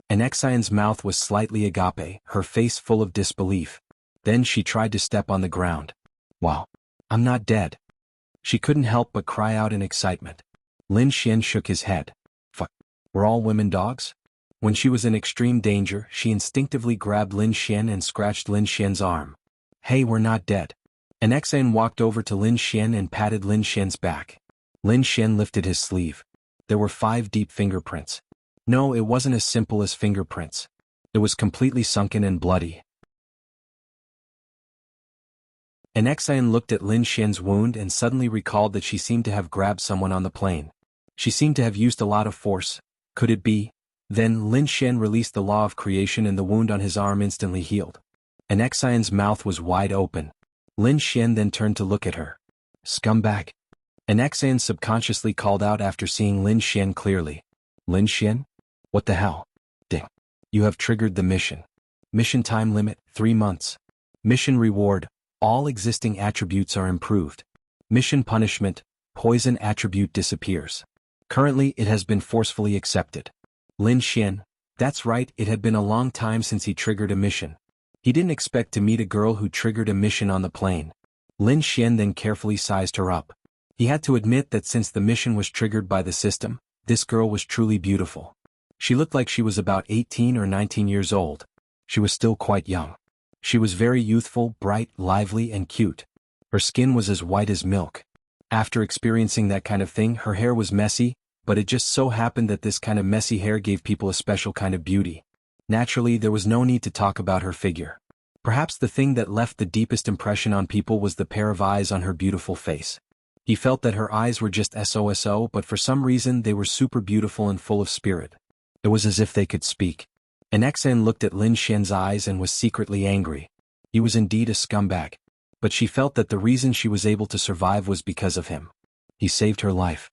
And Xian's mouth was slightly agape, her face full of disbelief. Then she tried to step on the ground. "Wow. I'm not dead." She couldn't help but cry out in excitement. Lin Xian shook his head. "Fuck. We're all women dogs?" When she was in extreme danger, she instinctively grabbed Lin Xian and scratched Lin Xian's arm. "Hey, we're not dead." And Xian walked over to Lin Xian and patted Lin Xian's back. Lin Xian lifted his sleeve. There were 5 deep fingerprints. No, it wasn't as simple as fingerprints. It was completely sunken and bloody. And Xian looked at Lin Xian's wound and suddenly recalled that she seemed to have grabbed someone on the plane. She seemed to have used a lot of force. Could it be? Then Lin Xian released the law of creation and the wound on his arm instantly healed. And Xian's mouth was wide open. Lin Xian then turned to look at her. "Scumbag." And Xian subconsciously called out after seeing Lin Xian clearly. "Lin Xian? What the hell?" "Ding. You have triggered the mission. Mission time limit, 3 months. Mission reward, all existing attributes are improved. Mission punishment, poison attribute disappears. Currently it has been forcefully accepted." Lin Xian, that's right, it had been a long time since he triggered a mission. He didn't expect to meet a girl who triggered a mission on the plane. Lin Xian then carefully sized her up. He had to admit that since the mission was triggered by the system, this girl was truly beautiful. She looked like she was about 18 or 19 years old. She was still quite young. She was very youthful, bright, lively, and cute. Her skin was as white as milk. After experiencing that kind of thing, her hair was messy, but it just so happened that this kind of messy hair gave people a special kind of beauty. Naturally, there was no need to talk about her figure. Perhaps the thing that left the deepest impression on people was the pair of eyes on her beautiful face. He felt that her eyes were just so, but for some reason they were super beautiful and full of spirit. It was as if they could speak. And Xian looked at Lin Xian's eyes and was secretly angry. He was indeed a scumbag. But she felt that the reason she was able to survive was because of him. He saved her life.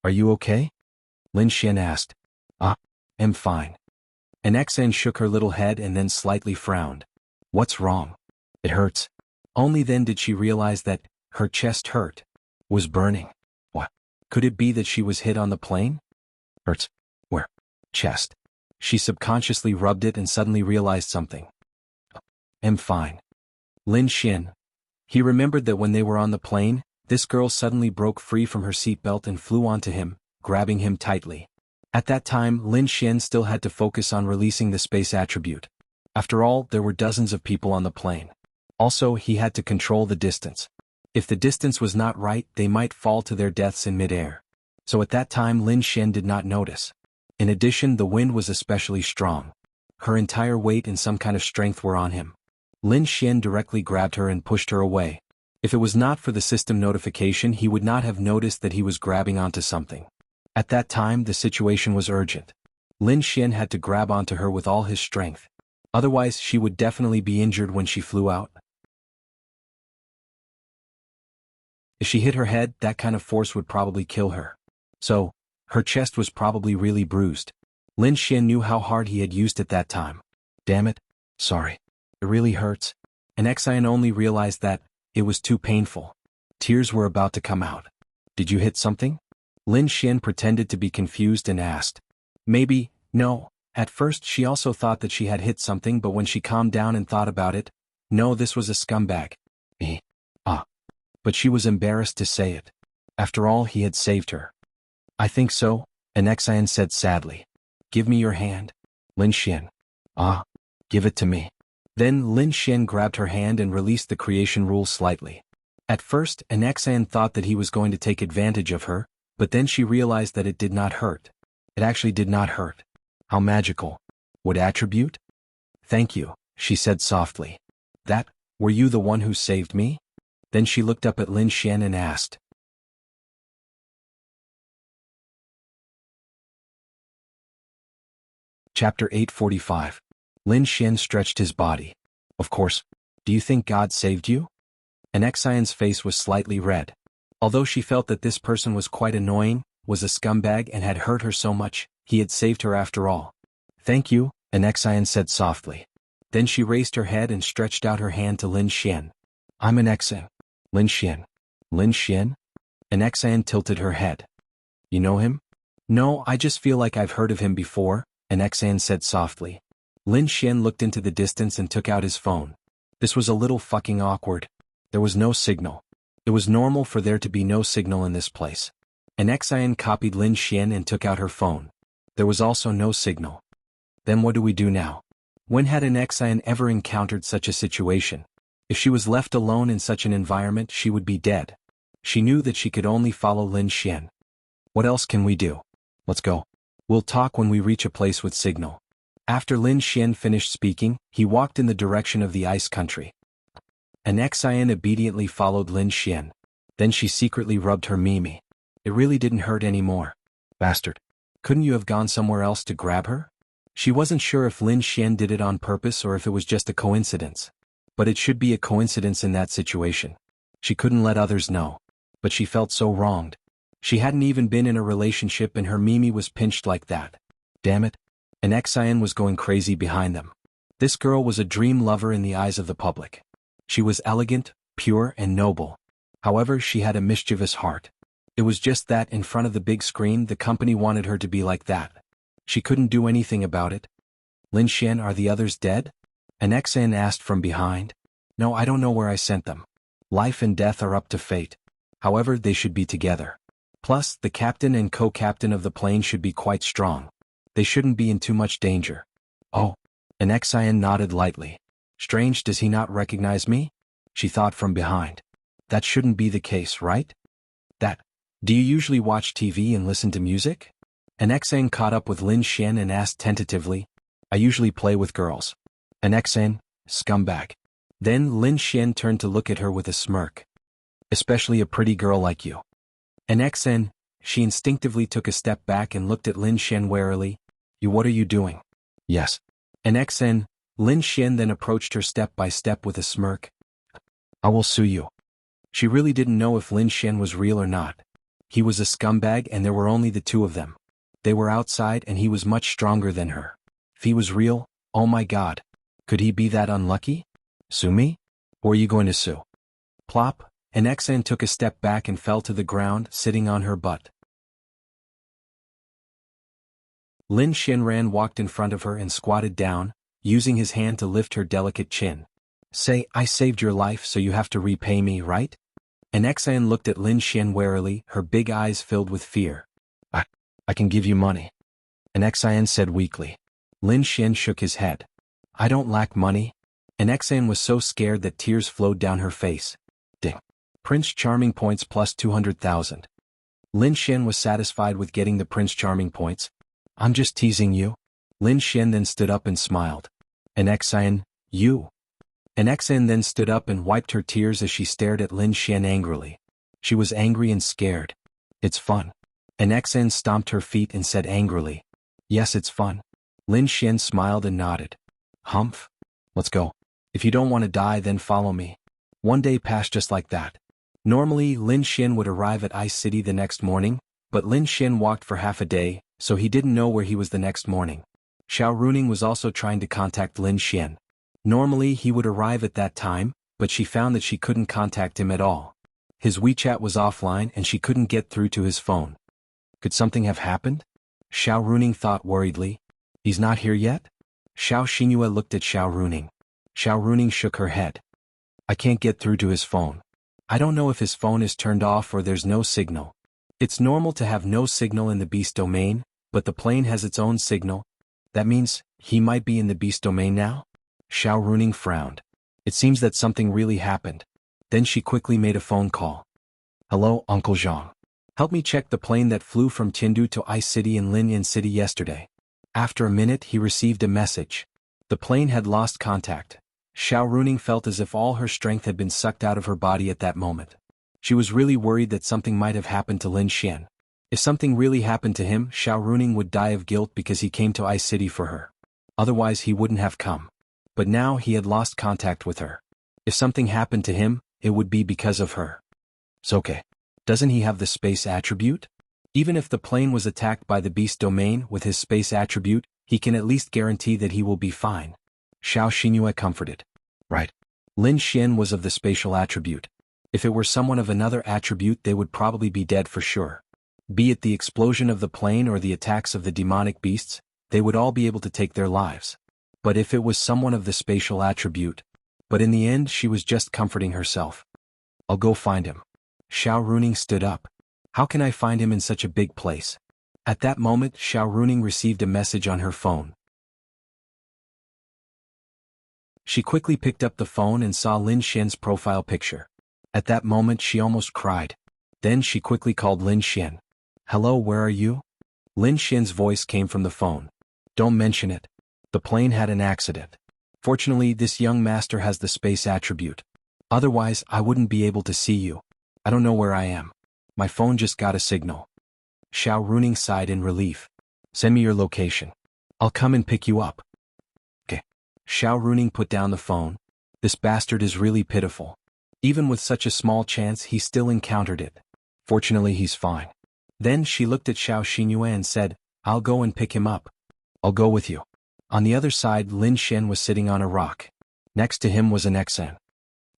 "Are you okay?" Lin Xian asked. I'm fine." And Xian shook her little head and then slightly frowned. "What's wrong?" "It hurts." Only then did she realize that her chest hurt. Was burning. What? Could it be that she was hit on the plane? "Hurts. Where?" "Chest." She subconsciously rubbed it and suddenly realized something. "I'm fine." Lin Xian. He remembered that when they were on the plane, this girl suddenly broke free from her seatbelt and flew onto him, grabbing him tightly. At that time, Lin Xian still had to focus on releasing the space attribute. After all, there were dozens of people on the plane. Also, he had to control the distance. If the distance was not right, they might fall to their deaths in midair. So at that time, Lin Xian did not notice. In addition, the wind was especially strong. Her entire weight and some kind of strength were on him. Lin Xian directly grabbed her and pushed her away. If it was not for the system notification, he would not have noticed that he was grabbing onto something. At that time, the situation was urgent. Lin Xian had to grab onto her with all his strength. Otherwise, she would definitely be injured when she flew out. If she hit her head, that kind of force would probably kill her. So, her chest was probably really bruised. Lin Xian knew how hard he had used it that time. "Damn it. Sorry. It really hurts. And Xian only realized that it was too painful. Tears were about to come out. Did you hit something? Lin Xian pretended to be confused and asked. Maybe, no. At first she also thought that she had hit something, but when she calmed down and thought about it, no, this was a scumbag. But she was embarrassed to say it. After all, he had saved her. I think so, Xian said sadly. Give me your hand. Lin Xian. Give it to me. Then Lin Xian grabbed her hand and released the creation rule slightly. At first, Xian thought that he was going to take advantage of her, but then she realized that it did not hurt. It actually did not hurt. How magical. What attribute? Thank you, she said softly. Were you the one who saved me? Then she looked up at Lin Xian and asked. Chapter 845. Lin Xian stretched his body. Of course. Do you think God saved you? Xian's face was slightly red. Although she felt that this person was quite annoying, was a scumbag and had hurt her so much, he had saved her after all. Thank you, Xian said softly. Then she raised her head and stretched out her hand to Lin Xian. I'm Xian. Lin Xian. Lin Xian? Xian tilted her head. You know him? No, I just feel like I've heard of him before, Xian said softly. Lin Xian looked into the distance and took out his phone. This was a little fucking awkward. There was no signal. It was normal for there to be no signal in this place. Xian copied Lin Xian and took out her phone. There was also no signal. Then what do we do now? When had Xian ever encountered such a situation? If she was left alone in such an environment, she would be dead. She knew that she could only follow Lin Xian. What else can we do? Let's go. We'll talk when we reach a place with signal. After Lin Xian finished speaking, he walked in the direction of the ice country. Xian obediently followed Lin Xian. Then she secretly rubbed her Mimi. It really didn't hurt anymore. Bastard. Couldn't you have gone somewhere else to grab her? She wasn't sure if Lin Xian did it on purpose or if it was just a coincidence. But it should be a coincidence in that situation. She couldn't let others know. But she felt so wronged. She hadn't even been in a relationship and her Mimi was pinched like that. Damn it. Xian was going crazy behind them. This girl was a dream lover in the eyes of the public. She was elegant, pure, and noble. However, she had a mischievous heart. It was just that in front of the big screen the company wanted her to be like that. She couldn't do anything about it. Lin Xian, are the others dead? Xian asked from behind. No, I don't know where I sent them. Life and death are up to fate. However, they should be together. Plus, the captain and co-captain of the plane should be quite strong. They shouldn't be in too much danger. Oh. Xian nodded lightly. Strange, does he not recognize me? She thought from behind. That shouldn't be the case, right? Do you usually watch TV and listen to music? Xian caught up with Lin Xian and asked tentatively. I usually play with girls. Xian, scumbag. Then Lin Xian turned to look at her with a smirk. Especially a pretty girl like you. Xian, she instinctively took a step back and looked at Lin Xian warily. What are you doing? Yes. Xian, Lin Xian then approached her step by step with a smirk. I will sue you. She really didn't know if Lin Xian was real or not. He was a scumbag and there were only the two of them. They were outside and he was much stronger than her. If he was real, oh my god. Could he be that unlucky? Sue me? Or are you going to sue? Plop, Xian took a step back and fell to the ground, sitting on her butt. Lin Xian walked in front of her and squatted down, using his hand to lift her delicate chin. Say, I saved your life so you have to repay me, right? Xian looked at Lin Xian warily, her big eyes filled with fear. I can give you money. Xian said weakly. Lin Xian shook his head. I don't lack money. Xian was so scared that tears flowed down her face. Ding. Prince Charming points plus 200,000. Lin Xian was satisfied with getting the Prince Charming points. I'm just teasing you. Lin Xian then stood up and smiled. Xian, you. Xian then stood up and wiped her tears as she stared at Lin Xian angrily. She was angry and scared. It's fun. Xian stomped her feet and said angrily. Yes, it's fun. Lin Xian smiled and nodded. Humph. Let's go. If you don't want to die, then follow me. One day passed just like that. Normally, Lin Xian would arrive at Ice City the next morning, but Lin Xian walked for half a day, so he didn't know where he was the next morning. Xiao Runing was also trying to contact Lin Xian. Normally he would arrive at that time, but she found that she couldn't contact him at all. His WeChat was offline and she couldn't get through to his phone. Could something have happened? Xiao Runing thought worriedly. He's not here yet? Xiao Xinhua looked at Xiao Runing. Xiao Runing shook her head. I can't get through to his phone. I don't know if his phone is turned off or there's no signal. It's normal to have no signal in the beast domain, but the plane has its own signal. That means, he might be in the beast domain now? Xiao Runing frowned. It seems that something really happened. Then she quickly made a phone call. Hello, Uncle Zhang. Help me check the plane that flew from Tiandu to Ice City in Linyan City yesterday. After a minute he received a message. The plane had lost contact. Xiao Runing felt as if all her strength had been sucked out of her body at that moment. She was really worried that something might have happened to Lin Xian. If something really happened to him, Xiao Runing would die of guilt because he came to Ice City for her. Otherwise he wouldn't have come. But now he had lost contact with her. If something happened to him, it would be because of her. So okay. Doesn't he have the space attribute? Even if the plane was attacked by the beast domain with his space attribute, he can at least guarantee that he will be fine. Xiao Xinhua comforted. Right. Lin Xian was of the spatial attribute. If it were someone of another attribute they would probably be dead for sure. Be it the explosion of the plane or the attacks of the demonic beasts, they would all be able to take their lives. But if it was someone of the spatial attribute. But in the end she was just comforting herself. I'll go find him. Xiao Runing stood up. How can I find him in such a big place? At that moment Xiao Runing received a message on her phone. She quickly picked up the phone and saw Lin Xian's profile picture. At that moment she almost cried. Then she quickly called Lin Xian. Hello, where are you? Lin Xian's voice came from the phone. Don't mention it. The plane had an accident. Fortunately this young master has the space attribute. Otherwise I wouldn't be able to see you. I don't know where I am. My phone just got a signal. Xiao Runing sighed in relief. Send me your location. I'll come and pick you up. Okay. Xiao Runing put down the phone. This bastard is really pitiful. Even with such a small chance he still encountered it. Fortunately he's fine. Then she looked at Xiao Xinhua and said, I'll go and pick him up. I'll go with you. On the other side Lin Xian was sitting on a rock. Next to him was an Exan.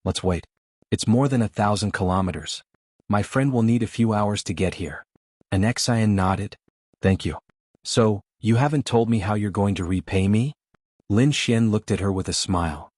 Let's wait. It's more than 1,000 kilometers. My friend will need a few hours to get here. An Exan nodded. Thank you. So, you haven't told me how you're going to repay me? Lin Xian looked at her with a smile.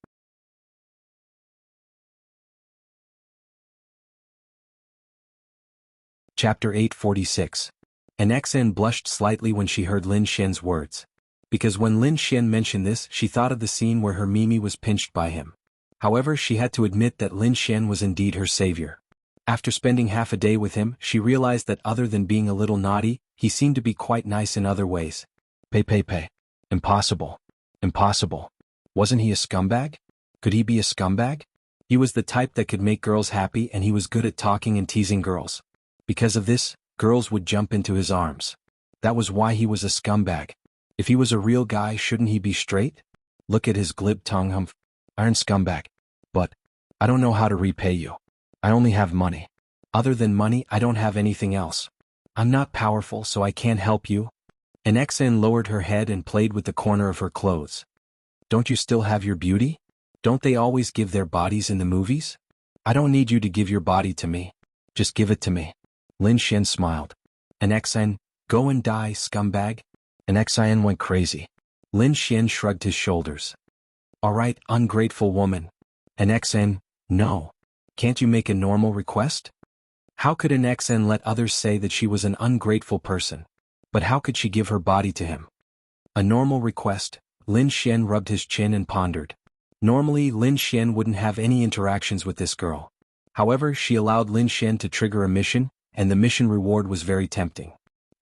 Chapter 846. An Exan blushed slightly when she heard Lin Xian's words. Because when Lin Xian mentioned this she thought of the scene where her Mimi was pinched by him. However she had to admit that Lin Xian was indeed her savior. After spending half a day with him she realized that other than being a little naughty, he seemed to be quite nice in other ways. Pay. Impossible. Impossible. Wasn't he a scumbag? Could he be a scumbag? He was the type that could make girls happy and he was good at talking and teasing girls. Because of this, girls would jump into his arms. That was why he was a scumbag. If he was a real guy shouldn't he be straight? Look at his glib tongue humph. Iron scumbag. But, I don't know how to repay you. I only have money. Other than money I don't have anything else. I'm not powerful so I can't help you. An Exan lowered her head and played with the corner of her clothes. Don't you still have your beauty? Don't they always give their bodies in the movies? I don't need you to give your body to me. Just give it to me. Lin Xian smiled. An Exan, go and die, scumbag. An Exan went crazy. Lin Xian shrugged his shoulders. Alright, ungrateful woman. An Exan, no. Can't you make a normal request? How could an Exan let others say that she was an ungrateful person? But how could she give her body to him? A normal request. Lin Xian rubbed his chin and pondered. Normally Lin Xian wouldn't have any interactions with this girl. However, she allowed Lin Xian to trigger a mission, and the mission reward was very tempting.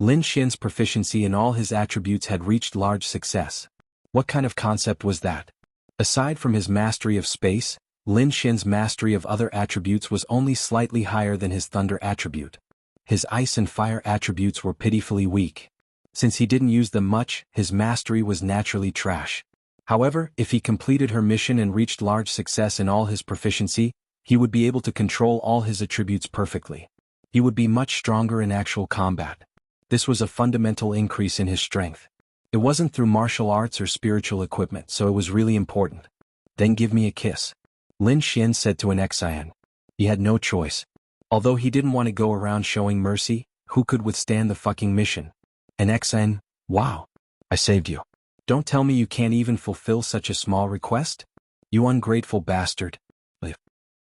Lin Xian's proficiency in all his attributes had reached large success. What kind of concept was that? Aside from his mastery of space, Lin Xian's mastery of other attributes was only slightly higher than his thunder attribute. His ice and fire attributes were pitifully weak. Since he didn't use them much, his mastery was naturally trash. However, if he completed her mission and reached large success in all his proficiency, he would be able to control all his attributes perfectly. He would be much stronger in actual combat. This was a fundamental increase in his strength. It wasn't through martial arts or spiritual equipment, so it was really important. Then give me a kiss. Lin Xian said to an Xian. He had no choice. Although he didn't want to go around showing mercy, who could withstand the fucking mission? An Xian, wow. I saved you. Don't tell me you can't even fulfill such a small request? You ungrateful bastard.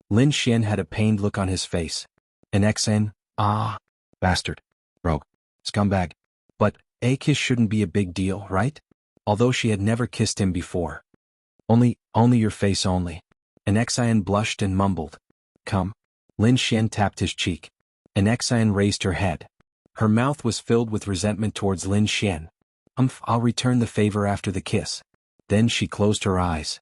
Lin Xian had a pained look on his face. An Xian, ah, bastard. Rogue. Scumbag. But, a kiss shouldn't be a big deal, right? Although she had never kissed him before. Only your face only. An Xian blushed and mumbled. Come. Lin Xian tapped his cheek. An Xian raised her head. Her mouth was filled with resentment towards Lin Xian. I'll return the favor after the kiss. Then she closed her eyes.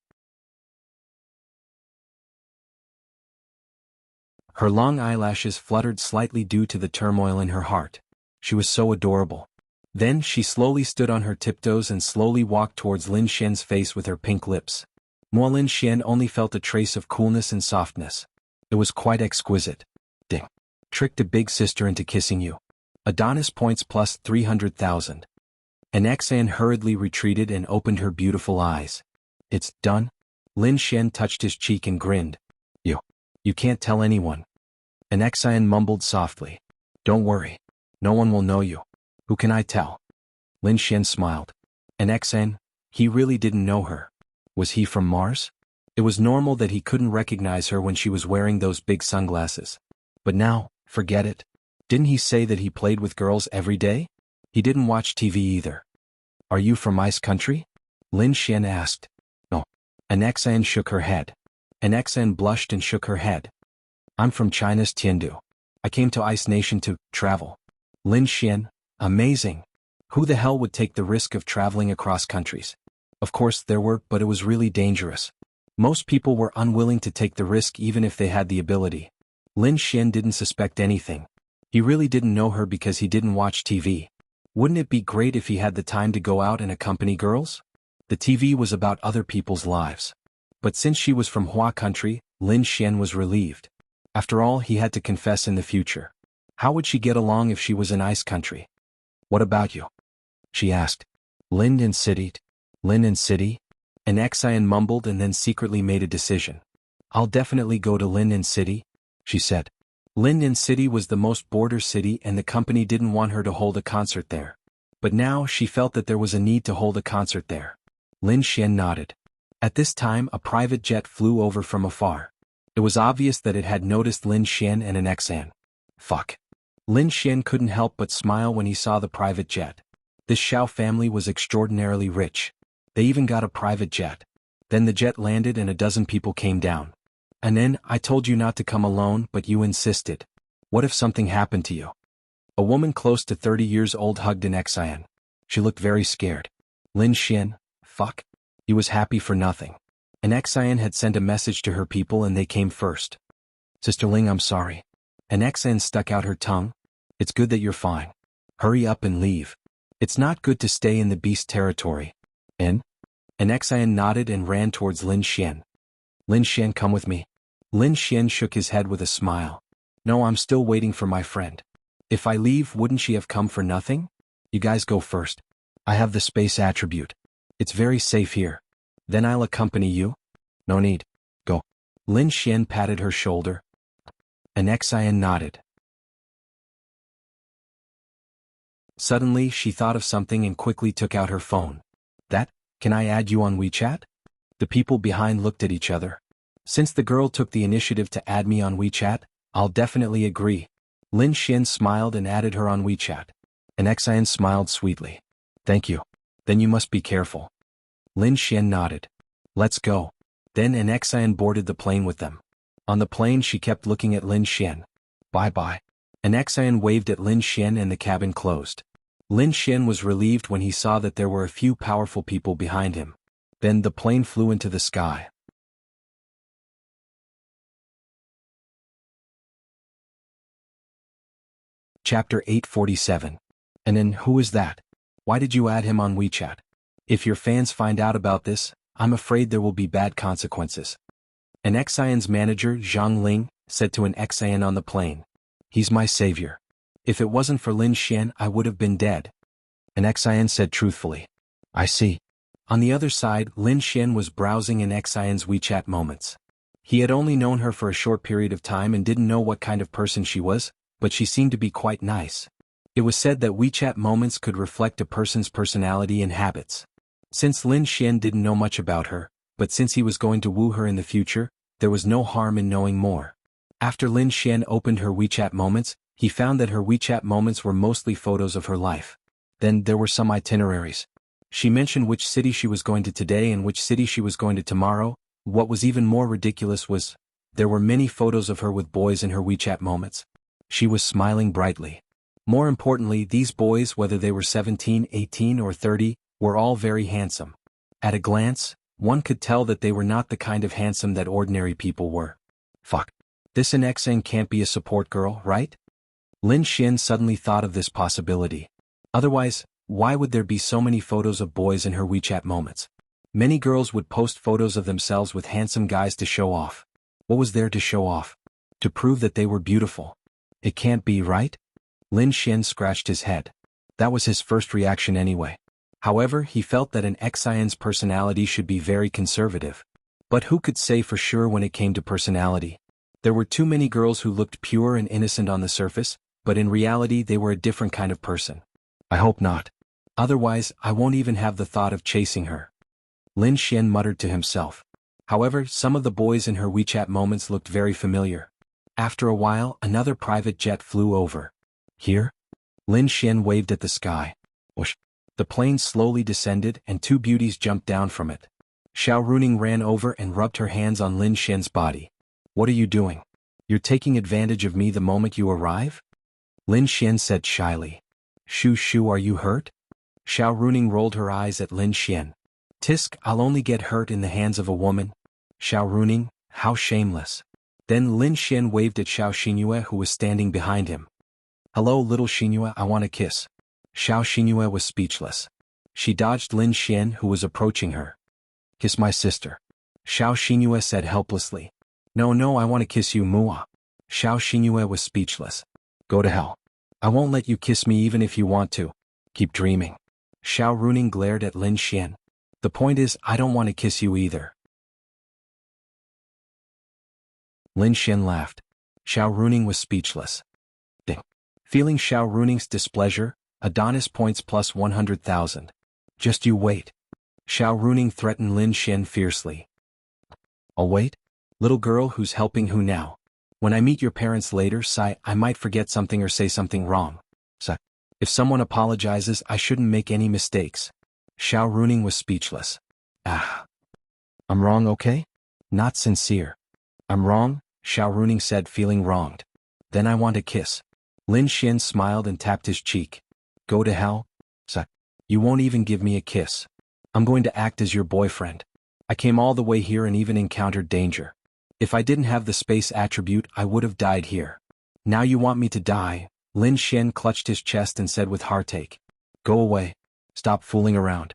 Her long eyelashes fluttered slightly due to the turmoil in her heart. She was so adorable. Then she slowly stood on her tiptoes and slowly walked towards Lin Xian's face with her pink lips. Lin Xian only felt a trace of coolness and softness. It was quite exquisite. Ding. Tricked a big sister into kissing you. Adonis points plus 300,000. An Xian hurriedly retreated and opened her beautiful eyes. It's done? Lin Xian touched his cheek and grinned. You can't tell anyone. An Xian mumbled softly. Don't worry. No one will know you. Who can I tell? Lin Xian smiled. An Xian, he really didn't know her. Was he from Mars? It was normal that he couldn't recognize her when she was wearing those big sunglasses. But now, forget it. Didn't he say that he played with girls every day? He didn't watch TV either. Are you from Ice Country? Lin Xian asked. No. An Xian shook her head. An Xian blushed and shook her head. I'm from China's Tiandu. I came to Ice Nation to travel. Lin Xian, amazing. Who the hell would take the risk of traveling across countries? Of course there were, but it was really dangerous. Most people were unwilling to take the risk even if they had the ability. Lin Xian didn't suspect anything. He really didn't know her because he didn't watch TV. Wouldn't it be great if he had the time to go out and accompany girls? The TV was about other people's lives. But since she was from Hua country, Lin Xian was relieved. After all, he had to confess in the future. How would she get along if she was in Ice country? What about you? She asked. Lin and City. Lin and City? An Xian mumbled and then secretly made a decision. I'll definitely go to Lin and City, she said. Lin and City was the most border city and the company didn't want her to hold a concert there. But now she felt that there was a need to hold a concert there. Lin Xian nodded. At this time a private jet flew over from afar. It was obvious that it had noticed Lin Xian and an Xian. Fuck. Lin Xian couldn't help but smile when he saw the private jet. This Xiao family was extraordinarily rich. They even got a private jet. Then the jet landed and a dozen people came down. And then, I told you not to come alone but you insisted. What if something happened to you? A woman close to 30 years old hugged an Xian. She looked very scared. Lin Xian, fuck. He was happy for nothing. An Xian had sent a message to her people and they came first. Sister Ling, I'm sorry. An Xian stuck out her tongue. It's good that you're fine. Hurry up and leave. It's not good to stay in the beast territory. In? An Xian nodded and ran towards Lin Xian. Lin Xian, come with me. Lin Xian shook his head with a smile. No, I'm still waiting for my friend. If I leave, wouldn't she have come for nothing? You guys go first. I have the space attribute. It's very safe here. Then I'll accompany you. No need. Go. Lin Xian patted her shoulder. An Xian nodded. Suddenly she thought of something and quickly took out her phone. Can I add you on WeChat? The people behind looked at each other. Since the girl took the initiative to add me on WeChat, I'll definitely agree. Lin Xian smiled and added her on WeChat. An Xian smiled sweetly. Thank you. Then you must be careful. Lin Xian nodded. Let's go. Then an Xian boarded the plane with them. On the plane she kept looking at Lin Xian. Bye-bye. An Xian waved at Lin Xian and the cabin closed. Lin Xian was relieved when he saw that there were a few powerful people behind him. Then the plane flew into the sky. Chapter 847. And then who is that? Why did you add him on WeChat? If your fans find out about this, I'm afraid there will be bad consequences. An Xian's manager, Zhang Ling, said to an Xian on the plane. He's my savior. If it wasn't for Lin Xian, I would have been dead. An Xian said truthfully. I see. On the other side, Lin Xian was browsing in Xian's WeChat moments. He had only known her for a short period of time and didn't know what kind of person she was, but she seemed to be quite nice. It was said that WeChat moments could reflect a person's personality and habits. Since Lin Xian didn't know much about her, but since he was going to woo her in the future, there was no harm in knowing more. After Lin Xian opened her WeChat moments, he found that her WeChat moments were mostly photos of her life. Then there were some itineraries. She mentioned which city she was going to today and which city she was going to tomorrow. What was even more ridiculous was, there were many photos of her with boys in her WeChat moments. She was smiling brightly. More importantly, these boys, whether they were 17, 18 or 30, were all very handsome. At a glance, one could tell that they were not the kind of handsome that ordinary people were. Fuck. This Enrich can't be a support girl, right? Lin Xian suddenly thought of this possibility. Otherwise, why would there be so many photos of boys in her WeChat moments? Many girls would post photos of themselves with handsome guys to show off. What was there to show off? To prove that they were beautiful. It can't be, right? Lin Xian scratched his head. That was his first reaction anyway. However, he felt that an Xian's personality should be very conservative. But who could say for sure when it came to personality? There were too many girls who looked pure and innocent on the surface, but in reality they were a different kind of person. I hope not. Otherwise, I won't even have the thought of chasing her. Lin Xian muttered to himself. However, some of the boys in her WeChat moments looked very familiar. After a while, another private jet flew over. Here? Lin Xian waved at the sky. Whoosh. The plane slowly descended and two beauties jumped down from it. Xiao Runing ran over and rubbed her hands on Lin Xian's body. What are you doing? You're taking advantage of me the moment you arrive? Lin Xian said shyly. Shu, are you hurt? Xiao Runing rolled her eyes at Lin Xian. Tisk, I'll only get hurt in the hands of a woman. Xiao Runing, how shameless. Then Lin Xian waved at Xiao Xingyue who was standing behind him. Hello little Xingyue, I want a kiss. Xiao Xingyue was speechless. She dodged Lin Xian who was approaching her. Kiss my sister. Xiao Xingyue said helplessly. No, I want to kiss you, Mua. Xiao Xingyue was speechless. Go to hell. I won't let you kiss me even if you want to. Keep dreaming. Xiao Runing glared at Lin Xian. The point is, I don't want to kiss you either. Lin Xian laughed. Xiao Runing was speechless. Ding. Feeling Xiao Runing's displeasure, Adonis points plus 100,000. Just you wait. Xiao Runing threatened Lin Xian fiercely. I'll wait? Little girl who's helping who now? When I meet your parents later, Sai, I might forget something or say something wrong. Sai. If someone apologizes, I shouldn't make any mistakes. Xiao Runing was speechless. Ah. I'm wrong, okay? Not sincere. I'm wrong, Xiao Runing said, feeling wronged. Then I want a kiss. Lin Xian smiled and tapped his cheek. Go to hell? Sai. You won't even give me a kiss. I'm going to act as your boyfriend. I came all the way here and even encountered danger. If I didn't have the space attribute, I would have died here. Now you want me to die? Lin Xian clutched his chest and said with heartache. Go away. Stop fooling around.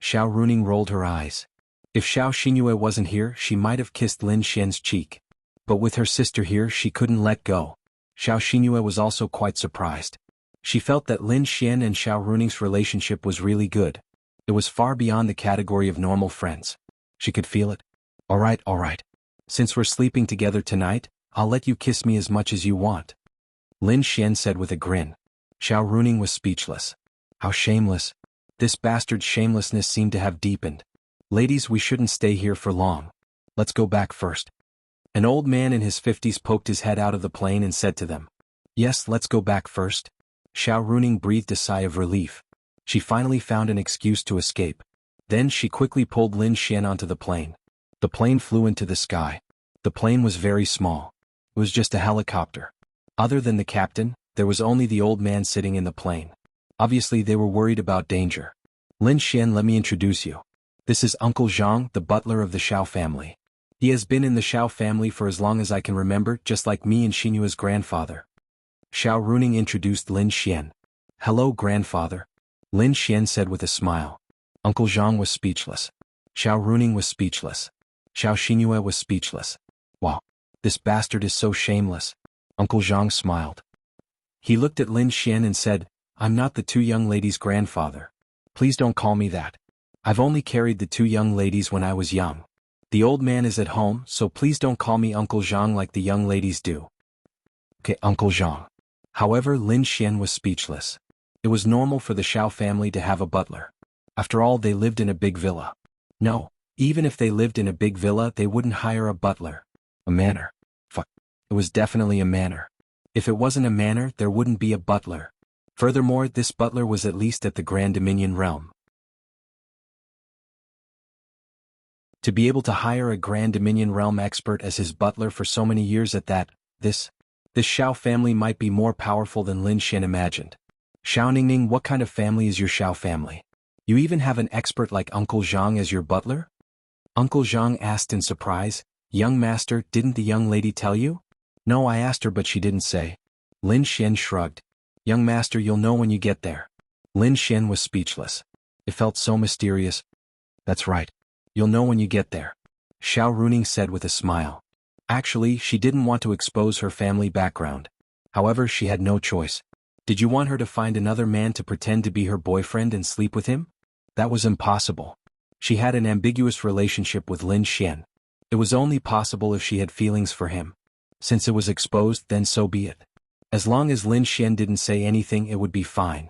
Xiao Runing rolled her eyes. If Xiao Xingyue wasn't here, she might have kissed Lin Xian's cheek. But with her sister here, she couldn't let go. Xiao Xingyue was also quite surprised. She felt that Lin Xian and Xiao Runing's relationship was really good. It was far beyond the category of normal friends. She could feel it. All right. Since we're sleeping together tonight, I'll let you kiss me as much as you want. Lin Xian said with a grin. Xiao Runing was speechless. How shameless. This bastard's shamelessness seemed to have deepened. Ladies, we shouldn't stay here for long. Let's go back first. An old man in his 50s poked his head out of the plane and said to them. Yes, let's go back first. Xiao Runing breathed a sigh of relief. She finally found an excuse to escape. Then she quickly pulled Lin Xian onto the plane. The plane flew into the sky. The plane was very small. It was just a helicopter. Other than the captain, there was only the old man sitting in the plane. Obviously they were worried about danger. Lin Xian, let me introduce you. This is Uncle Zhang, the butler of the Xiao family. He has been in the Xiao family for as long as I can remember, just like me and Xinyue's grandfather. Xiao Runing introduced Lin Xian. Hello, grandfather. Lin Xian said with a smile. Uncle Zhang was speechless. Xiao Runing was speechless. Xiao Xinyue was speechless. Wow. This bastard is so shameless. Uncle Zhang smiled. He looked at Lin Xian and said, I'm not the two young ladies' grandfather. Please don't call me that. I've only carried the two young ladies when I was young. The old man is at home, so please don't call me Uncle Zhang like the young ladies do. Okay, Uncle Zhang. However, Lin Xian was speechless. It was normal for the Xiao family to have a butler. After all, they lived in a big villa. No, even if they lived in a big villa, they wouldn't hire a butler. A manor. Fuck. It was definitely a manor. If it wasn't a manor, there wouldn't be a butler. Furthermore, this butler was at least at the Grand Dominion realm. To be able to hire a Grand Dominion realm expert as his butler for so many years at that, this Xiao family might be more powerful than Lin Xian imagined. Xiao Ningning, what kind of family is your Xiao family? You even have an expert like Uncle Zhang as your butler? Uncle Zhang asked in surprise. Young master, didn't the young lady tell you? No, I asked her but she didn't say. Lin Xian shrugged. Young master, you'll know when you get there. Lin Xian was speechless. It felt so mysterious. That's right. You'll know when you get there. Xiao Runing said with a smile. Actually, she didn't want to expose her family background. However, she had no choice. Did you want her to find another man to pretend to be her boyfriend and sleep with him? That was impossible. She had an ambiguous relationship with Lin Xian. It was only possible if she had feelings for him. Since it was exposed, then so be it. As long as Lin Xian didn't say anything, it would be fine.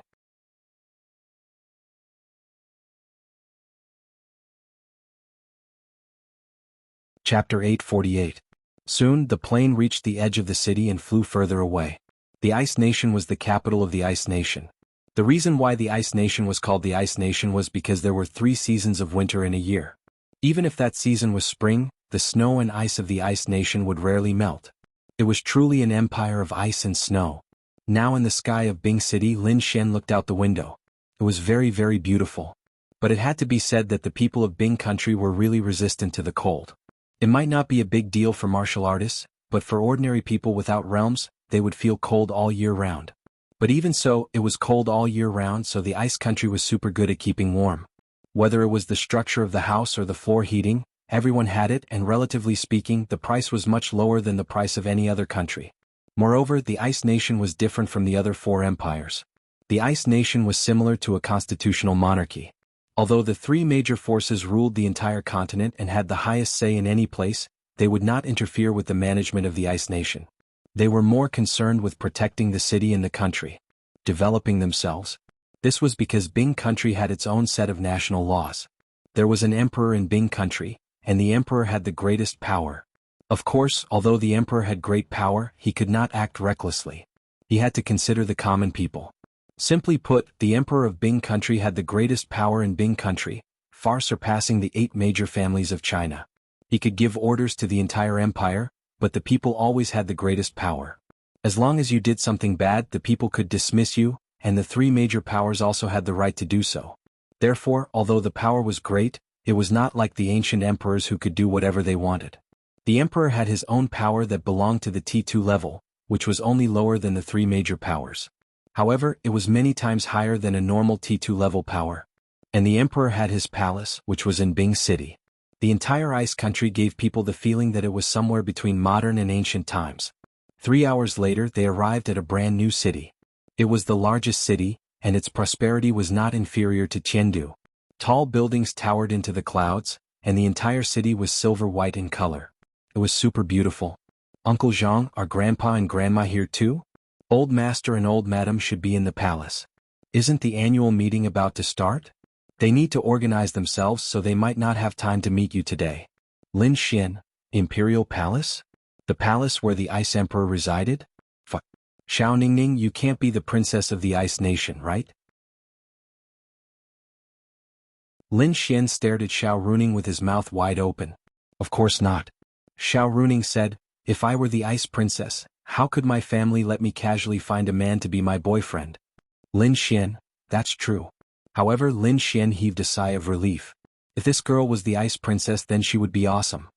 Chapter 848. Soon, the plane reached the edge of the city and flew further away. The Ice Nation was the capital of the Ice Nation. The reason why the Ice Nation was called the Ice Nation was because there were 3 seasons of winter in a year. Even if that season was spring, the snow and ice of the Ice Nation would rarely melt. It was truly an empire of ice and snow. Now in the sky of Bing City, Lin Xian looked out the window. It was very, very beautiful. But it had to be said that the people of Bing country were really resistant to the cold. It might not be a big deal for martial artists, but for ordinary people without realms, they would feel cold all year round. But even so, it was cold all year round, so the ice country was super good at keeping warm. Whether it was the structure of the house or the floor heating, everyone had it, and relatively speaking, the price was much lower than the price of any other country. Moreover, the Ice Nation was different from the other 4 empires. The Ice Nation was similar to a constitutional monarchy. Although the 3 major forces ruled the entire continent and had the highest say in any place, they would not interfere with the management of the Ice Nation. They were more concerned with protecting the city and the country, developing themselves. This was because Bing country had its own set of national laws. There was an emperor in Bing country, and the emperor had the greatest power. Of course, although the emperor had great power, he could not act recklessly. He had to consider the common people. Simply put, the emperor of Bing country had the greatest power in Bing country, far surpassing the 8 major families of China. He could give orders to the entire empire, but the people always had the greatest power. As long as you did something bad, the people could dismiss you, and the 3 major powers also had the right to do so. Therefore, although the power was great, it was not like the ancient emperors who could do whatever they wanted. The emperor had his own power that belonged to the T2 level, which was only lower than the 3 major powers. However, it was many times higher than a normal T2 level power. And the emperor had his palace, which was in Bing City. The entire ice country gave people the feeling that it was somewhere between modern and ancient times. 3 hours later, they arrived at a brand new city. It was the largest city, and its prosperity was not inferior to Chengdu. Tall buildings towered into the clouds, and the entire city was silver white in color. It was super beautiful. Uncle Zhang, are grandpa and grandma here too? Old master and old madam should be in the palace. Isn't the annual meeting about to start? They need to organize themselves, so they might not have time to meet you today. Lin Xian, Imperial Palace? The palace where the Ice Emperor resided? Fuck. Xiao Ningning, you can't be the princess of the Ice Nation, right? Lin Xian stared at Xiao Runing with his mouth wide open. Of course not. Xiao Runing said, if I were the Ice Princess, how could my family let me casually find a man to be my boyfriend? Lin Xian, that's true. However, Lin Xian heaved a sigh of relief. If this girl was the Ice Princess, then she would be awesome.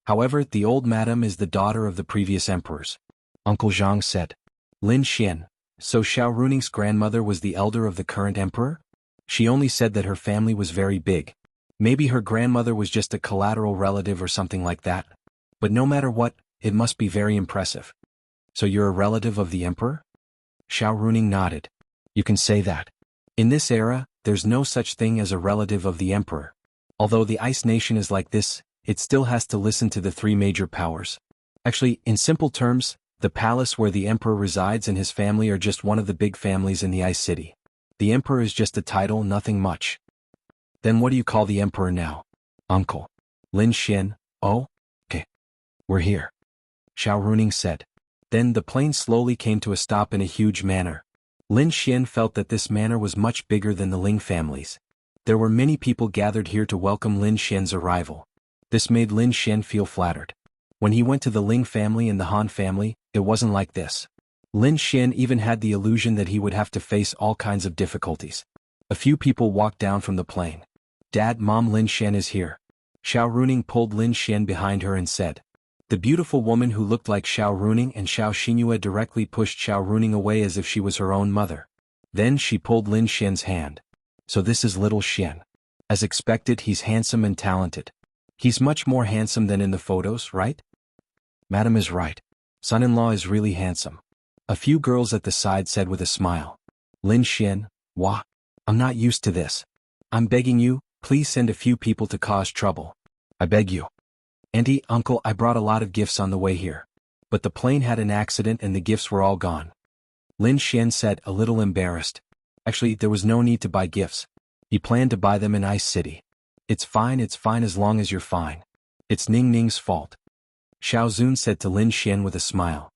However, the old madam is the daughter of the previous emperors. Uncle Zhang said. Lin Xian, so Xiao Runing's grandmother was the elder of the current emperor? She only said that her family was very big. Maybe her grandmother was just a collateral relative or something like that. But no matter what, it must be very impressive. So you're a relative of the emperor? Xiao Runing nodded. You can say that. In this era, there's no such thing as a relative of the emperor. Although the Ice Nation is like this, it still has to listen to the three major powers. Actually, in simple terms, the palace where the emperor resides and his family are just one of the big families in the Ice City. The emperor is just a title, nothing much. Then what do you call the emperor now? Uncle. Lin Xian. Oh? Okay. We're here. Xiao Runing said. Then the plane slowly came to a stop in a huge manor. Lin Xian felt that this manor was much bigger than the Ling families. There were many people gathered here to welcome Lin Xian's arrival. This made Lin Xian feel flattered. When he went to the Ling family and the Han family, it wasn't like this. Lin Xian even had the illusion that he would have to face all kinds of difficulties. A few people walked down from the plane. Dad, Mom, Lin Xian is here. Xiao Runing pulled Lin Xian behind her and said. The beautiful woman who looked like Xiao Runing and Xiao Xinhua directly pushed Xiao Runing away as if she was her own mother. Then she pulled Lin Xian's hand. So this is little Xian. As expected, he's handsome and talented. He's much more handsome than in the photos, right? Madam is right. Son-in-law is really handsome. A few girls at the side said with a smile. Lin Xian, wah. I'm not used to this. I'm begging you, please send a few people to cause trouble. I beg you. Auntie, uncle, I brought a lot of gifts on the way here. But the plane had an accident and the gifts were all gone. Lin Xian said, a little embarrassed. Actually, there was no need to buy gifts. He planned to buy them in Ice City. It's fine as long as you're fine. It's Ning Ning's fault. Xiao Zun said to Lin Xian with a smile.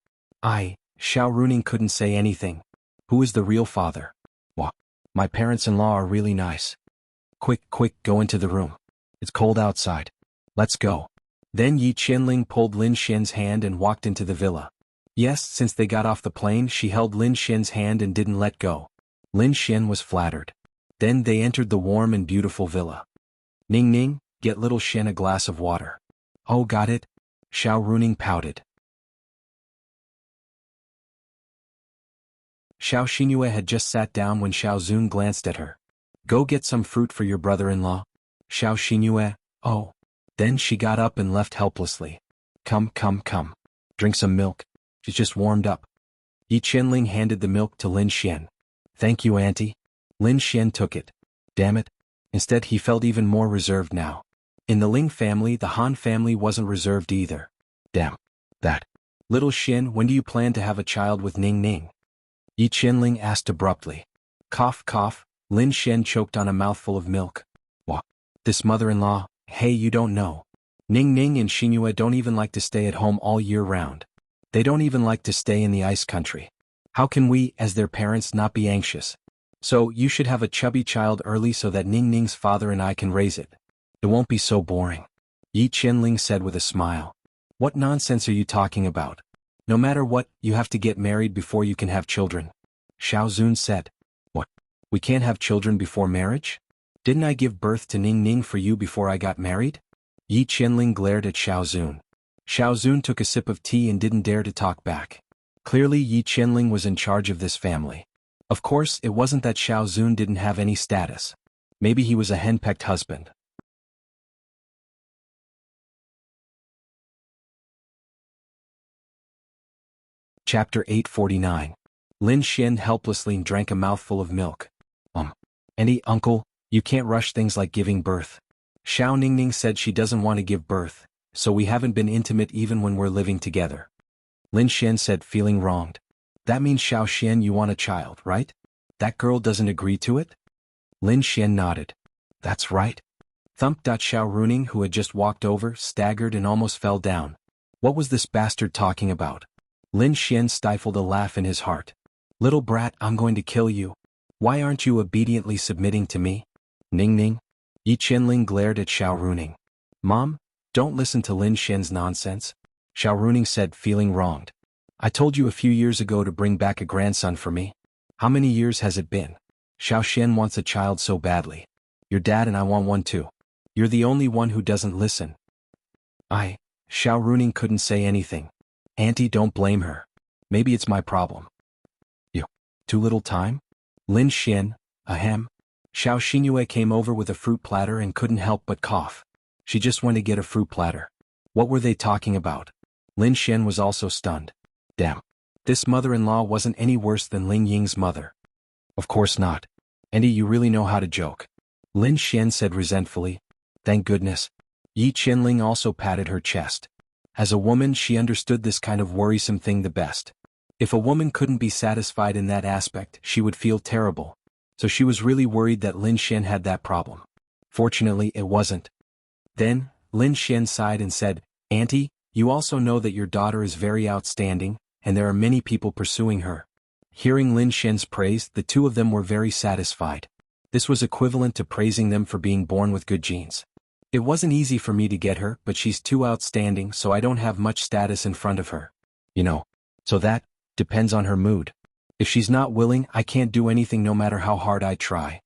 Xiao Runing couldn't say anything. Who is the real father? Wah. My parents-in-law are really nice. Quick, go into the room. It's cold outside. Let's go. Then Yi Qianling pulled Lin Xian's hand and walked into the villa. Yes, since they got off the plane, she held Lin Xian's hand and didn't let go. Lin Xian was flattered. Then they entered the warm and beautiful villa. Ning Ning, get little Xian a glass of water. Oh, got it. Xiao Runing pouted. Xiao Xinhua had just sat down when Xiao Zun glanced at her. Go get some fruit for your brother-in-law. Xiao Xinhua, oh. Then she got up and left helplessly. Come. Drink some milk. She's just warmed up. Yi Qianling handed the milk to Lin Xian. Thank you, Auntie. Lin Xian took it. Damn it. Instead, he felt even more reserved now. In the Ling family, the Han family wasn't reserved either. Damn. That. Little Xian, when do you plan to have a child with Ning Ning? Yi Qianling asked abruptly. Cough. Lin Xian choked on a mouthful of milk. What? This mother-in-law, hey, you don't know. Ning Ning and Xinhua don't even like to stay at home all year round. They don't even like to stay in the ice country. How can we, as their parents, not be anxious? So, you should have a chubby child early so that Ning Ning's father and I can raise it. It won't be so boring. Yi Qianling said with a smile. What nonsense are you talking about? No matter what, you have to get married before you can have children. Xiao Zun said. What? We can't have children before marriage? Didn't I give birth to Ning Ning for you before I got married? Yi Qianling glared at Xiao Zun. Xiao Zun took a sip of tea and didn't dare to talk back. Clearly Yi Qianling was in charge of this family. Of course, it wasn't that Xiao Zun didn't have any status. Maybe he was a henpecked husband. Chapter 849. Lin Xian helplessly drank a mouthful of milk. Auntie, uncle, you can't rush things like giving birth. Xiao Ningning said she doesn't want to give birth, so we haven't been intimate even when we're living together. Lin Xian said, feeling wronged. That means Xiao Xian, you want a child, right? That girl doesn't agree to it? Lin Xian nodded. That's right. Thump. Xiao Runing, who had just walked over, staggered and almost fell down. What was this bastard talking about? Lin Xian stifled a laugh in his heart. Little brat, I'm going to kill you. Why aren't you obediently submitting to me? Ning Ning. Yi Qianling glared at Xiao Runing. Mom, don't listen to Lin Xian's nonsense. Xiao Runing said, feeling wronged. I told you a few years ago to bring back a grandson for me. How many years has it been? Xiao Xian wants a child so badly. Your dad and I want one too. You're the only one who doesn't listen. Xiao Runing couldn't say anything. Auntie, don't blame her. Maybe it's my problem. You. Too little time? Lin Xian, ahem. Xiao Xinhua came over with a fruit platter and couldn't help but cough. She just went to get a fruit platter. What were they talking about? Lin Xian was also stunned. Damn. This mother-in-law wasn't any worse than Ling Ying's mother. Of course not. Andy, you really know how to joke. Lin Xian said resentfully. Thank goodness. Yi Qianling also patted her chest. As a woman, she understood this kind of worrisome thing the best. If a woman couldn't be satisfied in that aspect, she would feel terrible. So she was really worried that Lin Xian had that problem. Fortunately, it wasn't. Then, Lin Xian sighed and said, Auntie, you also know that your daughter is very outstanding, and there are many people pursuing her. Hearing Lin Xian's praise, the two of them were very satisfied. This was equivalent to praising them for being born with good genes. It wasn't easy for me to get her, but she's too outstanding, so I don't have much status in front of her. So that depends on her mood. If she's not willing, I can't do anything no matter how hard I try.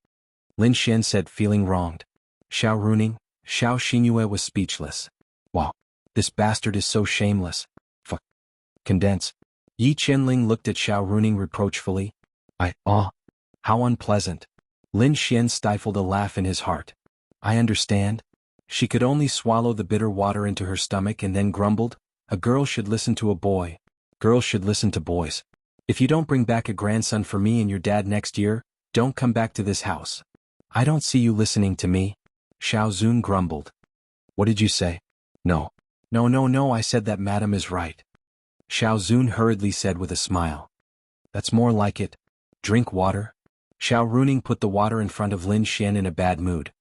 Lin Xian said, feeling wronged. Xiao Runing, Xiao Xinyue was speechless. Wow, this bastard is so shameless. Fuck. Condense. Yi Qianling looked at Xiao Runing reproachfully. How unpleasant. Lin Xian stifled a laugh in his heart. I understand. She could only swallow the bitter water into her stomach and then grumbled, a girl should listen to a boy. Girls should listen to boys. If you don't bring back a grandson for me and your dad next year, don't come back to this house. I don't see you listening to me. Xiao Zun grumbled. What did you say? No, I said that madam is right. Xiao Zun hurriedly said with a smile. That's more like it. Drink water. Xiao Runing put the water in front of Lin Xian in a bad mood.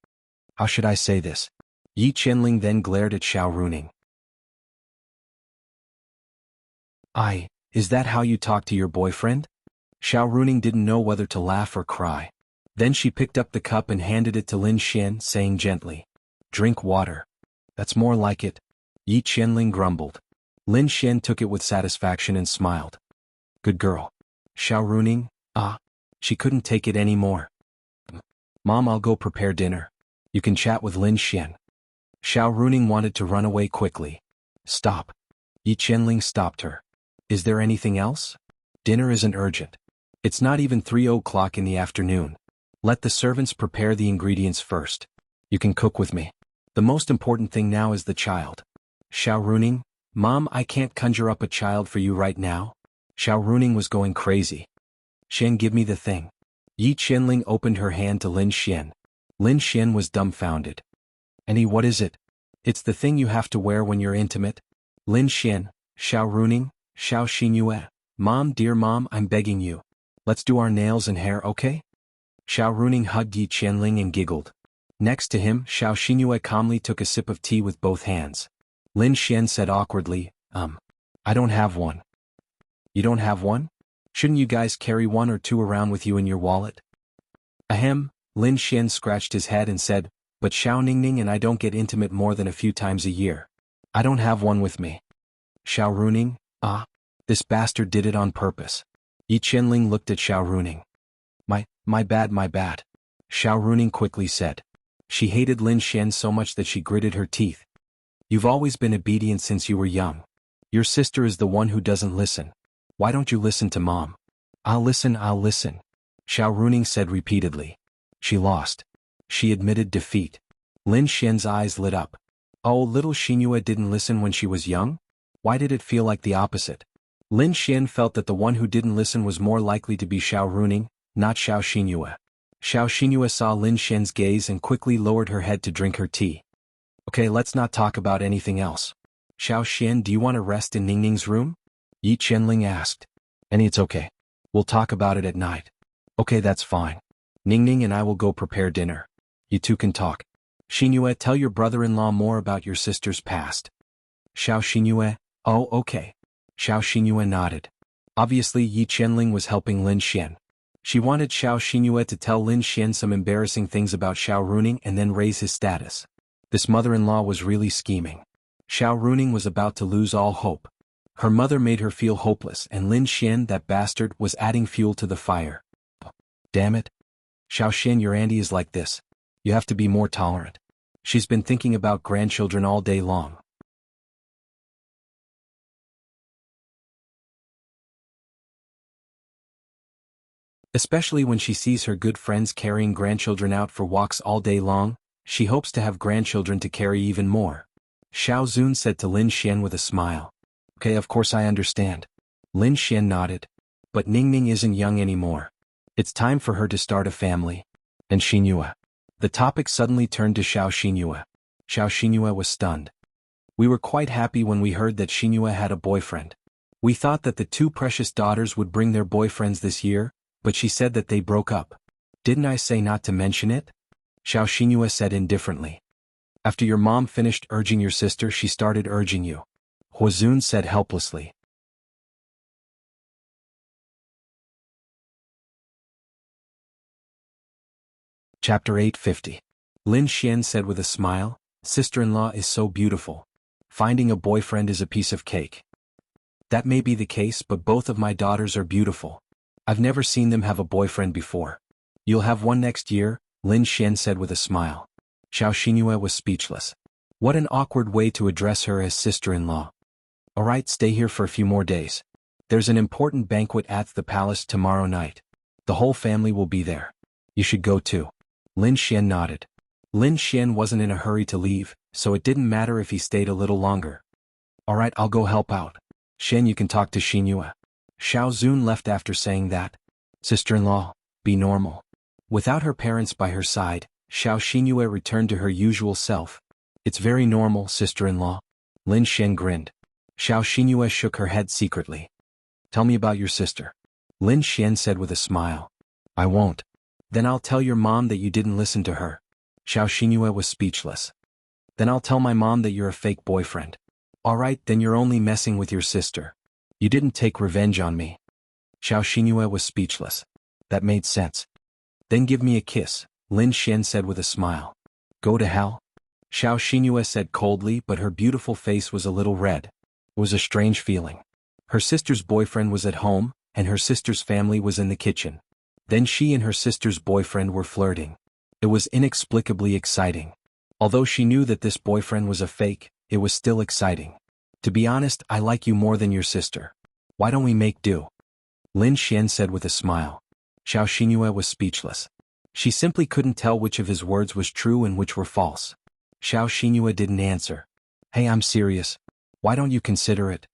How should I say this? Yi Qianling then glared at Xiao Runing. Is that how you talk to your boyfriend? Xiao Runing didn't know whether to laugh or cry. Then she picked up the cup and handed it to Lin Xian, saying gently, Drink water. That's more like it. Yi Qianling grumbled. Lin Xian took it with satisfaction and smiled. Good girl. Xiao Runing, she couldn't take it anymore. Mom, I'll go prepare dinner. You can chat with Lin Xian. Xiao Runing wanted to run away quickly. Stop. Yi Qianling stopped her. Is there anything else? Dinner isn't urgent. It's not even 3 o'clock in the afternoon. Let the servants prepare the ingredients first. You can cook with me. The most important thing now is the child. Xiao Runing, Mom, I can't conjure up a child for you right now. Xiao Runing was going crazy. Xian, give me the thing. Yi Qianling opened her hand to Lin Xian. Lin Xian was dumbfounded. Annie, what is it? It's the thing you have to wear when you're intimate. Lin Xian, Xiao Runing, Xiao Xinyue. Mom, dear Mom, I'm begging you. Let's do our nails and hair, okay? Xiao Runing hugged Yi Qianling and giggled. Next to him, Xiao Xinyue calmly took a sip of tea with both hands. Lin Xian said awkwardly, I don't have one. You don't have one? Shouldn't you guys carry one or two around with you in your wallet? Ahem, Lin Xian scratched his head and said, but Xiao Ningning and I don't get intimate more than a few times a year. I don't have one with me. Xiao Runing, this bastard did it on purpose. Yi Qianling looked at Xiao Runing. My bad. Xiao Runing quickly said. She hated Lin Xian so much that she gritted her teeth. You've always been obedient since you were young. Your sister is the one who doesn't listen. Why don't you listen to Mom? I'll listen. Xiao Runing said repeatedly. She lost. She admitted defeat. Lin Xian's eyes lit up. Oh, little Xinyue didn't listen when she was young? Why did it feel like the opposite? Lin Xian felt that the one who didn't listen was more likely to be Xiao Runing, not Xiao Xinyue. Xiao Xinyue saw Lin Xian's gaze and quickly lowered her head to drink her tea. Okay, let's not talk about anything else. Xiao Xian, do you want to rest in Ningning's room? Yi Qianling asked. Annie, it's okay. We'll talk about it at night. Okay, that's fine. Ningning and I will go prepare dinner. You two can talk. Xinyue, tell your brother-in-law more about your sister's past. Xiao Xinyue, oh, okay. Xiao Xinyue nodded. Obviously, Yi Qianling was helping Lin Xian. She wanted Xiao Xinyue to tell Lin Xian some embarrassing things about Xiao Runing and then raise his status. This mother-in-law was really scheming. Xiao Runing was about to lose all hope. Her mother made her feel hopeless, and Lin Xian, that bastard, was adding fuel to the fire. Damn it. Xiao Xian, your auntie is like this. You have to be more tolerant. She's been thinking about grandchildren all day long. Especially when she sees her good friends carrying grandchildren out for walks all day long, she hopes to have grandchildren to carry even more. Xiao Zun said to Lin Xian with a smile. Okay, of course I understand. Lin Xian nodded. But Ningning isn't young anymore. It's time for her to start a family. And Xinhua. The topic suddenly turned to Xiao Xinhua. Xiao Xinhua was stunned. We were quite happy when we heard that Xinhua had a boyfriend. We thought that the two precious daughters would bring their boyfriends this year, but she said that they broke up. Didn't I say not to mention it? Xiao Xinhua said indifferently. After your mom finished urging your sister, she started urging you. Huazun said helplessly. Chapter 850. Lin Xian said with a smile, sister-in-law is so beautiful. Finding a boyfriend is a piece of cake. That may be the case, but both of my daughters are beautiful. I've never seen them have a boyfriend before. You'll have one next year, Lin Xian said with a smile. Xiao Xinhua was speechless. What an awkward way to address her as sister-in-law. Alright, stay here for a few more days. There's an important banquet at the palace tomorrow night. The whole family will be there. You should go too. Lin Xian nodded. Lin Xian wasn't in a hurry to leave, so it didn't matter if he stayed a little longer. Alright, I'll go help out. Xian, you can talk to Xinhua. Xiao Zun left after saying that. Sister-in-law, be normal. Without her parents by her side, Xiao Xinhua returned to her usual self. It's very normal, sister-in-law. Lin Xian grinned. Xiao Xinhua shook her head secretly. Tell me about your sister. Lin Xian said with a smile. I won't. Then I'll tell your mom that you didn't listen to her. Xiao Xinhua was speechless. Then I'll tell my mom that you're a fake boyfriend. Alright, then you're only messing with your sister. You didn't take revenge on me. Xiao Xinhua was speechless. That made sense. Then give me a kiss, Lin Xian said with a smile. Go to hell? Xiao Xinhua said coldly, but her beautiful face was a little red. It was a strange feeling. Her sister's boyfriend was at home, and her sister's family was in the kitchen. Then she and her sister's boyfriend were flirting. It was inexplicably exciting. Although she knew that this boyfriend was a fake, it was still exciting. To be honest, I like you more than your sister. Why don't we make do? Lin Xian said with a smile. Xiao Xinhua was speechless. She simply couldn't tell which of his words was true and which were false. Xiao Xinhua didn't answer. Hey, I'm serious. Why don't you consider it?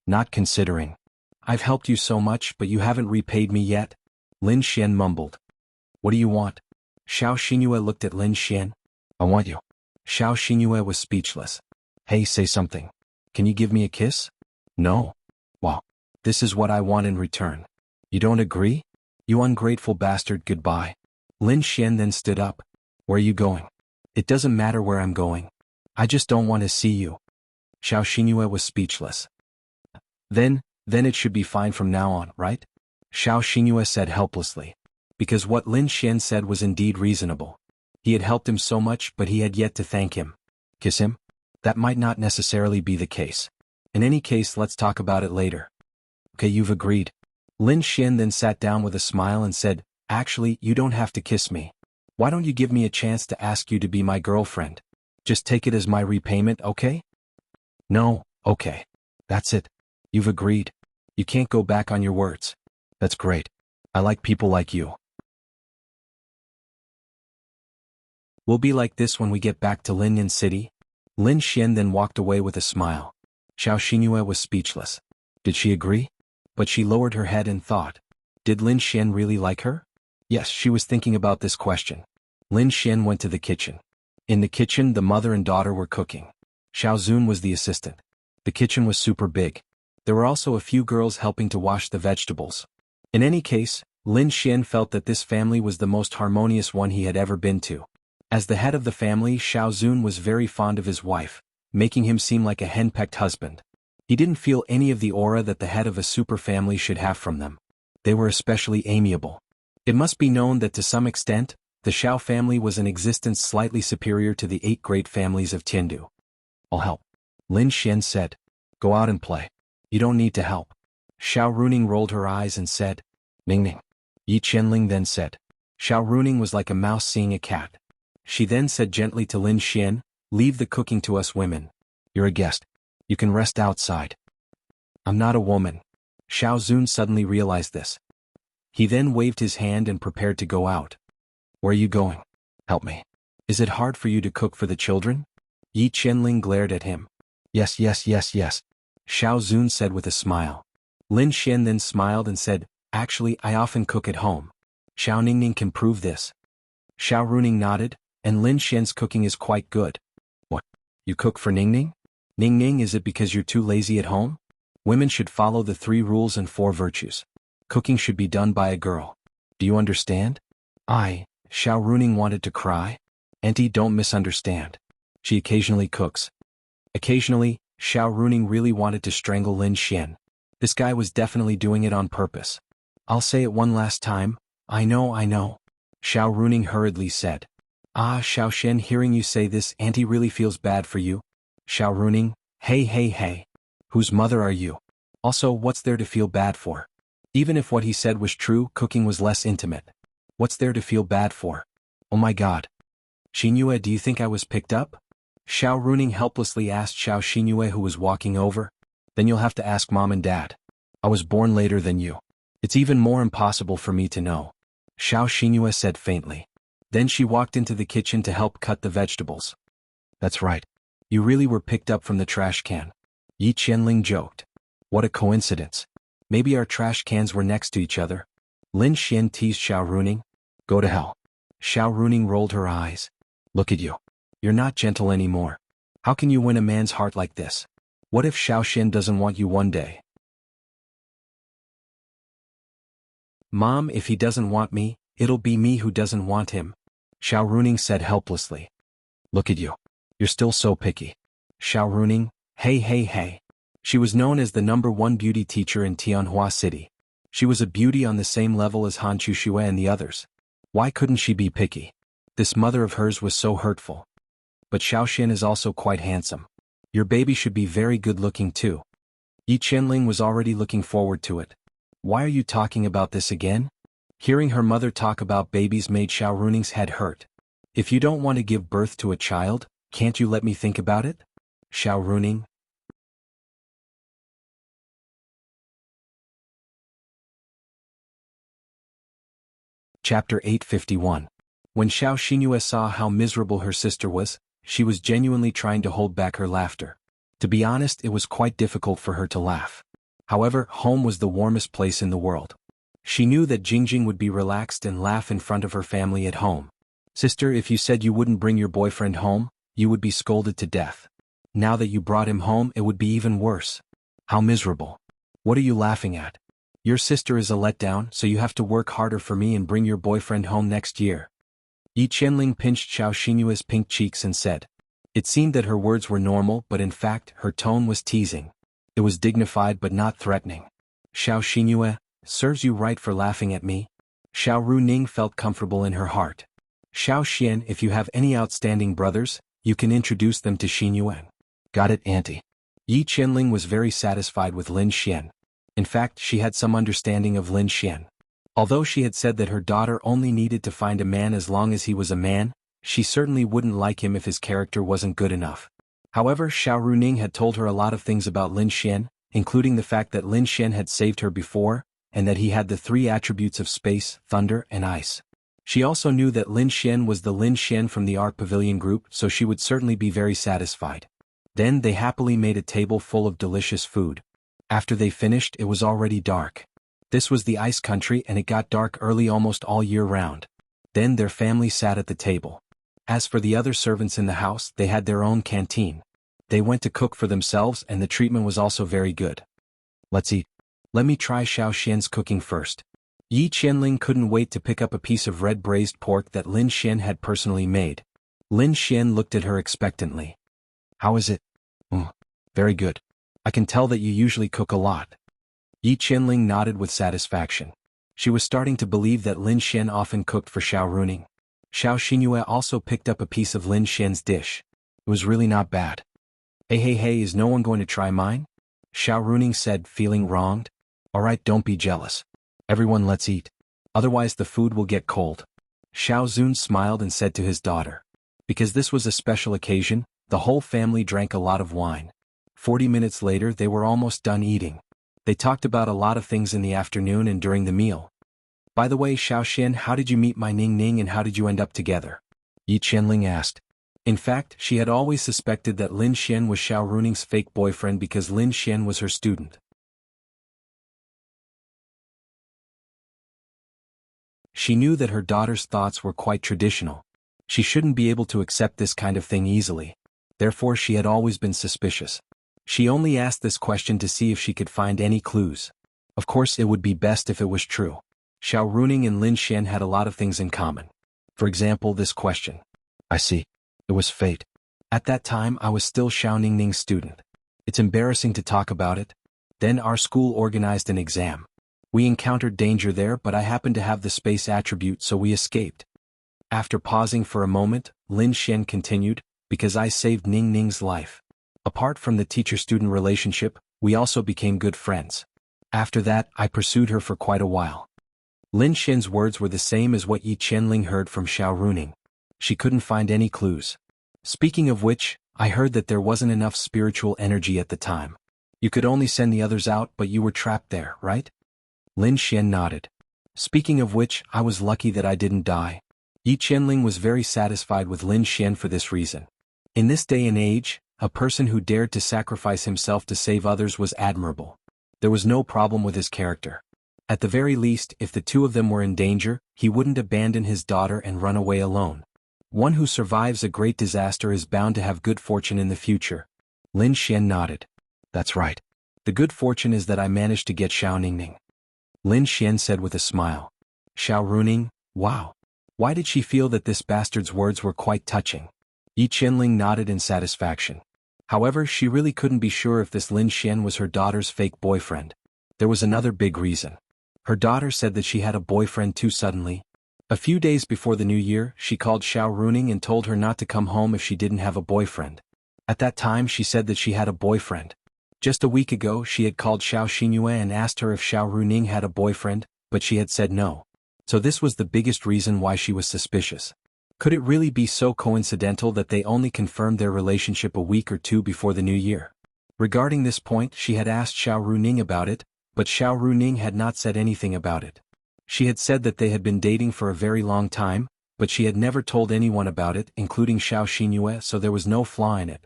Not considering. I've helped you so much, but you haven't repaid me yet. Lin Xian mumbled. What do you want? Xiao Xinhua looked at Lin Xian. I want you. Xiao Xinhua was speechless. Hey, say something. Can you give me a kiss? No. Well, this is what I want in return. You don't agree? You ungrateful bastard, goodbye. Lin Xian then stood up. Where are you going? It doesn't matter where I'm going. I just don't want to see you. Xiao Xinhua was speechless. Then it should be fine from now on, right? Xiao Xinhua said helplessly. Because what Lin Xian said was indeed reasonable. He had helped him so much, but he had yet to thank him. Kiss him? That might not necessarily be the case. In any case, let's talk about it later. Okay, you've agreed. Lin Xian then sat down with a smile and said, actually, you don't have to kiss me. Why don't you give me a chance to ask you to be my girlfriend? Just take it as my repayment, okay? No, okay. That's it. You've agreed. You can't go back on your words. That's great. I like people like you. We'll be like this when we get back to Linyan City. Lin Xian then walked away with a smile. Xiao Xinhua was speechless. Did she agree? But she lowered her head and thought. Did Lin Xian really like her? Yes, she was thinking about this question. Lin Xian went to the kitchen. In the kitchen, the mother and daughter were cooking. Xiao Zun was the assistant. The kitchen was super big. There were also a few girls helping to wash the vegetables. In any case, Lin Xian felt that this family was the most harmonious one he had ever been to. As the head of the family, Xiao Zun was very fond of his wife, making him seem like a henpecked husband. He didn't feel any of the aura that the head of a super family should have from them. They were especially amiable. It must be known that to some extent, the Xiao family was in existence slightly superior to the 8 great families of Tiandu. I'll help. Lin Xian said. Go out and play. You don't need to help. Xiao Runing rolled her eyes and said, Ning Ning. Yi Qianling then said. Xiao Runing was like a mouse seeing a cat. She then said gently to Lin Xian, leave the cooking to us women. You're a guest. You can rest outside. I'm not a woman. Xiao Zun suddenly realized this. He then waved his hand and prepared to go out. Where are you going? Help me. Is it hard for you to cook for the children? Yi Qianling glared at him. Yes. Xiao Zun said with a smile. Lin Xian then smiled and said, actually, I often cook at home. Xiao Ningning can prove this. Xiao Runing nodded, and Lin Xian's cooking is quite good. What? You cook for Ning Ning? Ning Ning, is it because you're too lazy at home? Women should follow the 3 rules and 4 virtues. Cooking should be done by a girl. Do you understand? Xiao Runing wanted to cry. Auntie, don't misunderstand. She occasionally cooks. Occasionally, Xiao Runing really wanted to strangle Lin Xian. This guy was definitely doing it on purpose. I'll say it one last time. I know. Xiao Runing hurriedly said. Xiao Xian, hearing you say this, Auntie really feels bad for you. Xiao Runing, hey. Whose mother are you? Also, what's there to feel bad for? Even if what he said was true, cooking was less intimate. What's there to feel bad for? Oh my god. Xinyue, do you think I was picked up? Xiao Runing helplessly asked Xiao Xinyue, who was walking over. Then you'll have to ask Mom and Dad. I was born later than you. It's even more impossible for me to know. Xiao Xinyue said faintly. Then she walked into the kitchen to help cut the vegetables. That's right. You really were picked up from the trash can. Yi Qianling joked. What a coincidence. Maybe our trash cans were next to each other. Lin Xian teased Xiao Runing. Go to hell. Xiao Runing rolled her eyes. Look at you. You're not gentle anymore. How can you win a man's heart like this? What if Xiao Xian doesn't want you one day? Mom, if he doesn't want me, it'll be me who doesn't want him. Xiao Runing said helplessly. Look at you. You're still so picky. Xiao Runing, hey. She was known as the #1 beauty teacher in Tianhua City. She was a beauty on the same level as Han Chuxue and the others. Why couldn't she be picky? This mother of hers was so hurtful. But Xiao Xian is also quite handsome. Your baby should be very good looking too. Yi Qianling was already looking forward to it. Why are you talking about this again? Hearing her mother talk about babies made Xiao Runing's head hurt. If you don't want to give birth to a child, can't you let me think about it? Xiao Runing. Chapter 851. When Xiao Xinyue saw how miserable her sister was, she was genuinely trying to hold back her laughter. To be honest, it was quite difficult for her to laugh. However, home was the warmest place in the world. She knew that Jingjing would be relaxed and laugh in front of her family at home. Sister, if you said you wouldn't bring your boyfriend home, you would be scolded to death. Now that you brought him home, it would be even worse. How miserable. What are you laughing at? Your sister is a letdown, so you have to work harder for me and bring your boyfriend home next year. Yi Qianling pinched Xiao Xinyue's pink cheeks and said. It seemed that her words were normal, but in fact, her tone was teasing. It was dignified but not threatening. Xiao Xinyue, serves you right for laughing at me. Xiao Runing felt comfortable in her heart. Xiao Xian, if you have any outstanding brothers, you can introduce them to Xinyue. Got it, Auntie. Yi Qianling was very satisfied with Lin Xian. In fact, she had some understanding of Lin Xian. Although she had said that her daughter only needed to find a man as long as he was a man, she certainly wouldn't like him if his character wasn't good enough. However, Xiao Runing had told her a lot of things about Lin Xian, including the fact that Lin Xian had saved her before, and that he had the 3 attributes of space, thunder, and ice. She also knew that Lin Xian was the Lin Xian from the Art Pavilion group, so she would certainly be very satisfied. Then they happily made a table full of delicious food. After they finished, it was already dark. This was the ice country and it got dark early almost all year round. Then their family sat at the table. As for the other servants in the house, they had their own canteen. They went to cook for themselves and the treatment was also very good. Let's eat. Let me try Xiao Xian's cooking first. Yi Qianling couldn't wait to pick up a piece of red braised pork that Lin Xian had personally made. Lin Xian looked at her expectantly. How is it? Very good. I can tell that you usually cook a lot. Yi Qianling nodded with satisfaction. She was starting to believe that Lin Xian often cooked for Xiao Runing. Xiao Xinyue also picked up a piece of Lin Xian's dish. It was really not bad. Hey, is no one going to try mine? Xiao Runing said, feeling wronged. Alright, don't be jealous. Everyone, let's eat. Otherwise the food will get cold. Xiao Zun smiled and said to his daughter. Because this was a special occasion, the whole family drank a lot of wine. 40 minutes later they were almost done eating. They talked about a lot of things in the afternoon and during the meal. By the way, Xiao Xian, how did you meet my Ning Ning and how did you end up together? Yi Qianling asked. In fact, she had always suspected that Lin Xian was Xiao Runing's fake boyfriend because Lin Xian was her student. She knew that her daughter's thoughts were quite traditional. She shouldn't be able to accept this kind of thing easily. Therefore she had always been suspicious. She only asked this question to see if she could find any clues. Of course it would be best if it was true. Xiao Runing and Lin Xian had a lot of things in common. For example, this question. I see. It was fate. At that time I was still Xiao Ningning's student. It's embarrassing to talk about it. Then our school organized an exam. We encountered danger there, but I happened to have the space attribute, so we escaped. After pausing for a moment, Lin Xian continued, because I saved Ning Ning's life. Apart from the teacher-student relationship, we also became good friends. After that, I pursued her for quite a while. Lin Xian's words were the same as what Yi Qianling heard from Xiao Runing. She couldn't find any clues. Speaking of which, I heard that there wasn't enough spiritual energy at the time. You could only send the others out, but you were trapped there, right? Lin Xian nodded. Speaking of which, I was lucky that I didn't die. Yi Qianling was very satisfied with Lin Xian for this reason. In this day and age, a person who dared to sacrifice himself to save others was admirable. There was no problem with his character. At the very least, if the two of them were in danger, he wouldn't abandon his daughter and run away alone. One who survives a great disaster is bound to have good fortune in the future. Lin Xian nodded. That's right. The good fortune is that I managed to get Xiao Ningning. Lin Xian said with a smile. Xiao Runing, wow. Why did she feel that this bastard's words were quite touching? Yi Qianling nodded in satisfaction. However, she really couldn't be sure if this Lin Xian was her daughter's fake boyfriend. There was another big reason. Her daughter said that she had a boyfriend too suddenly. A few days before the new year, she called Xiao Runing and told her not to come home if she didn't have a boyfriend. At that time she said that she had a boyfriend. Just a week ago she had called Xiao Xinyue and asked her if Xiao Runing had a boyfriend, but she had said no. So this was the biggest reason why she was suspicious. Could it really be so coincidental that they only confirmed their relationship a week or two before the new year? Regarding this point, she had asked Xiao Runing about it, but Xiao Runing had not said anything about it. She had said that they had been dating for a very long time, but she had never told anyone about it, including Xiao Xinyue, so there was no flaw in it.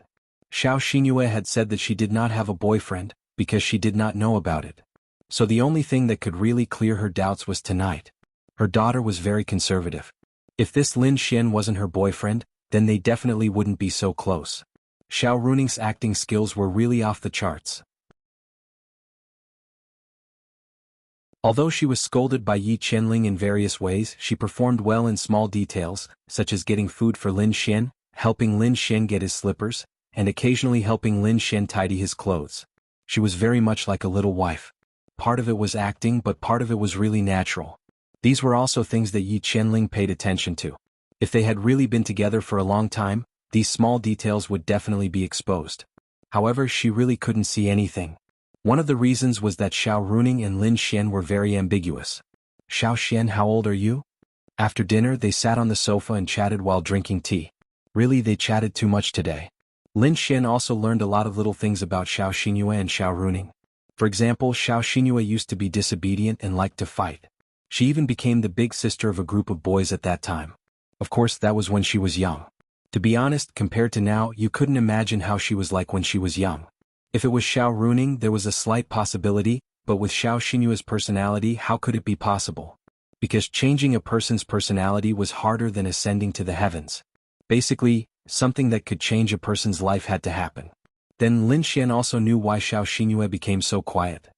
Xiao Xinyue had said that she did not have a boyfriend, because she did not know about it. So the only thing that could really clear her doubts was tonight. Her daughter was very conservative. If this Lin Xian wasn't her boyfriend, then they definitely wouldn't be so close. Xiao Runing's acting skills were really off the charts. Although she was scolded by Yi Qianling in various ways, she performed well in small details, such as getting food for Lin Xian, helping Lin Xian get his slippers, and occasionally helping Lin Xian tidy his clothes. She was very much like a little wife. Part of it was acting, but part of it was really natural. These were also things that Yi Qianling paid attention to. If they had really been together for a long time, these small details would definitely be exposed. However, she really couldn't see anything. One of the reasons was that Xiao Runing and Lin Xian were very ambiguous. Xiao Xian, how old are you? After dinner they sat on the sofa and chatted while drinking tea. Really, they chatted too much today. Lin Xian also learned a lot of little things about Xiao Xinyue and Xiao Runing. For example, Xiao Xinyue used to be disobedient and liked to fight. She even became the big sister of a group of boys at that time. Of course, that was when she was young. To be honest, compared to now, you couldn't imagine how she was like when she was young. If it was Xiao Runing, there was a slight possibility, but with Xiao Xinyue's personality, how could it be possible? Because changing a person's personality was harder than ascending to the heavens. Basically, something that could change a person's life had to happen. Then Lin Xian also knew why Xiao Xinyue became so quiet.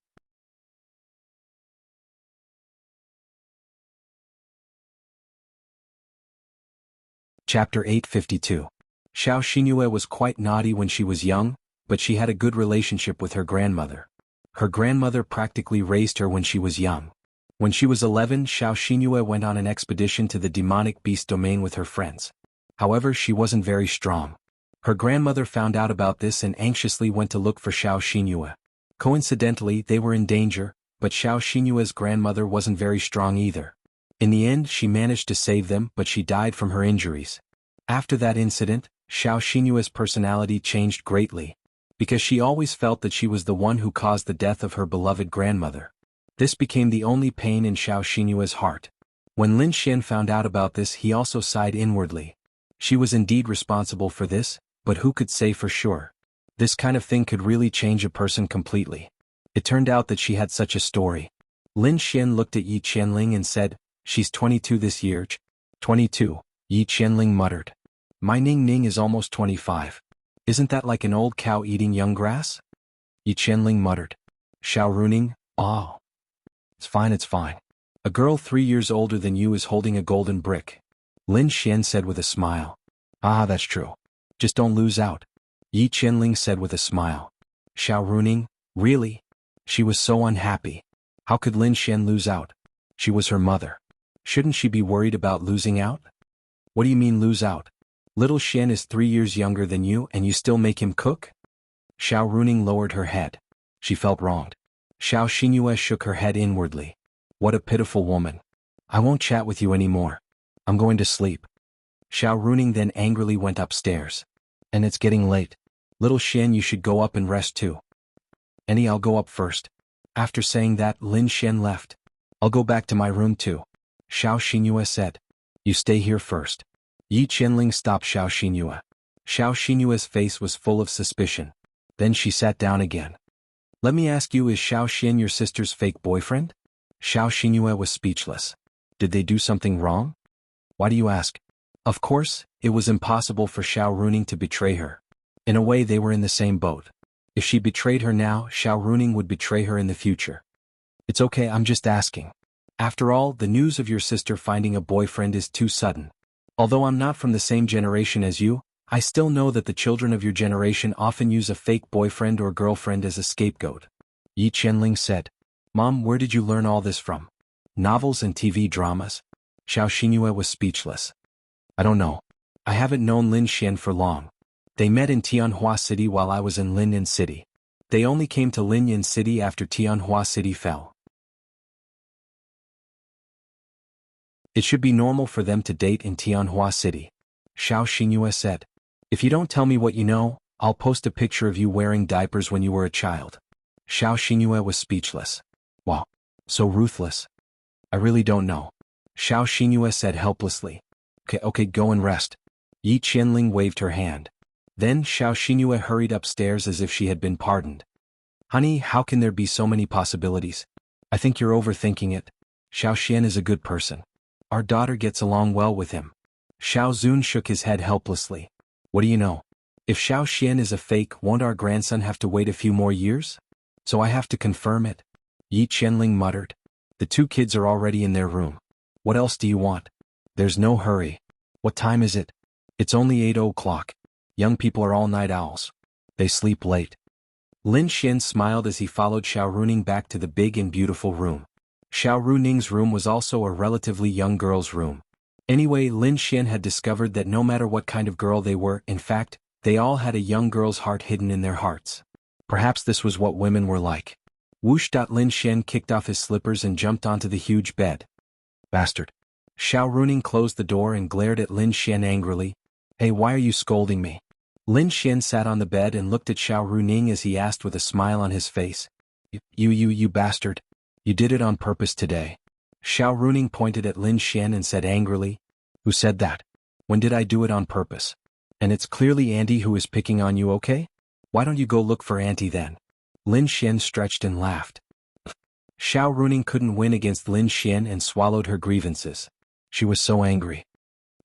Chapter 852. Xiao Xinyue was quite naughty when she was young, but she had a good relationship with her grandmother. Her grandmother practically raised her when she was young. When she was 11, Xiao Xinyue went on an expedition to the demonic beast domain with her friends. However, she wasn't very strong. Her grandmother found out about this and anxiously went to look for Xiao Xinyue. Coincidentally, they were in danger, but Xiao Xinyue's grandmother wasn't very strong either. In the end, she managed to save them, but she died from her injuries. After that incident, Xiao Xinyue's personality changed greatly, because she always felt that she was the one who caused the death of her beloved grandmother. This became the only pain in Xiao Xinyue's heart. When Lin Xian found out about this, he also sighed inwardly. She was indeed responsible for this, but who could say for sure? This kind of thing could really change a person completely. It turned out that she had such a story. Lin Xian looked at Yi Qianling and said, She's 22 this year. 22, Yi Qianling muttered. My Ning Ning is almost 25. Isn't that like an old cow eating young grass? Yi Qianling muttered. Xiao Runing, oh. It's fine, it's fine. A girl 3 years older than you is holding a golden brick. Lin Xian said with a smile. Ah, that's true. Just don't lose out. Yi Qianling said with a smile. Xiao Runing, really? She was so unhappy. How could Lin Xian lose out? She was her mother. Shouldn't she be worried about losing out? What do you mean lose out? Little Xian is 3 years younger than you and you still make him cook? Xiao Runing lowered her head. She felt wronged. Xiao Xinyue shook her head inwardly. What a pitiful woman. I won't chat with you anymore. I'm going to sleep. Xiao Runing then angrily went upstairs. And it's getting late. Little Xian, you should go up and rest too. Annie, I'll go up first. After saying that, Lin Xian left. I'll go back to my room too. Xiao Xinyue said. You stay here first. Yi Qianling stopped Xiao Xinyue. Xiao Xinyue's face was full of suspicion. Then she sat down again. Let me ask you, is Xiao Xian your sister's fake boyfriend? Xiao Xinyue was speechless. Did they do something wrong? Why do you ask? Of course, it was impossible for Xiao Runing to betray her. In a way, they were in the same boat. If she betrayed her now, Xiao Runing would betray her in the future. It's okay, I'm just asking. After all, the news of your sister finding a boyfriend is too sudden. Although I'm not from the same generation as you, I still know that the children of your generation often use a fake boyfriend or girlfriend as a scapegoat. Yi Qianling said. Mom, where did you learn all this from? Novels and TV dramas? Xiao Xinyue was speechless. I don't know. I haven't known Lin Xian for long. They met in Tianhua City while I was in Linyan City. They only came to Linyan City after Tianhua City fell. It should be normal for them to date in Tianhua City. Xiao Xinyue said. If you don't tell me what you know, I'll post a picture of you wearing diapers when you were a child. Xiao Xinyue was speechless. Wow. So ruthless. I really don't know. Xiao Xinyue said helplessly. Okay, go and rest. Yi Qianling waved her hand. Then Xiao Xinyue hurried upstairs as if she had been pardoned. Honey, how can there be so many possibilities? I think you're overthinking it. Xiao Xian is a good person. Our daughter gets along well with him. Xiao Zun shook his head helplessly. What do you know? If Xiao Xian is a fake, won't our grandson have to wait a few more years? So I have to confirm it. Yi Qianling muttered. The two kids are already in their room. What else do you want? There's no hurry. What time is it? It's only 8 o'clock. Young people are all night owls. They sleep late. Lin Xian smiled as he followed Xiao Runing back to the big and beautiful room. Xiao Runing's room was also a relatively young girl's room. Anyway, Lin Xian had discovered that no matter what kind of girl they were, in fact, they all had a young girl's heart hidden in their hearts. Perhaps this was what women were like. Whoosh! Lin Xian kicked off his slippers and jumped onto the huge bed. Bastard. Xiao Runing closed the door and glared at Lin Xian angrily. Hey, why are you scolding me? Lin Xian sat on the bed and looked at Xiao Runing as he asked with a smile on his face. You bastard. You did it on purpose today. Xiao Runing pointed at Lin Xian and said angrily. Who said that? When did I do it on purpose? And it's clearly Auntie who is picking on you, okay? Why don't you go look for Auntie then? Lin Xian stretched and laughed. Xiao Runing couldn't win against Lin Xian and swallowed her grievances. She was so angry.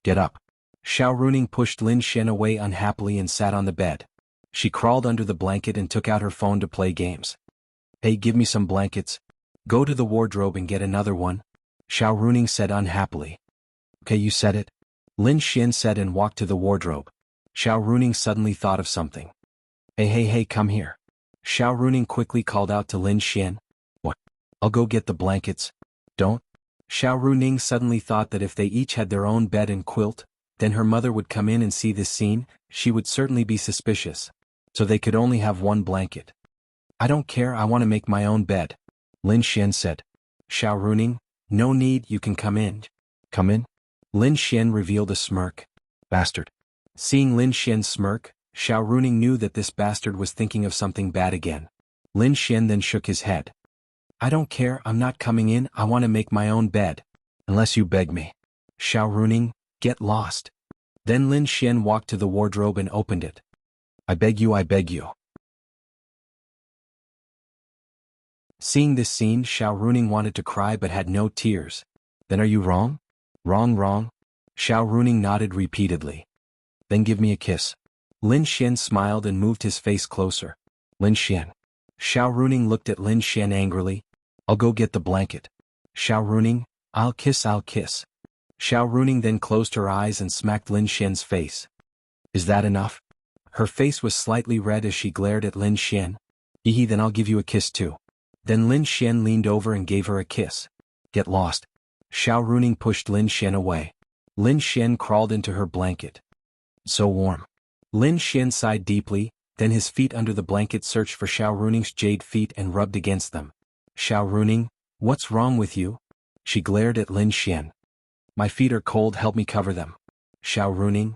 Get up. Xiao Runing pushed Lin Xian away unhappily and sat on the bed. She crawled under the blanket and took out her phone to play games. Hey, give me some blankets. Go to the wardrobe and get another one. Xiao Runing said unhappily. Okay, you said it. Lin Xian said and walked to the wardrobe. Xiao Runing suddenly thought of something. Hey, come here. Xiao Runing quickly called out to Lin Xian. What? I'll go get the blankets. Don't. Xiao Runing suddenly thought that if they each had their own bed and quilt, then her mother would come in and see this scene, she would certainly be suspicious. So they could only have one blanket. I don't care, I want to make my own bed. Lin Xian said. Xiao Runing, no need, you can come in. Come in? Lin Xian revealed a smirk. Bastard. Seeing Lin Xian's smirk, Xiao Runing knew that this bastard was thinking of something bad again. Lin Xian then shook his head. I don't care, I'm not coming in, I want to make my own bed. Unless you beg me. Xiao Runing, get lost. Then Lin Xian walked to the wardrobe and opened it. I beg you. Seeing this scene, Xiao Runing wanted to cry but had no tears. Then are you wrong? Wrong, wrong? Xiao Runing nodded repeatedly. Then give me a kiss. Lin Xian smiled and moved his face closer. Lin Xian. Xiao Runing looked at Lin Xian angrily. I'll go get the blanket. Xiao Runing, I'll kiss, I'll kiss. Xiao Runing then closed her eyes and smacked Lin Xian's face. Is that enough? Her face was slightly red as she glared at Lin Xian. Then I'll give you a kiss too. Then Lin Xian leaned over and gave her a kiss. Get lost. Xiao Runing pushed Lin Xian away. Lin Xian crawled into her blanket. So warm. Lin Xian sighed deeply, then his feet under the blanket searched for Xiao Runing's jade feet and rubbed against them. Xiao Runing, what's wrong with you? She glared at Lin Xian. My feet are cold, help me cover them. Xiao Runing.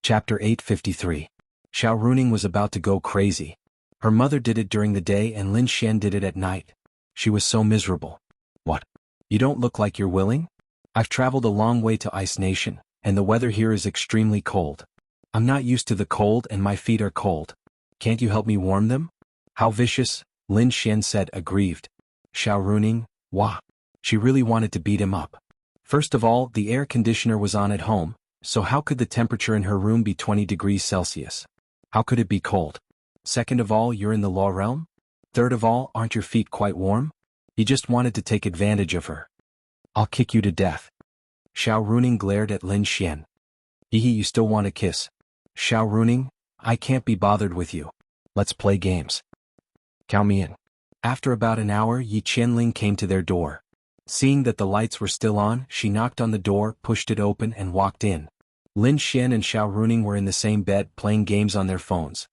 Chapter 853. Xiao Runing was about to go crazy. Her mother did it during the day and Lin Xian did it at night. She was so miserable. What? You don't look like you're willing? I've traveled a long way to Ice Nation, and the weather here is extremely cold. I'm not used to the cold and my feet are cold. Can't you help me warm them? How vicious, Lin Xian said, aggrieved. Xiao Runing, wah. She really wanted to beat him up. First of all, the air conditioner was on at home, so how could the temperature in her room be 20 degrees Celsius? How could it be cold? Second of all, you're in the law realm? Third of all, aren't your feet quite warm? He just wanted to take advantage of her. I'll kick you to death. Xiao Runing glared at Lin Xian. You still want a kiss? Xiao Runing, I can't be bothered with you. Let's play games. Count me in. After about an hour, Yi Qianling came to their door. Seeing that the lights were still on, she knocked on the door, pushed it open and walked in. Lin Xian and Xiao Runing were in the same bed playing games on their phones.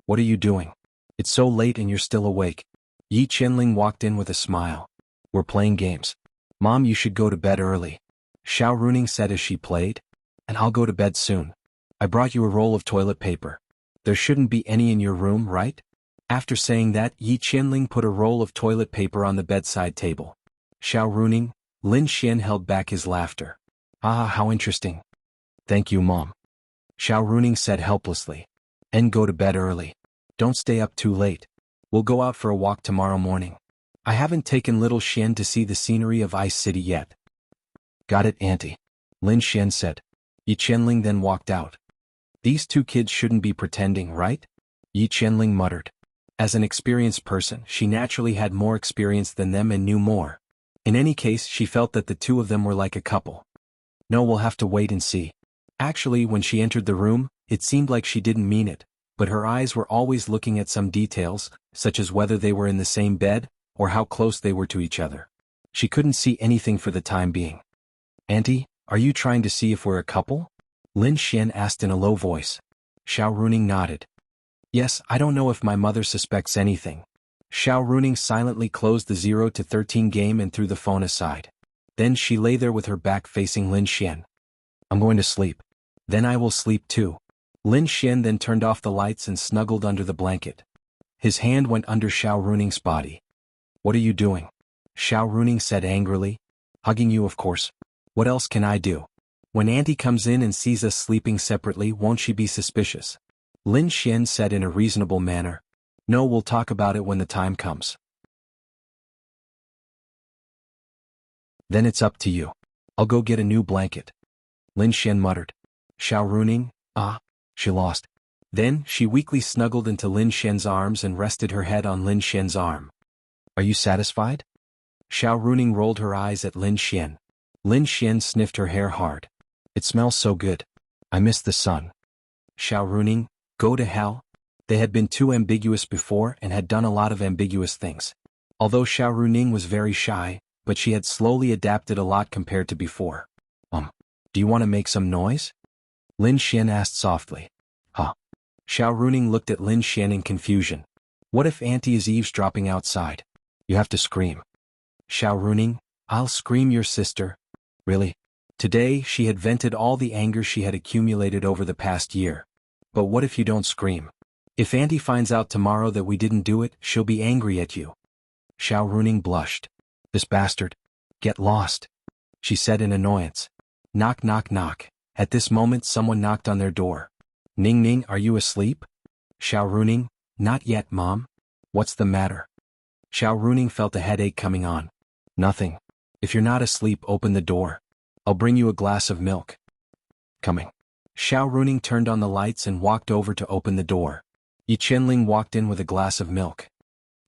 What are you doing? It's so late and you're still awake. Yi Qianling walked in with a smile. We're playing games. Mom, you should go to bed early. Xiao Runing said as she played. And I'll go to bed soon. I brought you a roll of toilet paper. There shouldn't be any in your room, right? After saying that, Yi Qianling put a roll of toilet paper on the bedside table. Xiao Runing, Lin Xian held back his laughter. Ah, how interesting. Thank you, Mom. Xiao Runing said helplessly. And go to bed early. Don't stay up too late. We'll go out for a walk tomorrow morning. I haven't taken little Xian to see the scenery of Ice City yet. Got it, Auntie. Lin Xian said. Yi Qianling then walked out. These two kids shouldn't be pretending, right? Yi Qianling muttered. As an experienced person, she naturally had more experience than them and knew more. In any case, she felt that the two of them were like a couple. No, we'll have to wait and see. Actually, when she entered the room, it seemed like she didn't mean it, but her eyes were always looking at some details, such as whether they were in the same bed, or how close they were to each other. She couldn't see anything for the time being. Auntie, are you trying to see if we're a couple? Lin Xian asked in a low voice. Xiao Runing nodded. Yes, I don't know if my mother suspects anything. Xiao Runing silently closed the 0 to 13 game and threw the phone aside. Then she lay there with her back facing Lin Xian. I'm going to sleep. Then I will sleep too. Lin Xian then turned off the lights and snuggled under the blanket. His hand went under Xiao Runing's body. What are you doing? Xiao Runing said angrily. Hugging you, of course. What else can I do? When Auntie comes in and sees us sleeping separately, won't she be suspicious? Lin Xian said in a reasonable manner. No, we'll talk about it when the time comes. Then it's up to you. I'll go get a new blanket. Lin Xian muttered. Xiao Runing, she lost. Then, she weakly snuggled into Lin Xian's arms and rested her head on Lin Xian's arm. Are you satisfied? Xiao Runing rolled her eyes at Lin Xian. Lin Xian sniffed her hair hard. It smells so good. I miss the sun. Xiao Runing, go to hell. They had been too ambiguous before and had done a lot of ambiguous things. Although Xiao Runing was very shy, but she had slowly adapted a lot compared to before. Do you want to make some noise? Lin Xian asked softly. Huh? Xiao Runing looked at Lin Xian in confusion. What if Auntie is eavesdropping outside? You have to scream. Xiao Runing, I'll scream, your sister. Really? Today, she had vented all the anger she had accumulated over the past year. But what if you don't scream? If Auntie finds out tomorrow that we didn't do it, she'll be angry at you. Xiao Runing blushed. This bastard. Get lost. She said in annoyance. Knock, knock, knock. At this moment someone knocked on their door. Ning Ning, are you asleep? Xiao Runing, Not yet, Mom. What's the matter? Xiao Runing felt a headache coming on. Nothing. If you're not asleep, open the door. I'll bring you a glass of milk. Coming. Xiao Runing turned on the lights and walked over to open the door. Yi Qianling walked in with a glass of milk.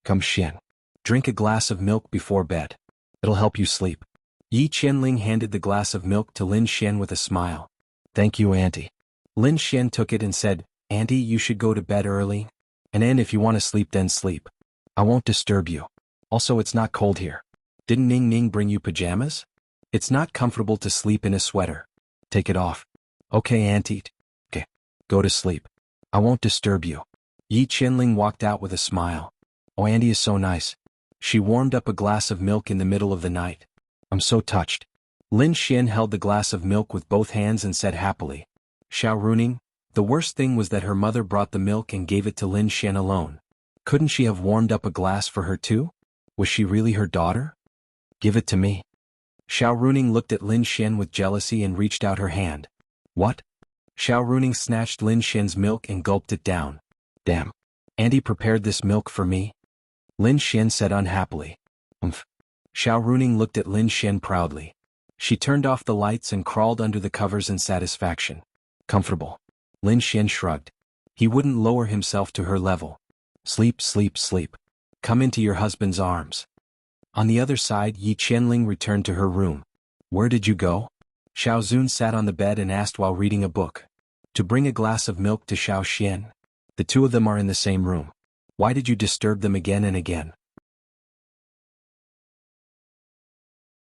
Come Xian. Drink a glass of milk before bed. It'll help you sleep. Yi Qianling handed the glass of milk to Lin Xian with a smile. Thank you, Auntie. Lin Xian took it and said, Auntie, you should go to bed early. And then if you want to sleep, then sleep. I won't disturb you. Also, it's not cold here. Didn't Ning Ning bring you pajamas? It's not comfortable to sleep in a sweater. Take it off. Okay, Auntie. Okay. Go to sleep. I won't disturb you. Yi Qianling walked out with a smile. Oh, Auntie is so nice. She warmed up a glass of milk in the middle of the night. I'm so touched. Lin Xian held the glass of milk with both hands and said happily. Xiao Runing, the worst thing was that her mother brought the milk and gave it to Lin Xian alone. Couldn't she have warmed up a glass for her too? Was she really her daughter? Give it to me. Xiao Runing looked at Lin Xian with jealousy and reached out her hand. What? Xiao Runing snatched Lin Xian's milk and gulped it down. Damn. Auntie prepared this milk for me? Lin Xian said unhappily. Xiao Runing looked at Lin Xian proudly. She turned off the lights and crawled under the covers in satisfaction. Comfortable. Lin Xian shrugged. He wouldn't lower himself to her level. Sleep, sleep, sleep. Come into your husband's arms. On the other side, Yi Qianling returned to her room. Where did you go? Xiao Zun sat on the bed and asked while reading a book. To bring a glass of milk to Xiao Xian. The two of them are in the same room. Why did you disturb them again and again?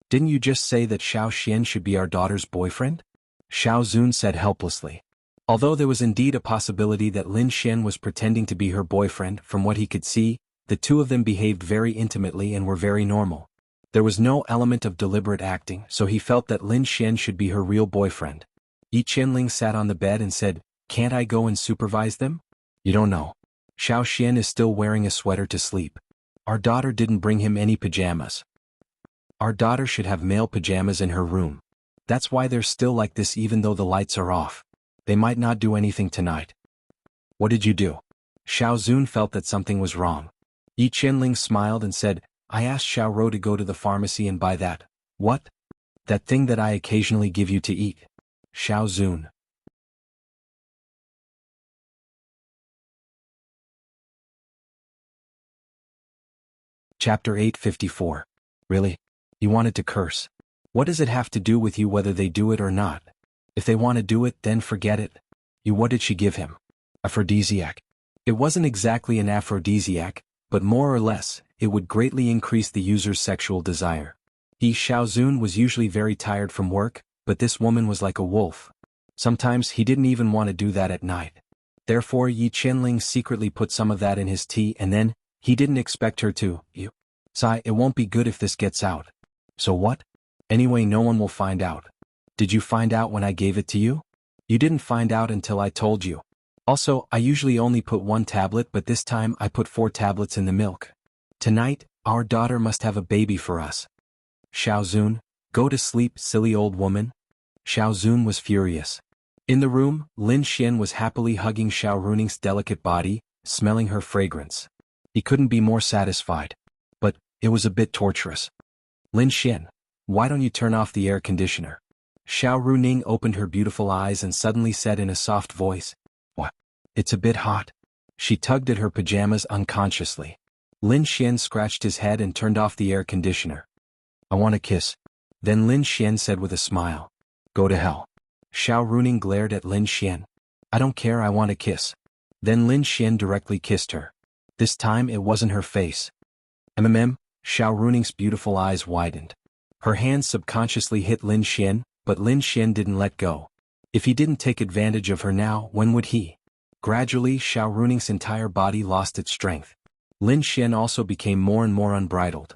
Didn't you just say that Xiao Xian should be our daughter's boyfriend? Xiao Zun said helplessly. Although there was indeed a possibility that Lin Xian was pretending to be her boyfriend, from what he could see, the two of them behaved very intimately and were very normal. There was no element of deliberate acting, so he felt that Lin Xian should be her real boyfriend. Yi Qianling sat on the bed and said, Can't I go and supervise them? You don't know. Xiao Xian is still wearing a sweater to sleep. Our daughter didn't bring him any pajamas. Our daughter should have male pajamas in her room. That's why they're still like this even though the lights are off. They might not do anything tonight. What did you do? Xiao Zun felt that something was wrong. Yi Qianling smiled and said, I asked Xiao Ro to go to the pharmacy and buy that. What? That thing that I occasionally give you to eat. Xiao Zun. Chapter 854. Really? You wanted to curse. What does it have to do with you whether they do it or not? If they want to do it, then forget it. What did she give him? Aphrodisiac. It wasn't exactly an aphrodisiac, but more or less, it would greatly increase the user's sexual desire. Xiao Zun was usually very tired from work, but this woman was like a wolf. Sometimes he didn't even want to do that at night. Therefore Yi Qianling secretly put some of that in his tea and then, he didn't expect her to. Sigh, it won't be good if this gets out. So what? Anyway, no one will find out. Did you find out when I gave it to you? You didn't find out until I told you. Also, I usually only put 1 tablet but this time I put 4 tablets in the milk. Tonight, our daughter must have a baby for us. Xiao Zun, go to sleep, silly old woman. Xiao Zun was furious. In the room, Lin Xian was happily hugging Xiao Runing's delicate body, smelling her fragrance. He couldn't be more satisfied. But, it was a bit torturous. Lin Xian, why don't you turn off the air conditioner? Xiao Runing opened her beautiful eyes and suddenly said in a soft voice, What? It's a bit hot. She tugged at her pajamas unconsciously. Lin Xian scratched his head and turned off the air conditioner. I want a kiss. Then Lin Xian said with a smile. Go to hell. Xiao Runing glared at Lin Xian. I don't care, I want a kiss. Then Lin Xian directly kissed her. This time it wasn't her face. Xiao Runing's beautiful eyes widened. Her hands subconsciously hit Lin Xian, but Lin Xian didn't let go. If he didn't take advantage of her now, when would he? Gradually, Xiao Runing's entire body lost its strength. Lin Xian also became more and more unbridled.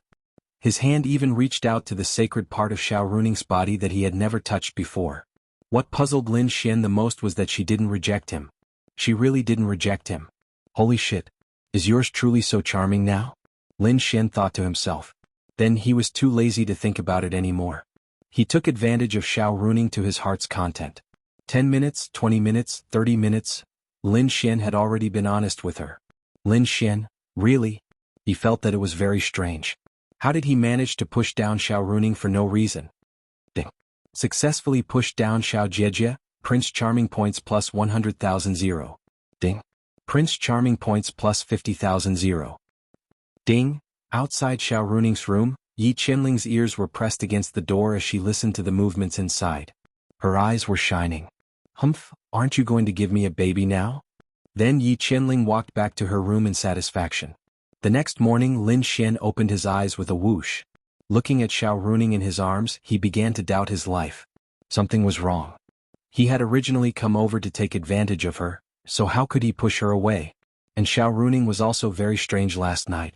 His hand even reached out to the sacred part of Xiao Runing's body that he had never touched before. What puzzled Lin Xian the most was that she didn't reject him. She really didn't reject him. Holy shit. Is yours truly so charming now? Lin Xian thought to himself. Then he was too lazy to think about it anymore. He took advantage of Xiao Runing to his heart's content. 10 minutes, 20 minutes, 30 minutes. Lin Xian had already been honest with her. Lin Xian, really? He felt that it was very strange. How did he manage to push down Xiao Runing for no reason? Ding. Successfully pushed down Xiao Jiejie, Prince Charming points plus 100,000 0. Ding. Prince Charming points plus 50,000 0. Ding. Outside Xiao Runing's room, Yi Qianling's ears were pressed against the door as she listened to the movements inside. Her eyes were shining. Humph, aren't you going to give me a baby now? Then Yi Qianling walked back to her room in satisfaction. The next morning Lin Xian opened his eyes with a whoosh. Looking at Xiao Runing in his arms, he began to doubt his life. Something was wrong. He had originally come over to take advantage of her, so how could he push her away? And Xiao Runing was also very strange last night.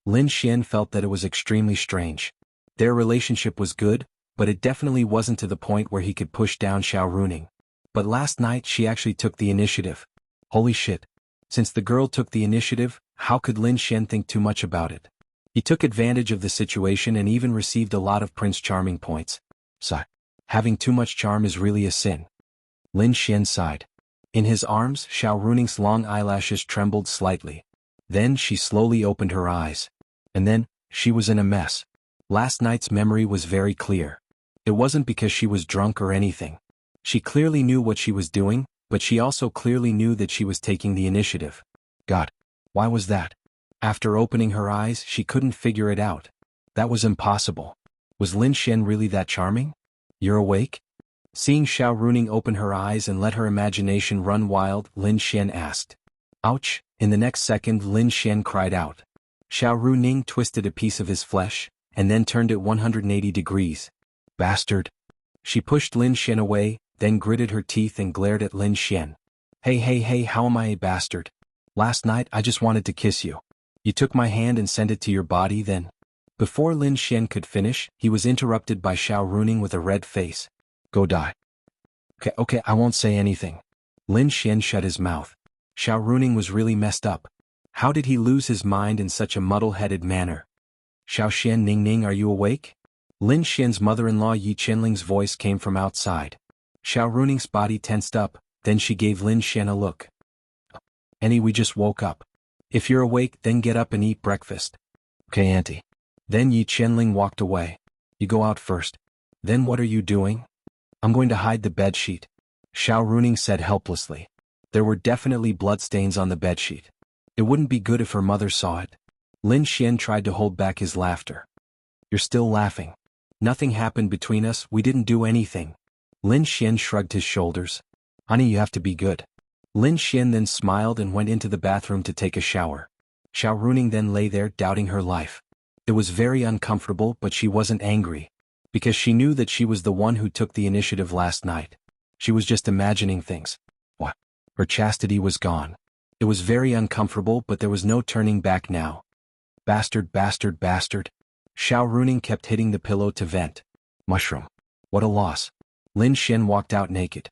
Lin Xian felt that it was extremely strange. Their relationship was good, but it definitely wasn't to the point where he could push down Xiao Runing. But last night she actually took the initiative. Holy shit. Since the girl took the initiative, how could Lin Xian think too much about it? He took advantage of the situation and even received a lot of Prince Charming points. So, having too much charm is really a sin. Lin Xian sighed. In his arms, Xiao Runing's long eyelashes trembled slightly. Then she slowly opened her eyes. And then, she was in a mess. Last night's memory was very clear. It wasn't because she was drunk or anything. She clearly knew what she was doing, but she also clearly knew that she was taking the initiative. God, why was that? After opening her eyes, she couldn't figure it out. That was impossible. Was Lin Xian really that charming? You're awake? Seeing Xiao Runing open her eyes and let her imagination run wild, Lin Xian asked. Ouch! In the next second Lin Xian cried out. Xiao Runing twisted a piece of his flesh, and then turned it 180 degrees. Bastard! She pushed Lin Xian away, then gritted her teeth and glared at Lin Xian. Hey, how am I a bastard? Last night I just wanted to kiss you. You took my hand and sent it to your body then. Before Lin Xian could finish, he was interrupted by Xiao Runing with a red face. Go die. Okay, I won't say anything. Lin Xian shut his mouth. Xiao Runing was really messed up. How did he lose his mind in such a muddle-headed manner? Xiao Xian Ning, are you awake? Lin Xian's mother-in-law Yi Qianling's voice came from outside. Xiao Runing's body tensed up, then she gave Lin Xian a look. Auntie, we just woke up. If you're awake, then get up and eat breakfast. Okay, Auntie. Then Yi Qianling walked away. You go out first. Then what are you doing? I'm going to hide the bedsheet. Xiao Runing said helplessly. There were definitely bloodstains on the bedsheet. It wouldn't be good if her mother saw it. Lin Xian tried to hold back his laughter. You're still laughing. Nothing happened between us, we didn't do anything. Lin Xian shrugged his shoulders. Honey, you have to be good. Lin Xian then smiled and went into the bathroom to take a shower. Xiao Runing then lay there doubting her life. It was very uncomfortable, but she wasn't angry. Because she knew that she was the one who took the initiative last night. She was just imagining things. What? Her chastity was gone. It was very uncomfortable, but there was no turning back now. Bastard. Xiao Runing kept hitting the pillow to vent. Mushroom. What a loss. Lin Xian walked out naked.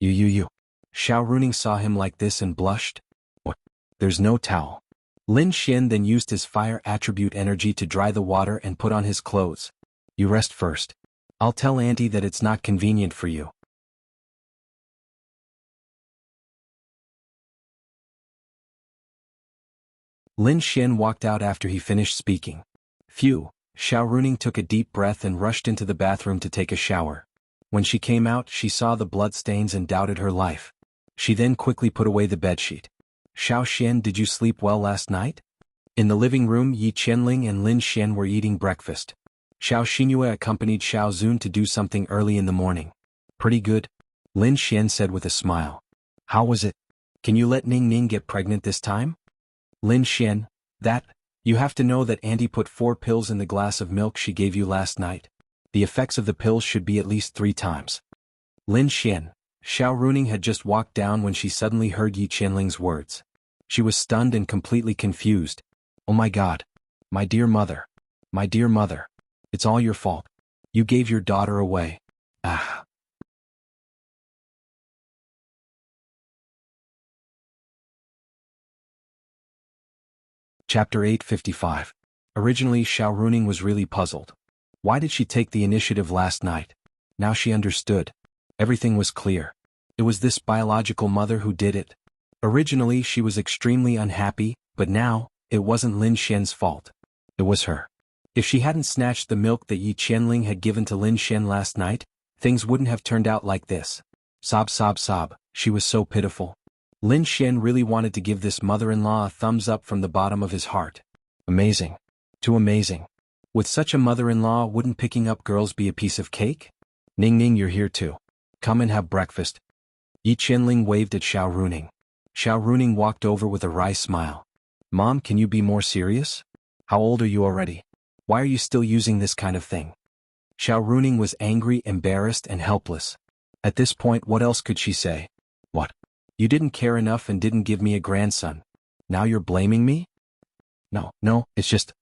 You. Xiao Runing saw him like this and blushed. What? There's no towel. Lin Xian then used his fire attribute energy to dry the water and put on his clothes. You rest first. I'll tell Auntie that it's not convenient for you. Lin Xian walked out after he finished speaking. Phew, Xiao Runing took a deep breath and rushed into the bathroom to take a shower. When she came out, she saw the bloodstains and doubted her life. She then quickly put away the bedsheet. Xiao Xian, did you sleep well last night? In the living room, Yi Qianling and Lin Xian were eating breakfast. Xiao Xinyue accompanied Xiao Zun to do something early in the morning. Pretty good, Lin Xian said with a smile. How was it? Can you let Ning get pregnant this time? Lin Xian, you have to know that Auntie put 4 pills in the glass of milk she gave you last night. The effects of the pills should be at least 3 times. Lin Xian, Xiao Runing had just walked down when she suddenly heard Yi Qianling's words. She was stunned and completely confused. Oh my God. My dear mother. It's all your fault. You gave your daughter away. Ah. Chapter 855. Originally Xiao Runing was really puzzled. Why did she take the initiative last night? Now she understood. Everything was clear. It was this biological mother who did it. Originally she was extremely unhappy, but now, it wasn't Lin Xian's fault. It was her. If she hadn't snatched the milk that Yi Qianling had given to Lin Xian last night, things wouldn't have turned out like this. Sob sob sob, she was so pitiful. Lin Xian really wanted to give this mother-in-law a thumbs up from the bottom of his heart. Amazing. Too amazing. With such a mother-in-law, wouldn't picking up girls be a piece of cake? Ning Ning, you're here too. Come and have breakfast. Yi Qianling waved at Xiao Runing. Xiao Runing walked over with a wry smile. Mom, can you be more serious? How old are you already? Why are you still using this kind of thing? Xiao Runing was angry, embarrassed, and helpless. At this point, what else could she say? What? You didn't care enough and didn't give me a grandson. Now you're blaming me? No, it's just,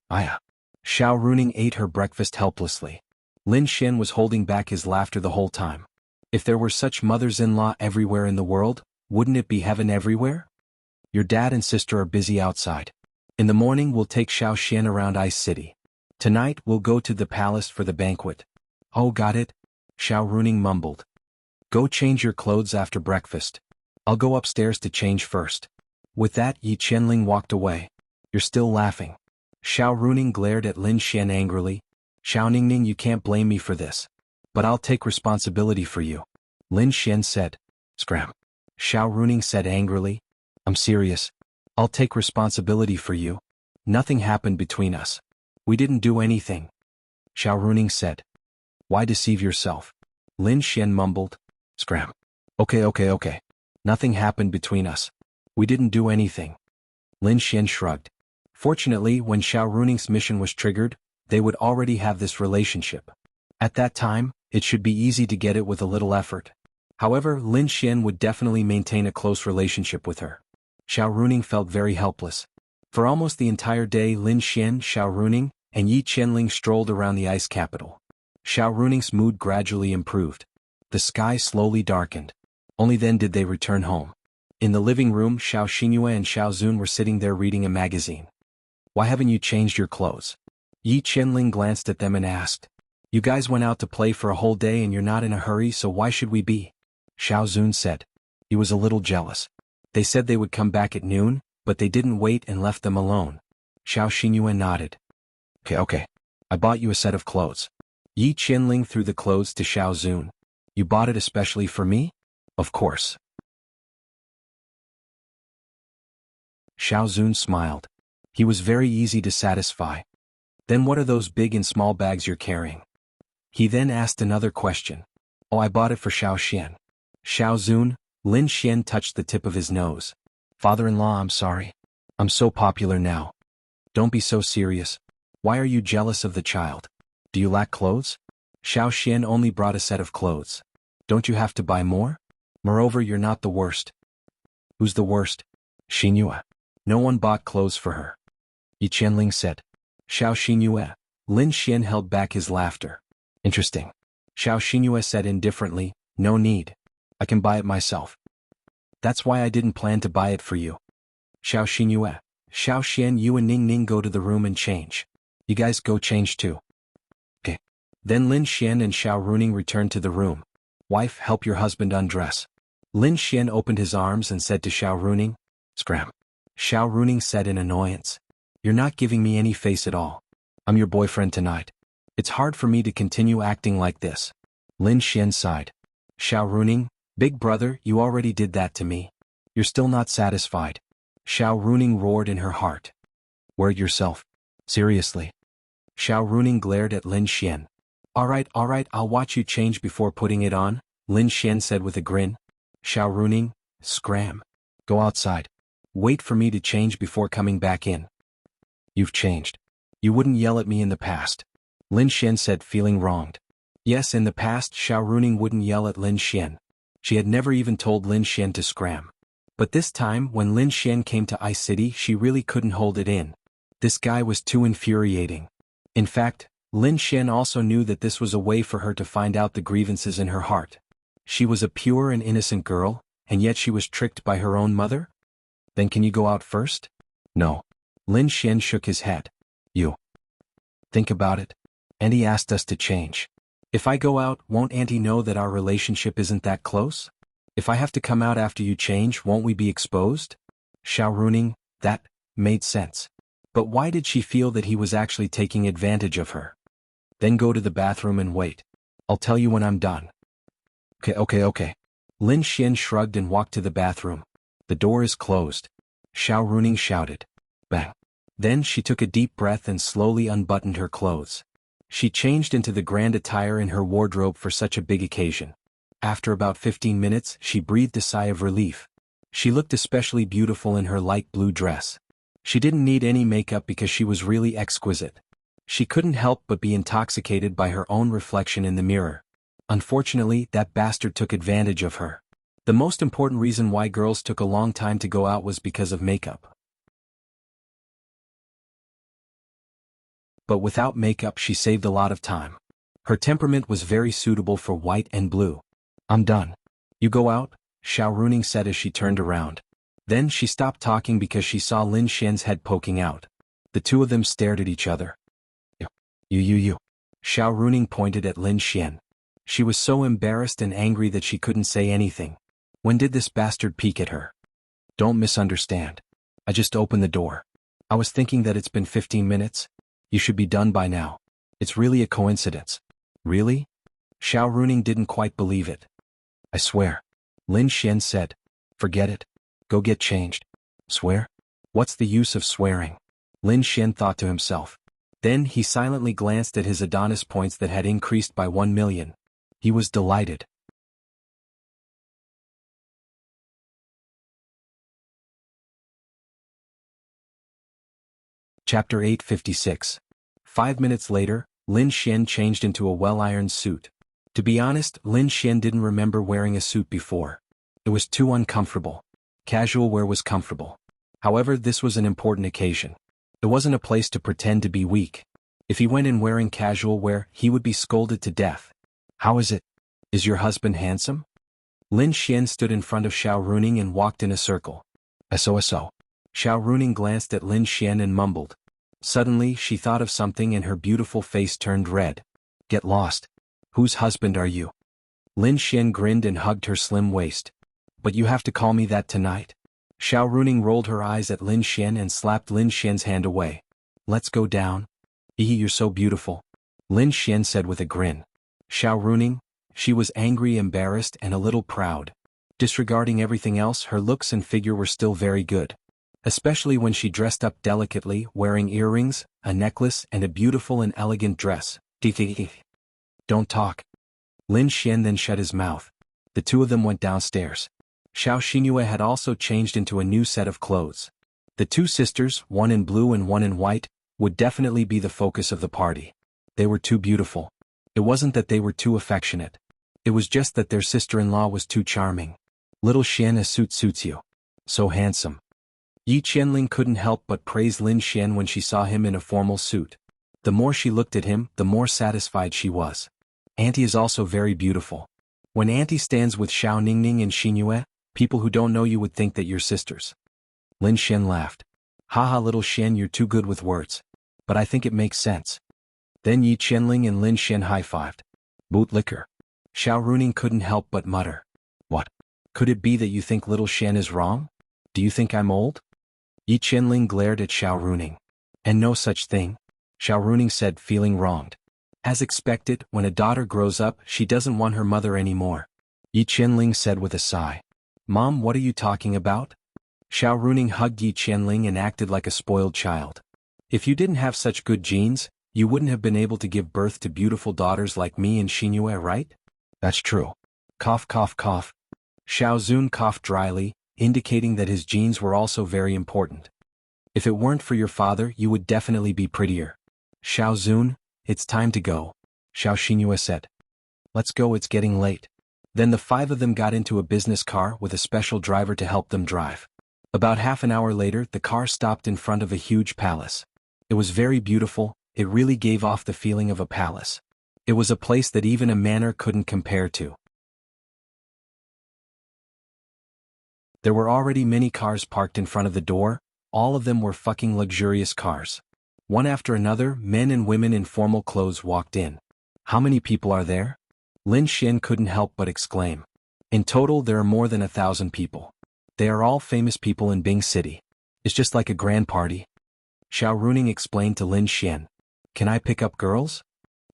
Xiao Runing ate her breakfast helplessly. Lin Xian was holding back his laughter the whole time. If there were such mothers-in-law everywhere in the world, wouldn't it be heaven everywhere? Your dad and sister are busy outside. In the morning we'll take Xiao Xian around Ice City. Tonight we'll go to the palace for the banquet. Oh, got it? Xiao Runing mumbled. Go change your clothes after breakfast. I'll go upstairs to change first. With that, Yi Qianling walked away. You're still laughing. Xiao Runing glared at Lin Xian angrily. Xiao Ningning, you can't blame me for this. But I'll take responsibility for you. Lin Xian said. Scram. Xiao Runing said angrily. I'm serious. I'll take responsibility for you. Nothing happened between us. We didn't do anything. Xiao Runing said. Why deceive yourself? Lin Xian mumbled. Scram. Okay. Nothing happened between us. We didn't do anything. Lin Xian shrugged. Fortunately, when Xiao Runing's mission was triggered, they would already have this relationship. At that time, it should be easy to get it with a little effort. However, Lin Xian would definitely maintain a close relationship with her. Xiao Runing felt very helpless. For almost the entire day, Lin Xian, Xiao Runing, and Yi Qianling strolled around the ice capital. Xiao Runing's mood gradually improved. The sky slowly darkened. Only then did they return home. In the living room, Xiao Xingyue and Xiao Zun were sitting there reading a magazine. Why haven't you changed your clothes? Yi Qianling glanced at them and asked. You guys went out to play for a whole day and you're not in a hurry, so why should we be? Xiao Zun said. He was a little jealous. They said they would come back at noon, but they didn't wait and left them alone. Xiao Xingyue nodded. Okay. I bought you a set of clothes. Yi Qianling threw the clothes to Xiao Zun. You bought it especially for me? Of course. Xiao Zun smiled. He was very easy to satisfy. Then what are those big and small bags you're carrying? He then asked another question. Oh, I bought it for Xiao Xian. Xiao Zun, Lin Xian touched the tip of his nose. Father-in-law, I'm sorry. I'm so popular now. Don't be so serious. Why are you jealous of the child? Do you lack clothes? Xiao Xian only brought a set of clothes. Don't you have to buy more? Moreover, you're not the worst. Who's the worst? Xingyue. No one bought clothes for her. Yi Qianling said. Xiao Xingyue. Lin Xian held back his laughter. Interesting. Xiao Xingyue said indifferently, no need. I can buy it myself. That's why I didn't plan to buy it for you. Xiao Xingyue. Xiao Xian, you and Ning Ning go to the room and change. You guys go change too. Okay. Then Lin Xian and Xiao Runing returned to the room. Wife, help your husband undress. Lin Xian opened his arms and said to Xiao Runing. Scram. Xiao Runing said in annoyance. You're not giving me any face at all. I'm your boyfriend tonight. It's hard for me to continue acting like this. Lin Xian sighed. Xiao Runing, big brother, you already did that to me. You're still not satisfied. Xiao Runing roared in her heart. Word yourself. Seriously. Xiao Runing glared at Lin Xian. Alright, I'll watch you change before putting it on, Lin Xian said with a grin. Xiao Runing, scram. Go outside. Wait for me to change before coming back in. You've changed. You wouldn't yell at me in the past. Lin Xian said, feeling wronged. Yes, in the past Xiao Runing wouldn't yell at Lin Xian. She had never even told Lin Xian to scram. But this time, when Lin Xian came to Ice City, she really couldn't hold it in. This guy was too infuriating. In fact, Lin Xian also knew that this was a way for her to find out the grievances in her heart. She was a pure and innocent girl, and yet she was tricked by her own mother? Then can you go out first? No. Lin Xian shook his head. You. Think about it. Auntie asked us to change. If I go out, won't Auntie know that our relationship isn't that close? If I have to come out after you change, won't we be exposed? Xiao Runing, that made sense. But why did she feel that he was actually taking advantage of her? Then go to the bathroom and wait. I'll tell you when I'm done. Okay. Lin Xian shrugged and walked to the bathroom. The door is closed. Xiao Runing shouted. Bang. Then she took a deep breath and slowly unbuttoned her clothes. She changed into the grand attire in her wardrobe for such a big occasion. After about 15 minutes, she breathed a sigh of relief. She looked especially beautiful in her light blue dress. She didn't need any makeup because she was really exquisite. She couldn't help but be intoxicated by her own reflection in the mirror. Unfortunately, that bastard took advantage of her. The most important reason why girls took a long time to go out was because of makeup. But without makeup she saved a lot of time. Her temperament was very suitable for white and blue. I'm done. You go out, Xiao Runing said as she turned around. Then she stopped talking because she saw Lin Xian's head poking out. The two of them stared at each other. You. Xiao Runing pointed at Lin Xian. She was so embarrassed and angry that she couldn't say anything. When did this bastard peek at her? Don't misunderstand. I just opened the door. I was thinking that it's been 15 minutes. You should be done by now. It's really a coincidence. Really? Xiao Runing didn't quite believe it. I swear. Lin Xian said. Forget it. Go get changed. Swear? What's the use of swearing? Lin Xian thought to himself. Then he silently glanced at his Adonis points that had increased by 1 million. He was delighted. Chapter 856. 5 minutes later, Lin Xian changed into a well-ironed suit. To be honest, Lin Xian didn't remember wearing a suit before. It was too uncomfortable. Casual wear was comfortable. However, this was an important occasion. It wasn't a place to pretend to be weak. If he went in wearing casual wear, he would be scolded to death. How is it? Is your husband handsome? Lin Xian stood in front of Xiao Runing and walked in a circle. So. Xiao Runing glanced at Lin Xian and mumbled. Suddenly, she thought of something and her beautiful face turned red. Get lost. Whose husband are you? Lin Xian grinned and hugged her slim waist. But you have to call me that tonight. Xiao Runing rolled her eyes at Lin Xian and slapped Lin Xian's hand away. Let's go down. You're so beautiful. Lin Xian said with a grin. Xiao Runing, she was angry, embarrassed, and a little proud. Disregarding everything else, her looks and figure were still very good. Especially when she dressed up delicately, wearing earrings, a necklace, and a beautiful and elegant dress. Don't talk. Lin Xian then shut his mouth. The two of them went downstairs. Xiao Xingyue had also changed into a new set of clothes. The two sisters, one in blue and one in white, would definitely be the focus of the party. They were too beautiful. It wasn't that they were too affectionate. It was just that their sister-in-law was too charming. Little Xian, a suit suits you. So handsome. Yi Qianling couldn't help but praise Lin Xian when she saw him in a formal suit. The more she looked at him, the more satisfied she was. Auntie is also very beautiful. When Auntie stands with Xiao Ningning and Xingyue, people who don't know you would think that you're sisters. Lin Xian laughed. Haha, little Xian, you're too good with words. But I think it makes sense. Then Yi Qianling and Lin Xian high-fived. Bootlicker. Xiao Runing couldn't help but mutter. What? Could it be that you think little Xian is wrong? Do you think I'm old? Yi Qianling glared at Xiao Runing. And no such thing, Xiao Runing said, feeling wronged. As expected, when a daughter grows up, she doesn't want her mother anymore. Yi Qianling said with a sigh. Mom, what are you talking about? Xiao Runing hugged Yi Qianling and acted like a spoiled child. If you didn't have such good genes, you wouldn't have been able to give birth to beautiful daughters like me and Xingyue, right? That's true. Cough, cough, cough. Xiao Zun coughed dryly, indicating that his genes were also very important. If it weren't for your father, you would definitely be prettier. Xiao Zun, it's time to go, Xiao Xingyue said. Let's go, it's getting late. Then the five of them got into a business car with a special driver to help them drive. About half an hour later, the car stopped in front of a huge palace. It was very beautiful, it really gave off the feeling of a palace. It was a place that even a manor couldn't compare to. There were already many cars parked in front of the door, all of them were fucking luxurious cars. One after another, men and women in formal clothes walked in. How many people are there? Lin Xian couldn't help but exclaim. In total there are more than 1,000 people. They are all famous people in Bing City. It's just like a grand party. Xiao Runing explained to Lin Xian. Can I pick up girls?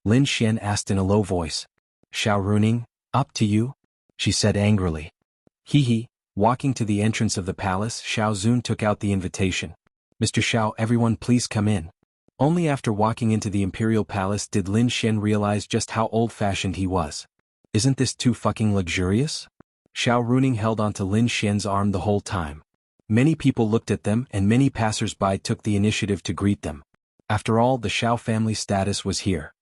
Lin Xian asked in a low voice. Xiao Runing, up to you? She said angrily. Hee. Walking to the entrance of the palace, Xiao Zun took out the invitation. Mr. Xiao, everyone please come in. Only after walking into the imperial palace did Lin Xian realize just how old-fashioned he was. Isn't this too fucking luxurious? Xiao Runing held onto Lin Xian's arm the whole time. Many people looked at them and many passers-by took the initiative to greet them. After all, the Xiao family status was here.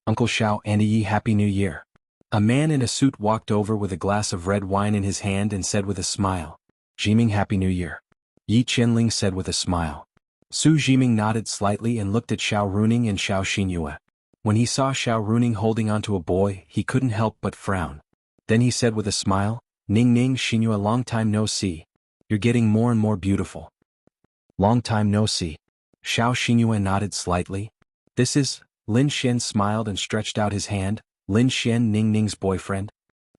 Uncle Xiao, Auntie Yi, Happy New Year. A man in a suit walked over with a glass of red wine in his hand and said with a smile. Jiming, Happy New Year. Yi Qianling said with a smile. Su Jiming nodded slightly and looked at Xiao Runing and Xiao Xinyue. When he saw Xiao Runing holding onto a boy, he couldn't help but frown. Then he said with a smile, Ning Ning Xinyue, long time no see. You're getting more and more beautiful. Long time no see. Xiao Xinyue nodded slightly. This is, Lin Xian smiled and stretched out his hand, Lin Xian, Ning Ning's boyfriend.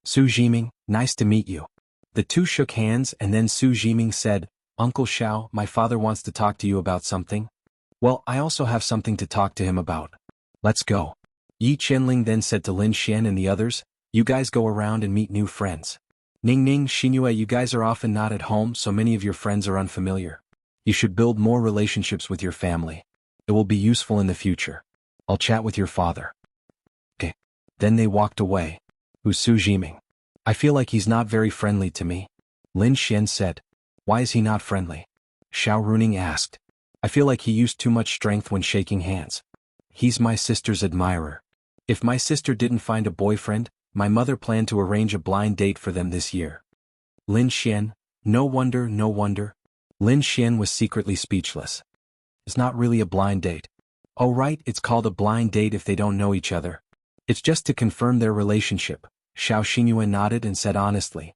Su Jiming, nice to meet you. The two shook hands and then Su Jiming said, Uncle Xiao, my father wants to talk to you about something. Well, I also have something to talk to him about. Let's go. Yi Qianling then said to Lin Xian and the others, you guys go around and meet new friends. Ning Ning, Xinyue, you guys are often not at home, so many of your friends are unfamiliar. You should build more relationships with your family. It will be useful in the future. I'll chat with your father. Okay. Then they walked away. Who's Su Jiming? I feel like he's not very friendly to me. Lin Xian said. Why is he not friendly? Xiao Runing asked. I feel like he used too much strength when shaking hands. He's my sister's admirer. If my sister didn't find a boyfriend, my mother planned to arrange a blind date for them this year. Lin Xian, no wonder, no wonder. Lin Xian was secretly speechless. It's not really a blind date. Oh right, it's called a blind date if they don't know each other. It's just to confirm their relationship. Xiao Xinyue nodded and said honestly.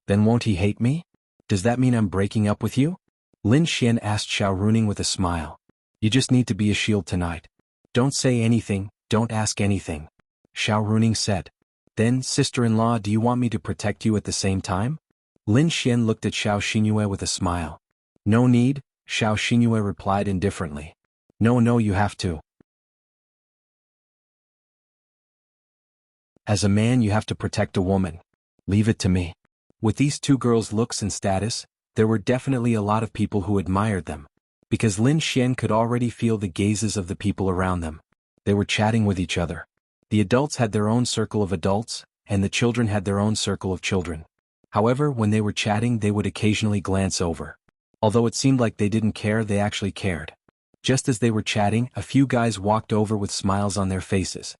Then won't he hate me? Does that mean I'm breaking up with you? Lin Xian asked Xiao Runing with a smile. You just need to be a shield tonight. Don't say anything, don't ask anything. Xiao Runing said. Then, sister-in-law, do you want me to protect you at the same time? Lin Xian looked at Xiao Xinyue with a smile. No need, Xiao Xinyue replied indifferently. No, you have to. As a man you have to protect a woman. Leave it to me. With these two girls' looks and status, there were definitely a lot of people who admired them. Because Lin Xian could already feel the gazes of the people around them. They were chatting with each other. The adults had their own circle of adults, and the children had their own circle of children. However, when they were chatting they would occasionally glance over. Although it seemed like they didn't care, they actually cared. Just as they were chatting, a few guys walked over with smiles on their faces.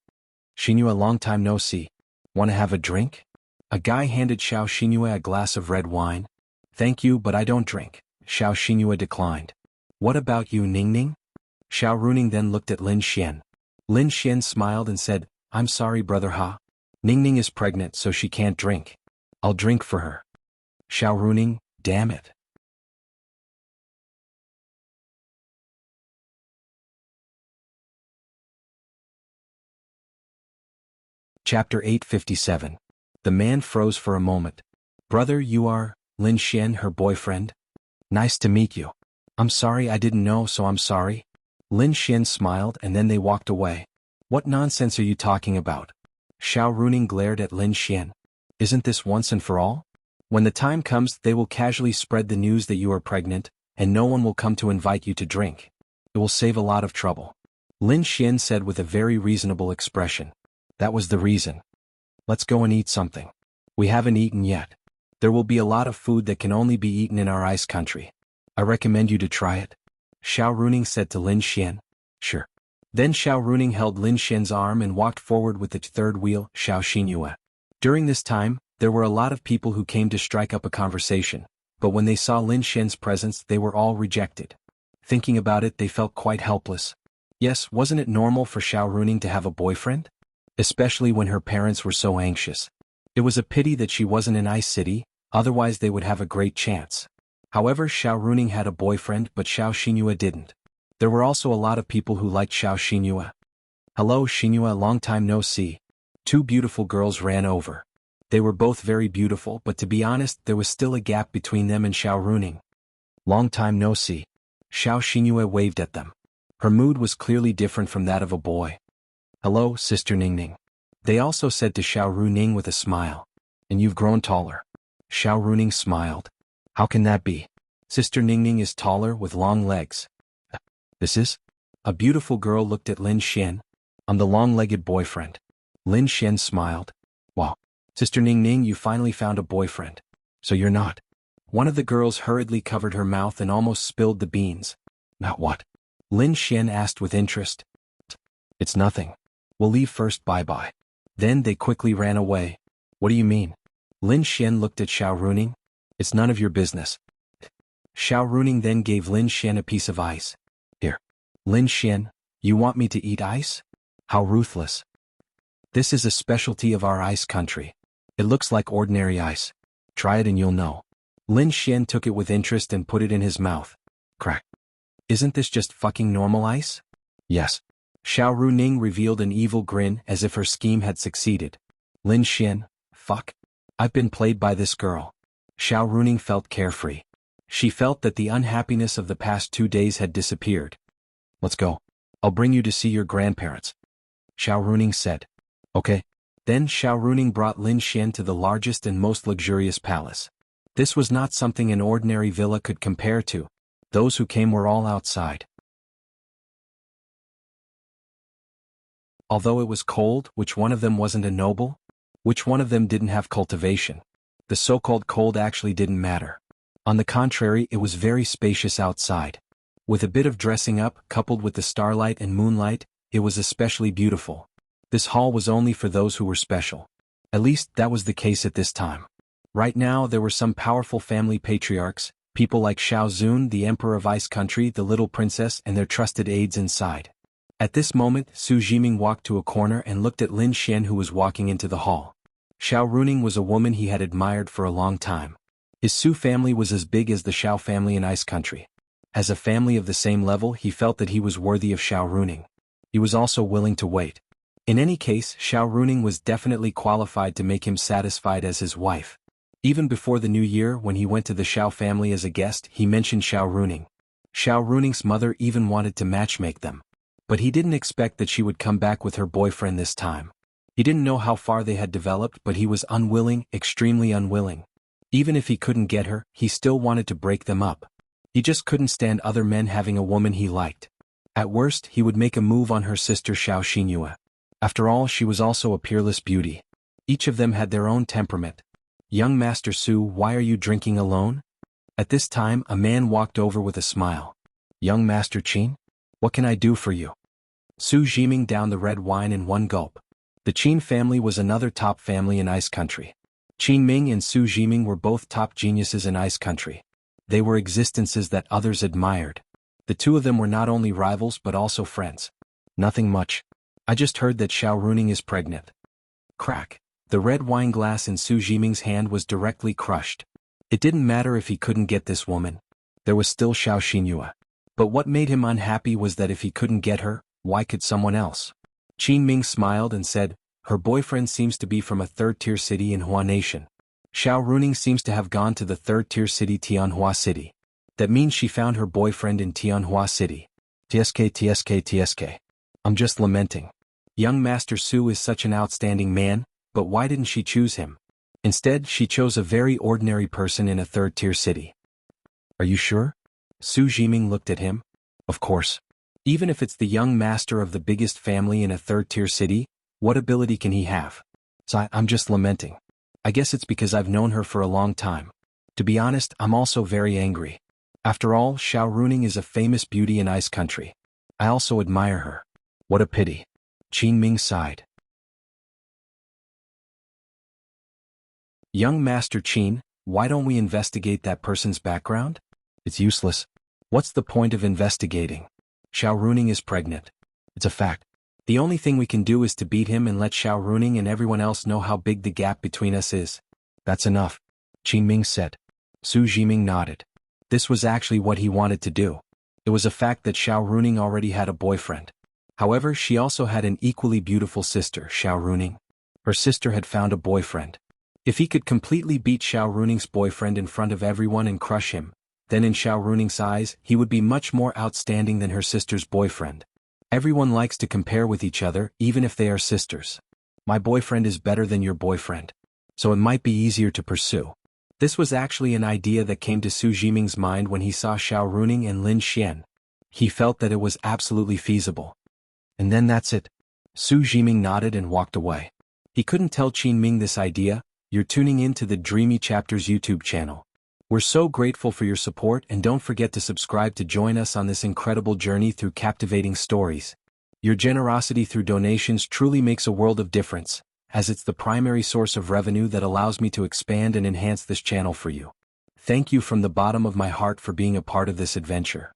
Xinyue, a long time no see. Wanna have a drink? A guy handed Xiao Xinyue a glass of red wine. Thank you, but I don't drink. Xiao Xinyue declined. What about you, Ning Ning? Xiao Runing then looked at Lin Xian. Lin Xian smiled and said, I'm sorry, brother Ha. Ning Ning is pregnant, so she can't drink. I'll drink for her. Xiao Runing, damn it. Chapter 857. The man froze for a moment. Brother, you are, Lin Xian, her boyfriend? Nice to meet you. I'm sorry, I didn't know, so I'm sorry. Lin Xian smiled and then they walked away. What nonsense are you talking about? Xiao Runing glared at Lin Xian. Isn't this once and for all? When the time comes, they will casually spread the news that you are pregnant, and no one will come to invite you to drink. It will save a lot of trouble. Lin Xian said with a very reasonable expression. That was the reason. Let's go and eat something. We haven't eaten yet. There will be a lot of food that can only be eaten in our ice country. I recommend you to try it. Xiao Runing said to Lin Xian. Sure. Then Xiao Runing held Lin Xian's arm and walked forward with the third wheel, Xiao Xinyue. During this time, there were a lot of people who came to strike up a conversation, but when they saw Lin Xian's presence they were all rejected. Thinking about it, they felt quite helpless. Yes, wasn't it normal for Xiao Runing to have a boyfriend? Especially when her parents were so anxious. It was a pity that she wasn't in Ice City, otherwise they would have a great chance. However, Xiao Runing had a boyfriend but Xiao Xinyue didn't. There were also a lot of people who liked Xiao Xinyue. Hello Xinyue, long time no see. Two beautiful girls ran over. They were both very beautiful, but to be honest, there was still a gap between them and Xiao Runing. Long time no see. Xiao Xingyue waved at them. Her mood was clearly different from that of a boy. Hello, Sister Ningning. They also said to Xiao Runing with a smile. And you've grown taller. Xiao Runing smiled. How can that be? Sister Ningning is taller with long legs. This is? A beautiful girl looked at Lin Xian. I'm the long-legged boyfriend. Lin Xian smiled. Wow. Sister Ningning, you finally found a boyfriend. So you're not. One of the girls hurriedly covered her mouth and almost spilled the beans. Not what? Lin Xian asked with interest. It's nothing. We'll leave first, bye-bye. Then they quickly ran away. What do you mean? Lin Xian looked at Xiao Runing. It's none of your business. Xiao Runing then gave Lin Xian a piece of ice. Here. Lin Xian, you want me to eat ice? How ruthless. This is a specialty of our ice country. It looks like ordinary ice. Try it and you'll know. Lin Xian took it with interest and put it in his mouth. Crack. Isn't this just fucking normal ice? Yes. Xiao Runing revealed an evil grin as if her scheme had succeeded. Lin Xian, fuck. I've been played by this girl. Xiao Runing felt carefree. She felt that the unhappiness of the past 2 days had disappeared. Let's go. I'll bring you to see your grandparents. Xiao Runing said. Okay. Then Xiao Runing brought Lin Xian to the largest and most luxurious palace. This was not something an ordinary villa could compare to. Those who came were all outside. Although it was cold, which one of them wasn't a noble? Which one of them didn't have cultivation? The so-called cold actually didn't matter. On the contrary, it was very spacious outside. With a bit of dressing up, coupled with the starlight and moonlight, it was especially beautiful. This hall was only for those who were special. At least, that was the case at this time. Right now, there were some powerful family patriarchs, people like Xiao Zun, the Emperor of Ice Country, the little princess, and their trusted aides inside. At this moment, Su Jiming walked to a corner and looked at Lin Xian, who was walking into the hall. Xiao Runing was a woman he had admired for a long time. His Su family was as big as the Xiao family in Ice Country. As a family of the same level, he felt that he was worthy of Xiao Runing. He was also willing to wait. In any case, Xiao Runing was definitely qualified to make him satisfied as his wife. Even before the new year, when he went to the Xiao family as a guest, he mentioned Xiao Runing. Xiao Runing's mother even wanted to matchmake them. But he didn't expect that she would come back with her boyfriend this time. He didn't know how far they had developed, but he was unwilling, extremely unwilling. Even if he couldn't get her, he still wanted to break them up. He just couldn't stand other men having a woman he liked. At worst, he would make a move on her sister Xiao Xingyue. After all, she was also a peerless beauty. Each of them had their own temperament. Young Master Su, why are you drinking alone? At this time, a man walked over with a smile. Young Master Qin? What can I do for you? Su Jiming downed the red wine in one gulp. The Qin family was another top family in Ice Country. Qin Ming and Su Jiming were both top geniuses in Ice Country. They were existences that others admired. The two of them were not only rivals but also friends. Nothing much. I just heard that Xiao Runing is pregnant. Crack. The red wine glass in Su Jiming's hand was directly crushed. It didn't matter if he couldn't get this woman. There was still Xiao Xingyue. But what made him unhappy was that if he couldn't get her, why could someone else? Qin Ming smiled and said, her boyfriend seems to be from a third-tier city in Hua Nation. Xiao Runing seems to have gone to the third-tier city Tianhua City. That means she found her boyfriend in Tianhua City. TSK. I'm just lamenting. Young Master Su is such an outstanding man, but why didn't she choose him? Instead, she chose a very ordinary person in a third-tier city. Are you sure? Su Jiming looked at him. Of course. Even if it's the young master of the biggest family in a third-tier city, what ability can he have? So I'm just lamenting. I guess it's because I've known her for a long time. To be honest, I'm also very angry. After all, Xiao Runing is a famous beauty in Ice Country. I also admire her. What a pity. Qin Ming sighed. Young Master Qin, why don't we investigate that person's background? It's useless. What's the point of investigating? Xiao Runing is pregnant. It's a fact. The only thing we can do is to beat him and let Xiao Runing and everyone else know how big the gap between us is. That's enough. Qin Ming said. Su Jiming nodded. This was actually what he wanted to do. It was a fact that Xiao Runing already had a boyfriend. However, she also had an equally beautiful sister, Xiao Runing. Her sister had found a boyfriend. If he could completely beat Xiao Runing's boyfriend in front of everyone and crush him, then in Xiao Runing's eyes he would be much more outstanding than her sister's boyfriend. Everyone likes to compare with each other, even if they are sisters. My boyfriend is better than your boyfriend, so it might be easier to pursue. This was actually an idea that came to Su Jiming's mind when he saw Xiao Runing and Lin Xian. He felt that it was absolutely feasible. And then that's it. Su Jiming nodded and walked away. He couldn't tell Qin Ming this idea. You're tuning in to the Dreamy Chapters YouTube channel. We're so grateful for your support, and don't forget to subscribe to join us on this incredible journey through captivating stories. Your generosity through donations truly makes a world of difference, as it's the primary source of revenue that allows me to expand and enhance this channel for you. Thank you from the bottom of my heart for being a part of this adventure.